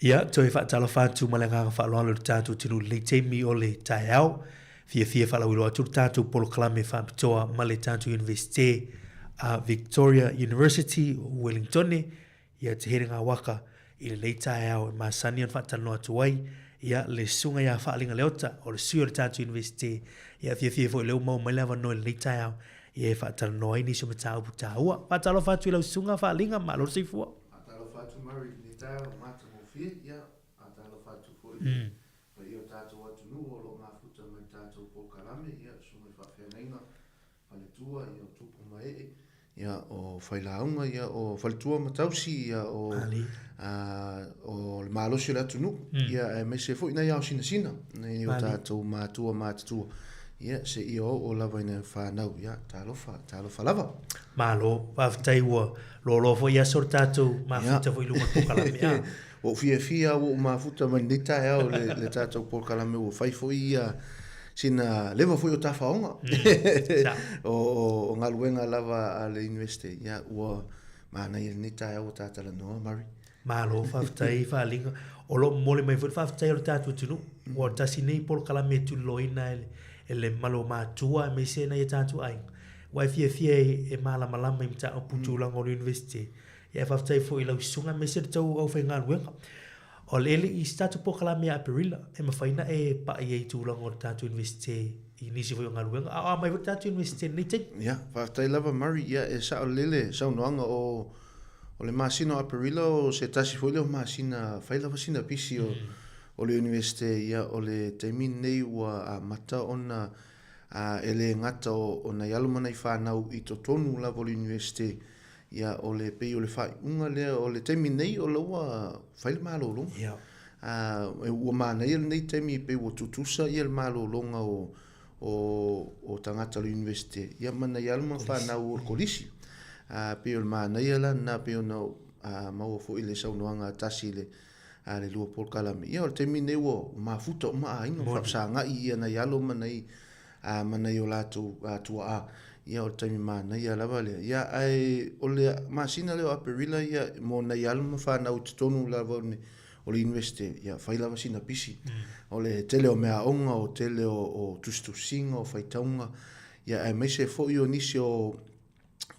Ia, toi whaatala whātu malanga whaaloa le tātou tinu le teimi o le tai au. Fia whaalawiloa tu tātou polo kalame whaapitoa ma le tātou universite a Victoria University Wellington. Ia te here ngā waka I le tai au ma sanian whaatanoa tuai. Ia le sunga ia whaalinga leota o le sua le tātou universite. Ia fia fo leo mau mai lawa no le tai au. Ia whaatanoa ini suma tāu puta ua. Whaatala whātu I lau sunga whaalinga ma lor seifua. Whaatala whātu mari le tai au mata ia atala fatu foi pa ia tatou atu nu o lo mafuta mai tatou po kalame ia suma fa fenenga fale tua ia tupu mai ia o failaunga ia o fale tua matausi ia o o le malosi la tunu ia me se foi na ia sina nei o tatou matua Ia se I o lava ina whanau. Ia, talofa lava. Malo, whawhitai ua lo fo ia sor tātou mafuta fo ilunga pokalame. O fia o mafuta manita au le tātou pokalame o whaifo ia sina lewa foi o tawhaonga. O ngaluenga lava a le university. Ia ua mana ia nita au tātala noa, Mari. Malo, whawhitai, whalinga. O lo mole mai fwoi whawhitai o le tātou tunu. O tasi nei pokalame tu loina ele malo mātua me se na ia tātou ainga. Wai fia e malama i mta o putulang o university. Ia whawhitai fo I lau sunga me se tau au whai ngaluenga. O lele I statu pokalame a Perila. E mawhaina e pa I ei tūlang o tātou university. I nisi fo I ngaluenga. A mai fo tātou university nei te. Ia, whawhitai lava Mari. Ia e sa o lele, sa unoanga o le masino a Perila o se tasi fo leo masina, whailava sina pisi o le university. Ia o le teimin nei ua a mata ona ele ngata o na yalumana I whanau I to tonu lava o le university. Ia o le pei o le whai unga lea o le temi nei o laua whaile malo longa. Ia. Ua mana ia nei temi pei o tutusa ia le malo longa o tangata le university. Ia mana yaluma whanau o kolisi. Pei o le mana ia la na pei o na maua fo I le saunoanga tasi le lua polkalame. Ia o le temi nei o mafuta o maa ino whapsanga I ia na yaluma nei mana I o lato tua a. Ia o taimi mana ia lava lea. Ia ai o le masina leo a Perila ia mo na yalma whanau tonu lava o le university. Ia whailava sina pisi. O le tele o mea onga o tele o tustusinga o whaitaunga. Ia ai meise fo I o nisi o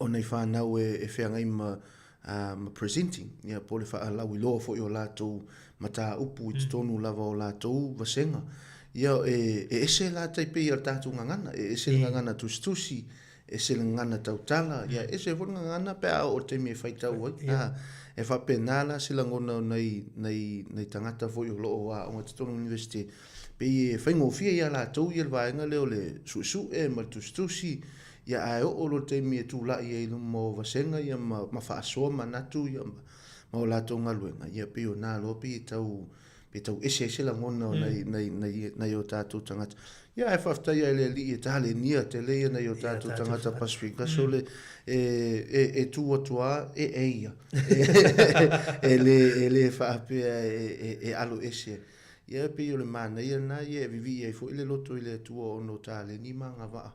nei whanau e whiangai ma presenting. Ia po le whaalau I loa fo I o latou mata upu I tonu lava o latou vasenga. Ia e ese la taipe I al tātou ngangana. E ese ngangana tustusi. E se ngana tautala ia e se fona ngana pe o te me faitau e fa penala se langona nei tangata foi o lo wa o te tonu university pe e faingo fia ia la tau ia vaenga leo le su e maltustusi ia ai o lo te me tu la ia no mo vasenga ia ma fa so manatu ia ma o la tonga luenga ia pe o na lo pe tau ese langona nei o tatu tangata. Ia e whaftai ai le li e tahale nia te leia nei o tātou tangata Pasifika. So le e tua e eia. E le whaapea e alo ese. Ia pe o le mana ia na ia e vivi ai fo i le loto I le tua o no tāle ni manga waa.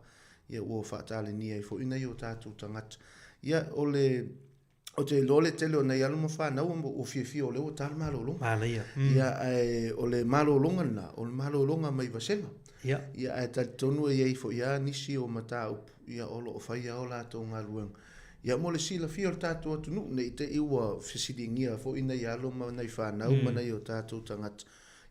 Ia ua whaatale ni ai fo I nei o tātou tangata. Ia o te lole tele o nei aluma whanau o fia o leo tāle malo longa. Mana ia. Ia o le malo longa na, o le malo longa mai vasenga. Ia. Ia e ta tonu e iei fo ia nisi o mata upu. Ia olo o whaia o lato ngā luenga. Ia mo le sila fia o tātou atunu. Nei te iwa fesiringia fo ina ia aluma nei whanau manai o tātou tangata.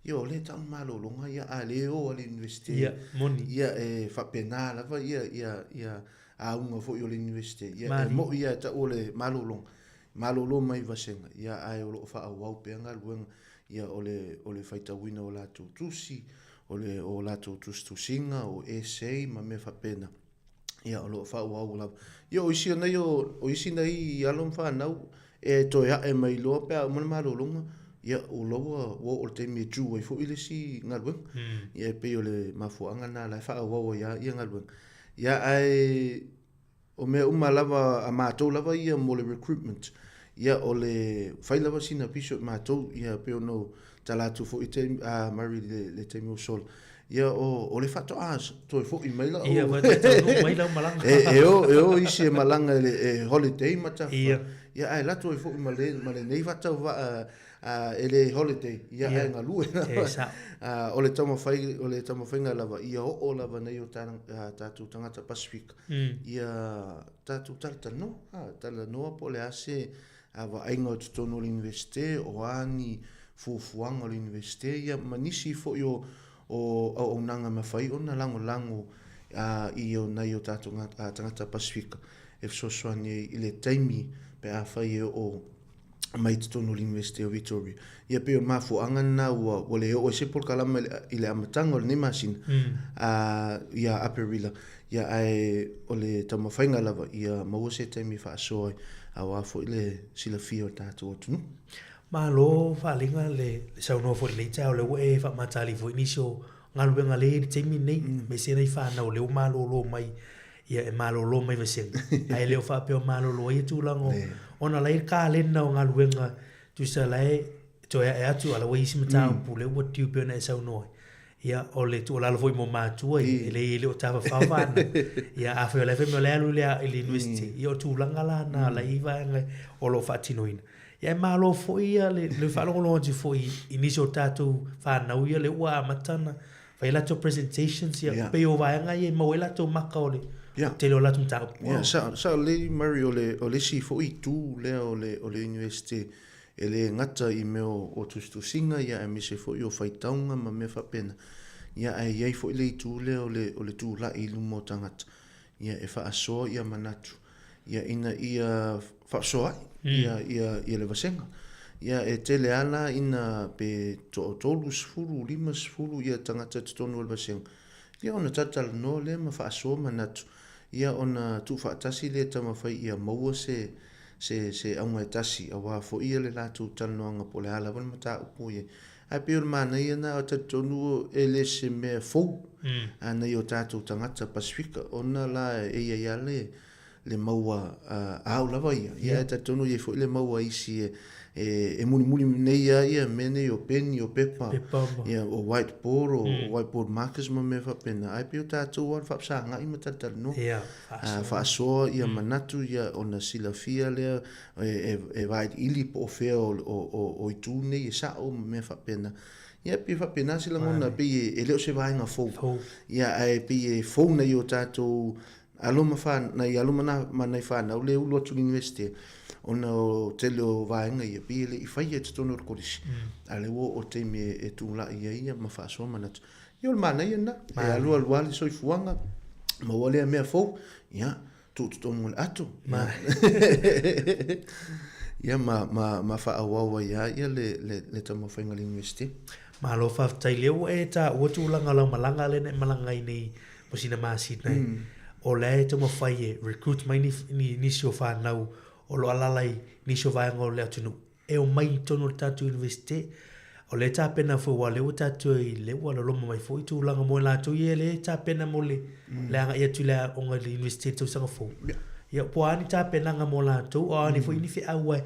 Ia o le tau malo longa. Ia a leo a le university. Ia, moni. Ia e whapena lava. Ia a unga fo I o le university. Ia e mo ia ta o le malo longa. Malo longa mai vasenga. Ia a e o lo wha au wau pe ngā luenga. Ia o le whaitawina o lato tusi. O lato tustusinga, o essay, ma me whapena. Ia o lo whau au lava. Ia o isi nei o isi nei I alom whanau, e toi hae mai loa pia o mana malo longa. Ia o loa o te me tū ai fo ile si ngaluenga. Ia pe o le mafuanga nā lai whau au ia ngaluenga. Ia ai o mea lava a mātou lava ia mo le recruitment. Ia o le whailava sina piso mātou, ia pe o no talatu fo I te Mari le te mo sol. Ia o le fato as to fo I maila o. Ia vai maila malanga. E o isi malanga le holiday mata. Ia ai la to fo I male nei fata va ele holiday. Ia ai nga lue. O le tamo fai lava ia o lava nei o tatu tangata Pacific. Ia tatu talta no. Tala no po le ase ava ainga o tonu university o ani fuafuanga o university ia manisi fo o nanga mawhai o na lango I o nei o tātou tangata Pasifika e fsoswani I le taimi pe a whai o mai te tonu university o Victoria. Ia pe o mafuanga na o le o se polkalama I le amatanga o le nemasina ia Aperila. Ia ai o le tamawhainga lava ia maua se taimi whaasoa a wafo I le sila fia o tātou o tunu. Malo whalinga le saunoa fo I le tau le ue wha matali fo inisi o ngaluenga le te mi nei me se nei fa na o le o malo mai ia e malo mai ve sen ai le o fa pe o malo ia tu lango ona lai ka le na o ngaluenga tu sa lai to e atu ala we isi mata pu le what you be na sa no ia o le tu la lo foi mo ma tu le o tava fa va ia a fe le fe mo le alu le university ia tu langa la na la iva o lo fa tinoina ia malo foi ia le fa lo ti foi inicio tatu fa na ia le wa matana fa la to presentations ia pe o va nga ia mo la to makole te lo la tu ta sa le Mario le si foi tu le o le university ele ngata I meo o tu singa ia e mise foi o faitaunga ma me fa pena ia ai foi le tu le o le tu la I lumo tangata ia e fa aso ia manatu ia ina ia fa so ia le vasenga ia e tele ana ina pe tolu sfuru lima sfuru ia tangata tonu le vasenga ia ona tatal no le ma fa aso manatu ia ona tu fa tasi le tama fai ia maua se aunga tasi awa fo ia le latu tanoanga po le ala wan mata upo ia ai pe o mana ia na o tonu ele se me fo ana yo tatu tangata Pasifika ona la ia le maua au lava ia tonu ia fo le maua isi e muni nei ia mene o peni o pepa ia o whiteboard o whiteboard markers ma me fa pena ai pe tatu wan fa sanga I mata no fa so ia manatu ia ona silafia le e vai ili po fe o itu nei sa o me fa pena ia pe fa pena sila ngona pe e le se vai nga fo ia ai pe fo nei o tatu aloma fa na ia aloma na fa na le ulo tu university ona o tele o vaenga ia pile I fai e tono kodisi ale o te me e tu la ia ma fa so manat yo mana ia na e alu wali so fuanga ma wale me fo ia tu tomo atu ia ma fa awa ia le tomo fainga university ma lo fa tai leo e ta o tu langa la malanga le malanga nei mo sina ma sit nei o le tomo fai recruit mai ni so fa nau o lo alalai ni so vai ngol le atunu e o mai tonu tatu university o le ta pena fo wale o tatu le wala lo mai fo tu langa mo la tu ye le ta pena mo le nga ia tu la o ngal university tu sanga fo ia po ani ta pena nga mo la tu o ani fo ini fi awe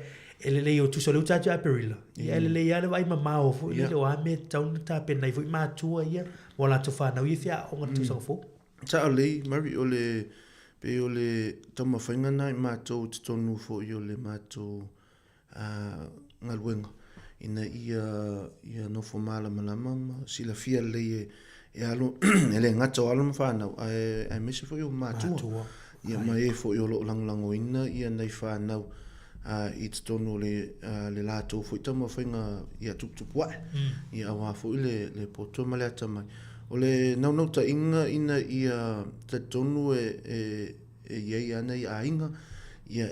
ele le o tu so le tatu aperila ia ele le ia le vai ma o fo ile o ame tau ta pena fo ma tu ia mo la tu fa na ia fi o ngal tu sanga fo ta le mari o le pe o le tama whainga nai mātou te tonu fo I o le mātou ngaluenga. Ina ia nofo māla malama, sila fia le e alo, ele ngata o alo mwhanau, ai mese fo I o mātua. Ia mai e fo I o lo langlango ina, ia nei whanau I te tonu le lātou fo I tama whainga ia tupuai. Ia awa fo I le poto male ata mai. O le naunauta inga ina ia te tonu iei ana I a inga ia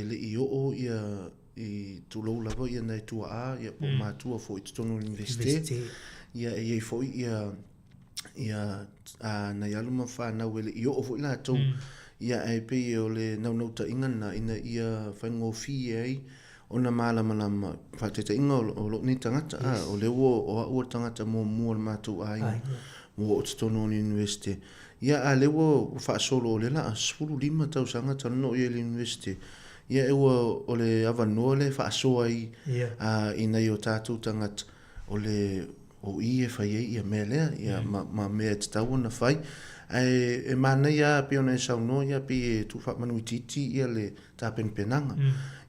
le I o ia I tulou lava ia nei tua a ia po mātua fo I te tonu universite ia iei fo ia na ialuma whanau ele I o fo I lātou ia e pe o le naunauta inga na ina ia whaingofi ei ona malama whateta inga o lo ni tangata o le o tangata mo le mātou a inga mo o te tonu universite ia a le wo fa solo o le la sulu lima tau sanga tano I le universite ia e o le avano le fa so ai ina yo tatu tangata o le o I fa ia mele ia ma me te tau na fai e mana ia pe ona sa no ia pe tu fa manu titi ia le ta penanga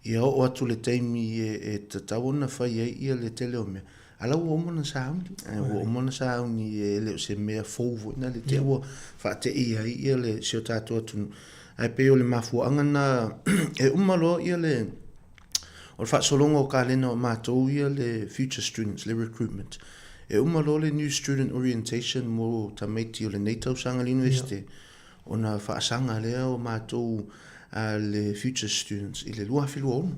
ia o atu le taimi e te tau na fai ia le tele o me ala o mona sauni le se me fovo na le te o fa te ia le se tato atu ai pe o le mafuanga na e umalo ia le o fa solongo ka le no mato ia le future students le recruitment e umalo le new student orientation mo tamaiti o le neitau sanga le university ona fa sanga le o mato le future students I le lua filu onu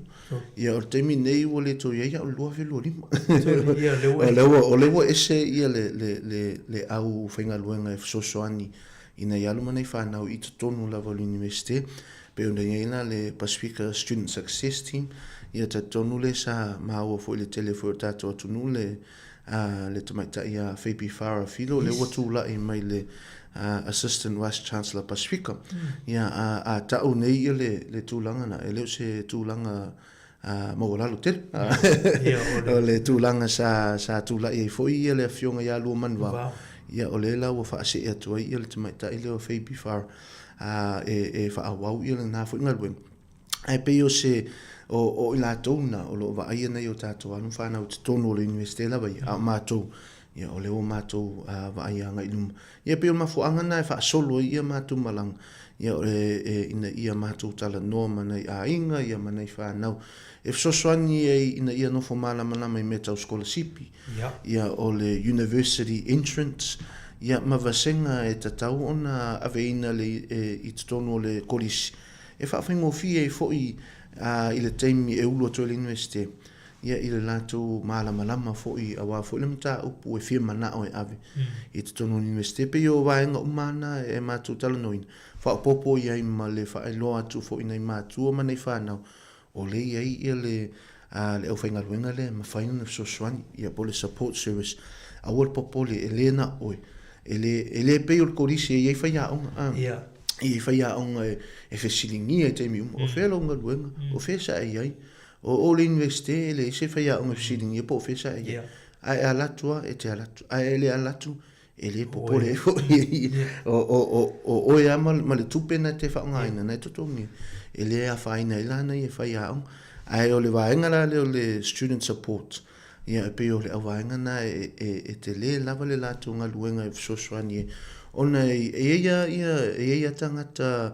ia o temi nei o le to ia o lua filu lima o lewa ese ia le au whainga luenga e fsosoani ina ia luma nei whanau I te tonu lava le universite pe onda ia le Pasifika Student Success Team ia te tonu le sa maua fo I le telefo tato atunu le le tamaita ia Phoebe Farah Filo le watula i mai le Assistant Vice Chancellor Pacifica ia a tau nei le tūlanga na e leo se tūlanga mauralo tel o le tūlanga sa tūla i foi ia le fionga ia lua manwa ia o le la wa fa se atua ia le tamaita i leo Phoebe Farah e fa awau ia le na foi ngalwen ai pe yo se o ila tona o lo va ia nei o tato anu fa na o tono le universite la vai a mato ia o le o mato va ia nga ilum ia pe o mafu anga na fa solo ia mato malang ia ina ia mato tala no mana a inga ia mana fa na e so swani ina ia no formala mana mai meta scholarship ia o le university entrance ia ma vasenga e tatau ona aveina le i tono le college e fa fingo fie fo i le taimi e ulo to le universite ia i le lato malama fo i awa fo le mta upu e fie mana o e ave i te tono universite pe yo vaenga umana e matu talanoin fa popo ia i ma le fa ilo atu fo i nei matu o manei whanau o le ia i le au whainga luenga le ma whaina na so swani ia po le support service a wal popo le elena oi ele pe yo le korisi e iei whaia onga i whaia onga e whesilingi e te mi o whela onga luenga o whesa e iei o le universite le se whaia onga whesilingi e po whesa e iei ai alatua e te alatu ai ele alatu ele popo le o e ama ma le tupena te whaongaina nei totongi ele a whaina ilana i e whaia onga ai o le vaenga la le o le student support ia e pe o le au vaenga na e te le lava le latu ngā luenga e whesoswani ona ia tangata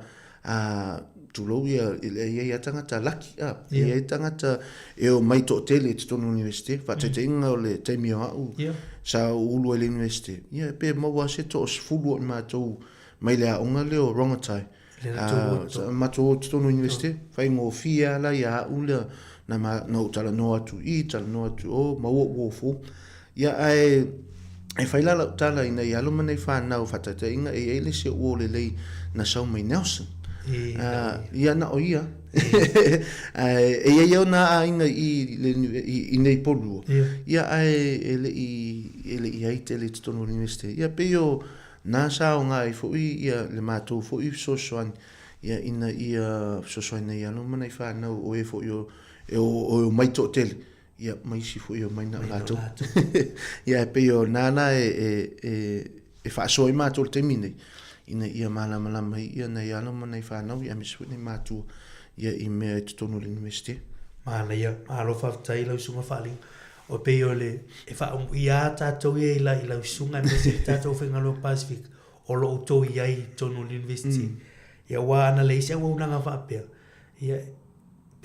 tulou ia ia tangata laki ia tangata e o mai to tele te tonu universite fa te inga o le te mio au sa ulu ele universite ia pe maua se to sfulu ma to mai le onga le o rongatai ma to te tonu universite fa ingo fia la ia ula na ma no tala no atu o ma wo fu ia ai e fai la tala ina ia lo mane fa na o fatata inga e ele se o le lei na sau mai Nelson ia na o ia e ia na inga i nei polu ia ai ele i ai tele tono universite ia pe yo na sa o nga i fo ia le mato fo i so soan ia ina ia so soan ia lo mane fa na o e fo yo o mai to tele ia mai si fu io mai na lato ia pe io nana e fa so i mato te mine ina ia mala mai ia na ia no mai fa no ia mi su ni mato ia i me tono l'universite mala ia alo fa tai lo sunga fali o pe io le e fa ia ta to ia la sunga me se ta to fe ngalo Pacific o lo to ia i tono l'universite ia wa analyse wa una fa pe ia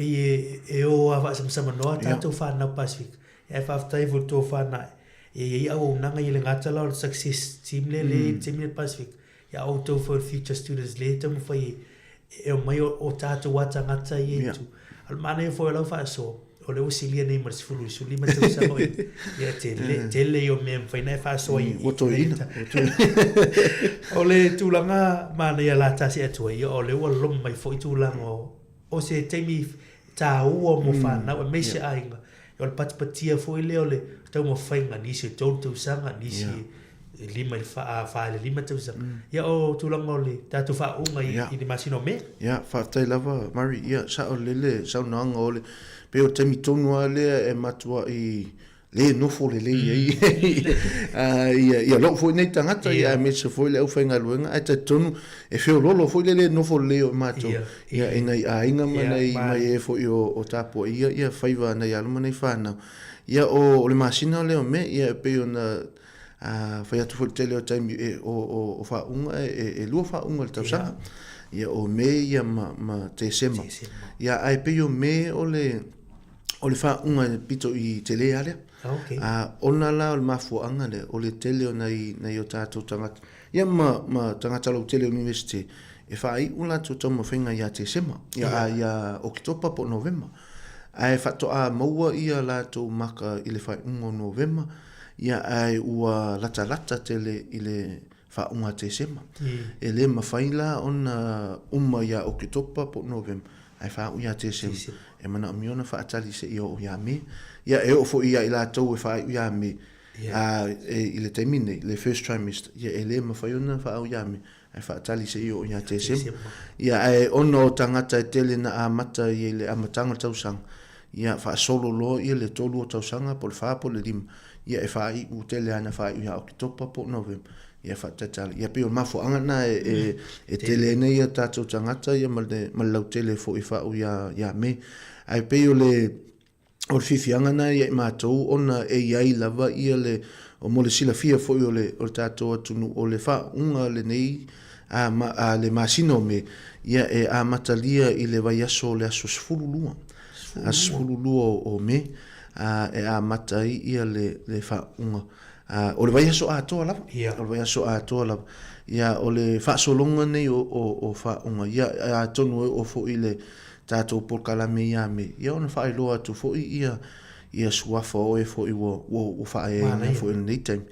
e o ava sama no tato fa na Pacific e fa tai voto fa na e au nanga i le ngata la success team le team Pacific ya auto for future students later mo fai e mai o tato wata ngata i tu al mane fo la fa so o le usilia nei mas fulu su lima tu sa mo ya tele yo mem fai na fa so i o le tulanga mane ya la tasi atu o le o lom mai fo tulanga o se temi ta o mo fa na o me se ainga o le patpatia foi le ole tau mo fainga ni se tonto sanga ni se lima fa le lima tau sanga ya o tulango le tatu fa unga i le masino me ya fa tai lava mari ya sa o le sa no nga ole pe o temi tonu ale e matua i le no fo le ia lo fo nei tangata ia me se fo le au fainga luenga ai te tonu e feo lolo fo le no fo le o mato ia ina a inga mai mai e fo o tapo ia faiva na ia mana fana ia o le masina le o me ia pe ona fa ia tu fo tele o time o fa unga e lu fa unga le tausa ia o me ia ma te sema ia ai pe o me o le fa unga pito i tele ale ona la o mafu anga le o le tele o nei o tato tangata ia ma tangata lo tele university e fai una to tomo finga ia te sema ia oktopa po november ai fatto a maua ia la to maka i le fai ungo november ia ai ua lata tele i le fa unga te sema e le mafaila ona ia oktopa po november ai fa ia te sema e mana miona fa atali se io ia me ia e o fo ia ila to e fa ia me I le taimine le first trimester ia e le mawhaiona whaau iame ai whaatali se i o ia te sema ia e ono o tangata e tele na amata i le amatanga tausanga ia whaasolo lo ia le tolu o tausanga po le wha po le lima ia e whaai u tele ana whaai u ia okitopa po novem ia whaatatali ia pio mafo angana e tele nei ia tātou tangata ia malau tele fo i whaau ia me ai pio le o le fifianga na ia i mātou ona e iai lava ia le o mo le sila fia fo i o le tātou atunu o le wha unga le nei a le masino me ia e a matalia i le vai aso le aso sfululua a sfululua o me e a matai ia le wha unga o le vai aso a toa lava o le vai aso a toa lava ia o le wha solonga nei o wha unga ia a tonu o fo i le tātou porkalame ia me ia ona whae loa tu fo i ia suafa o e fo i wo whae e fo i nei time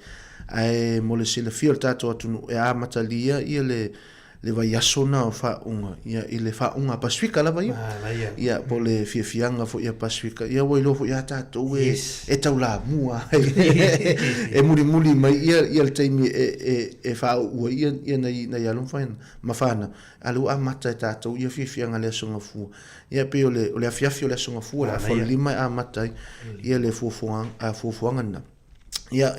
ai mo le sila fia tātou atunu e a matalia ia le vai aso na o wha unga ia i le wha unga Pasifika lava ia po le fianga fo ia Pasifika ia wai lo fo ia tātou e tau la mua e muri mai ia le taimi e wha ua ia nei alum whaina ma whana alu a mata e tātou ia fianga le asonga fua ia pe o le afiafi o le asonga fua la fa lima a mata ia le fuafuanga na ia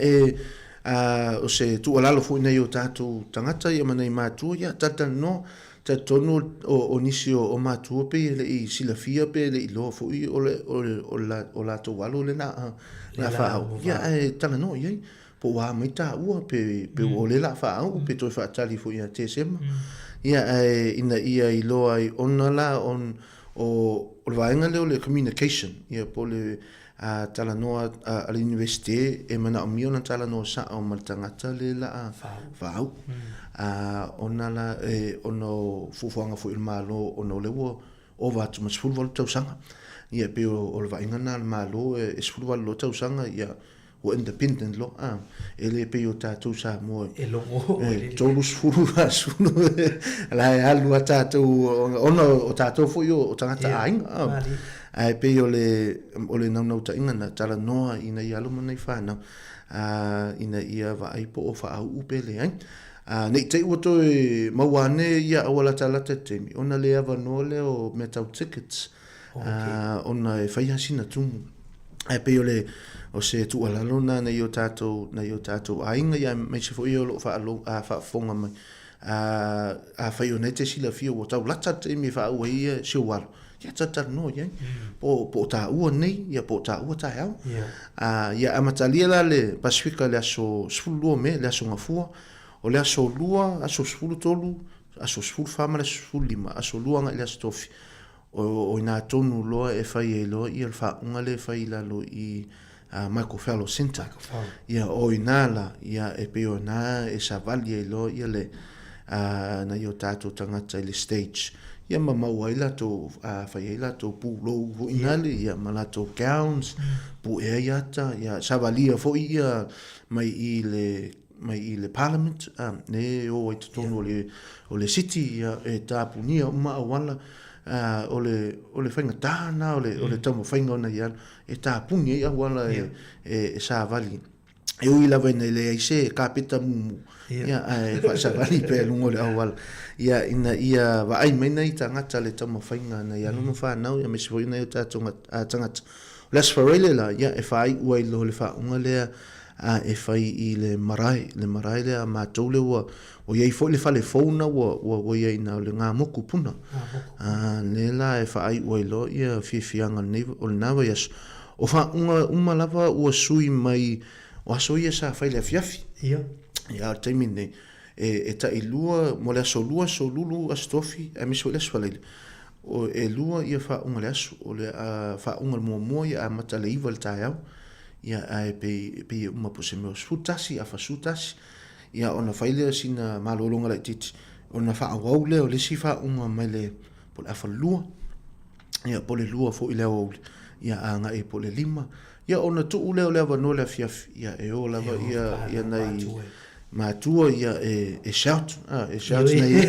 o se tu alalo fu nei o tātou tangata ia manai mātua ia tatano tatonu o nisi o mātua pe i silafia pe le i lo fu i o la to walo le na whaau ia e tangano ia po wa mai tā ua pe o le la whaau pe toi whaatali fu ia te sema ia ina ia i loa i ona la o le vaenga leo le communication ia po le talanoa a l'université e mana o mio na talanoa sa o maltangata le la whaau ona la ono fufuanga fu il malo ono le o vatu mas fulvol tausanga ia pe o le vaenga na le malo e fulvol lo tausanga ia o independent lo ele pe o tātou sa mo e longo tolus furu asunu la alu tātou ono o tātou fu o tangata ainga ai pe o le nau ta inga na tala noa ina ia lo nei whana ina ia va ai po o wha au upele ai nei te ua to mawane ia awala tala te temi ona le ava no le o metal tickets ona e whai hasina tumu ai pe o se tu alalo na nei o tātou ainga ia mai se fo i o lo wha fonga mai a whai o nei te sila fia o tau lata temi wha au ia se waro ia tata no ia po ta ua nei ia po ta ua ta au ia amatalia la le Pasifika le aso sfulu me le aso ngafua o le aso lua aso sfulu tolu aso sfulu fama le sfulu lima aso lua nga le aso tofi o ina tonu loa e fai e loa ia le fa unga le fai la lo i Michael Fellow Center ia o ina la ia e peo na e savali e loa ia le na io tato tangata le stage ia mamau ai lato fai ai lato pu lo inale ia malato gowns pu e iata ia savalia fo ia mai i le parliament ne o te tono o le city ia e tapunia uma wala o le whainga tāna o le tamo whainga ona ia e tapunia ia wala e savali e ui lawa nei le aise kapita mumu ia e savali pe lungo le awala ia ina ia wa ai mena i tangata le tamo whainga na ia luma whanau ia mesi fo ina i tātonga tangata las farele la ia e whai ua i lo le whaunga lea e whai i le marae lea mātou le ua o iei fo le whale fauna ua iei na le ngā moku puna ne la e whai ua i lo ia whiwhianga o le nawa iaso o whaunga umalava ua sui mai o aso ia sa whai le fiafi ia taimi nei e ta i lua mo le aso lua so lulu astofi e miso le aswalele o e lua ia whaunga le aso o le whaunga le mua ia a mata le iwa le tae au ia ai pe uma po se meu sutasi a fasutasi ia ona faile sina malolonga le titi ona fa au le o le sifa uma mai le po a falua ia po le lua fo ile o ia anga e po le lima ia ona tu ule o le va no le fiaf ia e o lava ia nei matua ia e shout nei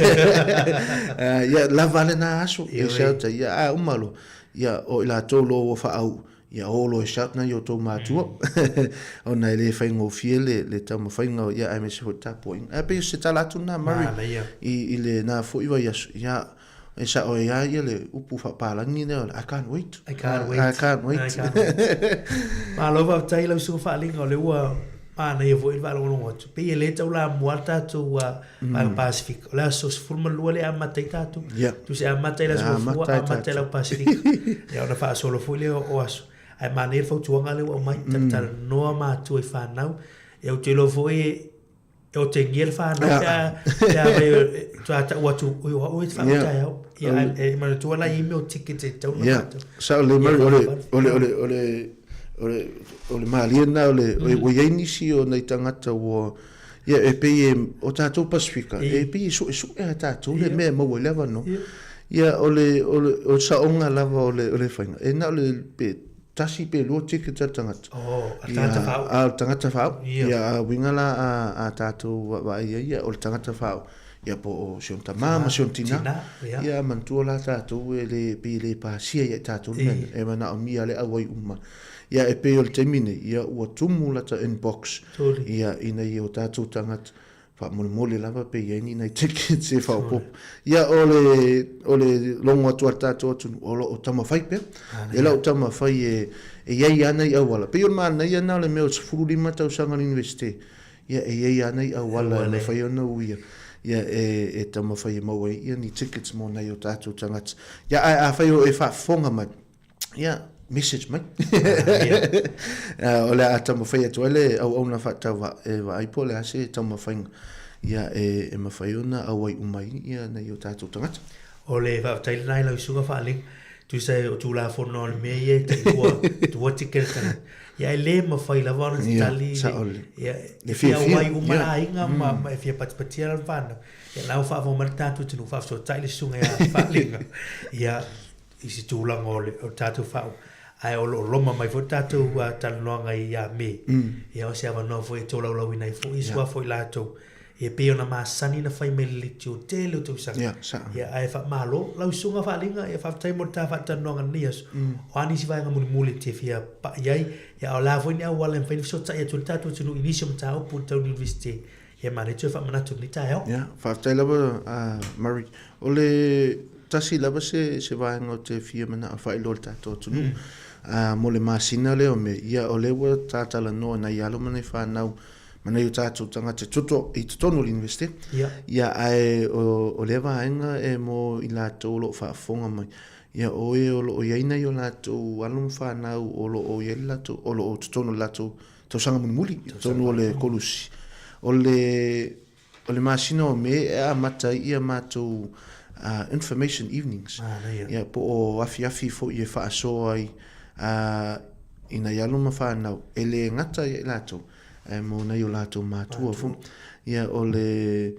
ia lava le na aso e shout ia umalo ia o ila tolo o fa au ia olo e shout na yo to matua ona ele faingo fiele le tama faingo ia ai me se tapo a pe se tala tu na mari I le na fo iwa ia e sa o ia le upu fa pala ni ne I can't wait ma lo va tai lo su fa linga le ua na ia vo va lo no pe ele tau la muata tu al Pacific la so forma lo le amata tatu tu se amata la so fu amata la Pacific ia ona fa solo fu le o aso ai maneira fau tuanga le o mai tal no ma tu e fa nau eu te lo foi eu te ngel fa nau ya tu ata o tu o fa ya e ma tu la email ticket e tau no sa le ole maliena ole o ye inisi o nei tangata o ia e pe o tatou Pasifika e pe so e tatou le me mo le no ia ole o sa onga lava ole fainga e na ole pe tasi pe lo ticket tangata tangata fa ia wingala a tatou va ia o tangata fa ia po sionta mama siontina ia mantua la tatou le pe le pasia ia tatou e mana o mia le awai uma ia e pe o termine ia ua tumu la ta inbox ia ina ia o tatou tangata fa mole lava pe ia ni ticket se fa pop ia ole longo atu tatou o tama fai pe e la o tama fai e ia ana ia wala pe o mana ia na le me o furu mata o sanga university ia ia ana ia wala le fai ona uia ia e tama fai mo ia ni tickets mo na o tatou tangata ia a fai o e fa fonga mai ia message mai ole atama fai atuele au na fata va vai pole ase tama fai ia e mafaiona au ai umai ia na yo tatou tangata ole va tai nai la suga fa ling tu sai o tu la fono le me ye tu ticket kana ia le mafai la vana tali ia le fia ai umai inga ma fia patpatia vana ia la fa vo marta tu tu fa so tai le sunga ia fa ling ia isi tu la ngole o tatou fa ai o loma mai fo tatou talanoaga ia me ia o se avanoa foi tolaulau ai foʻi sua foi latou e pe ona masani na fai mai le liti o tele o tausaga ia ae faamālo lausuga faaliga ia faafetai mo le tafaatanoaga nias o anisi vaega mulimuli te fia paʻi ai ia o la foi ni auala e mafai fesotaʻi atu le tatou atunuu inisi o mataupu le tauni university ia manei toe faamanatu le taeao ia faafetai lava mari o le tasi lava se vaega o te fia manaʻa failo le tatou atunuu mo le masina leo me ia o le ua tatalanoa nai alo manai fanau manai o tatou tagata toto I totonu le university ia ae o le vaega e mo I latou loo faafofoga mai ia oe o loo iai nai o latou alo ma fanau o loo iai le latou o loo totonu le latou tausaga mulimuli tonu o le kolusi o le masina o me e amata ia matou information evenings ia po o afiafi foʻi e faasoa ai ina yalo ma fanau ele ngata ia latou mo na yo latou matua fu ia ole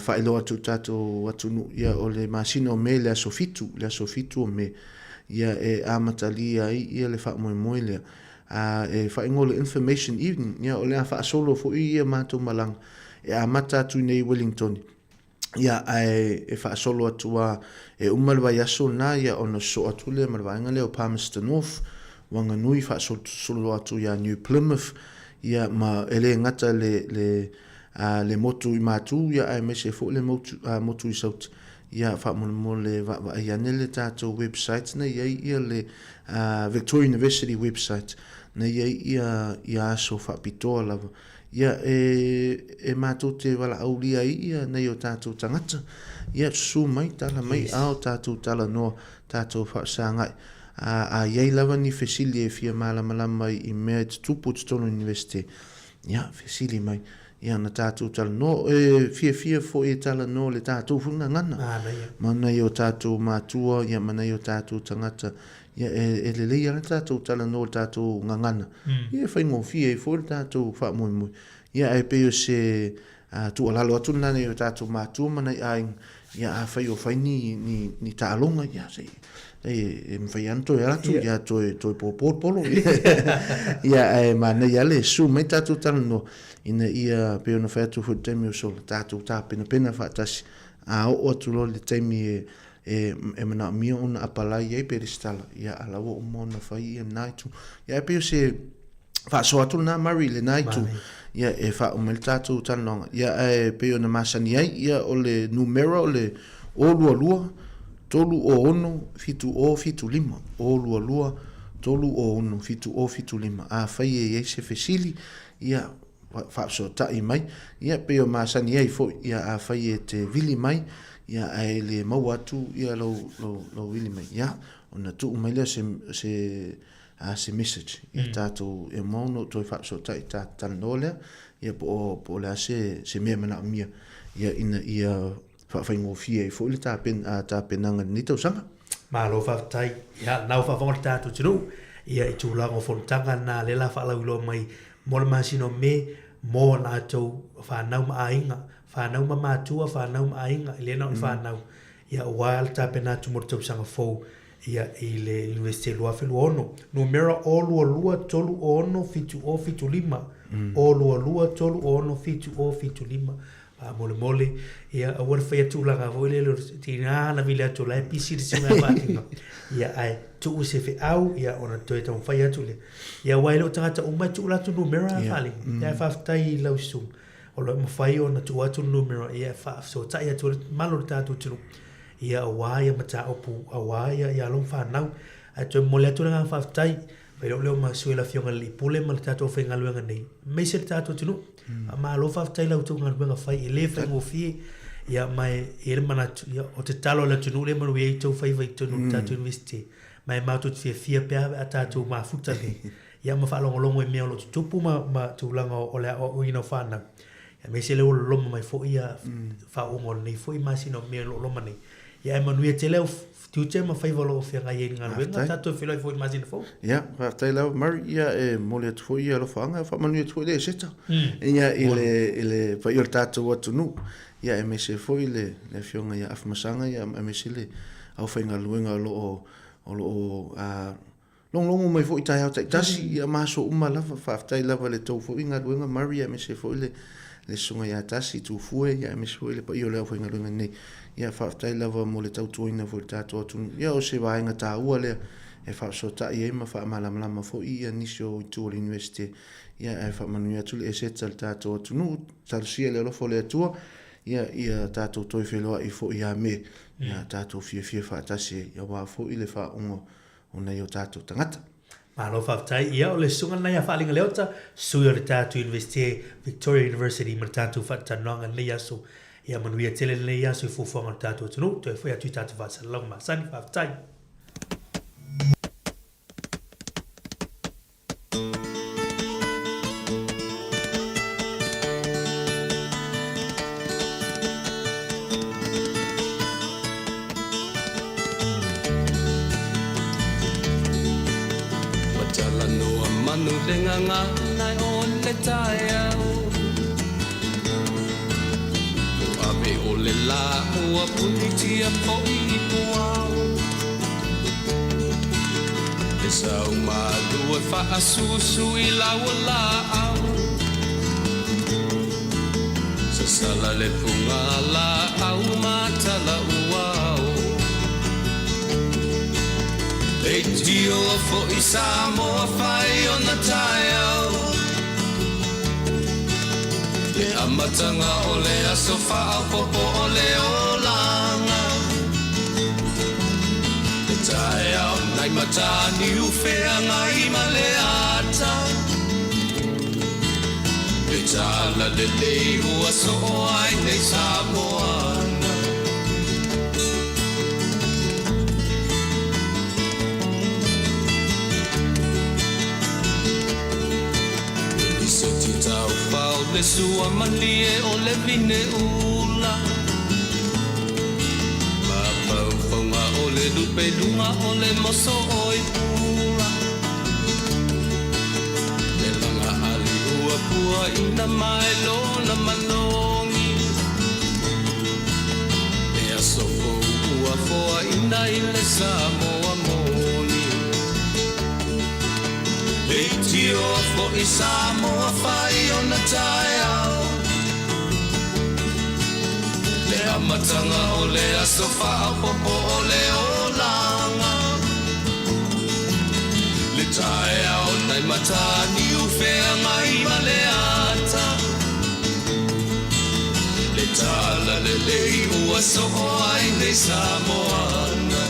failo atu tatou atunu ia ole masino me le asofitu o me ia e amatali ai ia le fa mo le e fa ngole information evening ia ole fa solo fo ia matou malang e amata tu nei Wellington ia e fa solo atua e umal vai aso na ia ono so atu le malvanga le o Palmerston North wanga nui fa solo atu ia New Plymouth ia ma ele ngata le motu I matu ia ai me se fo le motu I saut ia fa mo le va ia nele tatou website na ia le Victoria University website na ia so fa pitoa lava ia e matu te wala aulia ia na yo tatou tangata ia su mai tala mai au tatou tala no tatou fa sanga ia lava ni fesili e fia malama I me tupu tonu university ia fesili mai ia na tatou tala no fia fo e tala no le tatou funga ngana mana yo tatou matua ia mana yo tatou tangata ia e le ia tatou tala no tatou ngangana ia fai mo fia fo tatou fa mo ia e pe se tu alalo atu nana yo tatou matua mana ai ia a fai o fai ni talonga ia se e mfai anto ia tu ia toi polo ia e mana ia le su mai tatou tala no ina ia pe ona fai tu fu temi o sol tatou ta pena fa tasi a o atu lo le temi e mana mia ona apalai ai pe restala ia ala wo mo na fai ia naitu ia pe se fa so atu na mari le naitu ia e fa o meltatu tanonga ia e pe ona masani ai ia o le numero le o lua tolu o ono fitu lima o lua tolu o ono fitu lima a fai e se fesili ia fa so ta i mai ia pe o masani ai fo ia a fai e te vili mai ia ai le mau atu ia lo wili mai ia ona tu mai le se message ia tato e mono to fa so ta tanole ia po la se me mana mia ia ina ia fa ngo fie fo le ta penanga ni to sanga malo fa tai ia nau fa vong tato tunu ia i tu la ngo fo tanga na le la fa la ulo mai mol masino me mo na to fa nau ma ainga fa nau ma matua fa nau ma ainga le na fa nau ia wild ta pena tu morto sanga fo ia ile university lo afi ono numero o lua tolu ono fitu lima o lua tolu ono fitu lima a mole ia a war fa tu la gavo le tina na vile tu la pisi de sima ba ia ai tu se fe au ia ona to eta fa ia tu le ia wailo tata uma tu la tu numero fali ia fa tai lo sum o lo mo fai ona tu atu numero ia fa so tai atu malo tatu tu ia waia mata opu waia ia long fa nau atu mo le tu nga fa tai pero le ma suela fionga li pule ma tatu fe nga luenga nei me se tatu tu ma lo fa tai la tu nga luenga fai le fa mo fi ia mai irmana ia o te talo la tu le mo we to fai vai tu tatu investi mai ma tu fia pe tatu ma futa le ia ma fa longo e me lo tu ma tu langa o le o ino fa na me se le lo mai fo ia fa o ngol nei fo i masino me lo mani ia manuia te leo tu te ma fai valo fe nga yenga wenga tato filo fo i masino fo ia fa tai la mar ia e mole tu fo ia lo fanga fa manuia tu le seta ia ile fa il tato o tu nu ia me se fo ile le fionga ia af masanga ia me se le au fa nga luenga lo a long mai fo i tai au tai tasi ia maso uma lava fa tai lava le to fo inga luenga maria me se fo ile le sunga ia tasi tu fue ia me so ile pa io le fo inga luenga nei ia fa tai lava mo le tau tuina fo tato tu ia o se va inga ta ua le e fa so ta ia ma fa malama fo ia nisio tu university ia e fa manuia tu le setal tato tu nu tal sia le lo fo le tua ia tato toi felo i fo ia me ia tato fie fa tasi ia wa fo ile fa ona io tato tangata malo fa tai ia o le sunga na ia fa linga leota suyo le tato university Victoria University ma tato fa tanonga le yaso ia manuia tele le yaso fo fo ma tato tunu to foi atu tato va salong ma sani fa tai Susu ilawala au sasala le pungala au matala uau Etio fo isamo fai ona taiau le amatanga ole asofa popo ole olanga taiau nai matani ufea ngai maleata Betala le leu aso ai nei Samoana Iso ti tau pau le sua malie o le vine ula le lupe lunga o le moso oi pura Le langa ali ua pua ina mai lona manongi E aso ua foa ina ile Samoa moni E tio fo i Samoa fai ona tai au Le amatanga o le asofa a popo o le olanga Le tae au nai matani ufea ngai ma le ata Le tala le lei ua so ai nei Samoana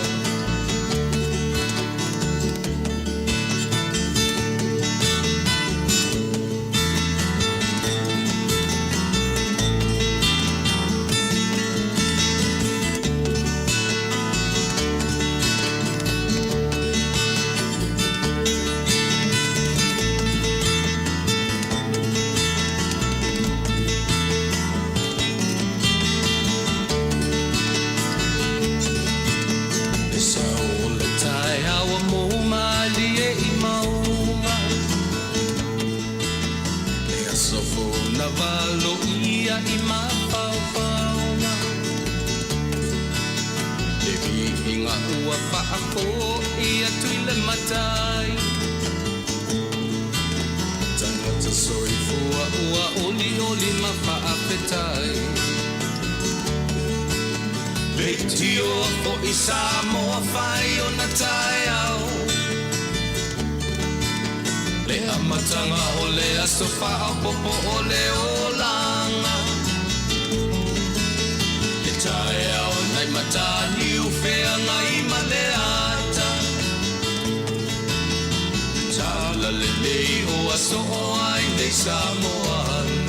Samoa fai o na tai au Le amatanga o le asofa au popo o le olanga Le tai au nai matani ufea ngai ma le ata Tala le lei o aso o ai nei Samoana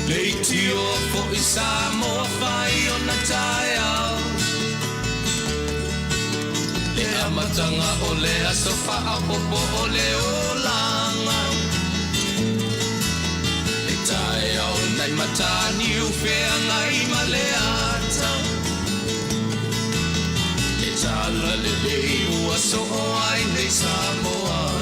Leitio po i Samoa fai o na tai au Le amatanga o le asofa a popo o le olanga Le tai au nai matani ufea ngai ma le ata Le tala le lei ua so o ai nei Samoana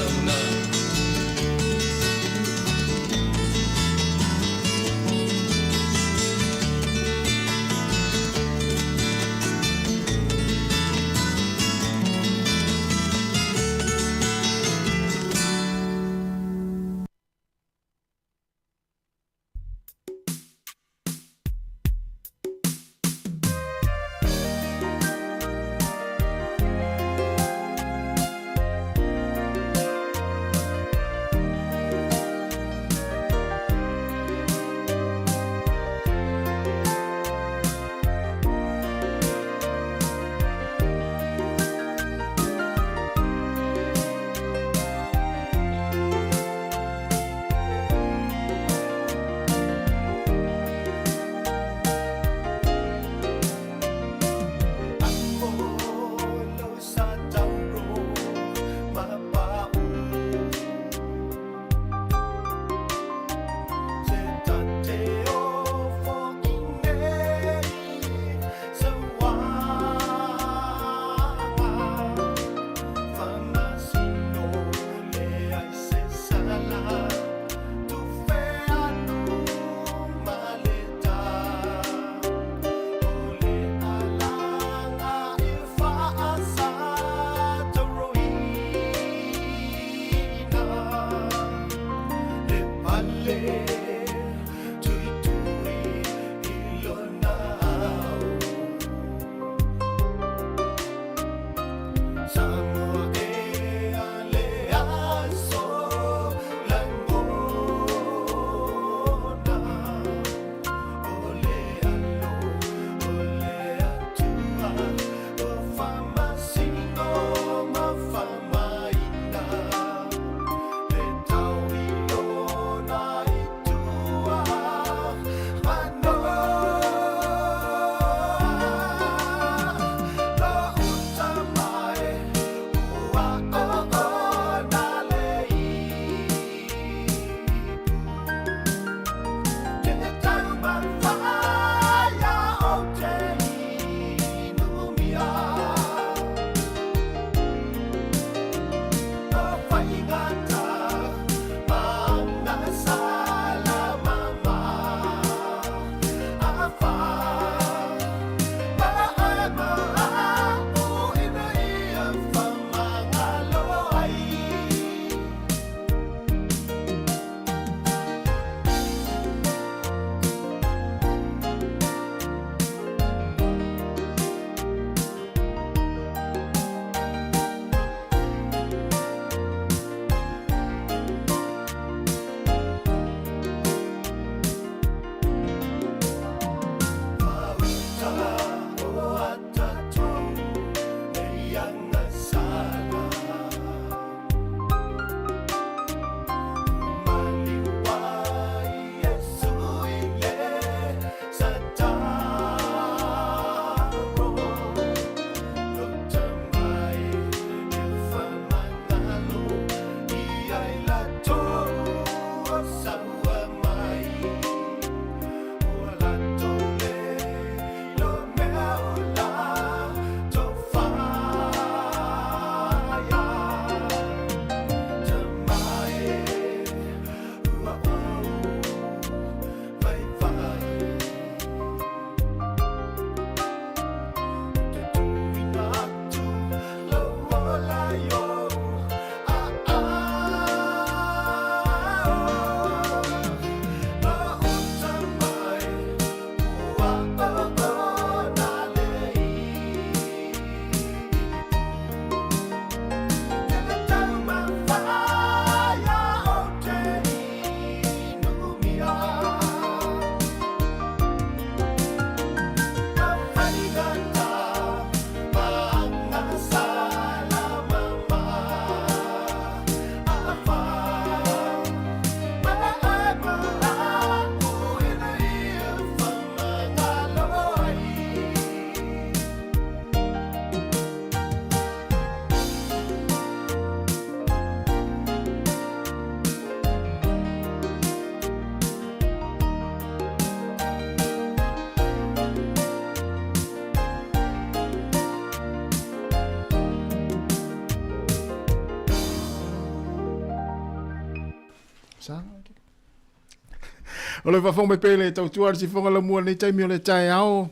O le whawhong me pele tau tuar si whonga la mua nei taimi o le tai ao.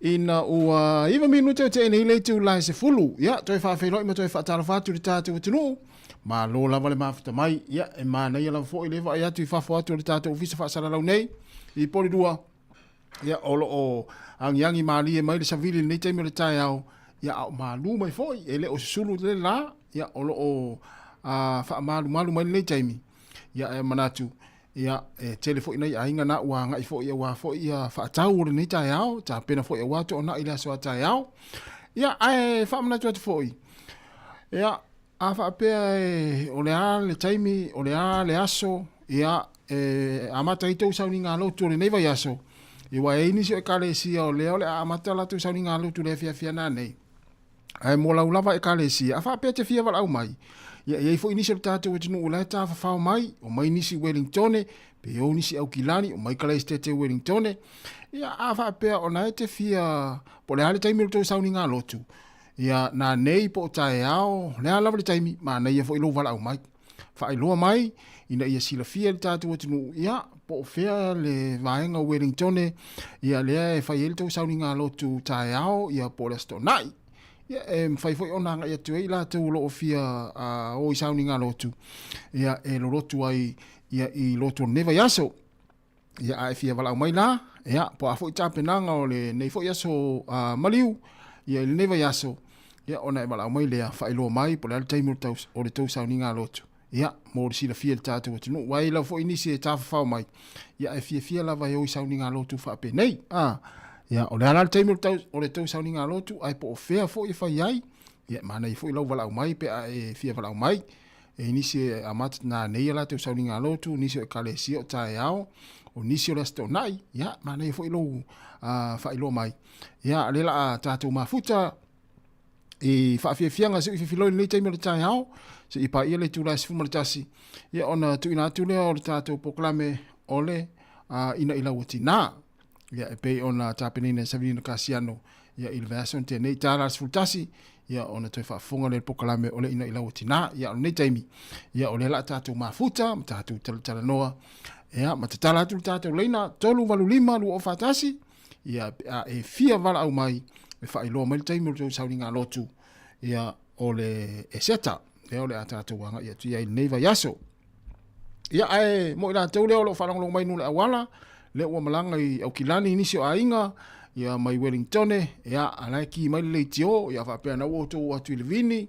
Ina ua iwa minu tau te nei le tu lai se fulu. Ia, toi whawhiroi ma toi whaatara whatu le tātou atinu. Ma lo lava le mafuta mai. Ia, e mana ia lava fo i lewa ai atu i whawho atu le tātou visa whaasara lau nei. I pori dua. Ia, olo o angiangi maali e mai le savili nei taimi o le tai ao. Ia, au maalu mai foi. E le o se sulu le la. Ia, olo o wha malu mai nei taimi. Ia, e manatu. Ia, telefo ina ia inga na ua ngai fo ia wa fo ia fa tau ni tai ao ta pena fo ia wa to na ila so tai ao ia ai fa mna to fo ia a fa pe o le ale taimi o le ale aso ia amata ito sauni nga lo to le neva yaso i wa ini se kale si o le amata la to sauni nga lo to le fia na nei ai mo la ulava e kale si a fa pe te fia va au mai ia fo inisi ta to tinu la ta fa mai o mai nisi Wellington pe o nisi au kilani o mai kala este Wellington ia ava pe ona te fia po le ale taimi to sauni nga lotu ia na nei po tai ao le ala le taimi ma nei fo ilo vala au mai fa ilo mai ina ia sila fia ta to tinu ia po fea le vaenga Wellington ia le fa il to sauni nga lotu tai ao ia po le sto nai ia fai foi ona nga ia tu ila tu lo fia o sauni nga lotu ia e lo lotu ai ia i lotu neva yaso ia ai fia vala mai la ia po a foi tape nanga o le nei foi yaso maliu ia le neva yaso ia ona e vala mai le fai lo mai po le time tos o le to sauni nga lotu ia mo le sila fia tatu tinu wai la foi inisi e tafa fa mai ia e fia la vai o sauni nga lotu fa pe nei ia o le ala taimi o le tau sauni ngā lotu ai po o fea fo i whai ai ia mana i fo i lau wala au mai pe a e fia wala au mai e nisi e amata nā nei ala tau sauni ngā lotu nisi o e kale si o tae ao o nisi o le sto nai ia mana i fo i lau whai lo mai ia le la a tātou mafuta i whaafia se i whiwhiloi nei taimi o le tae ao se i pa ia le tūrai si fuma le tasi ia ona tu ina atu lea o le tātou poklame ole ina ila wati nā ia e pei ona tapenina Savinino Kasiano ia il version te nei tala sfultasi ia ona toi whaafonga le pokalame ole ina ila utina ia o nei taimi ia o le la tātou mafuta ma tātou tala noa ia ma te tala atu tātou leina tolu walu lima lu o whatasi ia e fia wala au mai e whailoa mai taimi o tau sauni ngā lotu ia o le e seta ia o le a tātou wanga ia tu ia i neiva yaso ia e mo ila tau leo lo whanangolo mai nule awala le ua malanga i au kilani inisi o ainga ia mai Wellington ia alai ki mai le tio ia fa pena o to atu le vini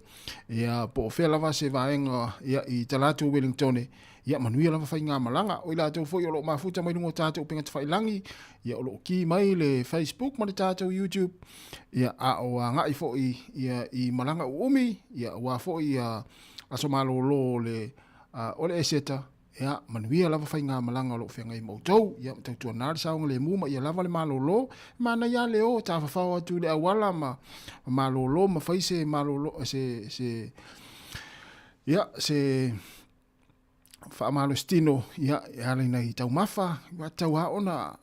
ia po fe lava se vaenga ia i talatu Wellington ia manuia lava fa inga malanga o ila to foi o lo mafuta mai ngo tatu penga tfai langi ia o lo ki mai le Facebook mai tatu YouTube ia a o nga i fo ia i malanga umi ia wa fo ia aso malo lo le o le eseta ia manuia lava fai ngā malanga lo whenga i mautou ia tau tua nāri saunga le muma ia lava le malolo mana ia leo ta whawhawa atu le awala ma malolo ma fai se malolo se whaamalo stino ia alina i tau mafa ia tau haona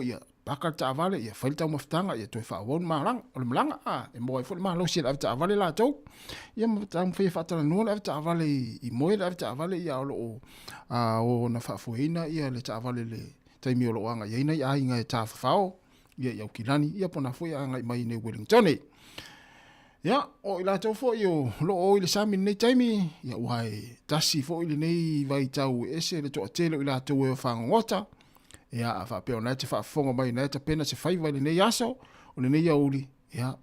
ia pakar ta avale ia whaili tau maftanga ia toi whaawon malang o le malanga e moa i fo le mahalo si la ta avale la tau ia tau whai whaatara nua le ta avale i moe le ta avale ia o na whaafueina ia le ta avale le taimi o lo anga ia ina i ainga e ta whawhao ia iau kilani ia pona fo ia anga i mai nei Wellington ia o ila tau fo i lo o ile sami nei taimi ia uai tasi fo ile nei vai tau ese le toa tele ila tau e whangota ia a fa peo na te fa fonga mai na te pena se fai vai le nei aso o le nei auli ia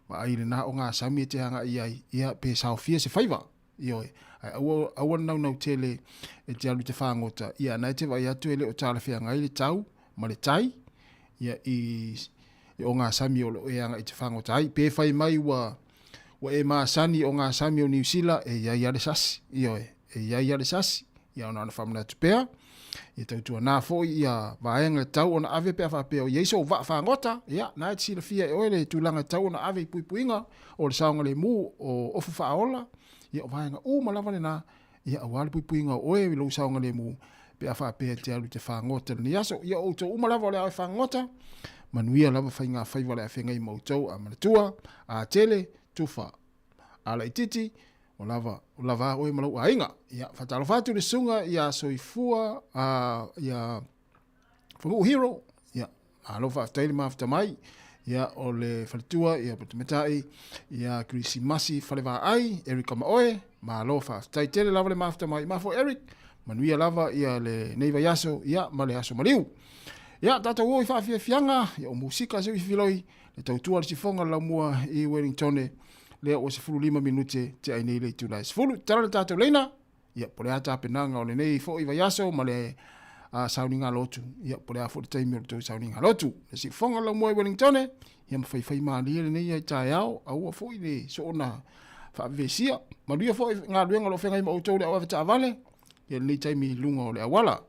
ma ai le na o nga sami te hanga ia pe sa ofia se fai va io ai au nau tele e te alu te whangota ia na te vai atu ele o tala fia ngai le tau ma le tai ia i o nga sami o e anga i te whangota ai pe fai mai wa e ma sani o nga sami o New Zealand e ia le sasi io e ia le sasi ia ona na famna te pea ia tautua nā fo ia vaenga tau ona ave pea whapea o Yeiso wa whangota ia na iti sila fia e oele tūlanga tau ona ave i puipuinga o le saonga le mu o ofu whaola ia o vaenga malawa le nā ia awale puipuinga o oe lo saonga le mu pea whapea te alu te whangota ni aso ia o tau malawa o le awe whangota manuia lava whainga whaiwa le awhenga i mautou a manatua a tele tufa ala ititi o lava oe malau ainga ia fatalo fatu le sunga ia soifua ia Whangu hero, ia, alofa aftaili mafta mai, ia o le whalitua, ia patumetai, ia Krisi Masi whalewa ai, Erika Maoe, ma alofa aftai tele lava le mafta mai, mafo Eric, manuia lava ia le neiva yaso, ia ma le aso maliu. Ia, tata uo i whaafia fianga, ia o musika se wifiloi, le tautua le sifonga la mua i Wellingtone, lea o se 15 minute te ai nei le tūlai. Se fulu, tara le tātou leina, ia pole ata penanga o le nei fo i vayaso, ma le sauninga lotu, ia pole a fo le taimi o le tau sauninga lotu. Le sifonga la mua i Wellingtone, ia mawhai maali le nei ai tae au, au a fo i le so ona whaavesia, ma luia fo i ngā luenga lo whenga i ma outou le awa vata avale, ia le nei taimi lunga o le awala.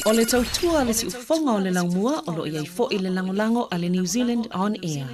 O le tautua le si ufonga o le laumua o lo iai fo i le langolango a le New Zealand On Air.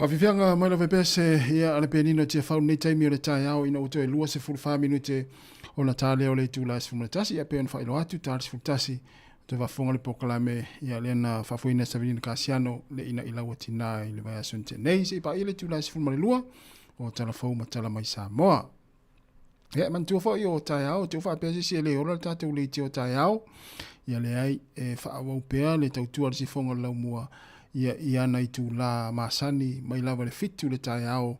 Whawhiwhianga mai lawe pese ia ale penino tia whau nei taimi o le tai au ina uto e lua se fulfa minute o na tale o le tūla se fulmatasi ia peon whailo atu tale se fulmatasi te wafonga le pokalame ia le na whafuina Savirina Kasiano le ina ilaua tina i le vai asunte nei se ipa ile tūla se fulmare lua o tala fau ma tala mai Samoa. Ia man tua whau i o tai au te uwha pese si le ora tate ule ti o tai au ia le ai e whaawau pea le tautua le si fonga lau mua ia nei tu la masani mai lava le fitu le tai au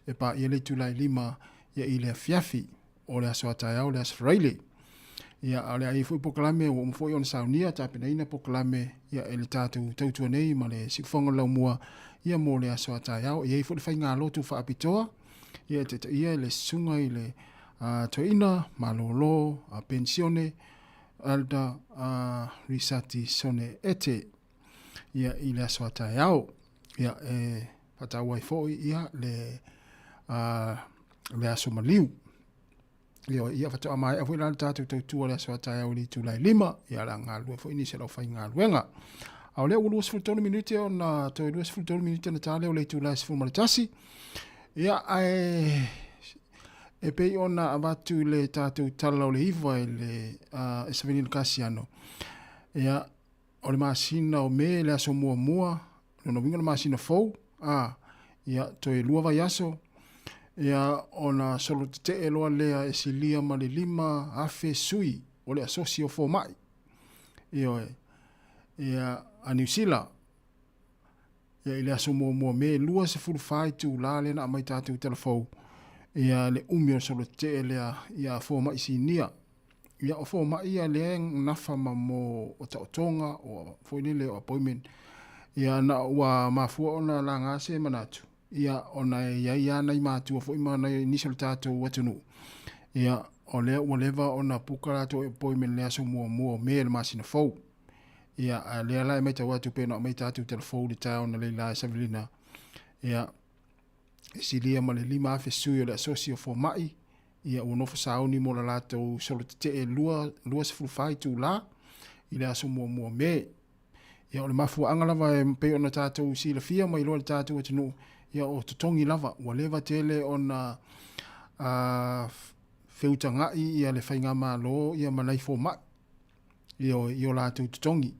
e pa ia le tu la lima ia i le fiafi o le aso tai au le asfraile ia ale ai foi poklame o mo foi on saunia ta pena ina poklame ia ele tatu tautua nei ma le sifonga lau mua ia mo le aso tai au ia foi fai ngalo tu fa apitoa ia te ia le sunga i le toina malolo a pensione alda risati sone ete ia i le aso atai au ia patau ai foi ia le aso maliu ia fatau mai a foi la tatu tautua le aso atai au li tulai lima ia la ngalu foi ni se lo fai ngaluenga au le ulu sfultoni minute ona to ulu sfultoni minute na tale o le tulai sfulmaritasi ia e pei ona avatu le tatu tala o le iwa le Savirina Kasiano ia o le masina o me le aso mua mua no winga le masina fou ia to e lua vai aso ia ona solo te e loa lea e silia ma le lima afe sui o le asosio fo mai ia a New Zealand ia i le aso mua mua me lua se fulfai tu la le na mai tatu telefou ia le umio solo te e lea ia fo mai sinia ia o fo mai ia le nafa mo o tautonga o foi le appointment ia na wa mafua ona la ngase manatu ia ona ia nei mātua fo ima nei nisol tātou atunu. Ia o lea ua lewa ona puka rato e poi me lea so mua me le masina fau. Ia lea lai mai tau atu pena o mai tātou telefou le tā ona leila e savilina. Ia silia ma le 5 afe sui o le asosio fo mai. Ia ua nofo sauni mo la latou solo te e lua se fulfai tu la. I lea so mua me. Ia o le mafuanga lava e pei ona tātou si la fia mai loa le tātou atunu. Ia o tutongi lava ua lewa tele ona feutangai ia le whainga malo ia manai fo mai. Ia o lātou tutongi.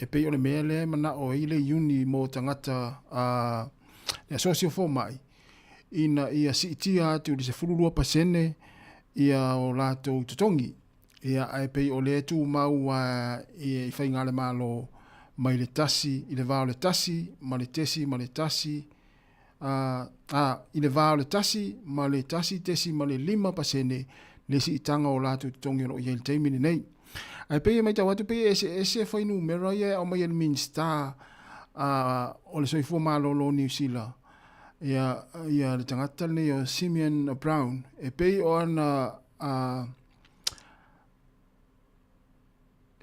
Ia pei o le mea le mana o ile uni mo tangata le asosio fo mai. Ina ia siitia atu li se fululua pasene ia o lātou tutongi. Ia ai pei o le tu mau ia i whainga le malo mai le tasi, i le vao le tasi, ma le tesi, ma le tasi, i le vao le tasi, ma le tasi, tesi, ma le 5 pasene, le si itanga o lātou tutongi o ia le teimini nei. Ai pei mai tau atu pei ese whainu mera ia o mai le minsta o le soifua malolo New Zealand. Ia le tangata nei o Simeon Brown. E pei o ana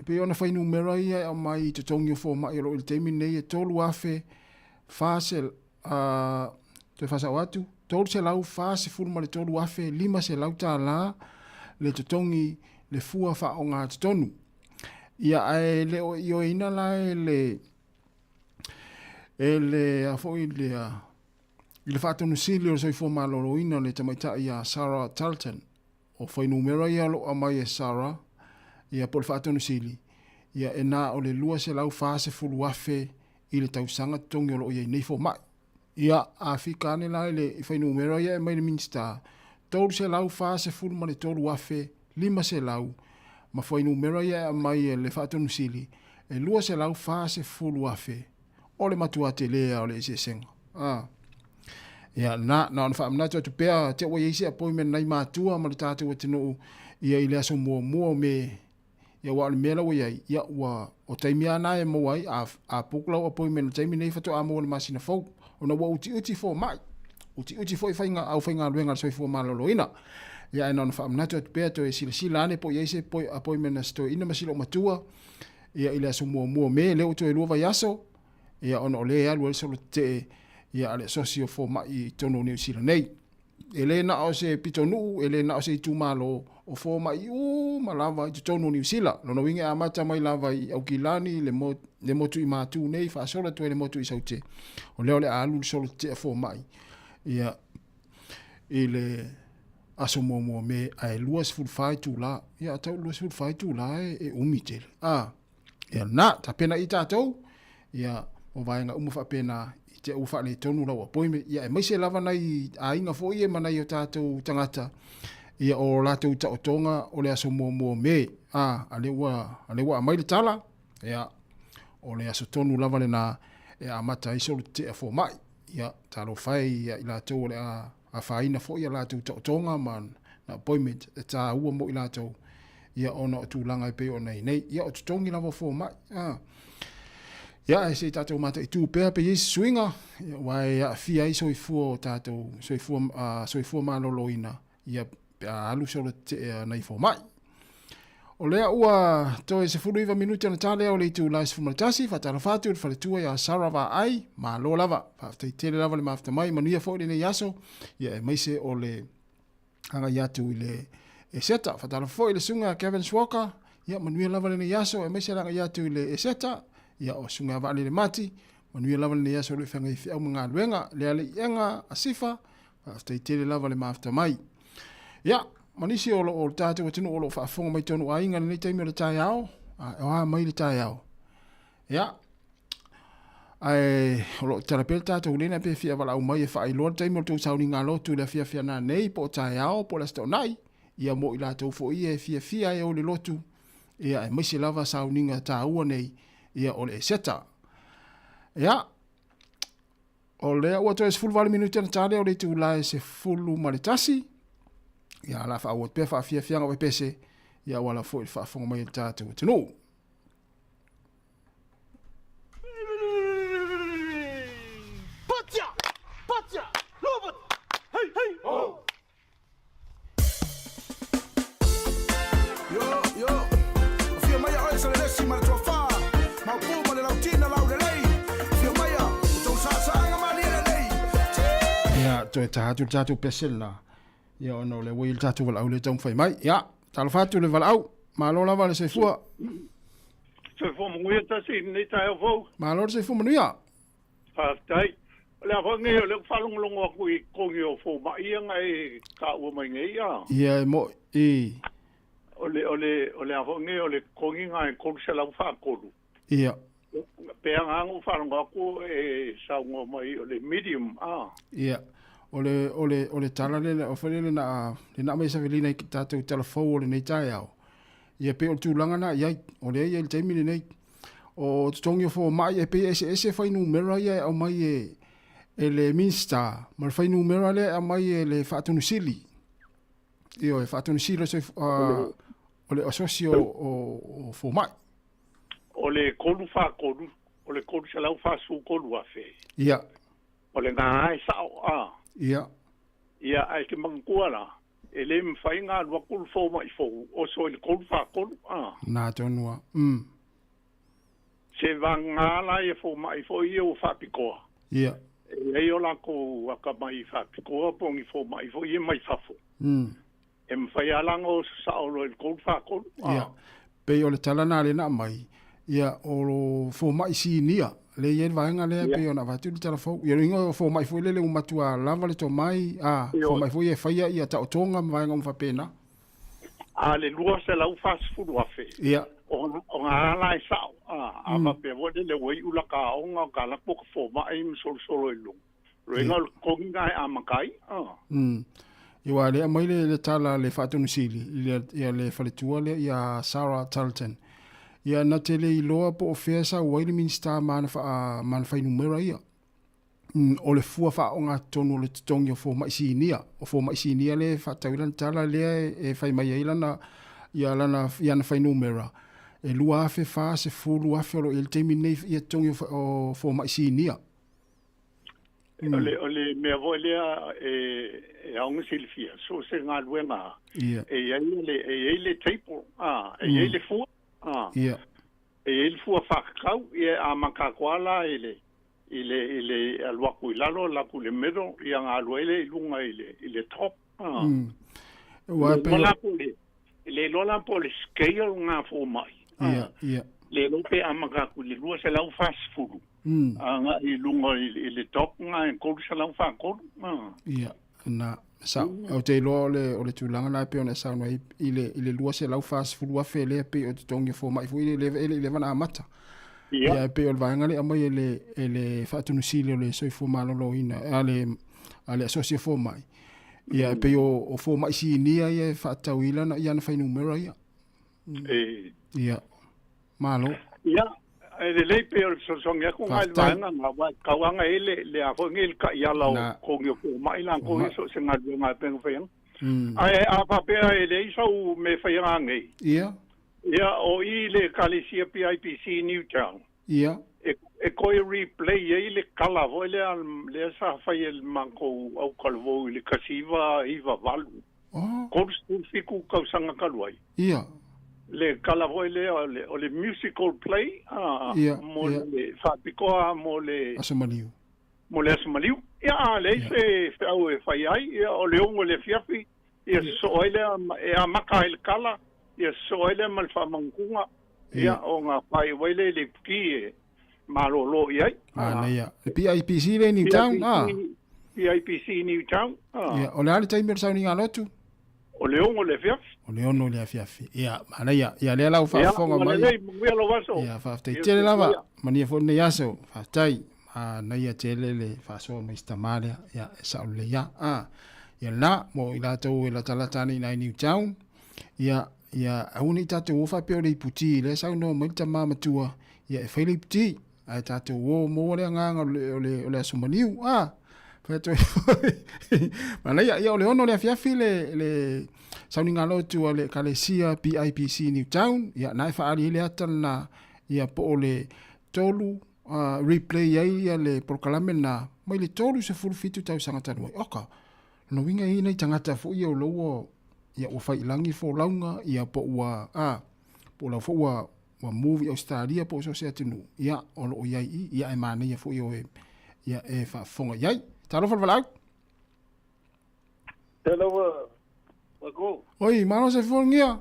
pe ona fai numero ia o mai te tongi fo mai o le teimi nei e tolu afe fasel te fasa watu tolu se lau fase fulma le tolu afe 5 se lau ta la le te tongi le fua fa o ngā te tonu ia ai le o io ina la ele a fo ile fa tonu sili o so fo malo ina le tamaita ia Sarah Talton o fai numero ia lo o mai e Sarah ia por fato no sili ia ena o le lua se lau fase fulu afe i le tausanga tongi o ia nei fo mai ia afrikane la le i fai numero ia e mai le minsta tolu se lau fase fulu ma le tolu afe 5 se lau ma fai numero ia mai le fato no sili e lua se lau fase fulu afe o le matua te lea o le ise senga ia na on fa amna tu pea te wa ise appointment nai matua ma le tatu tino ia ile aso mo me ia wa mela wa ia wa o taimia na e mo ai a pukla appointment taimi nei fa to amo le masina fo ona wa uti fo mai uti fo fainga au fainga luenga so fo malolo ina ia non fa amna tu pe to e sila ne po ia se po appointment sto ina masilo matua ia ile aso mo me le to e luva yaso ia on ole ia lu so te ia ale socio fo mai tono New Zealand nei elena o se pitonu elena o se tumalo o fo mai malava i tono New Zealand no winga amata mai lava i au kilani le motu i matu nei fa sola to le motu i saute o le alu solo te fo mai ia ele aso mo me ai luas full fight tu la ia tau luas full fight tu la e umitel ia na ta pena i tatou ia o vainga fa pena te ufa le tonu la appointment ia e mai se lava nai a inga fo ia manai o tātou tangata ia o lātou ta otonga o le aso mo me ale wa mai le tala ia o le aso tonu lava le na e amata iso te fo mai ia talo fai ia i lātou le a faina fo ia lātou ta otonga man na appointment e tā ua mo i lātou ia ona o tūlanga i pe o nei ia o tutongi lava fo mai ia e se tātou mata i tū pēr pe Yesu swinga wai a fia i soifua tātou soifua malolo ina ia alu solo te nei fo mai o lea ua to e se fulu iwa minuti ana tale o le tu lais fumatasi fatala fatu fa le tua ya sarava ai ma lo lava fa te tele lava le mafta mai manuia fo le ne yaso ia e maise o le anga yatu ile e seta fatala fo ile sunga Kevin Walker ia manuia lava le ne yaso e maise anga yatu ile e seta ia o sunga va le mati manuia lava le ne yaso le fanga i fi au mga luenga le ale ianga asifa fa te tele lava le mafta mai ia manisi o tātou e tino o lo whaafonga mai tonu a inga nei taimi o le tai ao. O mai le tai ao. Ia. Ai, o lo tarapel tātou lena pe fia wala au mai e whaai loa taimi o tau sauni ngā lotu le fia nā nei po tai ao po la stau nai. Ia mo i la tau fo ia e fia e o le lotu. Ia e maisi lava sauni ngā tā ua nei. Ia o le e seta. Ia. O lea ua toa e sefulu vale minuti ana tāle o le tu la e se fulu maritasi. Ia la fa o pe fa fia nga pese ia wala fo fa fonga mai tātou tino Patia to tātu pesel na. Ia ono le wei tātu wala au le tong whai mai. Ia, talo whātu le wala au. Malo lava le seifua. Seifua munguia tasi ni tai au fau. Malo le seifua manuia. Tai. Le a whange le whalonglongo aku I kongi o fau mai ia ngai ka ua mai ngai ia. Ia mo I. Ole a whange o le kongi ngai kolu se lau whakolu. Ia. Pea ngangu whalongo aku saungo mai o le medium Ia. Ole tala le o whanele na mai sa velina I ki tātou telefou o le nei tai au. Ia pe o tūlanga na iai. Ole ia le taimine nei. O tutongi o fau mai e pe ese whai numera ia au mai le Minster, ma le whai numera le a mai le whaatunu sili. Io e whaatunu sili o le asosio o fau mai. O le kolu whakolu, o le kolu se lau whasu kolu a whee. Ia. O le ngā ai sao Ia. Ia ai ke mangkuala. E le mwhai ngā lua kolu fau mai fau, o so le kolu whakolu Nā tonua. Se wangā lai e fau mai fau I o whapikoa. Ia. E o la ko waka mai whapikoa pongi fau mai fau I mai whafo. E mwhai alango sa o le kolu whakolu. Ia. Pe o le talana le na mai. Ia o lo fo mai si nia le ye vaenga le pe ona vatu le telefon ia ringo fo mai fo le matua lava le to mai fo mai fo ye faia ia ta tonga vaenga un fa pena le lua se lau fast food wa fe ia o nga la sa ma pe vo le wei ula ka onga ka la po fo mai solo lu ringo ko ngai amakai ia le mai le tala le fatu sili ia le faletua le ia Sarah Tarleton ia na tele I loa po ofesa waile minsta mana whai numera ia. O le fua wha o ngā tonu le tutongi o fo maisinia. O fo maisinia le whatauilan tala lea e whai mai eilana ia lana whai numera. E lua afe wha se fulu afe o lo il teimi nei ia tongi o fo maisinia. Ole mea voi lea e aunga silfia. So se ngā luenga. E eile teipo. E eile fua. Ia. E il fua whakakau, ia a makakoala ile aluaku ilalo, laku le medo, ia ngā aluele ilunga ile top. Le lola po le scale ngā fo mai. Ia. Le lope a makaku le lua se lau fast food. Ngā ilunga ile top ngā en kodu se lau whakodu. Ia. Na. Sa o te lo o le tulanga na pe ona sa no ile lua se lau fast food wa fele pe o tongi fo mai fo ile vana mata ia pe o vanga le amai ele fatunu sile le so fo malo ina ale asosia fo mai ia pe o fo mai si nia ia fatawila na ia na fai numero ia ia malo ia le pe o so ngia ko ngai vanga nga kawanga le a fo ngil ka ia lao ko ngio ko mai lang ko so se nga pe ngofeng ai a pa pe le so me fa ngai ia o le kalisia PIPC Newtown ia e ko replay le kala vo le sa fa el manko au kalvo le kasiva iva valu ko stu fiku ka sanga kalwai ia le kalavoile o le musical play mo le fapikoa mo le asmaliu ia le se au e fai ai o le ongo le fiafi ia soile e amaka il kala ia soile mal famankunga ia o nga pai wele le ki malolo ia ia PIPC le Newtown PIPC Newtown ia o le ale timer sauni ngalotu o leongo le fiafi. O leono le fiafi. Ia, mana ia le lau whaafonga mai. Ia, whaaftai tele lava. Mania fo ne yaso, whaaftai. Na ia tele le whaasoa mai stamarea. Ia, e sao le ia. Ia na, mo i lātou e la talatani nai Newtown. Ia, auni tātou ofa peo le iputi. Le sao no maita māmatua. Ia, e whaile iputi. Ai tātou o mo le nganga o le asomaniu. Mana ia o le ono le fiafi le sauni ngalo tu le kalesia PIPC Newtown ia nai fa ali le atal na ia po le tolu replay ia le proklame na mai le tolu se full fitu tau sanga tanu oka no winga ina tangata fo ia lo ia o fai langi fo launga ia po wa po la fo wa movie Australia po so se tunu ia o ia e mana ia fo ia e fa fonga ia talo fa valau Hello, Wako. Oi, malo se fo ngia.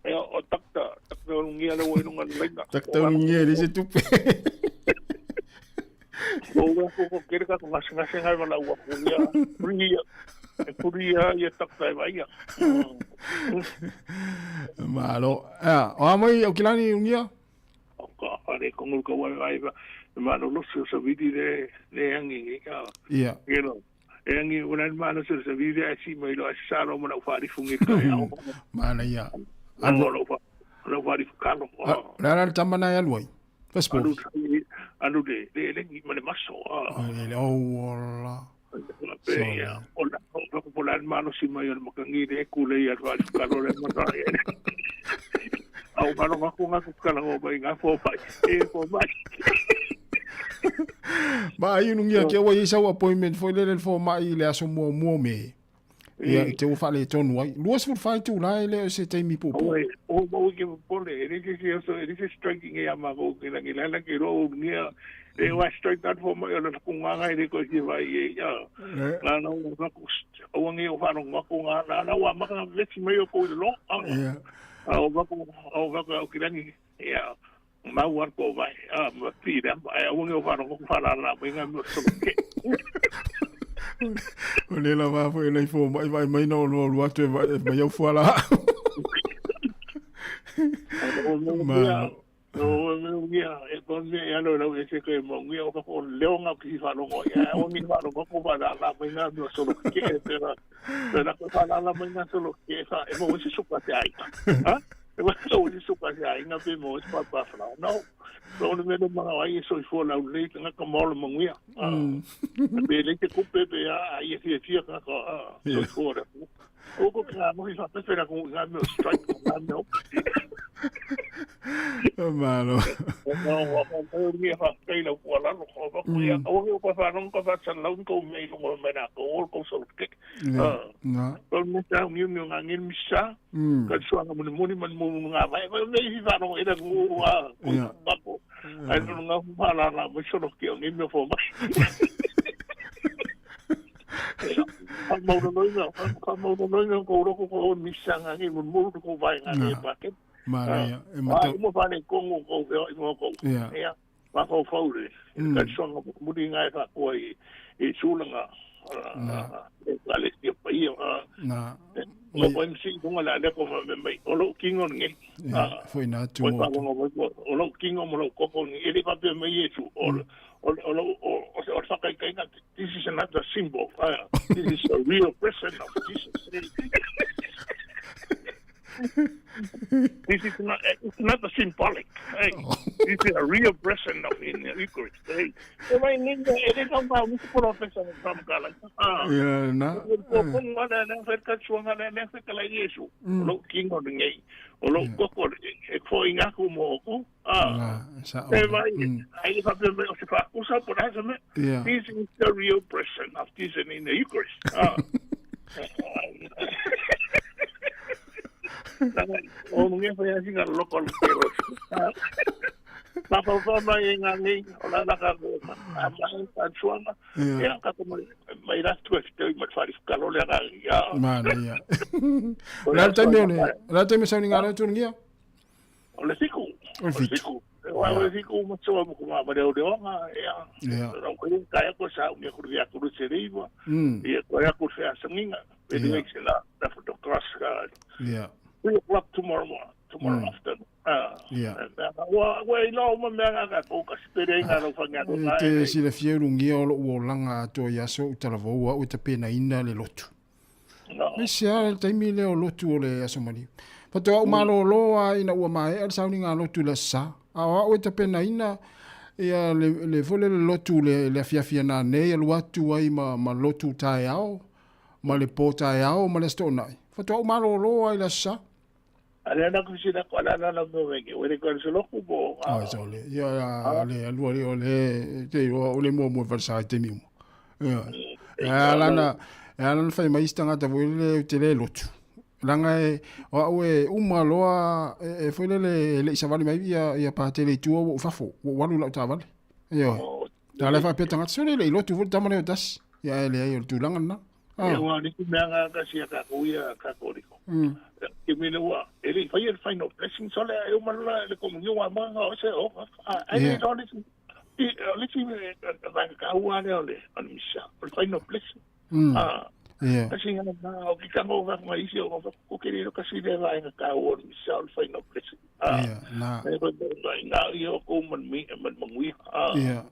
E o takta ngia le woi nunga lenga. Takta ngia di se tupe. O wa ko kere ka ngas ngai mala wa ko ngia. Puria ia takta e vai. Malo. O amoi o kilani ngia. O ka are ko ngul ko wai vai. Malo lo se vidi le angi ka. Ia. E angi una mana se vidi asi mai lo asaro mo na fari fungi ka. Mana ia. Lo fari kalo. La tamana ya luai. Passport. Anu de lengi mane maso. Le ola. Ola pola mano si mai o makangi de kule ia fari kalo le mata. Au mano ngaku kala ngo bai ngafo pai. E ko mai. Ma ai nungia ke wa isa appointment foi le fo mai le aso mo me. Ia te o fale tonu ai. Luas fu fai tu lai le se te mi popo. O mo ke pole, ele ke so ele se striking e ama go ke la ke ro nia. E wa strike that for mai o kunga ngai de ko si vai e ya. La no ko o ngi o fa no ko nga na wa ma ka vexi mai o ko lo. Ia. O va ko ke la ni ya. Ma war ko vai. Ma pira, o ngi o fa no ko fa la mai nga mo so ke. O le la va foi nei fo mai no lo atu mai eu fala. Ma o mia e con me ya no ese que mo mia o ko leon a ki fa no ya o mi fa no ko va la mai na no solo que pero ko fa la mai na solo que fa e mo se supa te ai. Ha? E mo se supa te ai na pe mo pa pa fa no. So le me ma ai so fo la le nga ko mo le mangua. Be le ke kupe be ai e fia ka so fo. O ko ka mo fa pe ra ko nga no strike na no. Malo. No, o mi fa pe la ko la no ko ko ya o ko fa no ko fa san la ko me no me na ko so ke. Na. Ko me ta mi nga ngin mi sa. Ka so nga mo man mo nga vai me fa no era ko ai no nga fa la mo so ke ni me fo ma. Mo no ko mi sa nga ni mo ko vai nga ni pa ke. Maria, mo vale como o mo ya va ko faule ka son mo dinga fa ko e sulanga vale ti pai na mo ko mi sin ko la le ko me o lo kingo ngi foi na tu o lo kingo mo lo ko ni ele pa pe me yesu o sa kai kai na this is another symbol this is a real person of Jesus. This is not a symbolic. Hey, this is a real presence of in the Eucharist. Hey, so I need it is about this professor from Kala. Yeah, na. Kung wala na ferkatsuan na na sa Yesu. Lo kingo ngay. O lo ko ko inga ko mo ko. Ay pa pe o se fa usa por eso me. This is the real presence of this in the Eucharist. O mungkin saya sih nggak lokal terus. Apa mai ngangi ola na ka ama suanga ya ka como mai das tu estoy más fácil calor le ya. Mana ya. La teme sa ninga tu ngia. Ole siku. Wa siku mo so mo kuma ba de onga ya. Ro ko kaya ko sa mi ko dia ko seriwa. Ya ko ya ko sa singa. Pero la photocross ka. Yeah. 3 o'clock tomorrow afternoon. Well, no, mamanga ko kaspere nga no fanga ko. Te si le fieru ngia o langa to ya so talavo o te pena ina le lotu. No. Me sia te mi le o lotu o le asomani. Pato o malo loa ina o mai el sauninga lotu le sa. A o te pena ina ia le vole le lotu le fiafia na ne le watu ai ma lotu tai ao. Ma le pota ao ma le stonai. Pato o malo loa ila sa. Ale na kusina ko ala na no vege we ko so lo kubo so le ya ale alu ole te ole mo versa te mi ala na fa mai stanga ta le te le lotu langa o uma loa foi le savali mai ya pa te le tu o fafo walu la ta vale yo ta le fa petanga so le lotu vo tamane das ya le tu langa na e wa ni ku mea ka sia ka kuia ka koriko ke me wa ele fai el final blessing so le eu mala le komunio wa ma o se o ai do le le ti ka wa le an misa el final blessing assim na o que camo va mais eu o querido que se deve vai ka o misa el final blessing na na eu como me mangui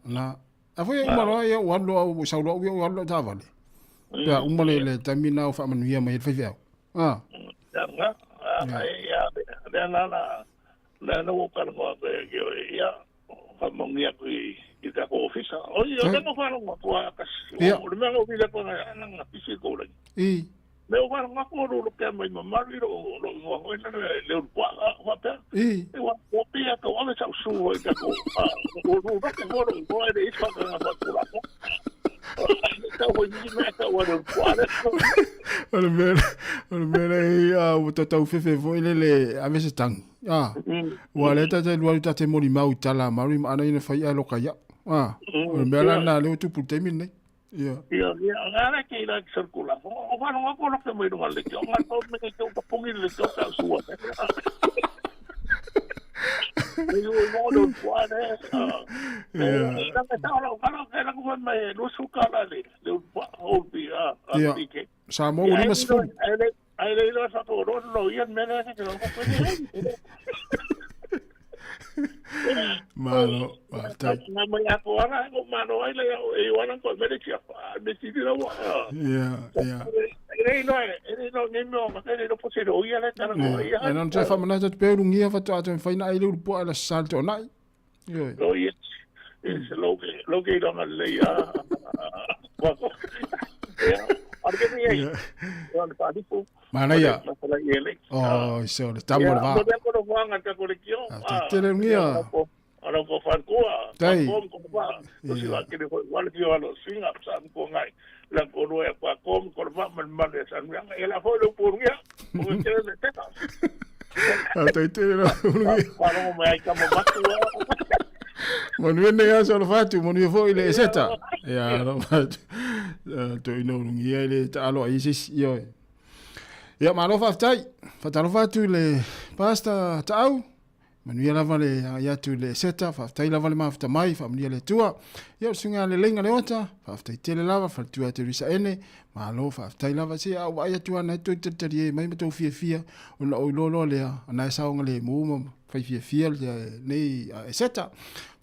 na a foi uma ya wa lo sa lo wa lo ta vale ya uma le tamina o fa manuia mai fai veo ya la o ka mo ya fa mangui ki ka ko ofisa o yo tengo fa no ko ka o me ngo vile ko na pisi ko le me o fa no ko lo ke mai ma mari lo ngo na le o wa pe wa o pia ko o le sa su o ka ko o ke mo o le is fa na fa ko la Olmele o tau fefe foi le a veces tang wa le ta lu ta te moli mau tala mari ana ina fai alo kaya olmele na le tu pu temine ya ngara ke ila circula o fa no ko lo ke mo no le ke o ma to me ke ko pongi le ko ka suwa eu não do quadro não me tá lá cara como me no sucala ali do ouvi pique samo uli mas fu ele lo sa to no ia me que não malo tá na manhã agora o mano ele eu não tô me que decidi não ele não nem não ele não pode ser oia le cara não já fa mana te peru ngia fa to ato fa na ile po ala salto nai yo es lo que don't le ya mana ya oh so le tamo va no van a ta colección tiene ngia ara ko fan ko tai ko ba si va que igual que yo a los sin absan ko ngai la ko no e pa ko ba man san e la fo lo por ngia ko que le teta tai tiene para mo mai kamo matu Manu ne solo fatu manu fo ile seta ya no fatu to ino ngia ile ta alo isis yo ya malo fatai fatalo fatu le pasta tau manu ya lavale ya tu le seta fatai lavale mafta mai family le tua ya singa le lenga le ota fatai tele lava fatu ate risa ene malo fatai lava si au ya tu ana tu tete mai to fia o lo le ana sa ngale mu fai nei seta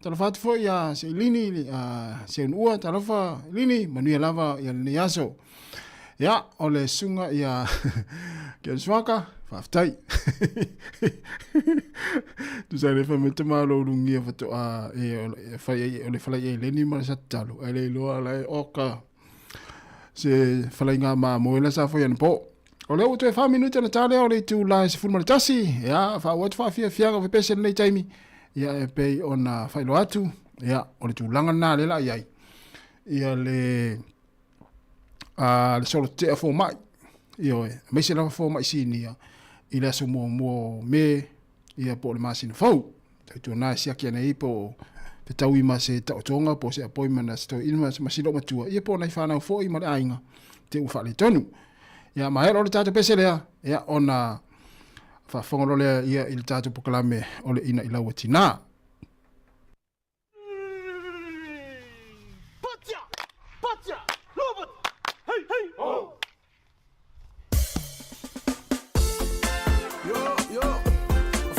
talafat fo ya se lini se ua talafa lini manu ya lava ya ni yaso ya ole sunga ya ke swaka faftai tu sai le fame te malo lungi fa to fai ole fai lini ma sa talo ele lo ala oka se fai nga ma mo la sa fo yan po ole o te fa minuta na tale ole tu la se fulma tasi ya fa wat fa fia ga pese nei taimi ya e pe ona failo atu ya ole tu langa na le la yai ya le le solo te fo mai io me se la fo mai sinia ila so mo me ya po le masin fo tu na sia ki nei po te taui ma se ta tonga po se appointment sto in ma silo matua ia po nai fa na fo i ma ainga te u fa le tonu ya ma era ole tata pese le ya ona fa fongolo le ia il tatu proclame ole ina ila watina patia robot hey hey oh yo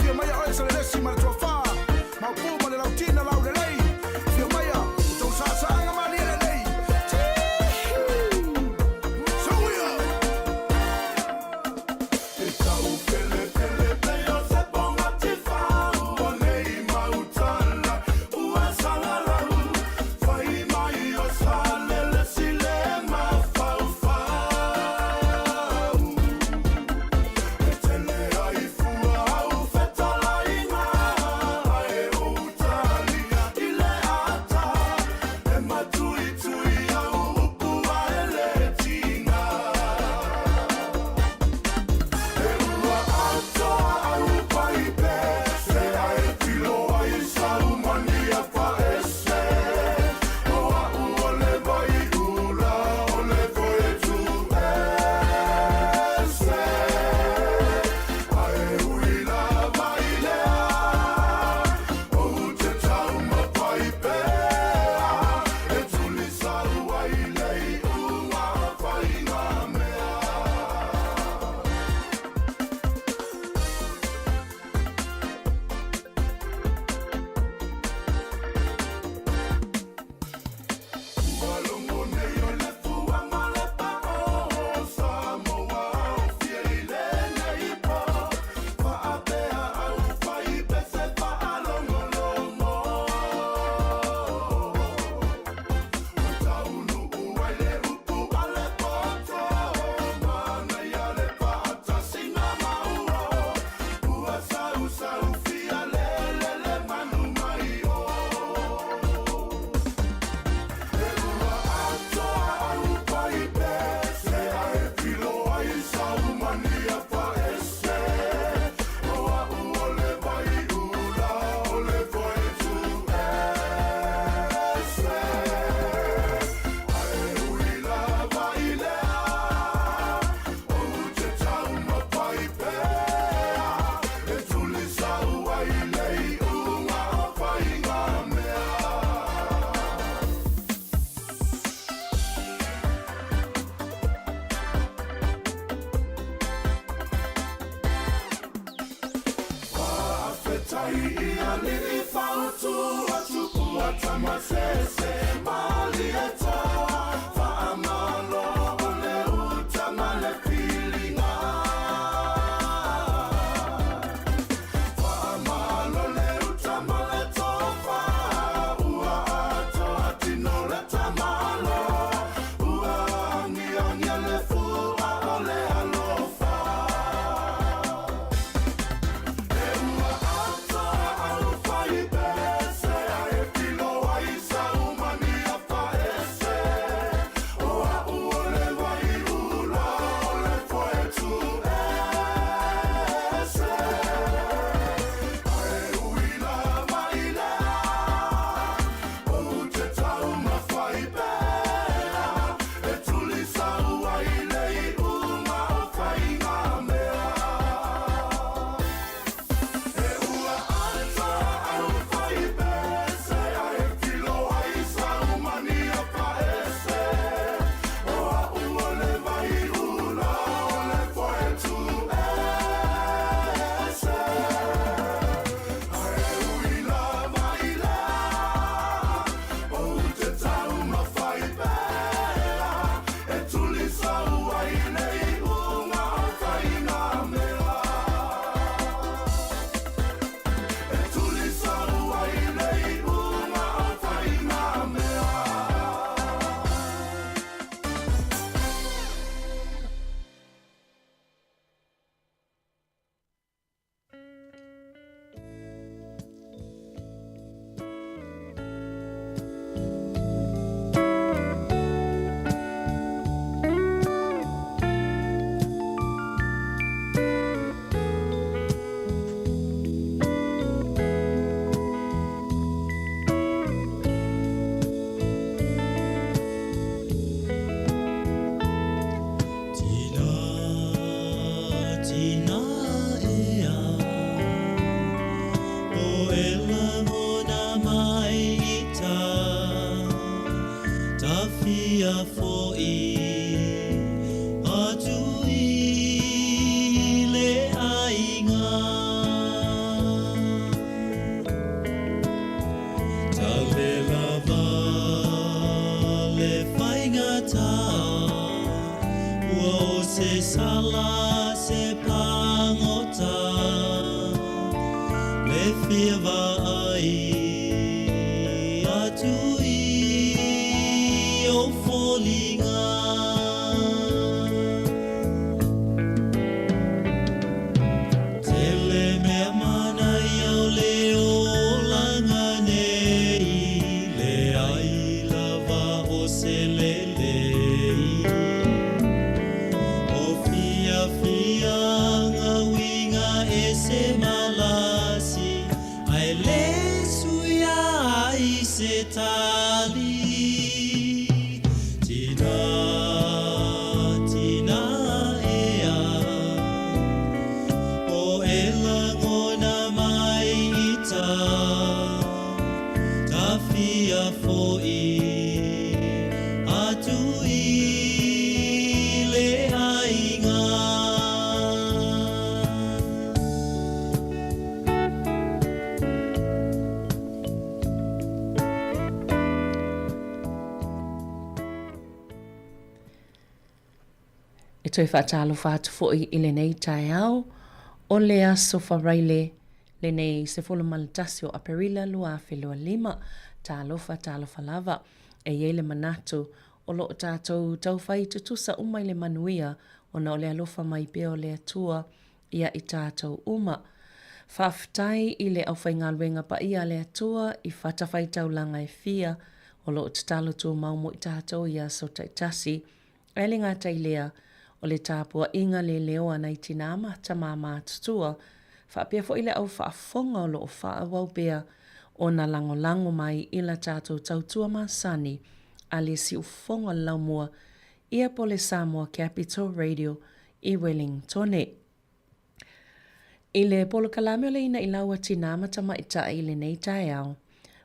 fia mai oi sa le si mal trofa ma pu ma le lautina la le lei fia mai to sa nga ma le lei so we are E toi whaatalo whaatu fōi I le nei tai au, o le aso wharaile, le nei se folo malatasi o Aperila lua whelua lima, tā alofa lava, e ye le manatu, o lo tātou tau whai tutusa umai le manuia, o na o le alofa mai pe o le atua, ia I tātou uma. Whaftai I le au whai ngaluenga pa ia le atua, I whatawhai taulanga e fia, o lo tatalo tō maumo I tātou ia so taitasi, e le ngā tailea, o le tāpua inga le leo ana I tinama ta mama tutua, whaapea fo ile au whaafonga o lo o whaawau bea o na lango mai ila tātou tautua masani a le si ufonga laumua ia po le Samoa Capital Radio I Wellingtone. I le polo kalame o le ina I laua tinama ta maita I le nei tae au,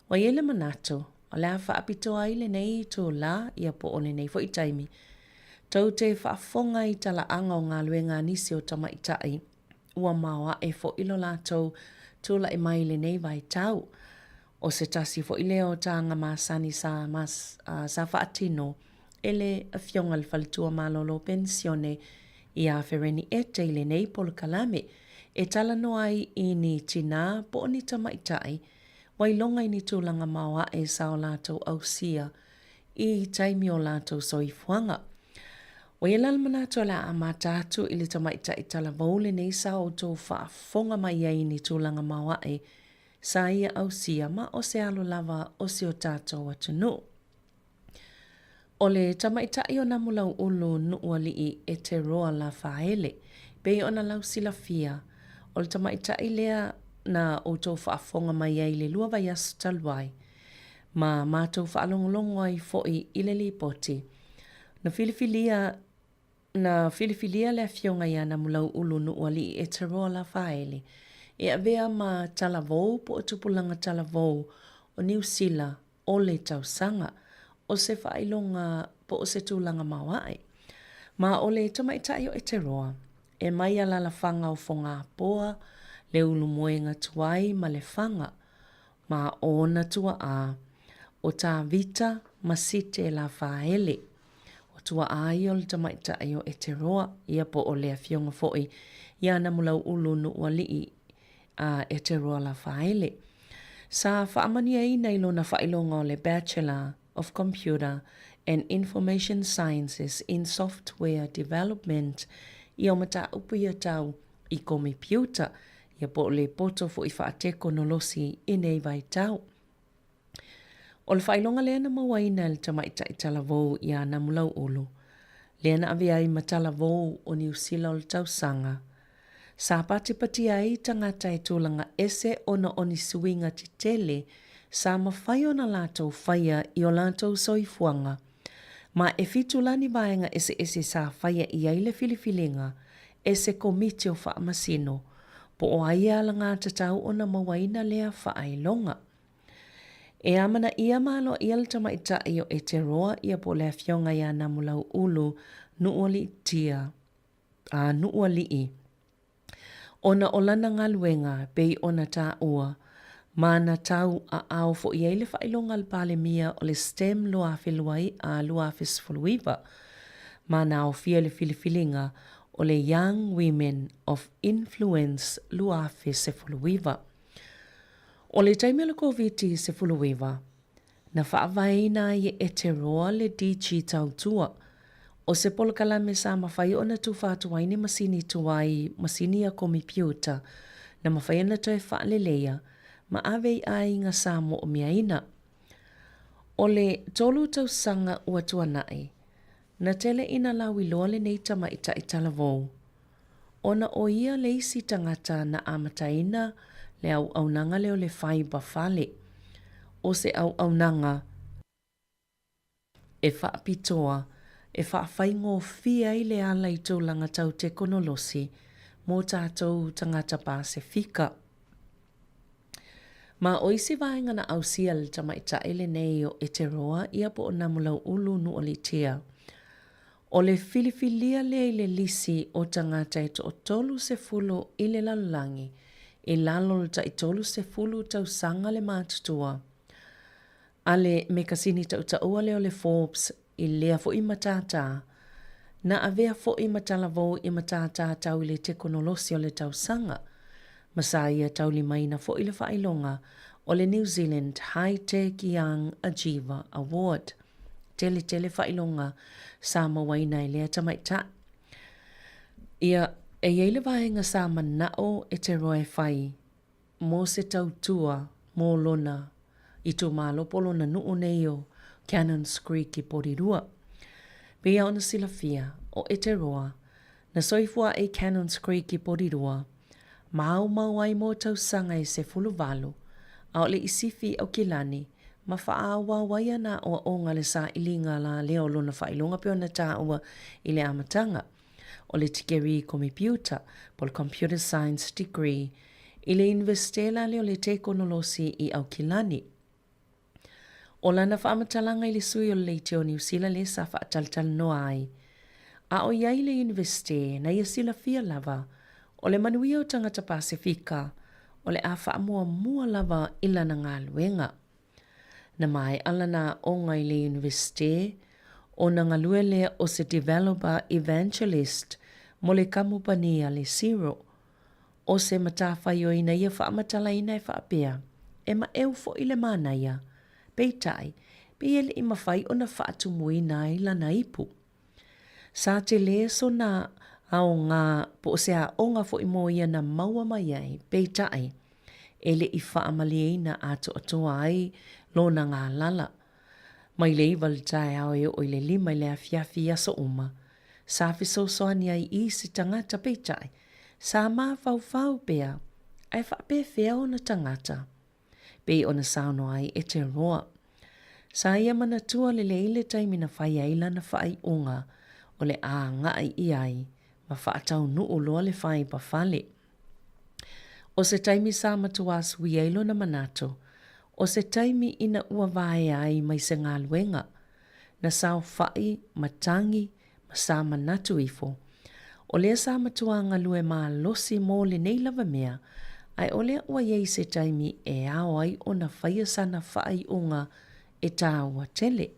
wa ile manatu o le a whaapitoa I le nei tō la ia po o le nei fo I taimi, tau te whaafonga I tala anga o ngā luenga nisi o tamaitai, ua maua e fo ilo lātou tula i mai le nei vai tau. O se tasi fo i leo tanga masani sa whaatino, ele a fionga le whalitua malolo pensione i a whereni e teile nei polo kalame, e tala no ai i ni tina po ni tamaitai, wai longa i ni tūlanga maua e sao lātou au sia i taimi o lātou soifuanga. O ia lalmana tola a mātātu i le tamaitai tala vaule nei sao tō whaafonga mai ai ni tūlanga maua e sa ia au sia ma o se alo lava o se o tātou atunu. O le tamaitai o namulau ulu nuua lii e te roa la whaele, pe o na lau sila fia, o le tamaitai lea na o tō whaafonga mai ai le lua vai asu taluai, ma mātou whaalongolongo ai foi i le lipoti. Na filifilia le fionga ia namulau ulu nuua lii e te roa la whaele, e avea ma talavou po o tupulanga talavou o New Zealand o le tausanga, o se whailonga po o se tūlanga mawai. Ma o le tamaitai o e te roa, e mai ala la whanga o whonga poa, le ulu moenga tuai ma le whanga, ma o na tua a, o tā vita ma site la whaele. O tua a i o le tamaitai o e te roa, ia po o le awhionga foi, ia na mulau ulu nuua lii a e te roa la whaele. Sa whaamania i nei lo na whailonga o le Bachelor of Computer and Information Sciences in Software Development i o mata upu ia tau i kompiuta ia po le poto fo i whaateko nolosi i nei vai tau. O le whailonga lea na mawaina le tamaita i talavou i a namulau ulu. Lea na avea i matalavou o New Zealand o le tausanga. Sa pati ai tangata e tūlanga ese ona oni suinga ti tele sa mawhai ona lātou whaia i o lātou soifuanga. Ma e fitulani vaenga ese sa whaia i aile filifilinga ese komiti o whaamasino po o aia ala ngā tatau ona mawaina lea whaailonga. E amana ia malo i ala tamaita i o e te roa ia po lea fionga ia namulau ulu nuoli tia a nuoli i. Ona olana ngaluenga pei ona tā ua, mana tau a au fo i eile whailonga le pale mia o le STEM luafe luai a luafe sfuluiva. Mana au fia le filifilinga o le Young Women of Influence luafe sefuluiva. O le taimele COVID sefuluiva, na whaavaina i e te roa le DG tautua, o se polokalame sa mawhai o na tūwhātuaini masini tuai masini a kompiuta na mawhai ana toi whaalelea ma awei ai ngā sāmo o miaina. O le tolu tausanga ua tuanai, na tele ina lawi loa le nei tamaita i talavou. O na o ia le isi tangata na amataina le au aunanga leo le whaiba whale. O se au aunanga e whaapitoa e whaawhaingo fia i le ala i tūlanga tau te konolosi mō tātou tangata Pasifika. Ma o isi vaenga na au sia le tamaita ele nei o e te roa ia po o namulau ulu nuolitia. O le filifilia le le lisi o tangata e to o tolu se fulu i le lalulangi, i lalo ta i tolu se fulu tau sanga le mātutua. Ale me kasini tau taua leo le Forbes i lea fo i matata, na avea fo i matalavou i matata tau i le tekonolosi o le tau sanga, masaia tau li maina fo i le whailonga o le New Zealand High Tech Young Achiever Award. Tele whailonga sa mawaina i lea tamaita. Ia e yeile vaenga sa manao e te roe whai, mō se tau tua mō lona i tō mālo polo na nuu neio Cannons Creek i Porirua. Pea ona sila fia o e te roa, na soifua e Cannons Creek i Porirua, mau ai mō tau sanga e se fulu valu, a o le isifi au kilani, ma whaawa waia na o onga le sa ilinga la leo lona whailonga peo na tā ua i le amatanga, o le tikeri kompiuta, pol Computer Science degree, i le investela leo le tekonolosi i au kilani. O lana whaamatalanga i le sui o le te o New Zealand le sa whaataltal no ai. A o iai le investe na ia sila fia lava o le manuia o tangata Pasifika o le a wha lava ila na ngā luenga. Na mai alana o ngai le university o na ngalue lea o se developer evangelist mo le kamupani a le Zero. O se matawhai o ina ia whaamatala ina e whaapea. E ma eu fo i le mana ia. Peitai, pe ele i mawhai o na whaatu mui na ila na ipu. Sa te le so na au ngā po se a o ngā fo i mo ia na maua mai ai. Peitai, ele i whaamali ina ato atoa ai lo na ngā lala. Mai le iwal tae au e o le lima i le afiafi aso uma. Sa fiso soani ai i si tangata peitai. Sa mā fau pea, ai whape whea o na tangata. Pei o na sauno ai e te roa. Sa ia mana tua le ile taimina whai aila na whai unga o le a ngai i ai, ma whaatau nuu loa le whai pa whale. O se taimi sa matua sui ailo na manato, o se taimi ina ua vae ai mai se ngā luenga, na sao whai, matangi, ma sa manatu ifo. O lea sa matua ngā lue mā losi mō le nei lava mea, ai o lea ua iei se taimi e ao ai o na whaia sana whai unga e tā ua tele.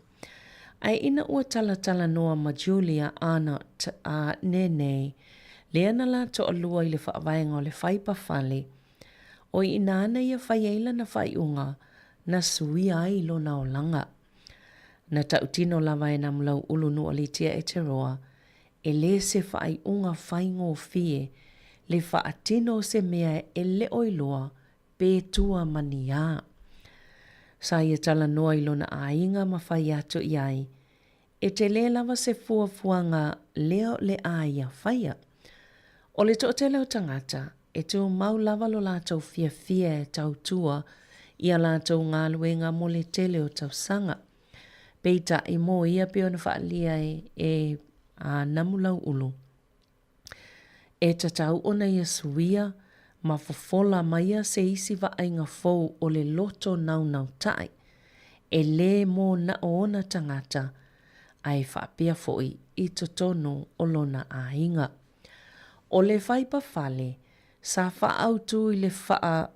Ai ina ua tala noa ma Julia ana a nenei, lea na la to alua i le whaavaenga o le whaipa whale, o ina ana ia whaiaila na whai unga, na sui ai lo na o langa. Na tautino lava e na mulau ulu nu alitia e te roa, e le se whai unga whai ngō fie, le whaatino se mea e le oiloa, pe tua mani a. Sa ia tala noa ilo na ainga ma whai ato i ai, e te le lava se fuafuanga leo le aia whaia. O le to te leo tangata, e tu mau lava lo lātou fia e tau tua, ia lātou ngā luenga mo le te leo tau sanga. Peita i mō ia peo na whaalia e a namulau ulu. E tatau ona ia suia, ma fofola maia se isi wa ainga fou o le loto nau tai. E le mō na ona tangata, ai whaapea foi i totono o lona a inga. O le whaipa whale, sa whaautu i le wha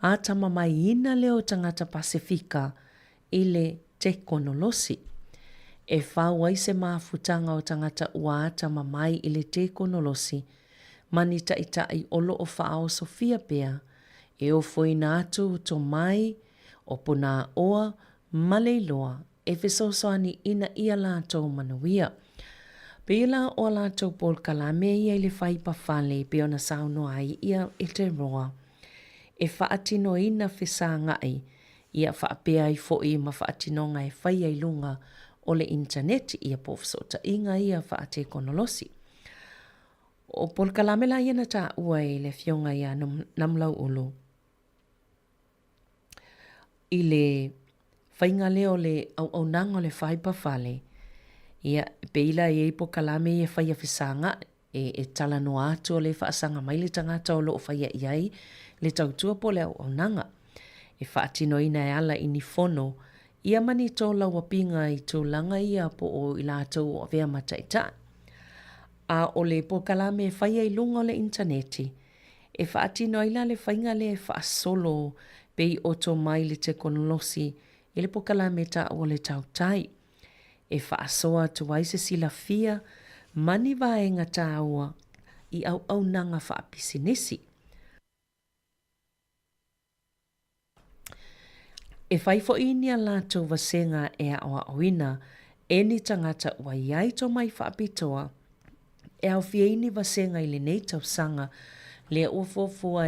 a tama mai ina leo tangata Pasifika i le te konolosi. E whau ai se mafutanga o tangata ua atama mai i le te konolosi, mani taitai olo o whaao Sofia pea, e o foina atu to mai, o puna oa, maleiloa, e fesosoani ina ia lātou manuia. Pela o lātou Paul Kalame ia i le whaipa whale pe ona sauno ai ia e te roa. E whaatino ina whesa ngai, ia whaapea i foi ma whaatino ngai whai ai lunga o le internet ia pofsota inga ia whaate konolosi. O Paul Kalame la ia na tā ua i le fionga ia namlau ulu. I le whainga leo le au nanga le whaipa whale, ia peila e ipo Kalame e whaia whisanga e tala no atu o le whaasanga mai le tangata o loo whaia iai le tautua po le au nanga. E whaatino ina e ala ini fono, ia mani tō laua pinga i tō langa ia po o i lātou o vea mataita. A o le po Kalame e whaia i lunga o le interneti, e whaatino ila le whainga le whaasolo pei o tō mai le te konolosi i le po Kalame ta o le tautai. E whaasoa tuai se sila fia, mani vaenga tāua i au nanga whaapisinisi. E whaifo inia lātou wasenga e awa oina, e ni tangata ua iai tō mai whaapitoa, e au fiaini wasenga i le nei tau sanga, le ua fōfua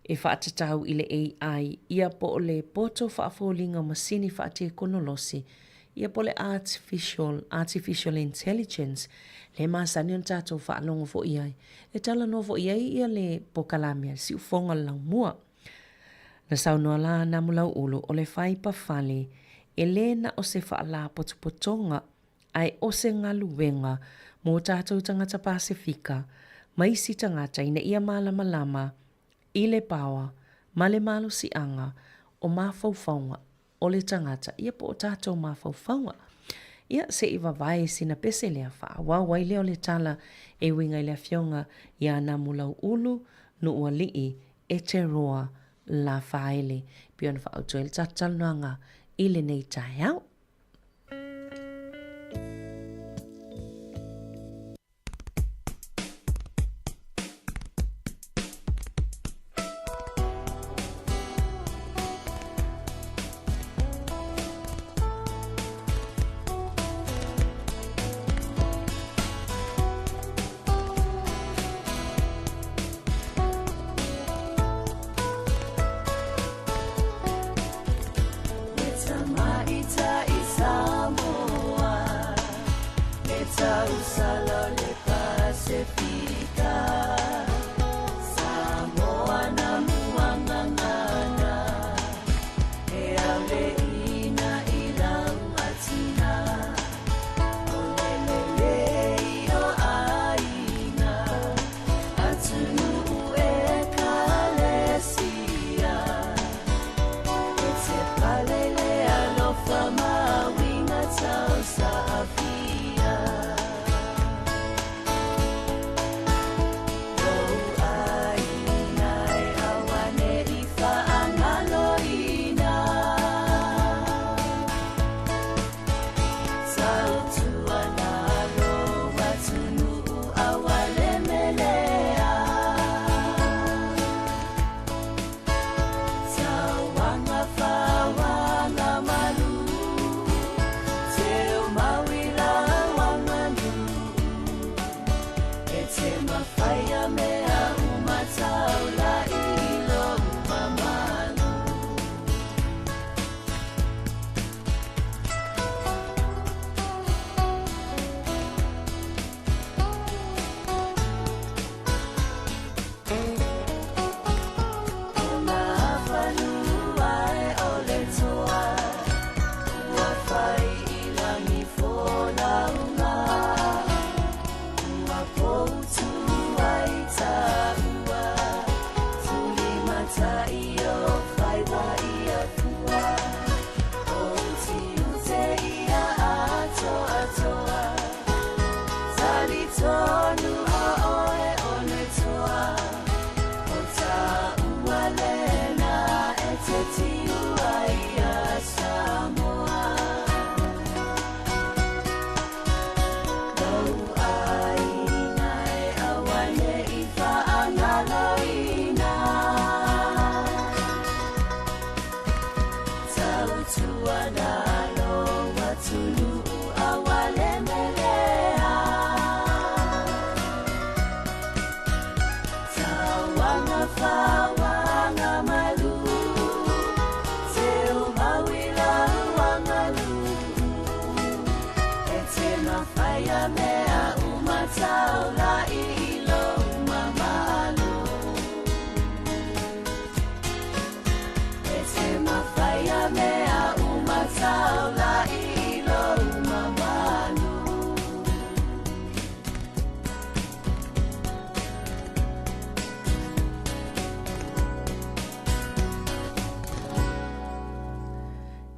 e whaatatau i le AI, ia po o le poto whaafolinga masini whaate konolosi, ia po le artificial intelligence, le masani on tātou whaalongo fo iai, e tala no fo iai ia le po Kalame si ufonga lau mua. Na saunoa la na mulau ulu o le whaipa whale, e le na o se whaala potopotonga, ai o se ngaluwenga mō tātou tangata Pasifika, mai si tangata ina ia malama i le pawa, ma le malo si anga, o mawhauwhaunga, o le tangata, ia po o tātou mawhauwhaunga. Ia se iwa vai sina pese lea wha, wawai leo le tala e winga i lea fionga ia na mulau ulu, nu ua lii, e te roa la whaele pia na whaautua le tatalunanga i le nei tai au.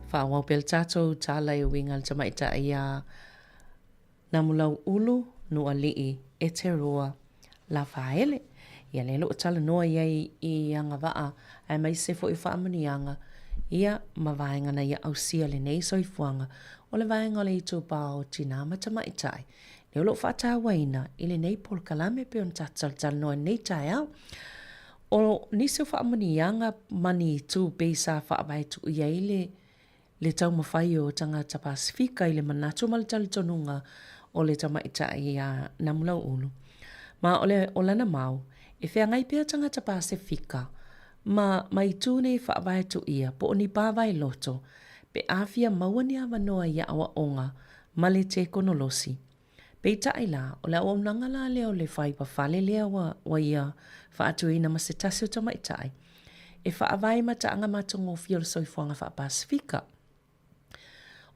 Whawau pel tātou tāla i winga le tamaita ia na mulau ulu nua lii e te roa la whaele. Ia lelo o tala noa iai i anga waa ai mai se fo i whaamanianga ia mawaenga na ia ausia le nei soifuanga o le vaenga le ito pao tina matamaitai. Leo lo whata waina i le nei pol kalame pe on tatal tala noa nei tai au. O nisi o whaamanianga mani tu beisa whaamaitu iai le tau mawhai o tangata Pasifika i le manatu malitali tonunga o le tamaita i a namulau ulu. Ma o lana mau, e whea ngai pia tangata Pasifika, ma mai tūne i whaawai tu ia po o ni pāwai loto, pe awhia maua ni awa noa ia awa onga, ma le te konolosi. Pe tai la, o le awa unanga la leo le whai pa whale lea wa ia whaatu ina ma se tasi o tamaitai. E whaawai ma taanga matango fia le soifuanga wha Pasifika.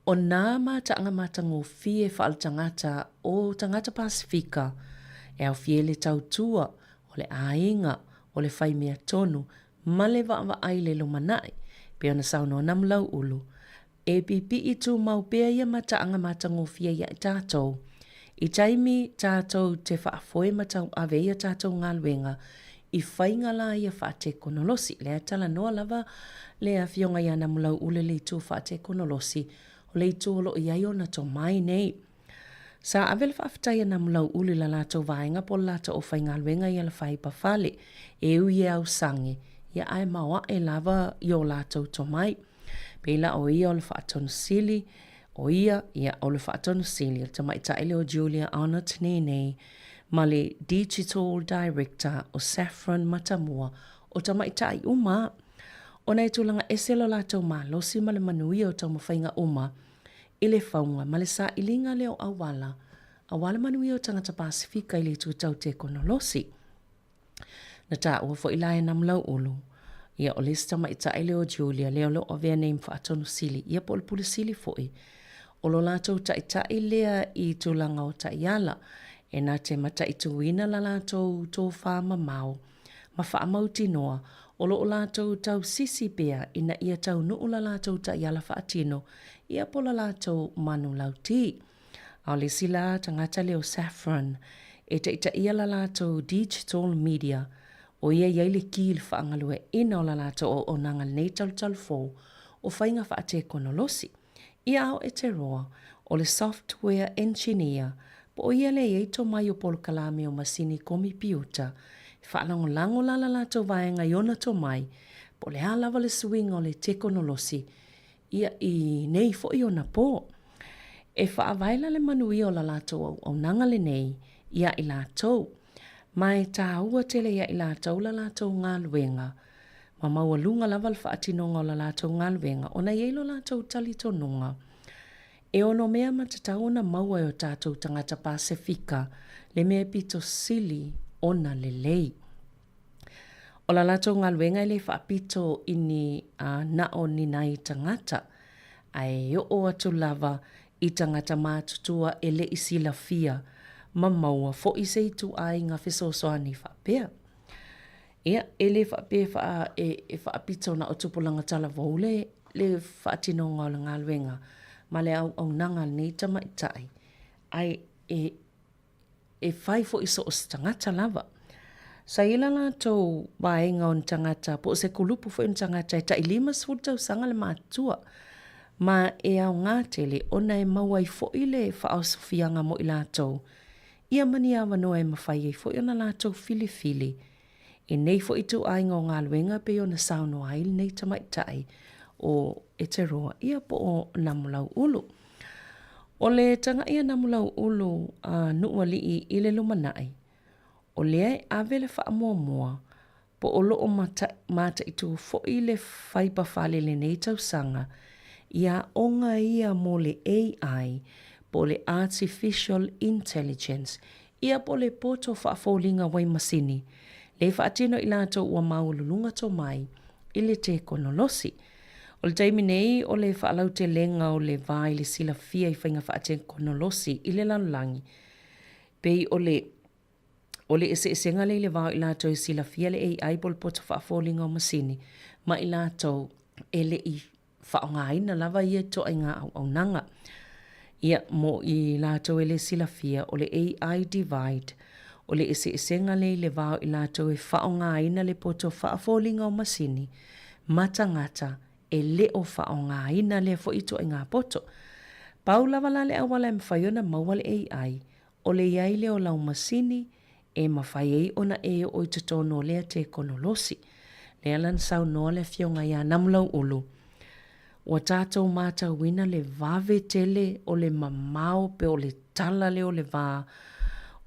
O nā mātaanga matango fie whaal tangata o tangata Pasifika, e au fie le tautua, o le ainga, o le whai mea tonu, ma le wa ai le lo manai, pe ona sauno namlau ulu. E pipi i tū mau pea ia mataanga matango fie ia i tātou. I taimi tātou te whaafoe matau aveia tātou ngā luenga, i whainga la ia whaate konolosi. Lea tala noa lava lea fionga ia na mulau ule le tu whaate konolosi o le tu olo i aio na to mai nei. Sa avele whaafitai na mulau ule la lato vaenga po lata o whainga luenga ia la whai pawhale e ui au sange ia ai mawa e lava i o lato to mai. Pela o ia o le whaatonu sili o ia o le whaatonu sili ta mai taile o Julia Arnott nei ma le Digital Director o Saffron Matamua o ta mai tai uma. O nei tūlanga eselo lato ma losi ma le manuia o tau mawhainga uma i le whaunga ma le sa ilinga leo awala manuia o tangata Pasifika i le tūtau te konolosi. Na tā ua fo ilai na mlau ulu. Ia o lista mai taile o Julia leo lo o vea neim whaatonu sili. Ia po le pule sili foi. O lo lato tai lea i tūlanga o tai ala. E nā te mata i tuina la lato tō whāma mau. Ma whaamau tinoa. O lo o lato tau sisi bea ina ia tau nuu la lato tai ala whaatino. Ia po la lato manu lauti. Au le sila tangata leo Saffron. E te ia la lato digital media. O ia iaile ki le whaangalue ina o la lato o nanga nei talu fō o whainga whaate konolosi. Ia au e te roa o le software engineer po o ia le eito mai o polo kalame o masini komi piuta. Whaalango lango la lato vaenga iona to mai po le halawa le swing o le te konolosi. Ia i nei fo iona po. E whaavaila le manui o la lato o nanga le nei ia i lato. Mai tā ua tele ia i lātou la lātou ngā luenga. Ma maua lunga lava le whaatinonga o la lātou ngā luenga. O na yeilo lātou tali tonunga. E ono mea matatau na maua o tātou tangata Pasifika. Le mea pito sili ona le lei. O la lātou ngā luenga le whaapito ini na o ni nai tangata. Ai o atu lava i tangata mātutua e le isila fia. Mamaua fo i sei tu ai ngā whesosoani whapea. Ia, e le whapea e whaapito na o tupulanga tala voule le whaatino ngā o ngā luenga. Ma le au nanga nei tamaitai. Ai e whai fo i so o tangata lava. Sa ila la tau baenga o tangata po se kulupu fo i tangata e ta ilima sfutau sanga le mātua. Ma e au ngā tele ona e maua i fo i le whaau sofianga mo i la tau. Ia mani awa noa e mawhai e fo i ona lātou fili. E nei fo i tu ainga o ngā luenga pe o na sauno aile nei tamaitai o e te roa ia po o namulau ulu. O le tanga ia namulau ulu nuua li i le lumanai. O lea e awele wha mua po o loo mata i tu fo i le whaipa whale le nei tau sanga ia onga ia mo le AI po le Artificial Intelligence, ia po le poto whaafolinga wai masini, le whaatino i lātou ua maululunga to mai, i le te konolosi. O le taimi nei, o le whaalau te lenga o le vai le sila fia i whainga whaate konolosi, i le lanulangi. Pei o le esenga le vai i lātou i sila fia le AI po le poto whaafolinga o masini, ma i lātou e le i whaongaina lava ia to ai ngā au nanga. Ia mo i lātou e le silafia o le AI divide, o le esenga le vau i lātou e whaonga ina le poto whaafolinga o masini, matangata e le o whaonga ina le fo ito e ngā poto. Pau lawala le awala e mawhaiona maua le AI, o le iai le o lau masini e mawhaiei ona e o i tatono lea te konolosi. Le alan sau noa le fionga ia namulau ulu. Wa tātou mātou wina le vave tele o le mamao pe o le tala le o le vā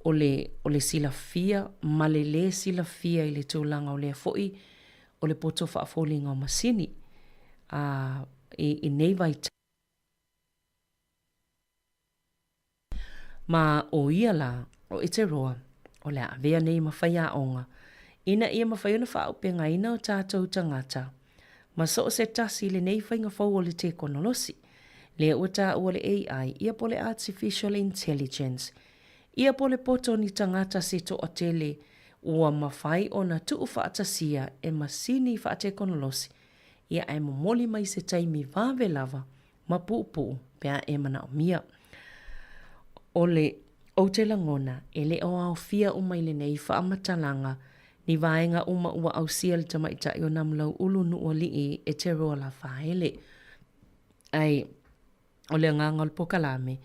o le silafia, ma le silafia i le tūlanga o le foi o le poto whaafolinga o masini. I nei vai ma o ia la o ite roa o le avea nei mawhaia onga. Ina ia mawhaiona whaaupenga ina o tātou tangata. Ma so se tasi le nei whainga whau o le te konolosi. Le uta o le AI, ia po le Artificial Intelligence. Ia po le poto ni tangata se to o tele ua mawhai o na tuu whaatasia e masini whaate konolosi. Ia ai momoli mai se taimi vāwe lava, ma puu pia e mana o mia. O le o te langona, e le o au fia o mai le nei whaamatalanga, Ni vaenga uma ua au sia le tamaitai o namlau ulu nu o li e te roa la whaele. Ai, o le nganga o le pokalame,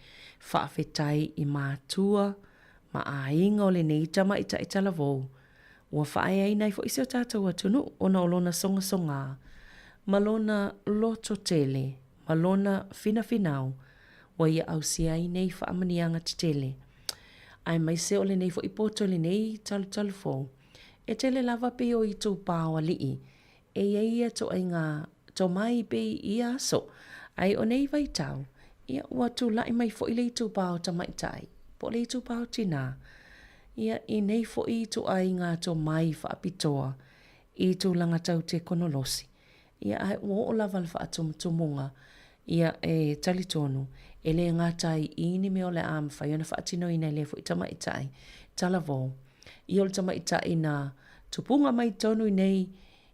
whaafetai i mātua, ma a inga o le nei tamaitai tala vou. Ua whae ai nei fo isi o tātou atunu, ona o lona songa songa, malona loto tele, malona fina finau, wa ia au sia ai nei whaamanianga te tele. Ai mai se o le nei fo ipoto le nei talu fou. E tele lava pe o i tō pāwa lii. E ia to ai ngā to mai pe i aso. Ai o nei vai tau. Ia ua tu lai mai fo i le i tō pāwa tamaitai. Po le i tō pāwa tina. Ia i nei fo i tō ai ngā to mai whaapitoa. I tō langa tau te konolosi. Ia ai ua o lava le whaatumutumunga. Ia e talitonu. E le ngātai i ni me o le am whaiona whaatino i nei le fo i tamaitai. Talavou. I o le tamaitai na tupunga mai tonu i nei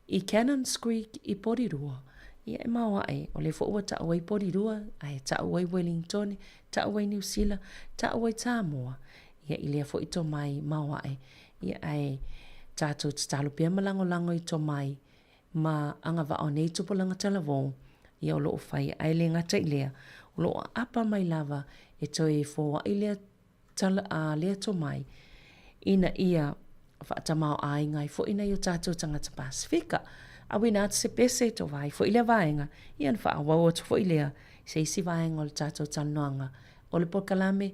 i Cannons Creek i Porirua. Ia e maua e, o le fo ta awai Porirua, ai ta awai Wellington, ta awai New Zealand, ta awai Samoa. Ia i lea fo i to mai maua e. Ia ai tātou talo pia malango i to mai ma anga wa o nei tupulanga talavou. Ia o loo whai ai le ngata i lea. O loo apa mai lava e to e fo i lea tala a lea to mai. Ina ia whaatamau ai ngai fo ina i o tātou tangata Pasifika. A wina atu se pese to vai fo ilea vaenga. Ian whaawau atu fo ilea se isi vaenga o le tātou tanoanga. O le pokalame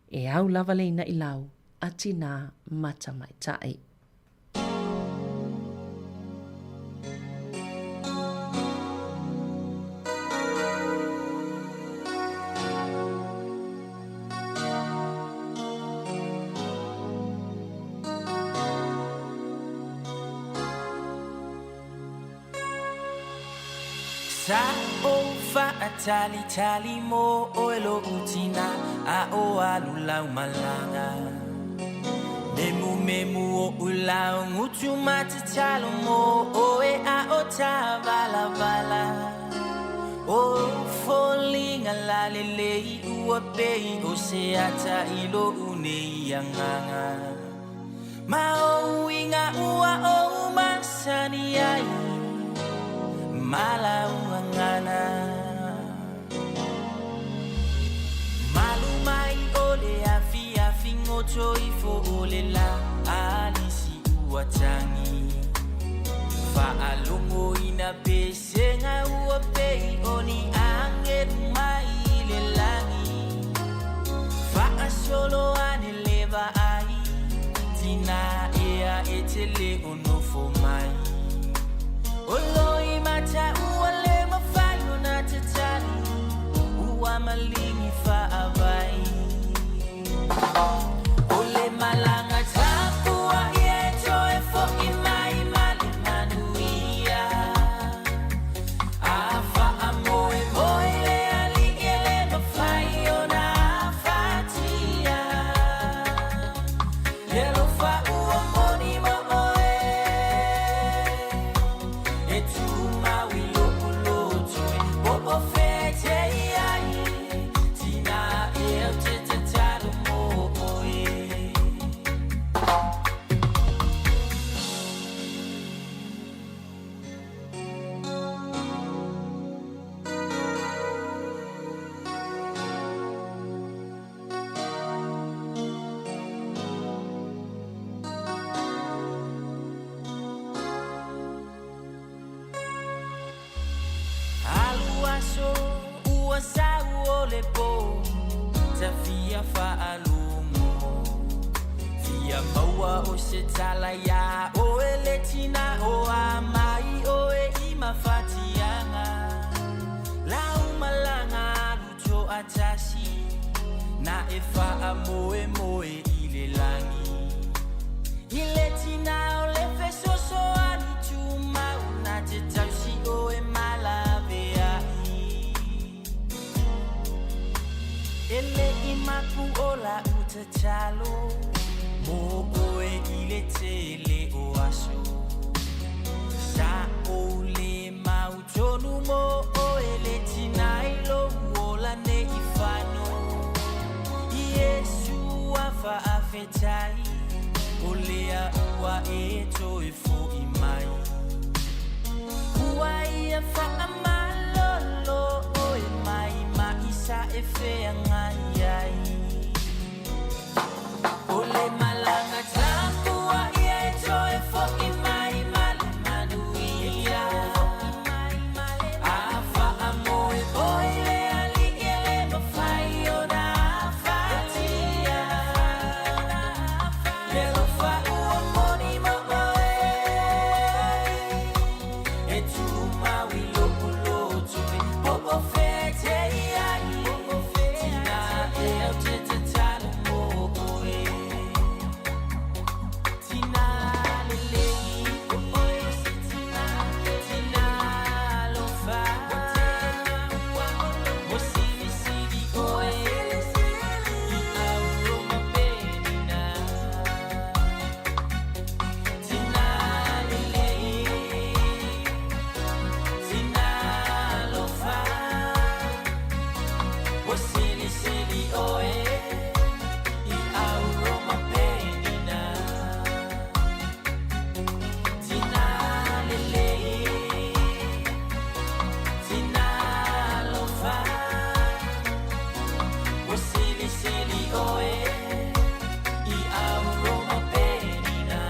e au lava le ina i lau ati nā mata mai tai. Sa o faatali tali mo o elo utina a o alula umalanga memu o ulau ngutu mati talo mo o e a o ta vala vala o falling ala lele ua pei o se ata ilo une yanganga ma o inga ua o masani ai Malauangana Malumai ole afi ngoto ifo ole la alisi uatangi Faalungo ina pese nga uapei oni angel mai le langi Faasolo ane leva ai Tina ea etele onofo mai Oloi mata uale mafayo na tatali Ua malingi faavai Ole malanga tapua ieto e fo imai mali manuia Afa amoe moe le ali ele mafayo na fatia Lelo fa ua moni mo Tala ya o eletina o amai o e ima fatianga la umalanga lucho atashi na efa amoe moe ile langi iletina o le feso so ani chuma una te tausi o e malavea ele imaku ola utachalo Mo oe ile tele o aso Sa o le mautonu mo oe le tinailo Uola ne ifano Yesu afa afetai O lea ua e toi fo I mai Ua ia wha malolo o e mai ma isa e whea ngai ai O le malanga tāpua ia e toi fo I mai male manuia A wha amoe oi le ali ia le mawhai o na whatia Le lofa ua moni mo oe E tu maui lopu lotu Po o fete iai Tina e au te te talo mo oe Tina lele oe Tina lofa Mo sili sili oe I au roma penina Tina lele Tina lofa Mo sili sili oe I au roma penina Tina lele Tina lofa Mo sili sili oe I au roma penina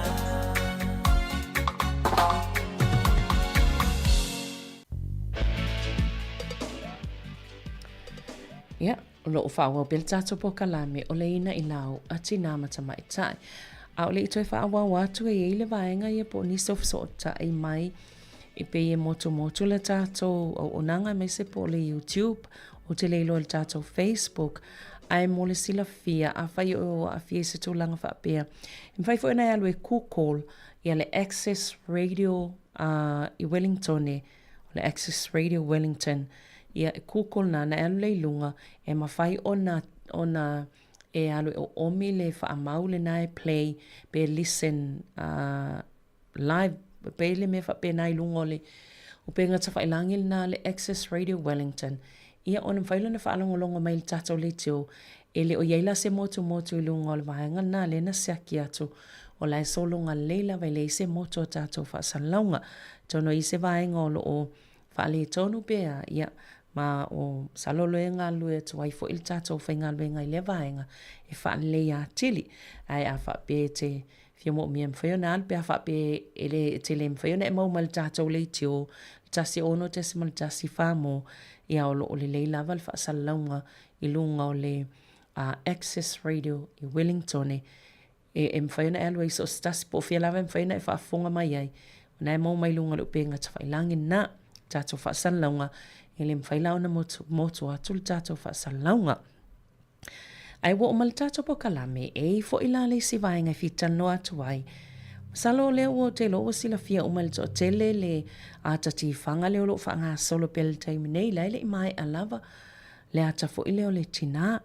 Ia, o loo whaua bel tātou po kalame o leina I lau a tina mata mai tai. A o le I toi whaua watu e eile vaenga ia po ni sof so ta I mai I pe e moto le tātou o onanga me se po le YouTube o te leilo le tātou Facebook ai mo le sila fia a whai o a fia se tūlanga whaapea. I mwhai fo ina alu e kūkol ia le Access Radio I Wellington e le Access Radio Wellington ia e kūkol na alu le lunga e mawhai ona e alu o omi le whaamau le nai play pe listen live pe le me whape nai lunga le o pe ngata whailangi na le Access Radio Wellington ia ona mwhailo na whaalongolongo mai le tatou le teo e le o yeila se motu I lunga o le vahenga na le na seaki atu o lai solonga leila vai le se motu o tatou whaasalaunga tono I se vahenga o lo o whaale tonu pea ia ma o salolo e ngā lue tu ai fo il tātou whai ngā lue ngai le vaenga e whaale a tili ai a whape te fia mo mia mwhaiona alpe a whape ele te le mwhaiona e mau mal tātou le tio tasi ono te se mal tasi whamo ia o lo o le leila val whaasalaunga I lunga o le Access Radio I Wellington e mwhaiona e alue I so stasi po fia lawa mwhaiona e whaafonga mai ai o nai mau mai lunga lo penga ta whailangi na tātou whaasalaunga e le mwhailau na motu atu le tātou whaasalaunga. Ai wo o mal tātou po kalame e fo ila le si vaenga fitano atu ai. Salo leo o te lo o sila fia o mal to tele le ata ti whanga leo lo whanga solo pel taimi nei laile I mai alava le ata fo ileo le tina.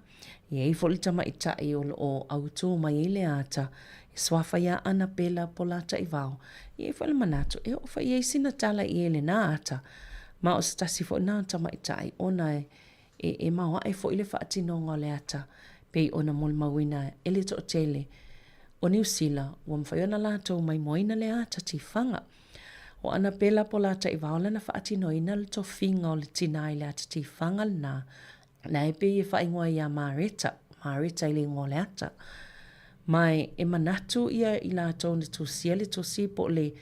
I e fo li tama I tai o lo autu mai le ata e swafa ia ana pela po lata I vao. I e fo le manatu e o fa I e sina tala I ele na ata. Ma o stasi fo na tama I tai ona e maua e fo ile whaatino ngā le ata pei ona mol mawina e le to tele o New Zealand wa mwhaiona lātou mai moina le ata ti whanga. O ana pela po lata I vaola na whaatino ina le to whinga o le tina I le ata ti whanga na e pei e whaingoa I a Marita I le ngō le ata. Mai e manatu ia I lātou ne to sia le to si po le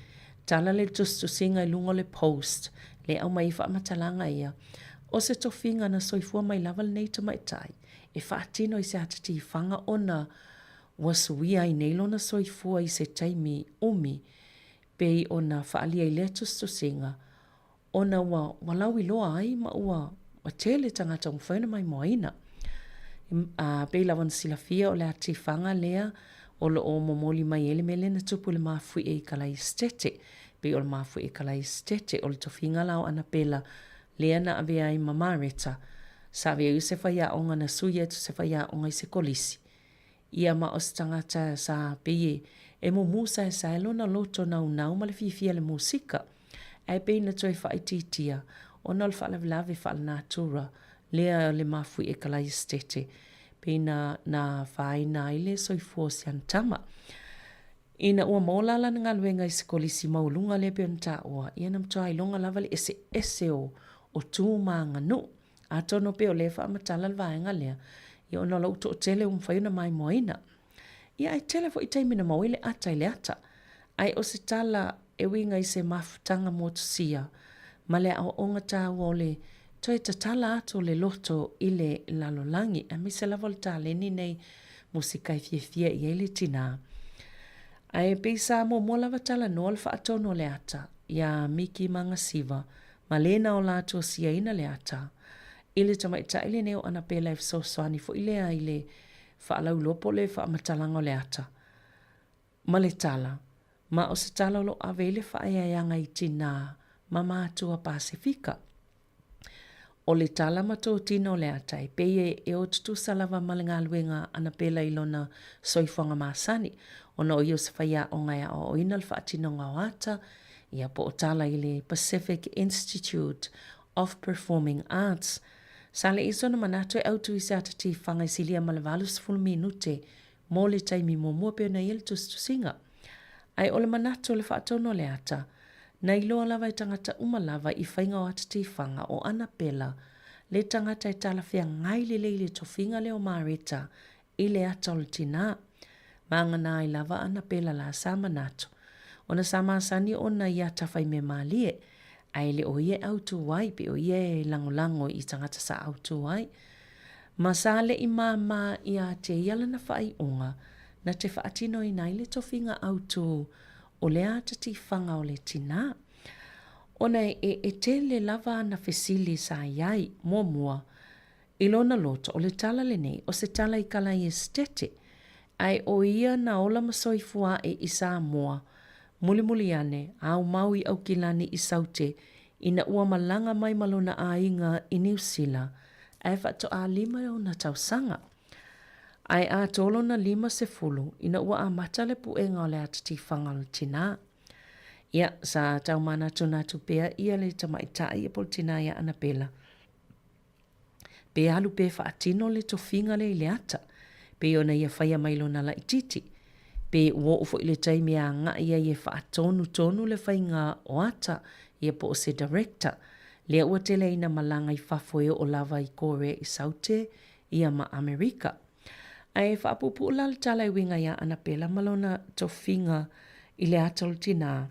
tala le to singa I lungo le post le au mai whaamatalanga ia. O se tofinga na soifua mai lava nei ta mai tai. E whaatino I se atati whanga ona wasuia I neilo na soifua I se taimi umi. Pei ona whaalia I letus to singa. Ona walau I loa ai ma ua wa tele tangata mwhaina mai moaina. Pei lawan sila fia o le ati whanga lea o lo o momoli mai ele mele na tupu le mafui e kalai stete. Pei o le mafui e kalai stete o le tofinga lao ana pela lea na avea I mamareta. Sa avea I se whaia onga na suia tu se whaia onga I se kolisi. Ia ma o se tangata sa pei e mo musa e saelo na loto na unau ma le fifia le musika. Ai pei na toi whaititia o na le whaalavilave whaalanatura lea le mafui e kalai stete. Pei na whaina ile soifua si antama. Ina ua maolala na ngaluenga i sikolisi maulunga le pe nta ua. Ia nam toa ilonga lava le ese o tū maanganu. A tono pe o le wha amatala lwaenga lea. Ia ona lau to tele umwhaiuna mai moina. Ia ai tele fo i taimina mawile ata ile ata. Ai o se tala e winga i se mafutanga motusia. Ma le au onga tā ua o le toi ta tala ato le loto i le lalolangi. A mi se lava le tale ni nei musika i fie i ele tina. Ai pisa mo lava tala no le wha atono le ata. Ia miki manga siva. Ma lena o lato sia ina le ata. Ile tamaita ile neo ana pela if so swani fo ile a ile wha lau lopo le wha matalanga le ata. Ma le tala. Ma o se tala lo avele wha ayayanga i tina ma mātua Pasifika. O le tala mato tino le ata e peye e o tutu salava malinga luenga ana pela ilona soifonga masani. Ona o ios whaia o ngai o inal wha atino ngā ata ia po o tala ile Pacific Institute of Performing Arts. Sale iso na manato e autu i se atati whanga i silia malavalus full minute mo le taimi mo mua peo na il tusinga. Ai o le manato le whaatono le ata, na iloa lava i tangata umalava i whainga o atati whanga o ana pela le tangata i talawhia ngai le leile tofinga leo mareta i le ata o le tina. Mangana i lava ana pela la sa manato. Ona sa masani ona i ata whai me malie, ai le o ie autu wai pe o ie langolango i tangata sa autu wai. Masale i mama i a te iala na whai unga, na te whaatino i nai le tofinga autu o le atati whanga o le tina. Ona e te le lava na fesili sa iai mua, ilona loto o le tala le nei o se tala i kala i estete, ai o ia na ola masoifua e isa mua, muli ane, au maui au kilani i saute, ina ua malanga mai malona a inga i New Zealand, ai whato a 5 o na tausanga. Ai a tolo na 5 ina ua a matale puenga o le atati whanga o tina. Ia, sa tau mana tuna tupea ia le tamaita i apol tina ia anapela. Pe alu pe whaatino le tofinga le ile ata, pe ona ia whaia mailona la ititi. Pe ua ufo ile taimi a nga ia ia whaatonu le whainga o ata, ia po se director. Lea ua tele ina malanga i whafoe o lava i kore i saute, ia ma Amerika. Ai whaapupu ula le tala i winga ia anapela malona tofinga i le ata o tina.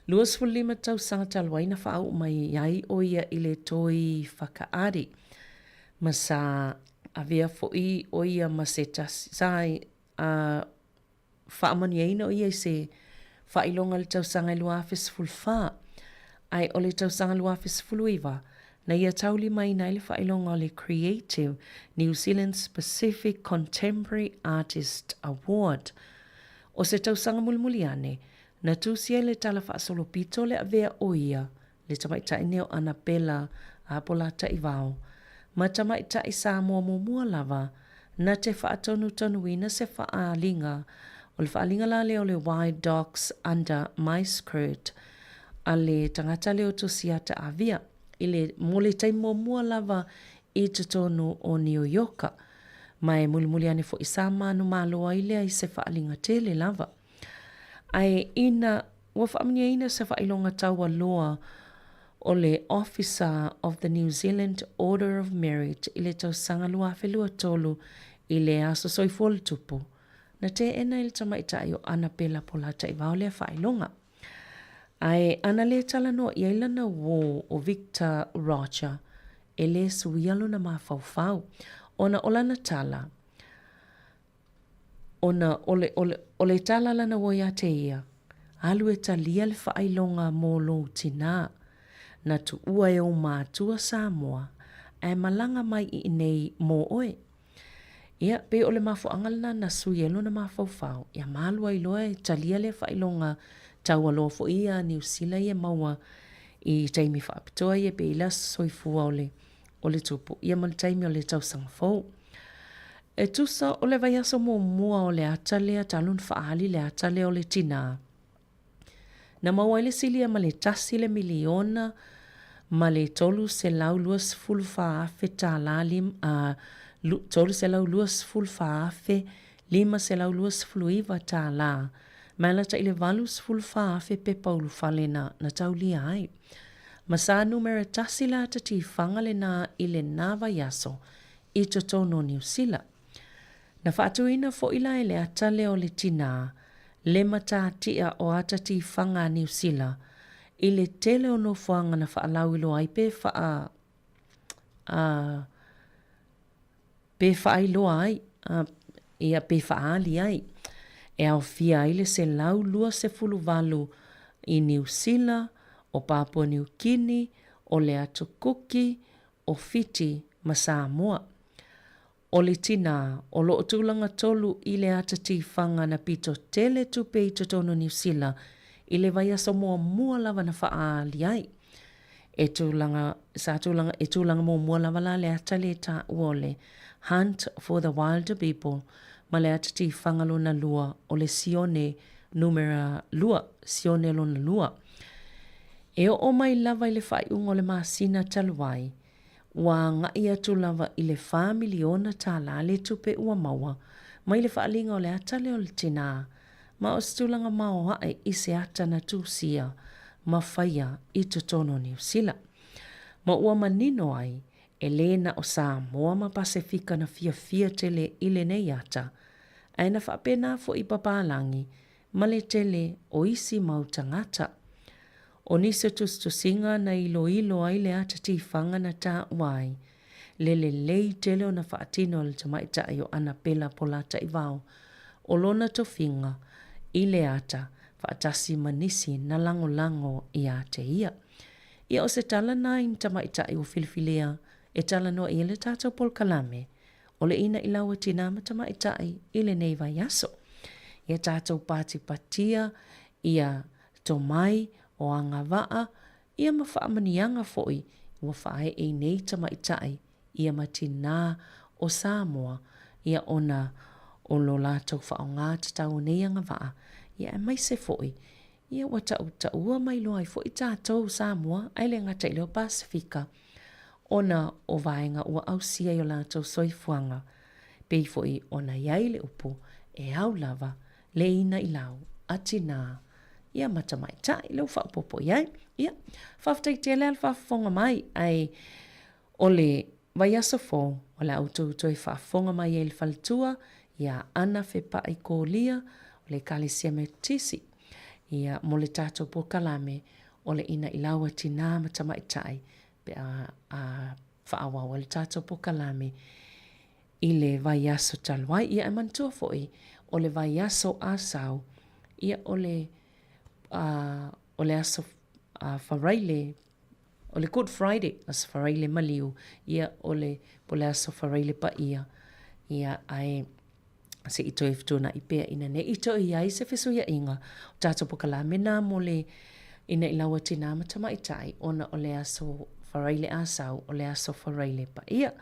Luas fulima tau sanga talwaina whaau mai iai o ia i le toi whakaari. Masa avea foi o ia maseta sai whaamani eina o ia i se whailonga le tau sanga i luafis fulfa. Ai o le tau sanga luafis fuluiva. Na ia tauli mai na ile whailonga o le Creative New Zealand's Pacific Contemporary Artist Award. O se tau sanga mulmuliane, na tusia le tala whaasolo pito le avea o ia, le tamaita ineo anapela a polata i vao. Ma tamaita i sa mua lava, na te whaatonu ina se whaalinga, o le whaalinga la leo le Wide Dogs Under My Skirt, a le tangata leo tusiata avia, ile mole tai mua lava i tutonu o New Yorka. Mai mulimuliane fo isama no malo ile i se whaalinga tele lava. Ai ina, ua whaamania ina se whailonga taua loa o le Officer of the New Zealand Order of Merit i le tau sanga lua whelua tolu i le aso soifol tupu. Na te ena il tamaita i o ana pela polata i vao le whailonga. Ai ana le tala no i ailana wo o Victor Rocha e le suialo na mawhauwhau. Ona olana tala. Ona ole tala lana wo ia te ia. Alu e talia le whailonga mō lo tina. Na tu ua e o mātua Samoa. E malanga mai i nei mō oe. Ia pe ole mafo angalna na suielo na mawhauwhau. Ia malua i loa e talia le whailonga taua loa fo ia New Zealand ia maua i taimi whaapitoa ia pe ilas soifua ole tupu. Ia mal taimi ole tau sangafou. E tusa ole vai aso mua ole ata lea talun whaali le ata lea ole tina. Na maua ele silia ma le tasi le miliona ma le tolu se lau luas fulu whaafe talalim tolu se lau luas fulu whaafe 5.10 tā la, mai la ta ile 8.4 fe pe paulu falena na taulia ai. Masa numera tasila ta ti fangalena ile nava yaso i totono New Zealand. Na whaatuina fo ila ele atale o le tina, le mata tia o ata ti whanga New Zealand, i le tele o no whanga na whaalau ilo ai pe wha ilo ai, ia pe whaali ai. E au fia ile se lau lua se fulu valu i New Zealand, o Papua New Guinea, o le atu kuki, o Fiji, ma Samoa. O le tina, o lo tūlanga tolu i le atati whanga na pito tele tupe i totono New Zealand, i le vai aso mua lava na whaali ai. E tūlanga mua lava la le atale ta uole, Hunt for the Wilder People, ma le atati whanga lona lua, o le sione numera lua, sione lona lua. E o mai lava i le whai ungo le masina taluai, wa nga ia tu lava i le miliona tā la le tupe ua maua, mai le whaalinga o le atale o le tina, ma o stulanga mao hae i se ata na tūsia, ma whaia i totono New Zealand. Ma ua manino ai, e lena o Samoa ma Pasifika na fia tele i le nei ata, aina whaapena fo i papalangi, ma le tele o isi mautangata. O nisa tustusinga na ilo ai le atati whanga na tā wai. Le lei tele o na whaatino le tamaita o ana pela polata i wao. O lona to finga i le ata whaatasi manisi na lango i ate ia. Ia o se tala nain tamaita o filifilea e tala no i le tātou polkalame. O le ina ilawa tinama tamaita i le neiva yaso. Ia tātou pāti patia ia tomai o anga waa, ia mawhaamanianga foi, ua whae e nei tamaitai, ia matina o Samoa, ia ona o lo lātou whaonga tatau nei anga waa, ia e mai se foi, ia wa ua mai loai foi tātou Samoa, aile ngata ileo Pasifika, ona o vaenga ua ausia i o lātou soifuanga, pei foi ona iaile upu, e au lava, le ina ilau, atina, ia matamaitai, leo whaapopo iai. Ia, whaftai te lea whaafonga mai, ai ole vai aso fō, o le auto toi whaafonga mai e le whalitua, ia ana whepa i kōlia, o le kālesia me tisi. Ia mo le tātou pokalame, o le ina ilaua tina matamaitai, pe whaawa o le tātou pokalame, i le vai aso talwai, ia e mantua foi, o le vai aso asau, ia o le aso wharaile, o le Good Friday, as wharaile maliu, ia o le aso wharaile pa ia ai se ito e ftuna i pea ina ne, ito i ai se fesu ia inga, o tātou pokalame nā mo le ina ilaua tina matamaitai, ona o le aso wharaile asau, o le aso wharaile pa ia,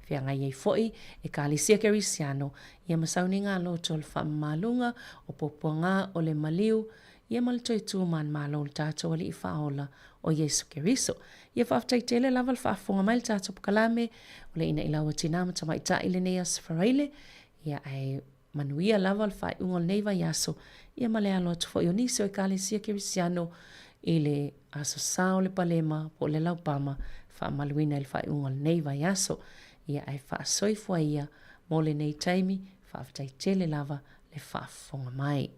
whianga iei foi, e kālisia kerisiano, ia masauni ngā loto le whaamalunga, o poponga o le maliu, ia maltoi tūman mālo le tātou ali i whaola o Yesu Keriso. Ia whaftai tele lava le whaafonga mai le tātou pokalame, o le ina ilaua tina matamaitai le neas wharaile, ia ai manuia lava le whai ungo le neiva yaso, ia male alo atu fo ioniso e kālisia kerisiano, i le aso sao le palema, po le laupama, whaamaluina le whai ungo le neiva yaso, ia ai whaasoifua ia, mo le nei taimi, whaftai tele lava le whaafonga mai.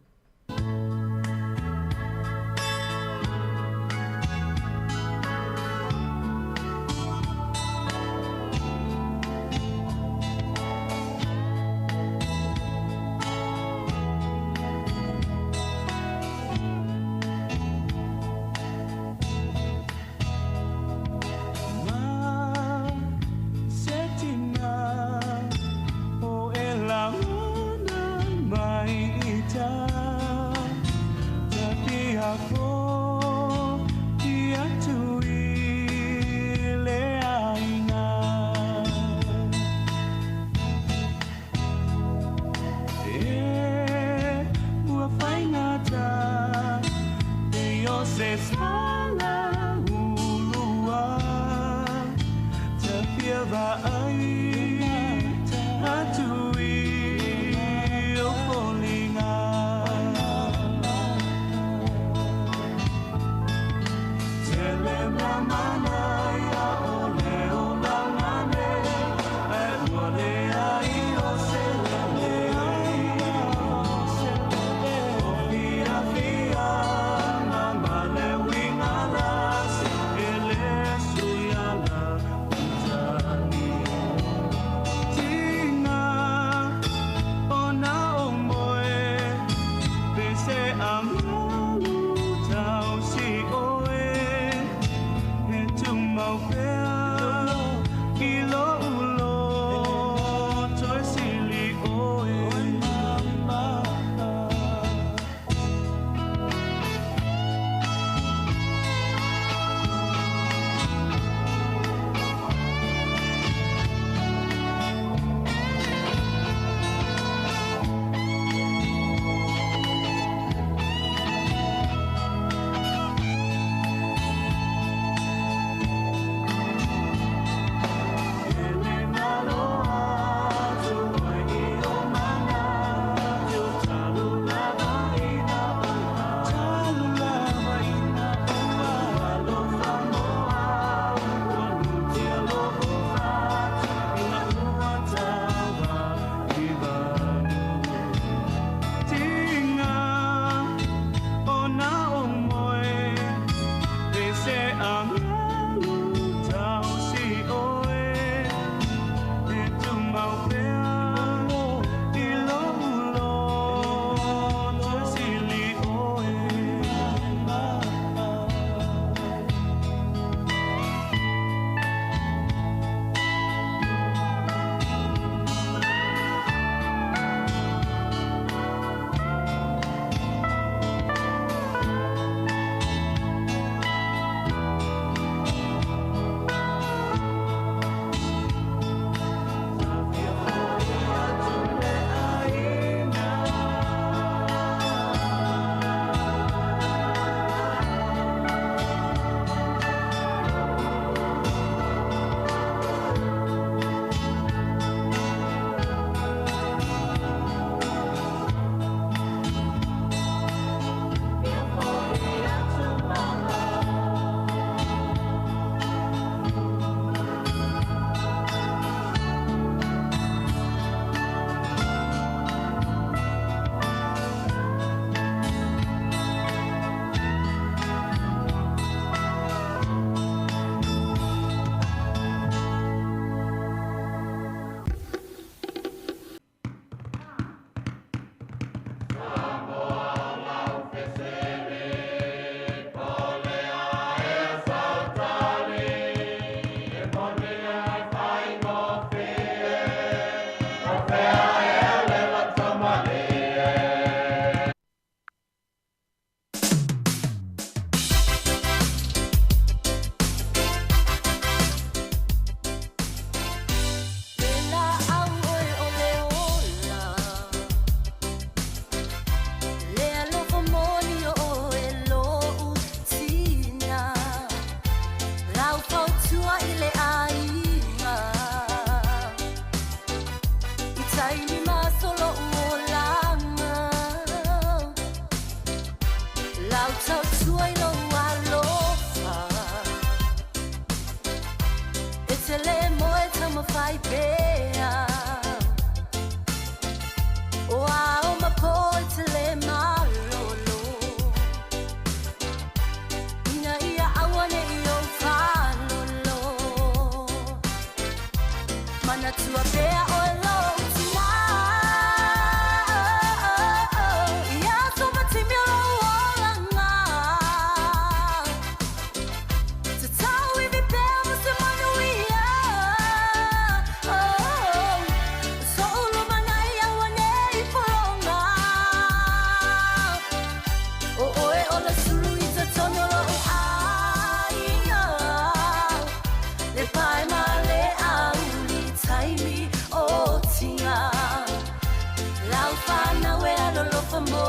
lofa mo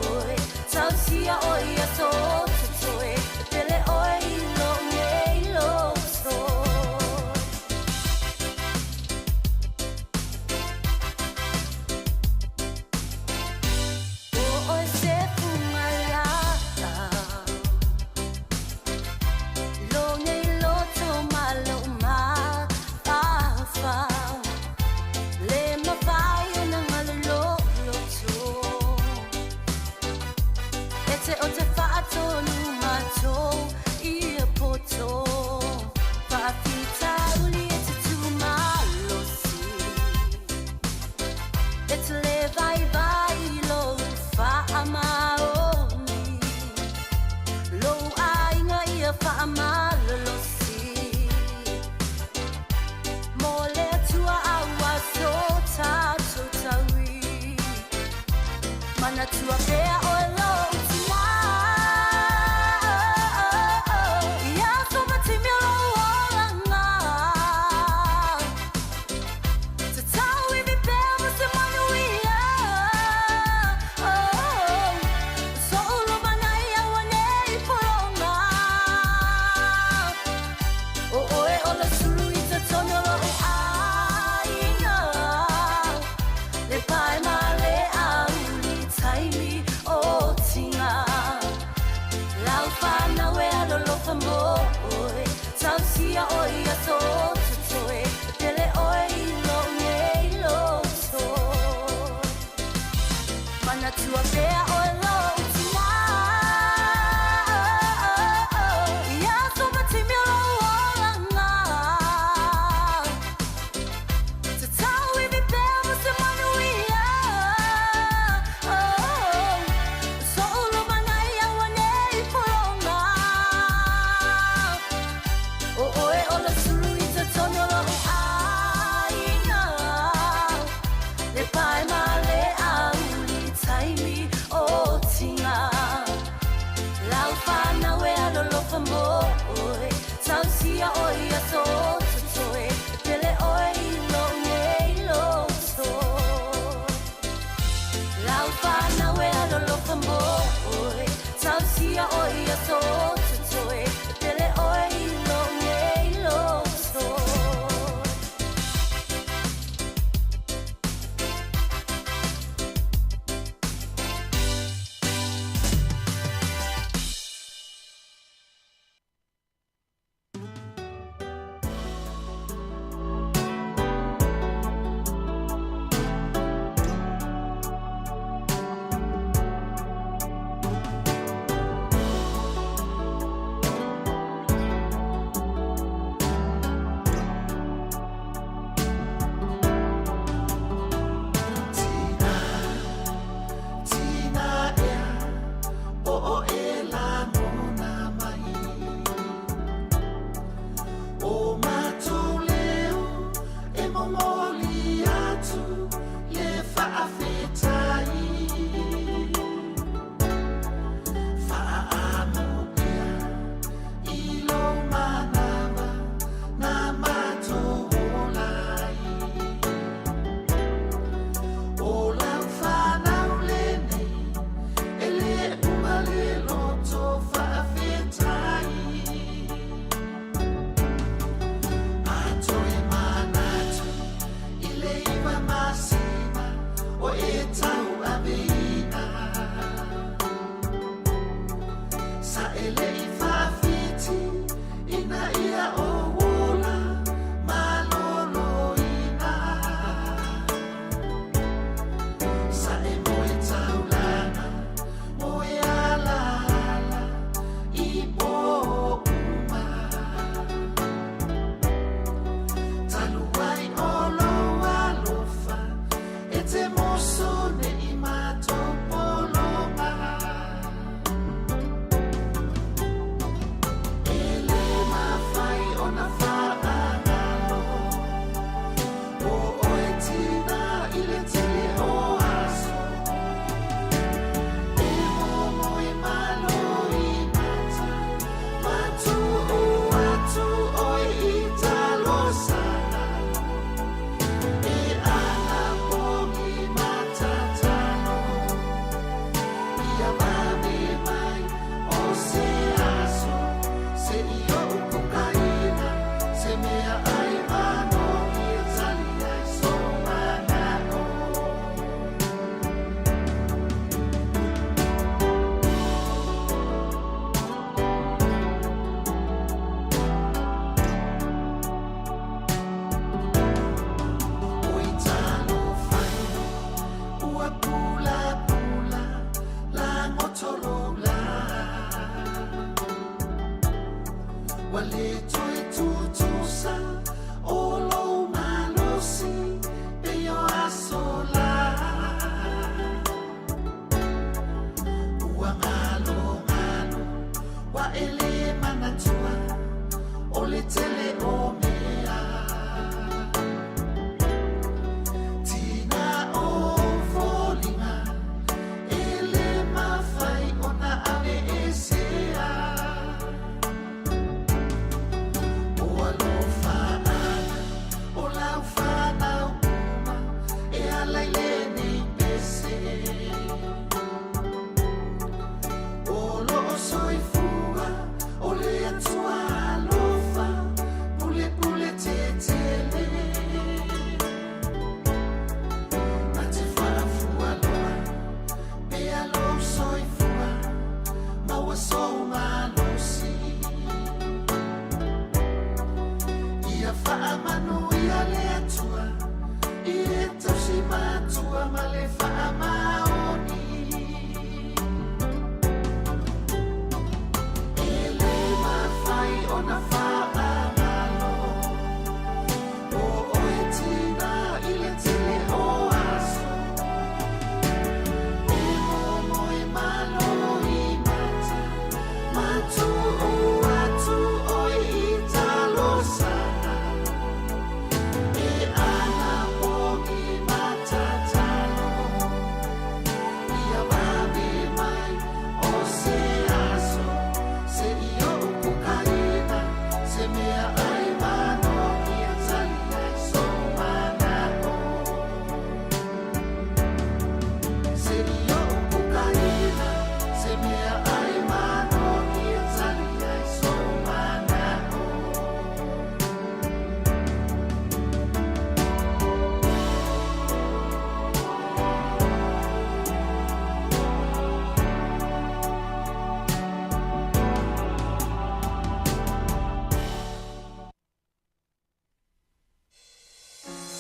oi tau sia oi a so toi pele oi lo ngai lo so o oi se fumala lo ngai lo to malo ma fa fa le ma vai na ngalo lo to ete o te whaato numa tō I a poto whaafita uli e te tūmalo si e te le vai vai lo whaamaoni lo ainga I a whaamalo lo si mo le tua awa so tātou taui mana tua pea o lo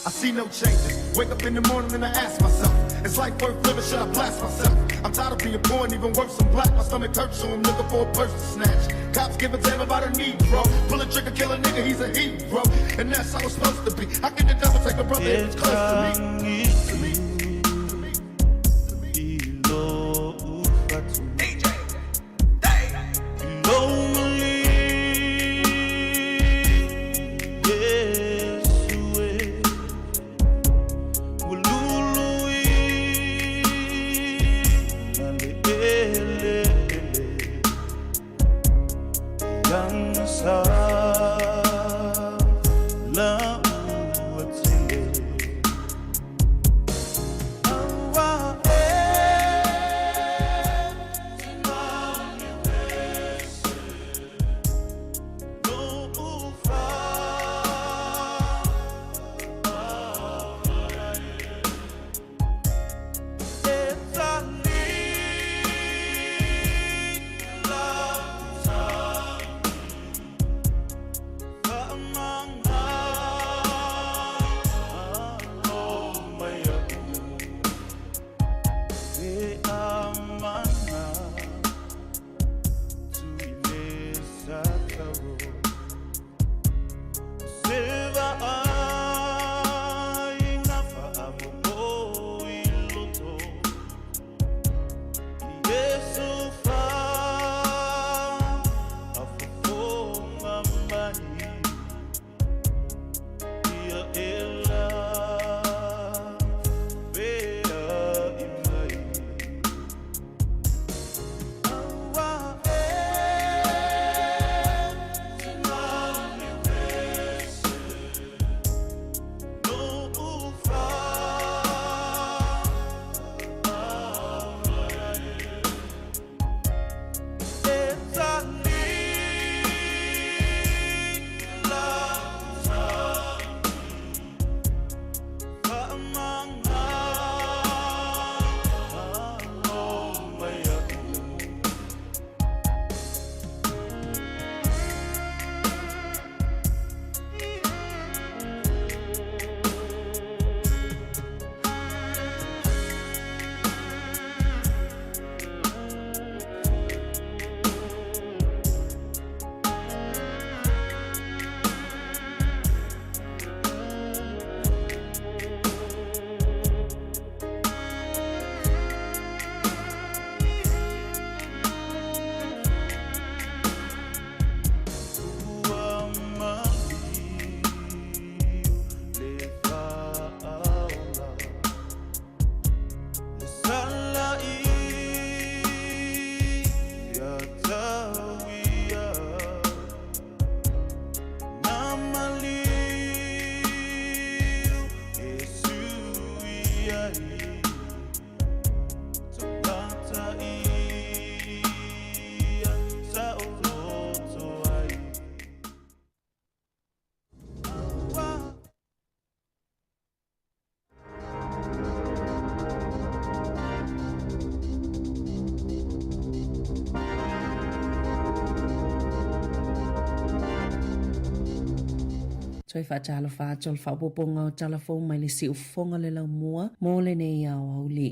I see no changes. Wake up in the morning and I ask myself, is life worth living? Should I blast myself? I'm tired of being poor and even worse, I'm black. My stomach hurts, so I'm looking for a purse to snatch. Cops give a damn about a Negro. Pull a trigger, kill a nigga, he's a hero. And that's how it's supposed to be. How can the devil take a brother if it's close to me? Toi whaatalo whaatol whaopoponga o talafou mai le si ufonga le lau mua mo le nei au au li.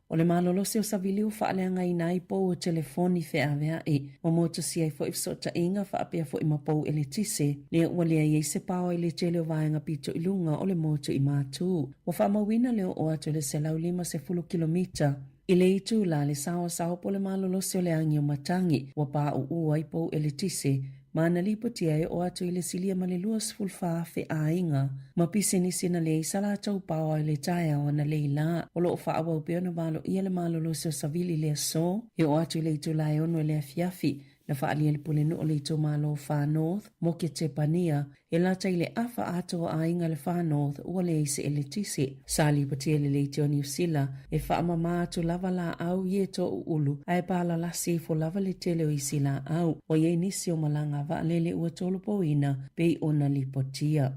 O le malolose o saviliu whaaleanga i nai pou o telefoni whea o moto si ai fo ifsota inga whaapea fo ima pou ele tise, lea ua lea iei se pao i le tele o vaenga pito ilunga o le moto i mātu. Wa whaamawina leo o atu le se lau 50 kilomita. I le itu la le sao po le malolose o le angi o matangi, wa paa u ai pou ele tise, Mana lipo tia e o atu i le silia ma le luas fulfa fe a inga. Ma pise ni sina le isala tau pawa i le taia o na le ila. O lo o faa wau peo na malo ia le malo lo seo savili le so. E o atu i le itu la e ono le afiafi. Na faa lia le pulenu o le itu malo Far North. Mo ke te pania. E lata i le afa ato a inga le Far North ua le ise e le tisi. Sa lipo tia le leite o New Zealand. E faa mama atu lava la au ye to ulu. Ai pala la sifo lava le tele o isi la au. O ye nisi o malanga va lele ua tolo po ina pei ona lipotia.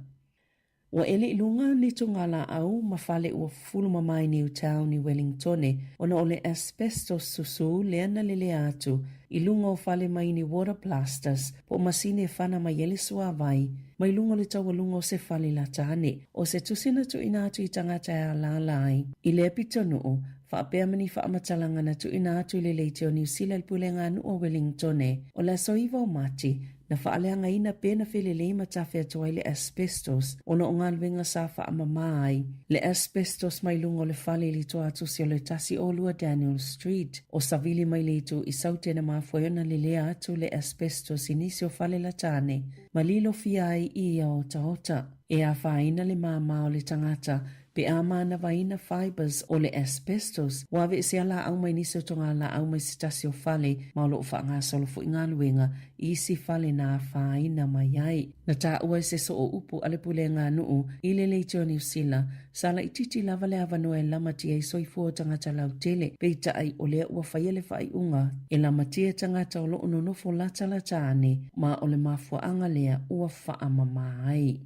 Wa ele ilunga ni tungala au mafale ua fulu mamai Newtown ni Wellingtone ona ole asbestos susu leana lele atu ilunga o fale mai ni water plasters po masine fana mai ele suavai mai lunga le tawalunga o se fale latane o se tusina tu inatu i tangata ya lalai ile epitonu Whaapea mani whaamatalaga na tu ina atu i le leite o New Zealand pulenga anu o Wellingtone o la soiva o mati na whaaleanga ina pena whelelei matawhea toa i le asbestos o na o ngalwenga sa whaamamai. Le asbestos mai lungo le whale li toa atu si o le tasi o lua Daniel Street o savili mai le tu i sautena mafoiona le lea atu le asbestos inisi o whale latane ma lilo fiai i a o taota. E a whaina le mama o le tangata pe amana vaina fibers o le asbestos wave se ala au mai niso tonga la au mai sitasi o fale maulo ufa ngā solo fu inga luenga isi fale na faina mai ai. Na ta ua se so o upu ale pule ngā nuu i le leite o New Zealand sala i titi lava le avanoe lamati ai soifu o tangata lau tele peita ai o lea ua whaiele whai unga e lamati e tangata o lo ononofo lata latane ma o le mafua anga lea ua wha mamai.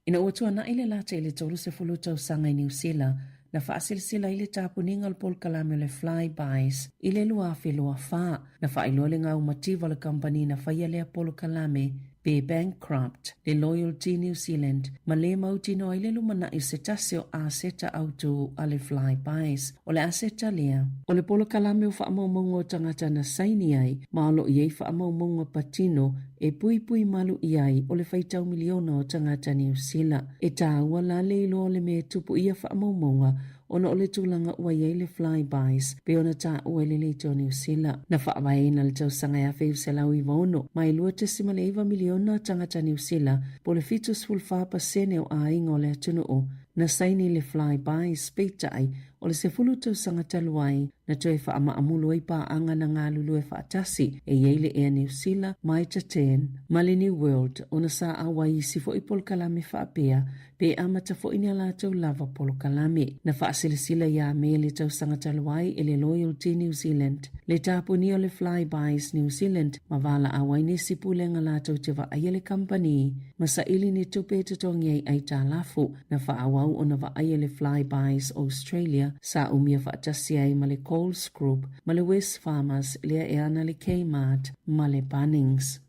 Ina uatua na ile lata ile tolu se fulu tau sanga i New Zealand na whaasilsila ile tapuninga al pol kalame le flybys ile lua lua wha na whailole ngā umativa le company na whaialea polo kalame be bankrupt le Loyalty New Zealand ma le mautino ile lumana i se tasio a seta auto ale flybys o le aseta lea o le polo kalame u whaamaumongo tangata na saini ai ma alo iei whaamaumongo patino e pui malu iai o le whaitau miliona o tangata New Zealand e tāua la leilo le me tupu ia whaamaumonga ona o le tūlanga ua iei le flybys pe ona tā ua le leite o New Zealand na whaawaina le tausanga ea wheu se lau iwa ono mai lua te sima le 2 miliona tangata New Zealand po le fitus fulfapa sene o a ingo le atunu o na saini le flybys peita ai o le se fulu tausanga taluai na toe whaama amulu ai pa anga na ngā lulu e whaatasi e yeile Air New Zealand mai ta 10 mali New World ona sa awai si fo i pol kalame whaapea pe amata fo ini ala tau lava polo kalame na whaasilisila ia me le tausanga taluai e le Loyalty New Zealand le tāpuni o le flybys New Zealand ma wala awai ni si pulenga la tau te wa aia le company ma sa ili ni tupe tatongi ai tā lafu na whaawau ona wa aia le flybys Australia sa umia whaatasi ai ma le Coles Group, ma le West Farmers, lea e ana le Kmart, ma le Bunnings.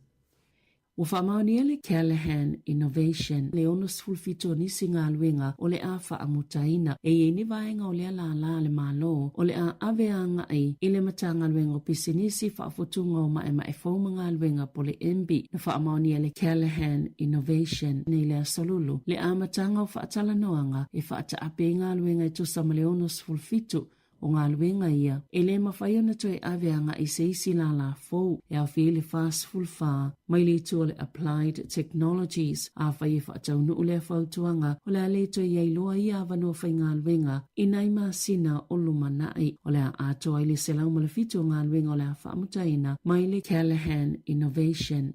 Ua whaamaunia le Callahan Innovation, le ono sfulfito nisi ngā luenga o le a whaamutaina, e ye ni vaenga o lea la le malo, o le a aveanga ai, i le matanga luenga o pisinisi whaafotunga o mae fauma ngā luenga po le MB, na whaamaunia le Callahan Innovation, nei lea solulu, le a matanga o whaatala noanga, e whaata ape ngā luenga i tusa ma le ono sfulfito, o ngā luenga ia, e le mawhai ona toe aveanga i se isi la fou, e au whiele fast full far, mai le tu le Applied Technologies, a whai e whaatau nu ule whautuanga, o le a le toe iei loa ia avanua whai ngā luenga, i nai maa sina o lumanai, o le a atoa i le selau malafito ngā luenga o le a whaamutaina, mai le Callahan Innovation.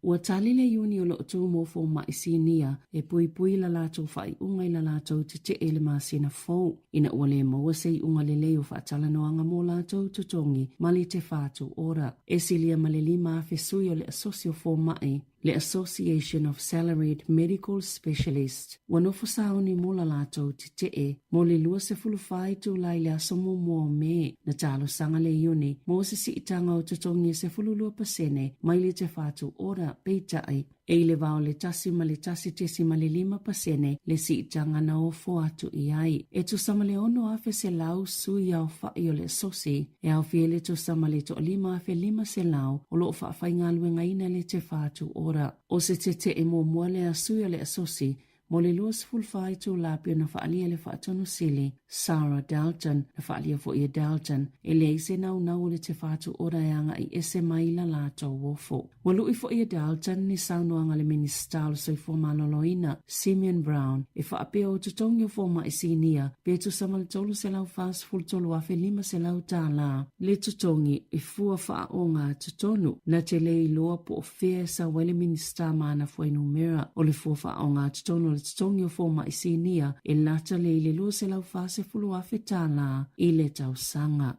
Ua tali le iuni o lo tu mofo ma isinia e pui la lato whai unga i la lato te e le masina fau. Ina ua le maua sei unga le leo whaatala noanga mo lato tutongi mali te whātu ora. E silia ma le lima whesui o le asosio fo mai. Le Association of Salaried Medical Specialists. Wanofo saoni mo la lato te e mo le lua se fulu whai tu lai le asomo mo me na talo sanga le iuni mo se si itanga o tutongi se fulu lua pasene mai le te whātu ora peita ai E le vao le tasi ma le tasi tesi ma le 5% le si tanga na o fo atu i ai. E tu sama le ono afe se lau sui au whai o le sosi. E au fiele tu sama le to 5 afe 5 se lau o lo whawhai ngā luenga ina le te whātu ora. O se te e mo mua le asui o le sosi. Mo le luas fulfai tu lapio na whaalia le whaatonu sili, Sarah Dalton, na whaalia fo ia Dalton, e le ise nau le te whaatu ora anga i ese maila lato wofo. Walu i fo ia Dalton ni saunoanga le minister so i forma loloina, Simeon Brown, e whaapea o tutongio forma i sinia, pe tu sama le tolu se lau fast full tolu afe 5 se lau tā la. Le tutongi i fua wha o ngā tutonu, na te le i loa po o fea sa wale minister maana fuainu mera, o le fua wha o ngā tutonu le tutongi o forma i sinia, e lata le i le lua se lau fase fulu afe tā la, i le tau sanga.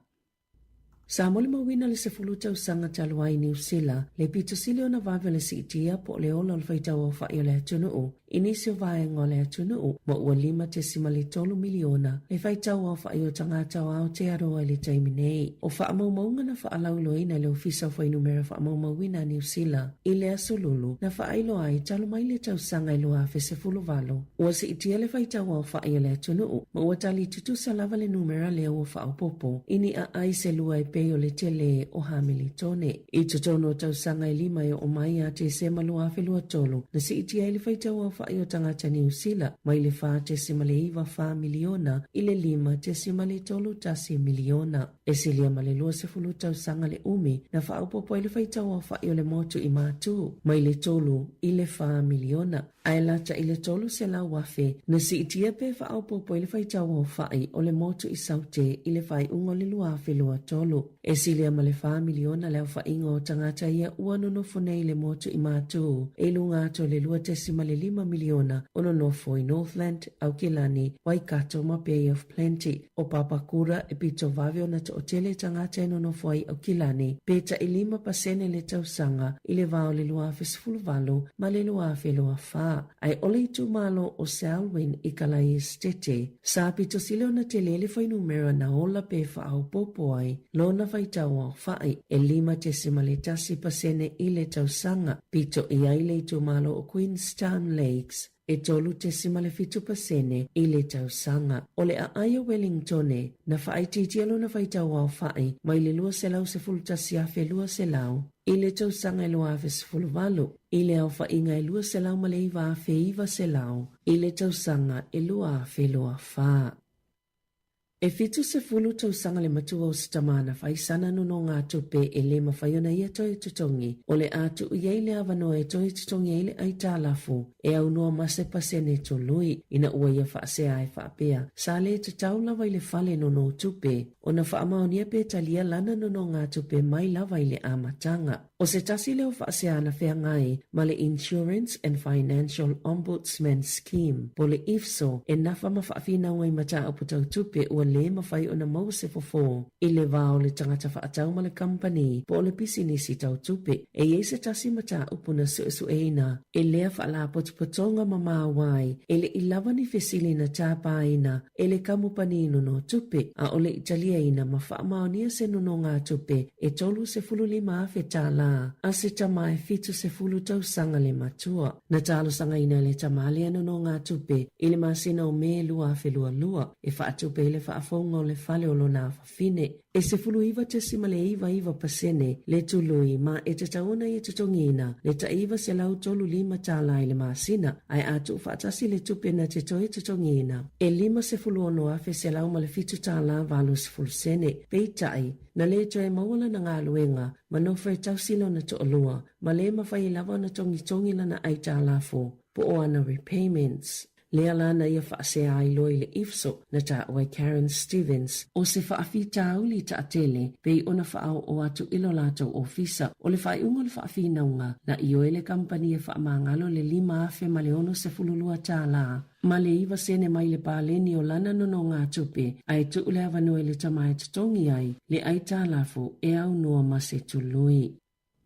Sa mole mawina le se fulu tau sanga taluai New Zealand, le pito sili o na vawe le si itia po le ola le faitau o whaio le atunu o. Inisio vaenga o le atunu o, mo ua 5.3 miliona, le faitau o whaio tangata o au te aroa le taiminei. O wha amaumaunga na wha alauloina le ofisa o whainu mera wha amaumawina New Zealand, i le asolulu, na wha ailo ai talo mai le tau sanga ilo afe se fulu valo. Ua si itia le faitau o whaio le atunu o, mo ua tali tutu sa lava le numera le o wha popo, ini a ai se lua e o le tele o hamili tone. I tutono tau sanga i 5 o mai a te se malu afe lua tolu, na si itia ili faitau o whaio tangata New Zealand, mai le wha te se male iwa wha miliona, i le 5 te se male tolu tasi miliona. E silia male lua se fulu tau sanga le umi, na wha upopo ili faitau o whaio le motu i mātu, mai le tolu i le wha miliona. Ai lata i le tolu se la wafe, na si itia pe wha upopo ili faitau o whai o le motu i saute i le whai ungo le lua afe lua tolu. E silia ma le wha miliona leo wha ingo o tangata ia ua nonofo nei le motu i mātu. E lunga ato le lua tesi ma le 5 miliona o nonofo i Northland, Aukilani, Waikato ma Bay of Plenty. O Papakura e pito vavio na to otele tangata e nonofo ai Aukilani. Peta i 5% le tausanga i le vao le lua afe sfulvalo ma le lua afe lua wha. Ai ole i tu malo o Selwyn i Kalai Estete. Sa pito sileo na te lele whai numera na ola pe wha au popo ai. Lona faitau o whai e 5% i le tausanga. Pito i aile i tu malo o Queenstown Lakes. E tolu 7% i le tausanga. O le a aia Wellingtone na whaititialo na faitau o whai mai le lua se lau se fultasi afe lua se lau. I le tausanga i lua afe se fulvalu. I le au whainga i lua se lau ma le iwa afe iwa se lau. I le tausanga i lua afe lua wha. E fitu se fulu tau sanga le matua o sitamana whai sana nuno ngā tupe e le mawhaiona ia toi tutongi. O le atu iei le avano e toi tutongi e le ai tālafu. E au noa mase pasene to lui. Ina ua ia whaasea e whaapea. Sa le te taulawa i le whale nono tupe. O na whaamaonia pe talia lana nono ngā tupe mai lawa i le amatanga. O se tasi leo whaasea na whea ngai ma le Insurance and Financial Ombudsman Scheme. Po le IFSO e nafa ma whaafina ua i mata au putau tupe ua le mawhai o na mau se fofo. I le vao le tangata whaatau ma le company po le pisinisi tau tupe. E ei se tasi mata upuna su eina. E lea whaala potupotonga ma mawai. E le ilawani fesili na tāpaina. E le kamupanino no tupe. A ole italia ina ma whaamaonia se nuno ngā tupe. E tolu se fulu 5 afe tāla. A se tama e fitu se fulu tau sanga le matua. Na talo sanga ina le tamale anu no ngā tupe. I le masina o me lua afe lua. E whaatupe i le whaafonga o le fale o lona awhawhine. E se fulu iwa te sima le iwa pasene le tului ma e te tauna i te tongina. Le ta iwa se lau tolu 5 tāla i le masina. Ai atu whaatasi le tupe na te toi te tongina. E 5 se fulu ono afe se lau ma le fitu tāla valu se fulu sene. Peitai. Na le toi mawala na ngā luenga, ma no whai tausilo na to olua, ma le mawhai lava na tongi lana ai tā lafo, po o ana repayments. Lea lana ia whaasea ai loi le IFSO na ta oi Karen Stevens, o se whaafi tauli ta atele, pei ona whaau o atu ilo lato ofisa, o le whai ungo le whaafi naunga, na i oe le kampani e whaamangalo le 5 afe ma le ono se fululua tā la. Ma le iwa sene mai le pāleni o lana nono ngā tupe, ai tu ule avanoi le tamai tutongi ai, le ai tā lafu e au noa mase tului.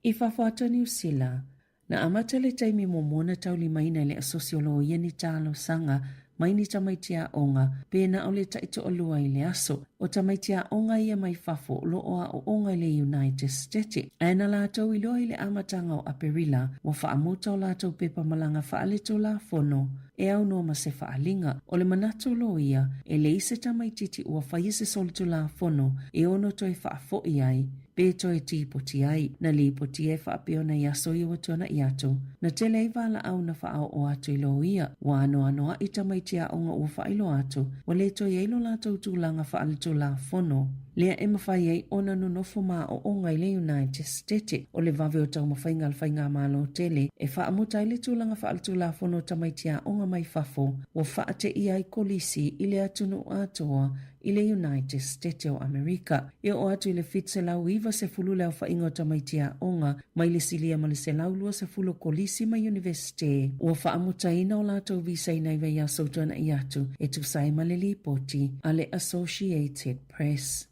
I whawhata New Zealand, na amata le taimi momona tauli maina le asosiolo ieni tālo sanga, mai ni tamaitia onga, pēna o le taito olua i le aso, o tamaitia onga ia mai fafo lo o onga le United States. Aina la tau ilo ile amatanga o Aperila wa whaamuta o la tau pepa malanga whaaleto la fono e au no ma se whaalinga. O le manato lo ia e le ise tamaititi ua whaise solitu la fono e ono toi whaafo iai pe toi ti poti ai na li poti e whaapeona i aso i watona i ato. Na tele i wala au na whaao o ato ilo ia wa anoa i tamaitia onga ua whailo ato wa le toi eilo la tau tūlanga whaaleto la fono. Lea e mawhai ei ona no nofo maa o onga i le United States o le vave o tau mawhainga alwhainga malo tele e whaamuta i le tūlanga whaaleto la fono tamaitia onga mai fafo wa whaate i ai kolisi i le atunu atoa i le United States o Amerika. E o atu i le fitse lau iwa se fulu leo whainga o tamaitia onga mai le silia ma le se lau lua se fulu kolisi ma universite. Ua whaamuta ina o lato visa ina iwa ia sautana i atu e tu sai ma le lipoti a le Associated Press.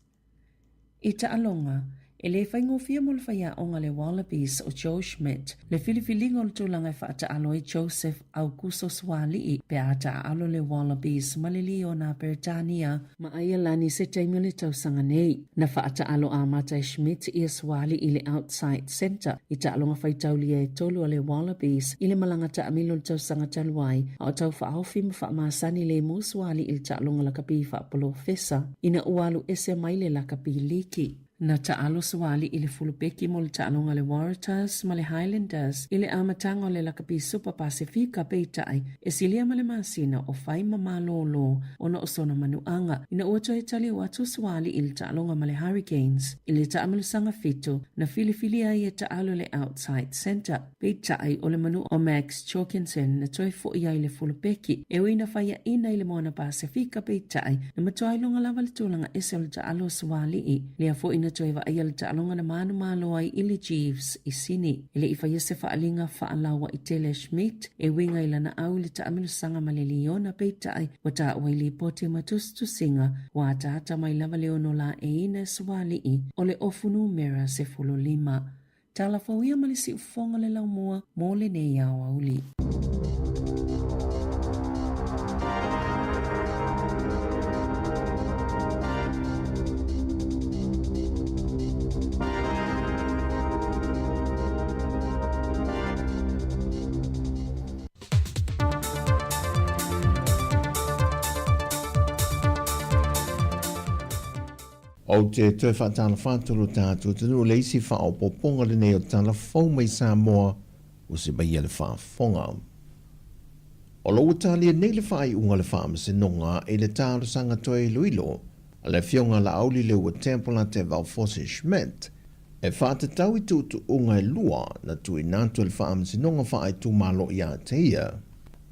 I ta alonga, e le whaingofia mo le whaia onga le Wallabies o Joe Schmidt, le filifilingo le tūlanga whaata alo i Joseph Augusto Swalii, pe ata alo le Wallabies ma le li o na Britania, ma aia lani se teimio le tausanga nei. Na whaata alo a mata i Schmidt i Swalii i le Outside Centre, i ta alonga whaitaulia e tolu o le Wallabies, i le malanga ta amilo le tausanga taluai, a tau whaaofi ma whaamasani le mo Swalii i le ta alonga la kapi whaapolo fesa, ina ualu ese mai le la kapi liki. Na taalo Swalii i le fulupeki mo le taalonga le Waratahs ma le Highlanders i le amatanga o le lakapi Super Pasifika peitai e silia ma le masina o whai mamalolo o na osona manuanga. Ina uato e tali watu Swalii i le taalonga ma le Hurricanes i le taamalusanga fito na filifilia i e taalo le Outside Centre. Peitai o le manu o Max Jorgensen na toi fo ia i le fulupeki e wina whaia ina i le moana Pasifika peitai na matoa ilonga lava le tūlanga ese o le taalo Swalii lea fo ina toi wa ia le taalonga na manu malo ai ili Jeeves i sini. Ile i whaia se whaalinga whaalawa i Taylor Schmidt e winga ila na au le taamilu sanga ma le Liona peitai wa ta wa ili poti matustu singa wa ata mai lava leono la e ina Swalii o le ofunu mera se fulu lima. Tala fawia malisi ufonga le laumua mo le ne iau auli. O te tue whaatana whāturu tātou tunu leisi wha o poponga le nei o tana whau mai Samoa o se mai le whaafonga. O lo utalia nei le whaai unga le whaamase nonga e le tāro sanga toe luilo a le fionga la auli le ua tempola te Valfosse Schmidt e whaatatau i tūtu unga e lua na tui nātua le whaamase nonga whaai tūmalo i a teia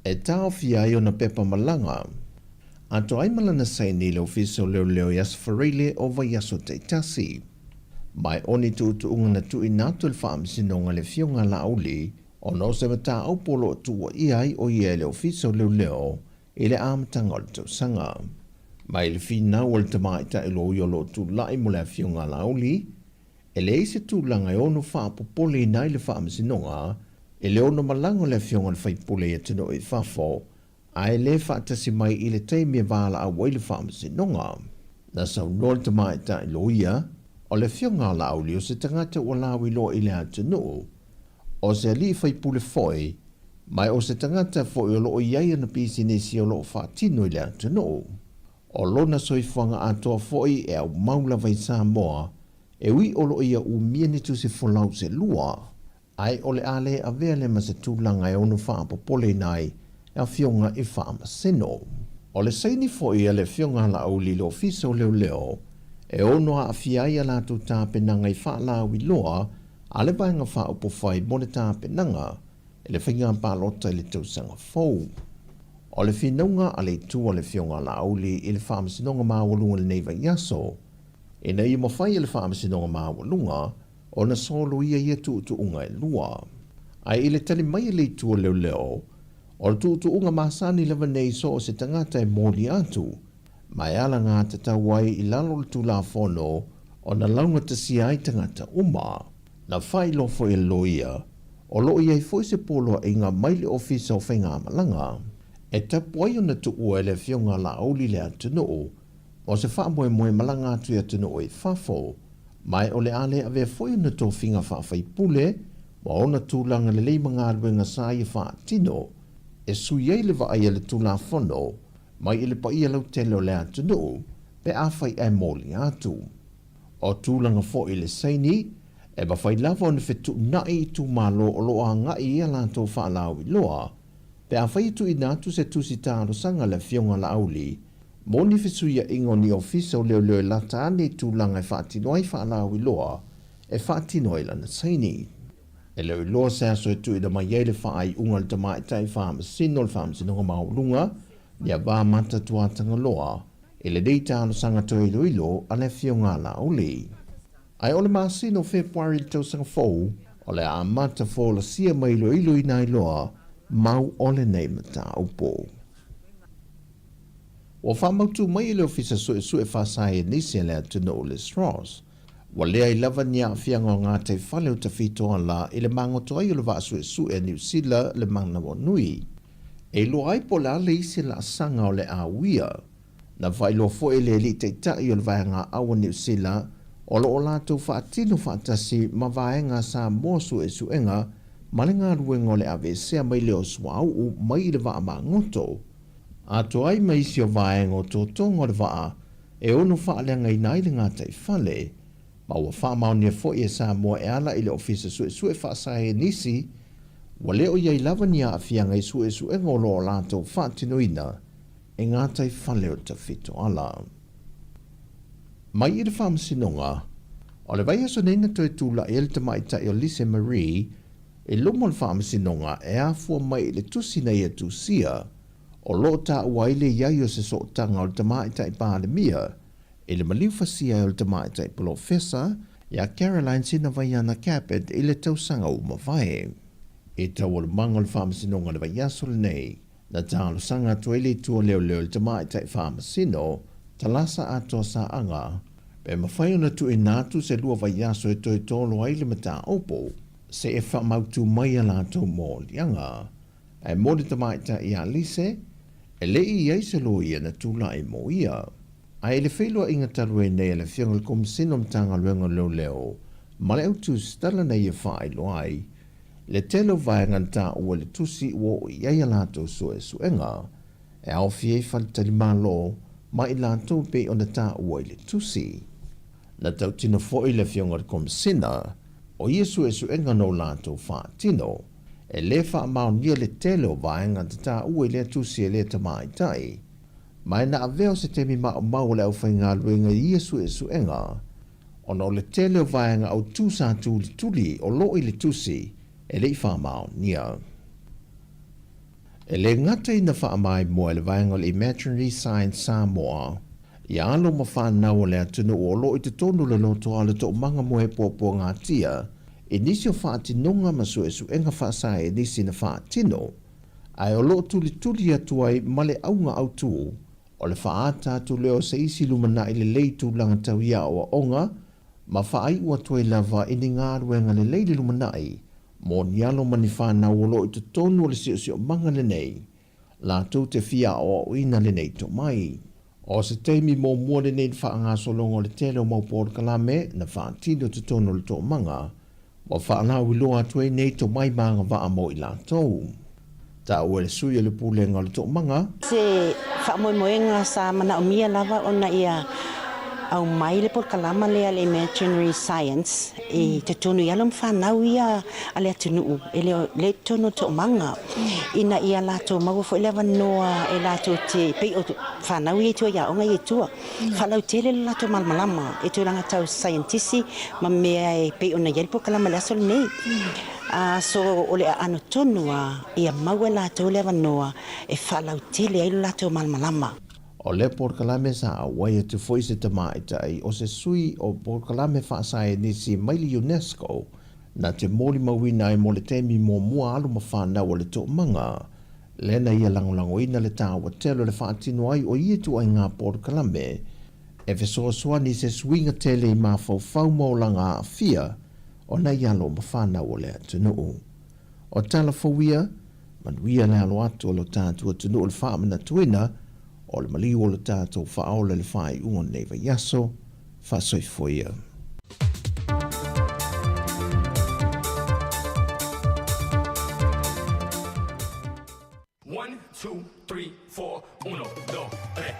e tāo fia i o na pepa malanga. Anto ai malana sai ni le ofiso leo yas farile o vai yaso te tasi. Mai oni tu unga na tu inatu le whaam sinonga le fionga la auli, o no se mata au polo tua iai o ia le ofiso leo e le amatanga o le tau sanga. Mai le fina o le tamaita e lo iolo tu lai mo le fionga la auli, e le ise tu langa e ono wha popole nai le whaam sinonga, e le ono malango le fionga le whaipule e tino e whafo, ai le whaatasi mai i le teimia wala a waile whaamasi nonga. Na sau nol te mai ta i loia, o le fionga la auli o se tangata o lawi lo i le atanu. O se ali whaipule foi, mai o se tangata foi o lo iai na pisi nesi o lo whaatino i le atanu. O lona soifuanga atoa foi e au maula vai Samoa, e ui o lo ia u miene tu se folau se lua. Ai o le ale a vea le ma se tūlanga e onu whaapopole nai, a fionga i whaama seno. O le saini foi a le fionga la auli lo fiso leo, e ono a fiai a latu tāpenanga i whaalau i loa, a le bainga whaopofai mo le tāpenanga, e le whinga pālota i le tausanga fau. O le whinunga a le tua le fionga la auli i le whaama sinonga māwalunga le neiva yaso, e na i mawhai i le whaama sinonga māwalunga, o na solo ia ia unga e lua. Ai i le tali mai le tua leo, o le unga masani lewa nei so o se tangata e mōli atu, mai ala ngā te tauai i lalo le tū la whono o na launga te si ai tangata uma. Na whai lofo e loia, o lo ia i foi se polo e ngā maile ofisa o whainga malanga, e tapu ai o na tu ua le fionga la auli le atunu, o se wha moe malanga atu ia tunu o i whafo, mai o le ale a vea foi na tō whinga whawhai pule, wa ona tūlanga le leima ngā ruenga sa i wha tino, e sui ei le wa ai le tūla whono, mai i le pa ia lau tele o le atunu, pe a whai e mōli atu. O tūlanga fo i le seini, e ba whai lava o na whetu nai i tū malo o loa ngai ia lantou whaalau i loa, pe a whai tu i nātu se tusi tāro sanga le fionga la auli, moni whesuia ingo ni ofisa o leo leo lata ane tūlanga e whaatinoai whaalau i loa, e whaatinoai lana seini. E leo i loa se aso e tu i da mai eile whaai unga le tamai tai whaamasino le whaamasinonga maulunga, ni a wā mata tuatanga loa, e le dei tālo sanga to ilo ilo a le fionga la auli. Ai ole masino Februari le tausanga fou, o le a mata fo la sia mai ilo ilo i nai loa, mau ole nei mata upo. Wa whamautu mai ile ofisa sue whasai e nisi le atuna o le Strauss. Wa lea i lava nia fianga o ngā te whale o ta whitoa la i le mangoto ai o le wa sue e New Zealand le mana wa nui. E lo ai po la le isi la sanga o le a wia. Na vai lo fo ele li te tai o le vaenga awa New Zealand o lo o lātou whaatino whaatasi ma vaenga sa mō suenga ma le ngā ruenga o le ave sea mai leo swau u mai i le waa ma ngoto. Ato ai mai si o vaenga o tō tonga o le waa e ono whaalenga i nai le ngā tai whale ma ua whaamaunia fo i e sa mua e ala i le ofisa sue whaasai e nisi wa leo iai lava ni a fianga i suenga o lo o lātou whaatinoina e ngā tai whale o ta whito ala. Mai i le whaamasinonga, o le vai aso neina toi tūla e le tamaita i o Lise Marie, e lomo le whaamasinonga e afua mai i le tusina i a tusia, o lo ta ua ile iai o se sootanga o le tamaita i pālemia, e le maliufasia o le tamaita i profesa, ia Caroline Sina Vaiana Capet i le tausanga o mawhae. E tau o le manga le whaamasinonga le vai aso le nei, na tālo sanga tuele tua leo le tamaita i whaamasino, talasa ato sa anga, pe mawhai ona tu e nātu se lua vai aso e toi tolo ai le mata opo, se e whamautu mai a lātou mō lianga. E mōre tamaita i a lise, e le i ei se lo ia na tūla e mō ia. A e le whailua inga taru e nei le whianga le komisino mtanga luenga leo leo, ma le autu stala nei e whaai loai, le telo vaenga ta ua le tusi ua i ei a lātou suenga, e au fie whalitali malo, ma i lātou pe o na tā ua i le tusi. Na tau tino fo i le fionga le komisina, o ia suenga no lātou whaatino, e le wha amau nia le telo vaenga ta tā ua i le tusi e le tamaitai. Mai na aveo se temi mau le au whainga luenga i ia suenga, o no le telo vaenga au tūsa tuli o lo i le tusi, e le i wha amau nia. E le ngata i na wha amai mua le vaenga le Imaginary Science Samoa, i alo ma whanau le atunu o lo i te tonu le loto ale to manga moe pōpō ngā tia, e nisi o whaatinonga ma suenga whaasai e nisi na whaatino, ai o lo tuli atuai ma le aunga autu, o le whaata tu leo se isi lumana i le leitu langa tau ia o onga, ma whaai ua tuai lava i ni ngā ruenga le leili lumanai, mo nialo mani whanau o lo i te tonu o le sio manga le nei, la tau te fia o ina le nei to mai. O se teimi mō mua le nei whaanga solongo le tele o maupōr kalame na whaatino te tonu le to manga, wa whaanau i loa tuai nei to mai maanga waa mo i la tau. Ta ua le sui le pūlenga le to manga. Se whaamoemoenga sa mana o mia lava o na ia au mai le por kalama lea le Imaginary Science e te tonu ia lom whanau ia a le atunuu e le tonu to manga ina ia lato maua fo ile wanoa e lato te pei o whanau ia tua ia onga ia tua whalau tele le lato malmalama e tu ranga tau scientisti ma mea e pei o na ia le por kalama le asol nei so o le ano tonua ia maua lato le wanoa e whalau tele ai lato malmalama. O le porkalame sa awai te foi se tamaitai o se sui o porkalame whaasai nisi maili UNESCO na te mōli mawina e mo le temi mō mua alu ma whanau o le tō manga. Lena ia langolango ina le tāua telo le whaatino ai o ia tu ai ngā porkalame e fesoa soani se suinga tele i mā fau maulanga a fia o na ia lo ma whanau o le atunuu. O tala fawia, manuia le alo atu o lo tātua tunu o le whaamana tuina O le maliu o le tātou whaole le whai unga nei vai aso, whasoifoia. 1, 2, 3, 4, 1, 2, 3.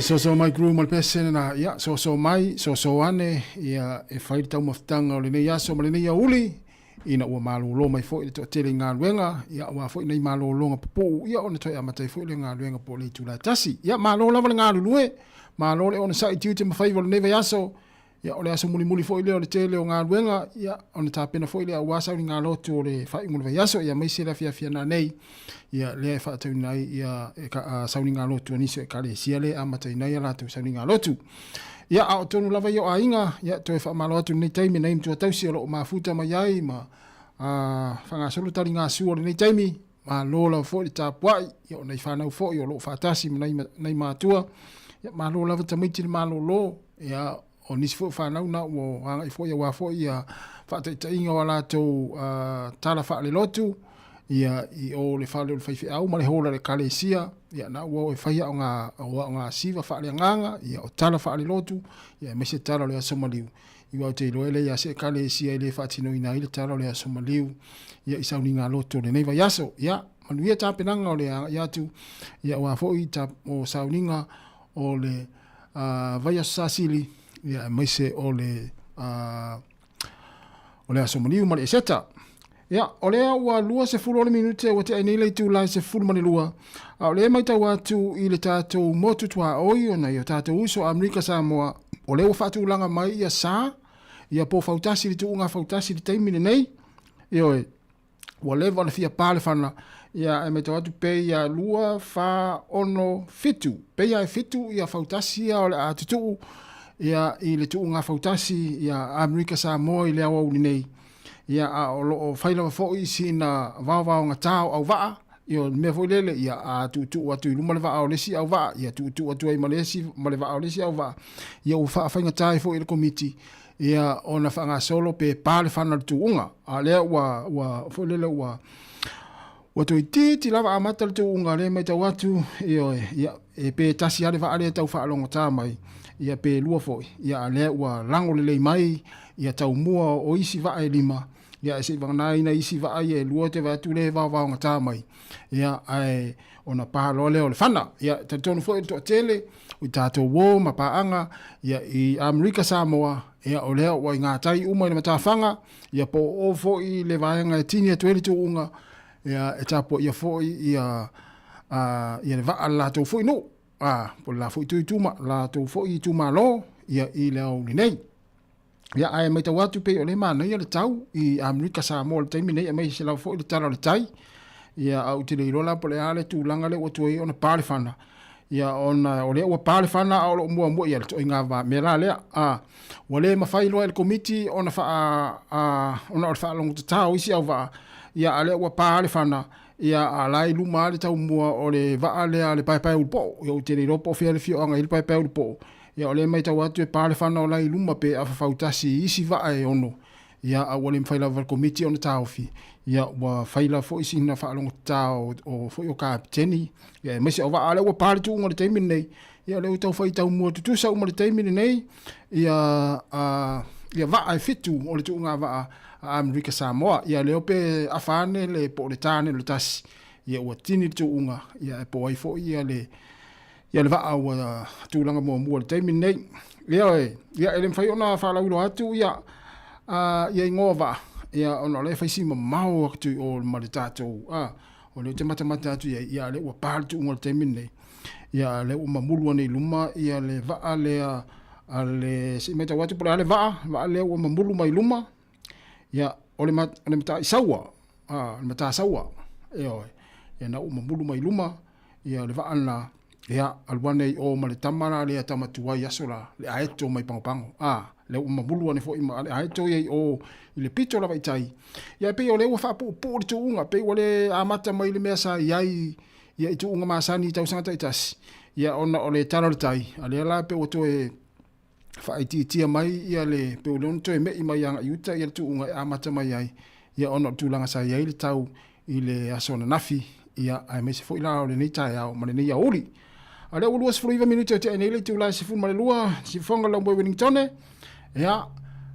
So mai gru mal pese na ya so mai so ane ya e fai tau maftanga o le nei aso ma le nei uli ina ua malolo mai fo i to tele ngā luenga ya ua fo i nei malolo nga popo ya ona toi amatai fo i le ngā luenga po le tula tasi ya malolo lava le ngā lulue malolo le ona sa i tiu te mawhai wale neve aso ya ole aso muli fo i le o le tele o ngā luenga ya ona tāpena fo i le awa sa i ngā lotu o le fai ngulu vai aso ya mai se la fia na nei ya le e whaatau nei ya sauni ngā lotu aniso e kare sia le amatai nei ala tu sauni ngā lotu ya a tonu lava yo ainga ya to e whaamalo atu nei taimi nei mtua tausi o lo mafuta mai ai ma whanga solo tari ngā sua nei taimi ma lola fo i tāpuai ya o nei whanau fo i o lo whaatasi nei mātua ia malo lava tamaiti le malo lo ia o nisi fo whanau na o hanga i fo ia wafo ia whaataitinga o alatou tala wha le lotu ia i o le whale o le whaifi au ma le hola le kalesia ia na ua o e whaia o ngā siva wha le nganga ia o tala wha le lotu ia me se tala le a Somaliu i wau te iloele ia se kalesia i le whaatino ina i le tala le a Somaliu ia i sauni ngā lotu le neiva yaso ia manuia tāpenanga o le ia tu ia wafo i o sauninga o le vai asasili ia mai se o le Somaliu ma le seta ia o lea ua lua se fulu ole minute ua te ai nei lei tūlai se fulu mani lua a o lea mai tau atu i le tātou motu tua oi o nei o tātou uso Amerika Samoa o lea ua whaatulanga mai ia sā ia po fautasi li tuunga fautasi li teimine nei ia oe ua lewa na fia pāle whana ia e mai tau atu pe ia lua wha ono fitu pe ia e fitu ia fautasi ia o le a tutu ia i le tuunga fautasi ia Amerika Samoa i lea wauni nei ia a o whaila foi sina vavao ngā tāo au waa ia mea foi lele ia a tutu atu i luma le waa o lesi au waa ia tutu atu ai malesi ma le waa o lesi au waa ia u wha whainga tāi foi i le komiti ia o na whaanga solo pe pāle whana le tuunga a lea ua foi lele ua toi titi lava amata le tuunga le mai tau atu ia e pe tasi ale waa le tau wha alonga tā mai ia pe lua foi ia a lea ua lango le lei mai ia tau mua o isi waa e lima ia se vanai na isi va ai lua te va tu le va va ngata mai ia ai ona pa lo le o le fana ia te tonu fo to tele u tato wo ma pa anga ia i Amerika Samoa ia o le o ngata i uma le mata fanga ia po o fo i le va nga tini to le unga ia e tapo ia fo ia ia le va la to fo no po la fo tu ma la to fo i tu ma lo ia i le o ni nei ia ai mai tau atu pe o le mana ia le tau i Amerika Samoa le taimi nei mai se lau fo i le tala le tai ia au te leirola po le ale tūlanga le watu e ona pāle whana ia ona o le ua pāle whana a o lo mua ia le toi ngā wā me la lea wa le mawhai loa le komiti ona o le wha longu te tau isi au wā ia a le ua pāle whana ia a lai luma le tau mua o le wā lea le pai ulipo ia u te leiropo fia le fio anga i le pai ulipo ia ole mai tau atu e pāle whana o lai luma pe a whautasi isi waa e ono. Ia a wale mwhaila wal komiti o na tāofi. Ia wa whaila fo isi hina whaalongo tāo o fo i o kapiteni. Ia e mese o waa ale ua pāle tu unga le teimine nei. Ia leo tau whai tau mua tutusa unga le teimine nei. Ia waa e fitu o le tu unga waa a Amerika Samoa. Ia leo pe a whane le po le tāne le tasi. Ia ua tini tu unga. Ia e po ai fo ia le waa ua tūlanga mua le teimine nei. Ia ele mwhai ona whaalaulo atu ia ia ingova ia ona le faisi mamau atu o le tatou o le te mata atu ia le ua pāle tu unga le teimine ia le ua mamulu nei luma ia le vaa le a le si meta watu pole ale vaa le ua mamulu mai luma ia o le mata isaua le mata saua ia na ua mamulu mai luma ia le vaa na ia alwane o ma le tamara le tamatuai asola le aeto mai pangopango le mamulu ane fo ima le aeto ye o le pito la vaitai ia pe o le ua fapu pu tu unga pe o le amata mai le mesa iai ia tu unga masani tau sanga taitas ia ona o le talo tai ale la pe o to e fa iti mai ia le pe o le to e me mai anga yuta ia tu unga amata mai ai ia ona tu langa sa iai le tau i le asona nafi ia ai me se fo ila o le nei tai au ma le nei auli ale o luas fo 5 minutos te nei le tu la se fu ma le lua si fonga lo Wellington ia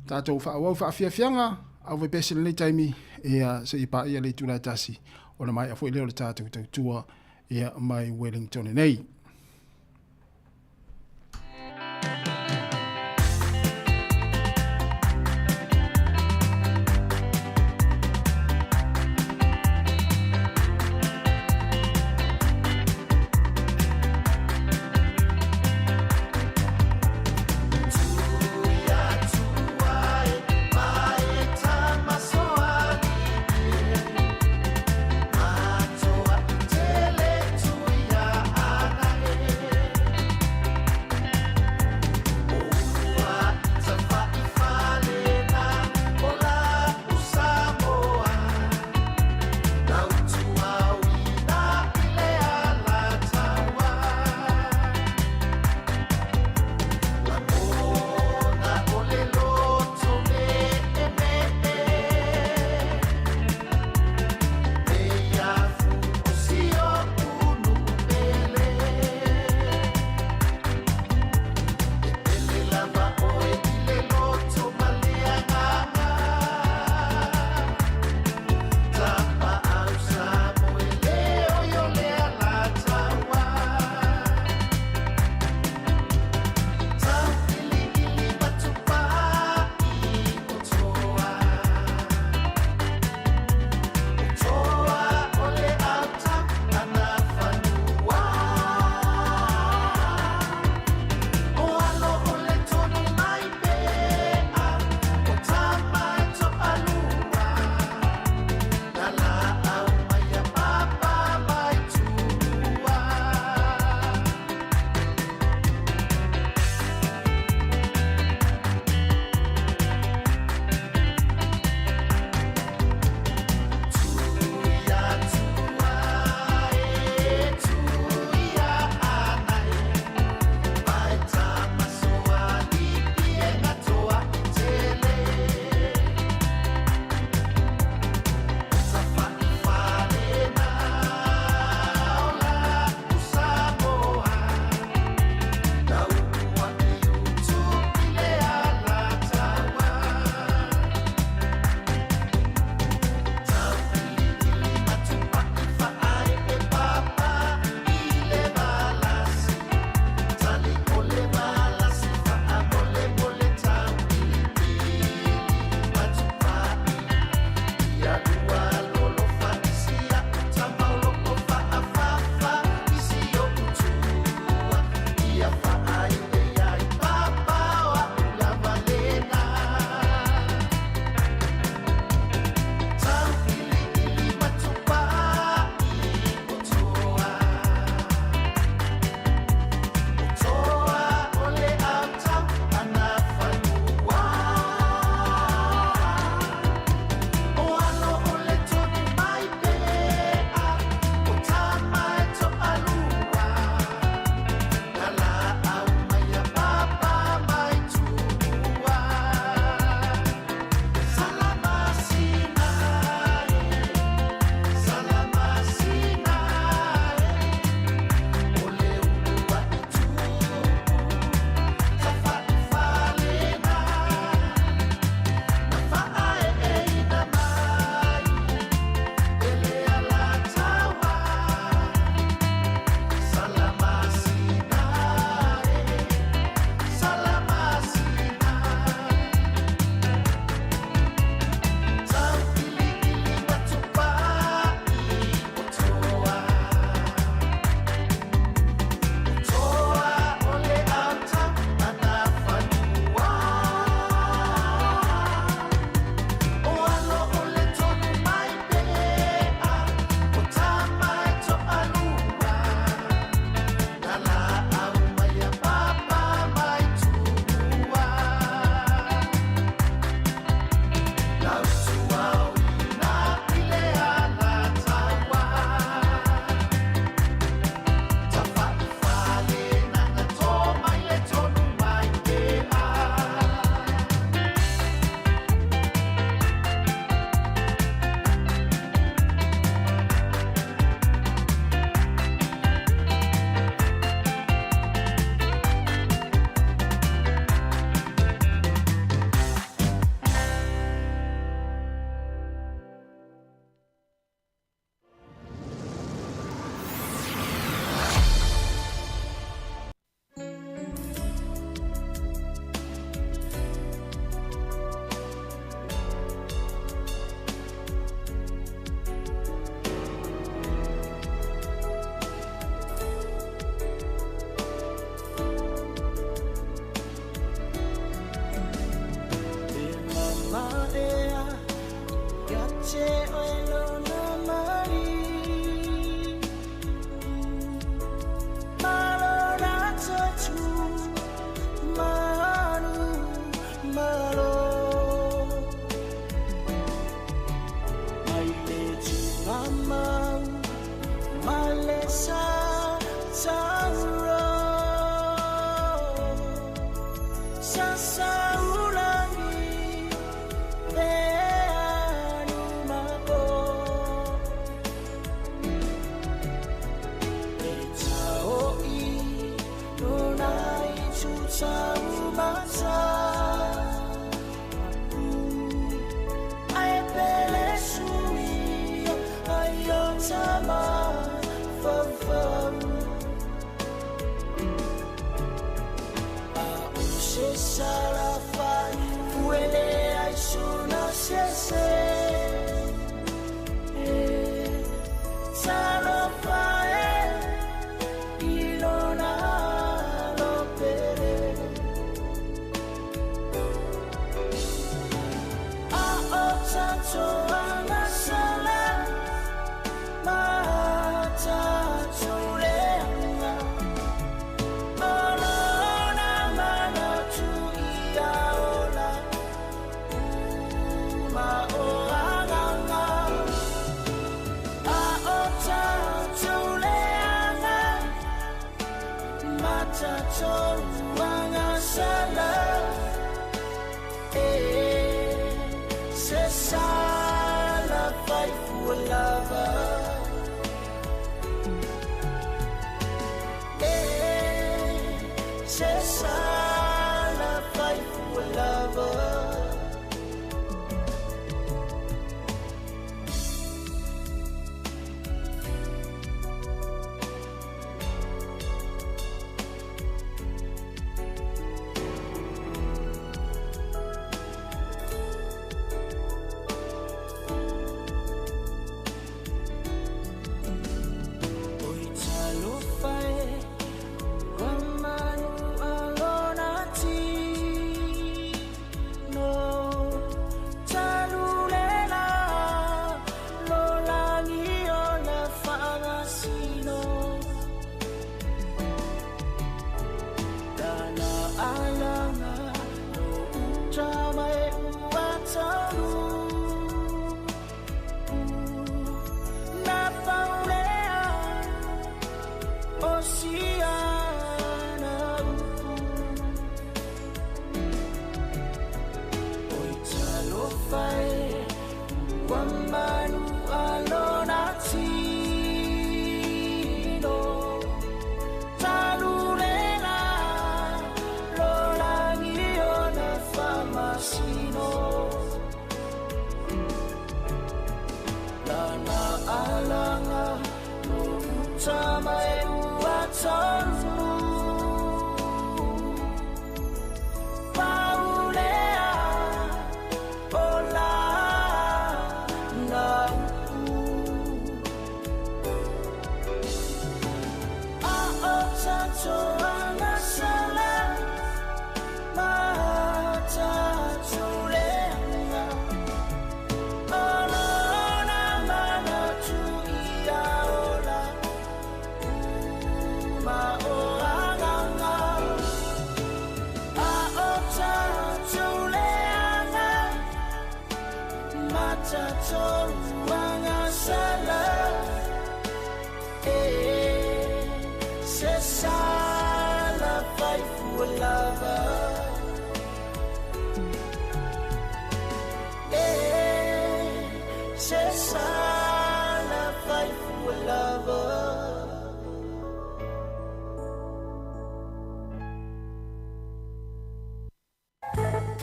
tatou whaawau whaafiafianga au vai pese nei taimi ia se ipa ia le tula tasi o na mai a fo leo le tatou tautua ia mai Wellington nei.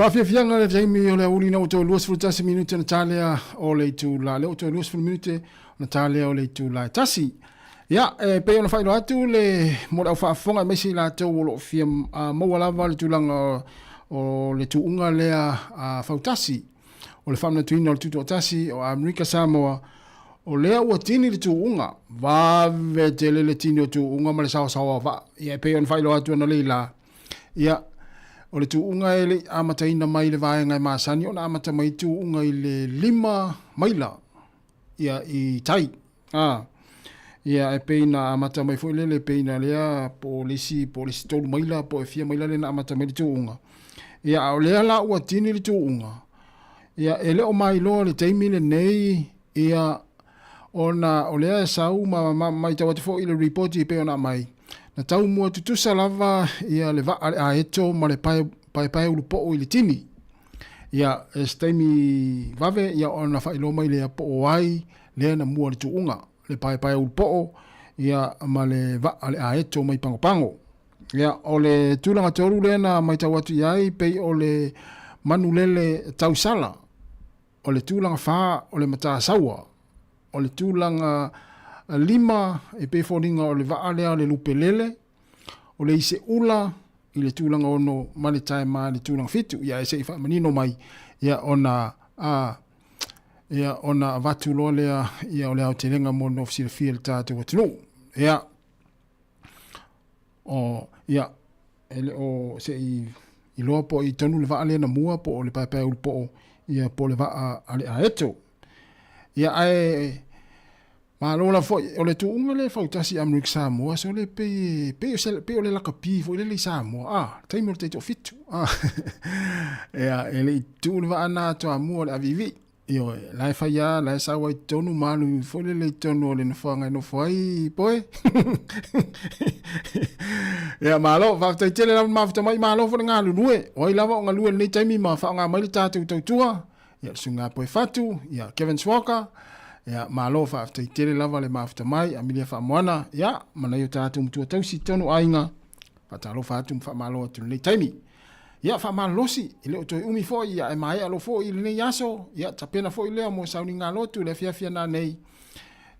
Whawhiawhianga le taimi o le uli na o tō luas tasi minute na tālea o le tū la. Le o tō luas minute na tālea o le tū la. Tasi, ia, pe ona whaino atu le mo au whaafonga mesi la tō o lo fia maua lava le tūlanga o le tūunga lea whautasi. O le whamna tuina o le tūto tasi o Amerika Samoa. O lea ua tini le tūunga. Vave te le tini o tūunga ma le sawa sawa wa. Ia, pe ona whaino atu ana leila. Ia, o le tuunga e le amataina mai le vaenga e masani, o na amata mai tuunga i le 5 maila ia i tai. Ia e peina amata mai fo le peina lea polisi tolu maila po e 4 maila le na amata mai le tuunga. Ia o lea la ua tini le tuunga. Ia e le o mai loa le teimi le nei ia o lea sau mai tawati fo i le report i peona mai. Na tau mua tutusa lava ia le vaa a eto ma le pai ulu po i le tini. Ia estaimi vave ia ona whailo mai le po ai lea na mua le tuunga. Le pai ulu po ia ma le vaa le a eto mai pango. Ia o le tūlanga toru lea na mai tau atu iai pei o le manulele tau sala. O le tūlanga whaa o le mataa saua. O le tūlanga lima e pe foninga o le vaalea le lupelele o le ise ula i le tūlanga ono ma le tae ma le tūlanga fitu ia e se i whamanino mai ia ona ia ona vatu lo lea ia o le au te renga mo no fisira fia le tātou watinu ia o ia ele o se i loa po i tonu le vaalea na mua po o le paepae ulu po ia po le vaa ale a eto ia ai ma lola fo o le tuunga le fautasi Amerika Samoa so le pe o le lakapi fo le Samoa taimo te to fitu ia ele tu le vana to amu le avivi io la fa ya la sa wa tonu malu fo le tonu le no fanga no foi poi ia malo va te tele la ma fa mai malo fo nga lu nue o ila va nga lu le taimi ma fa nga mai tatu tua ia sunga poi fatu ia Kevin Swalker ia malo fa te tele lava le mafta mai Amelia fa moana ia mana yo tatu mtu tausi tonu ainga fa talo fa tu fa malo tu le taimi ia fa malosi ile o to umi fo ia e mai alo fo ile ne yaso ia tapena fo ile mo sauni ngalo tu le fia na nei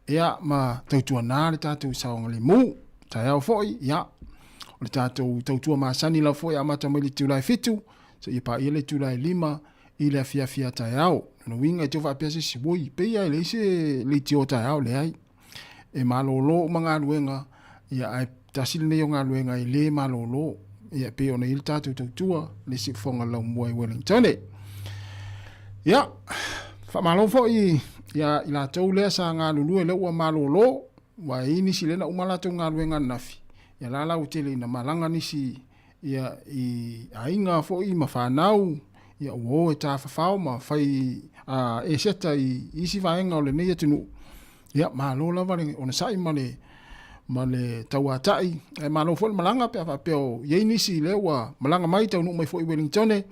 ia ma tautua na le tatu saunga le mu ta fo ia o le tatu tautua ma sani la fo ia mata mai le tu lai fitu so ia pa ile tu lai lima ile fia ta yao no winga te va pese si boi pe ia le se le tio ta yao le ai e malolo manga luenga ia ai tasil ne nga luenga ile malolo ia pe ona il tatu tua le si fonga la moi Wellington ia fa malo fo ia ila tau le sa nga lulu le wa malolo wa ini sile na umala tu nga luenga nafi ia la utele na malanga nisi ia i ainga fo i mafanau ia wo ta fa ma fai e seta i isi vaenga o le nei atunu ia malo la vale ona sai male tauatai e malo fo malanga pe fa pe o ye nisi le wa malanga mai tau no mai fo i Wellington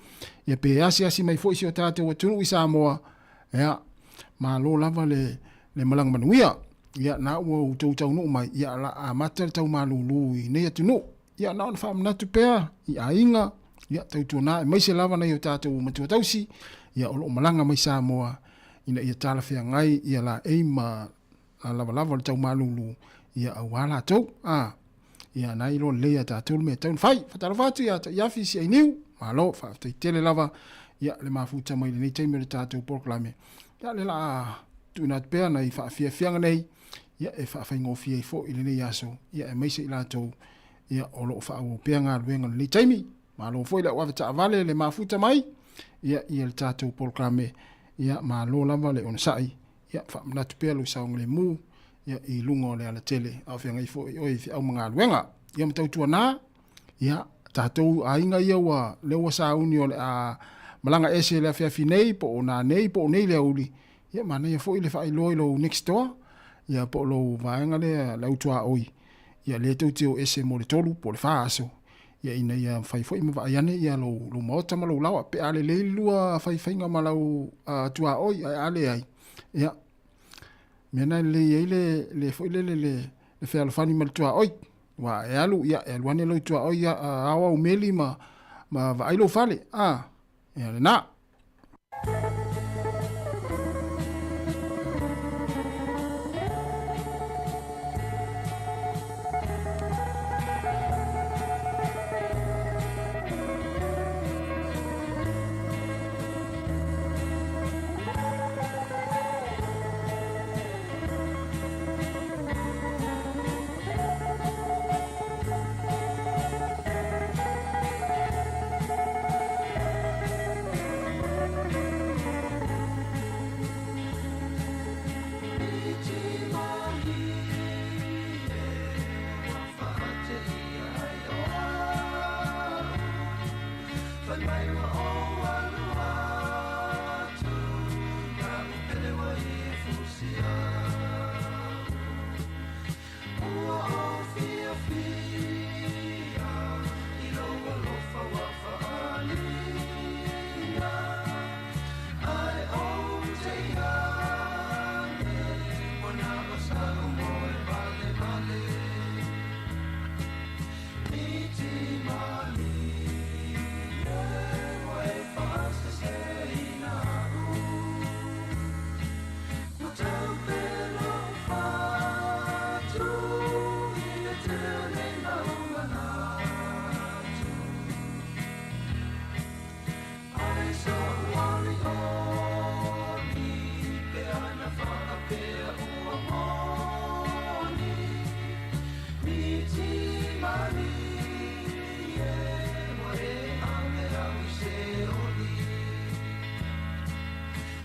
ia pe asi mai fo i o tate o tunu i Samoa ia malo la vale le malanga manuia ia na wo tau no mai ia la amata tau malulu i nei atunu ia na fa na tu pe i ainga ia tau na mai se lava na yo tatu matu tausi ia o malanga mai Samoa ina ia tala fia ngai ia la eima lava tau malulu ia awala tau ia na ilo le tatu me tau fai fatala fatu ia fisi ai niu malo fa te tele lava ia le mafuta mai le nei me tatu proclame ia le la tu na pe na i fa fia nei ia e fa ngo fia fo ile nei aso ia mai se ila tau ia o lo fa o pe nga luenga le taimi malo foi la wavata vale le mafuta mai ia il tatu proclame ia malo lava le on sai ia fa na tu pelo saung le mu ia i lungo le ala tele au fenga i foi oi au manga luenga ia mtau tuana ia tatu ainga ia wa le wa sauni o a malanga ese le fia finei po na nei po nei le uli ia mana ia foi le fa i lo next door ia po lo vaenga le la utua oi ia le tu ese mo le tolu po le fa aso ia ina ia fai foi ma vai ane ia lo mota ma lo lawa pe ale le lua fai nga ma lau tua oi ale ai ia mena le foi le fe al fani mal tua oi wa e alu ia e wane lo tua oi awa umeli ma vai lo fale ia na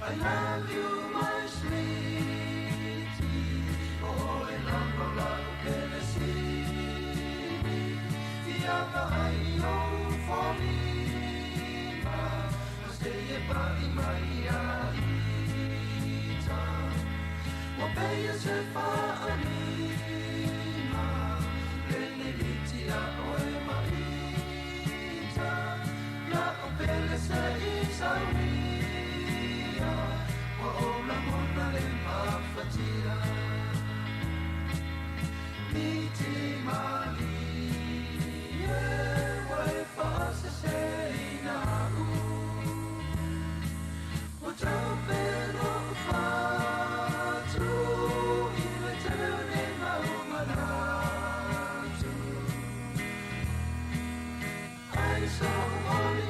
I love you, my sweetie. Oh, I love you, Tennessee. Tiaka ai o for me, stay about in my ita. What pay is it for me? Lele litia oi mai ita. La opele se isa mi. Ola mona le mafatia Niti mali Ye wai fasa se ina u O tau pelo fatu Iwe teo ne maumanatu I saw only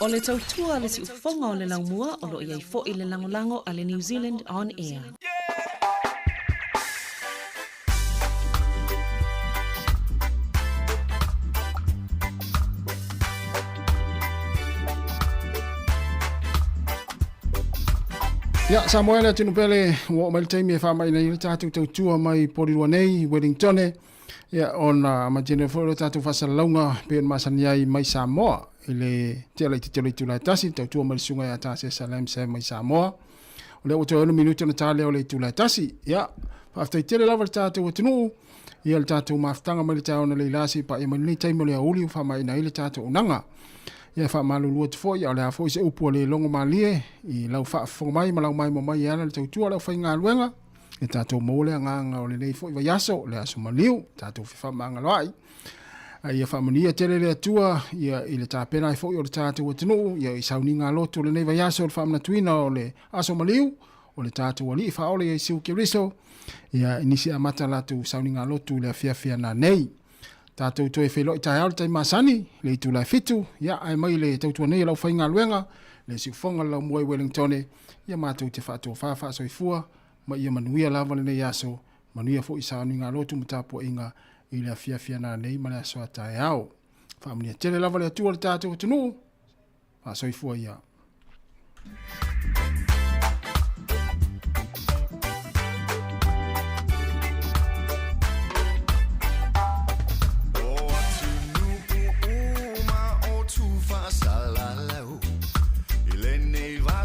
O le tautua le si ufonga o le laumua o lo iai fo i le langolango a le New Zealand On Air. Ya, Samuel tinu pele wo mai taimi e fa mai nei tatu tautua mai Porirua nei Wellington. Ya ona ma jene fo tatu fa salonga pe masania mai Samoa ile tele tula tasi tautua mai sunga ya tasi salam se mai Samoa. Ole o tō minuto na tale ole tula tasi. Ya, fa after tele lava tatu tinu ia tatu maftanga mai tau na le lasi pa e mai nei taimi le uli fa mai nei le tatu unanga. Ia fa malulu te foi ole a foi se upo le longo malie I lau fa fo mai malau mai mo mai ana le tautua lau fa nga luenga e tatou mole nga ole nei foi va yaso le aso maliu tatou fa manga loi ia fa monia tele le atua ia ile ta pena foi ole tatou tunu ia I sauni nga loto le nei va yaso le fa na tuina ole aso maliu ole tatou ali fa ole I siu kiriso ia inisi amata la tu sauni nga loto le fia na nei Tātou toi whelo I tai tai masani, le tu lai fitu, ia ai mai le tautua nei lau whainga luenga, le si whonga lau muai Wellington, ia mātou te whātua whāwha so I fua, ma ia manuia lava le nei aso, manuia fo I saani ngā lotu mutapua inga, I le fia nā nei ma le aso a tai au. Whaamania tele lava le atua le tātou tunu, wha so I fua ia.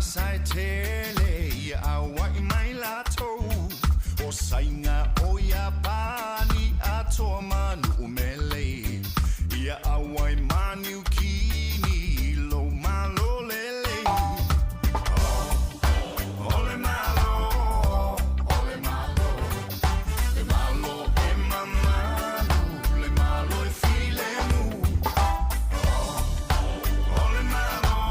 Sai tele ia awai mai lato o sainga o ia bani ato manu umele ia awai manu kini lo malo lele ole malo le malo e mamanu le malo e filemu ole malo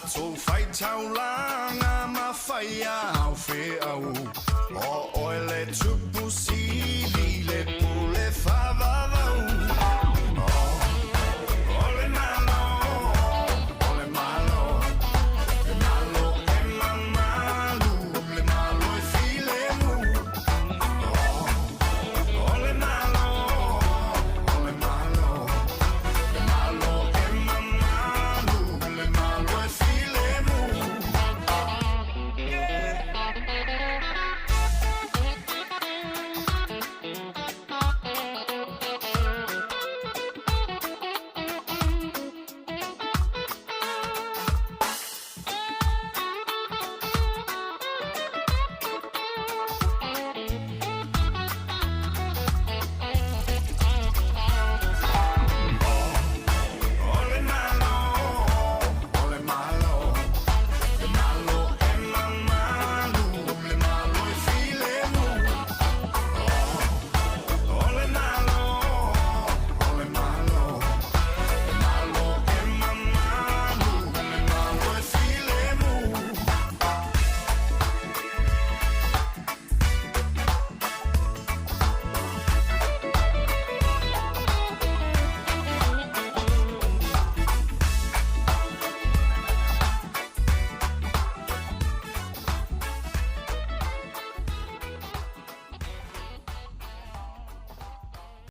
So fight how long I'm a fire.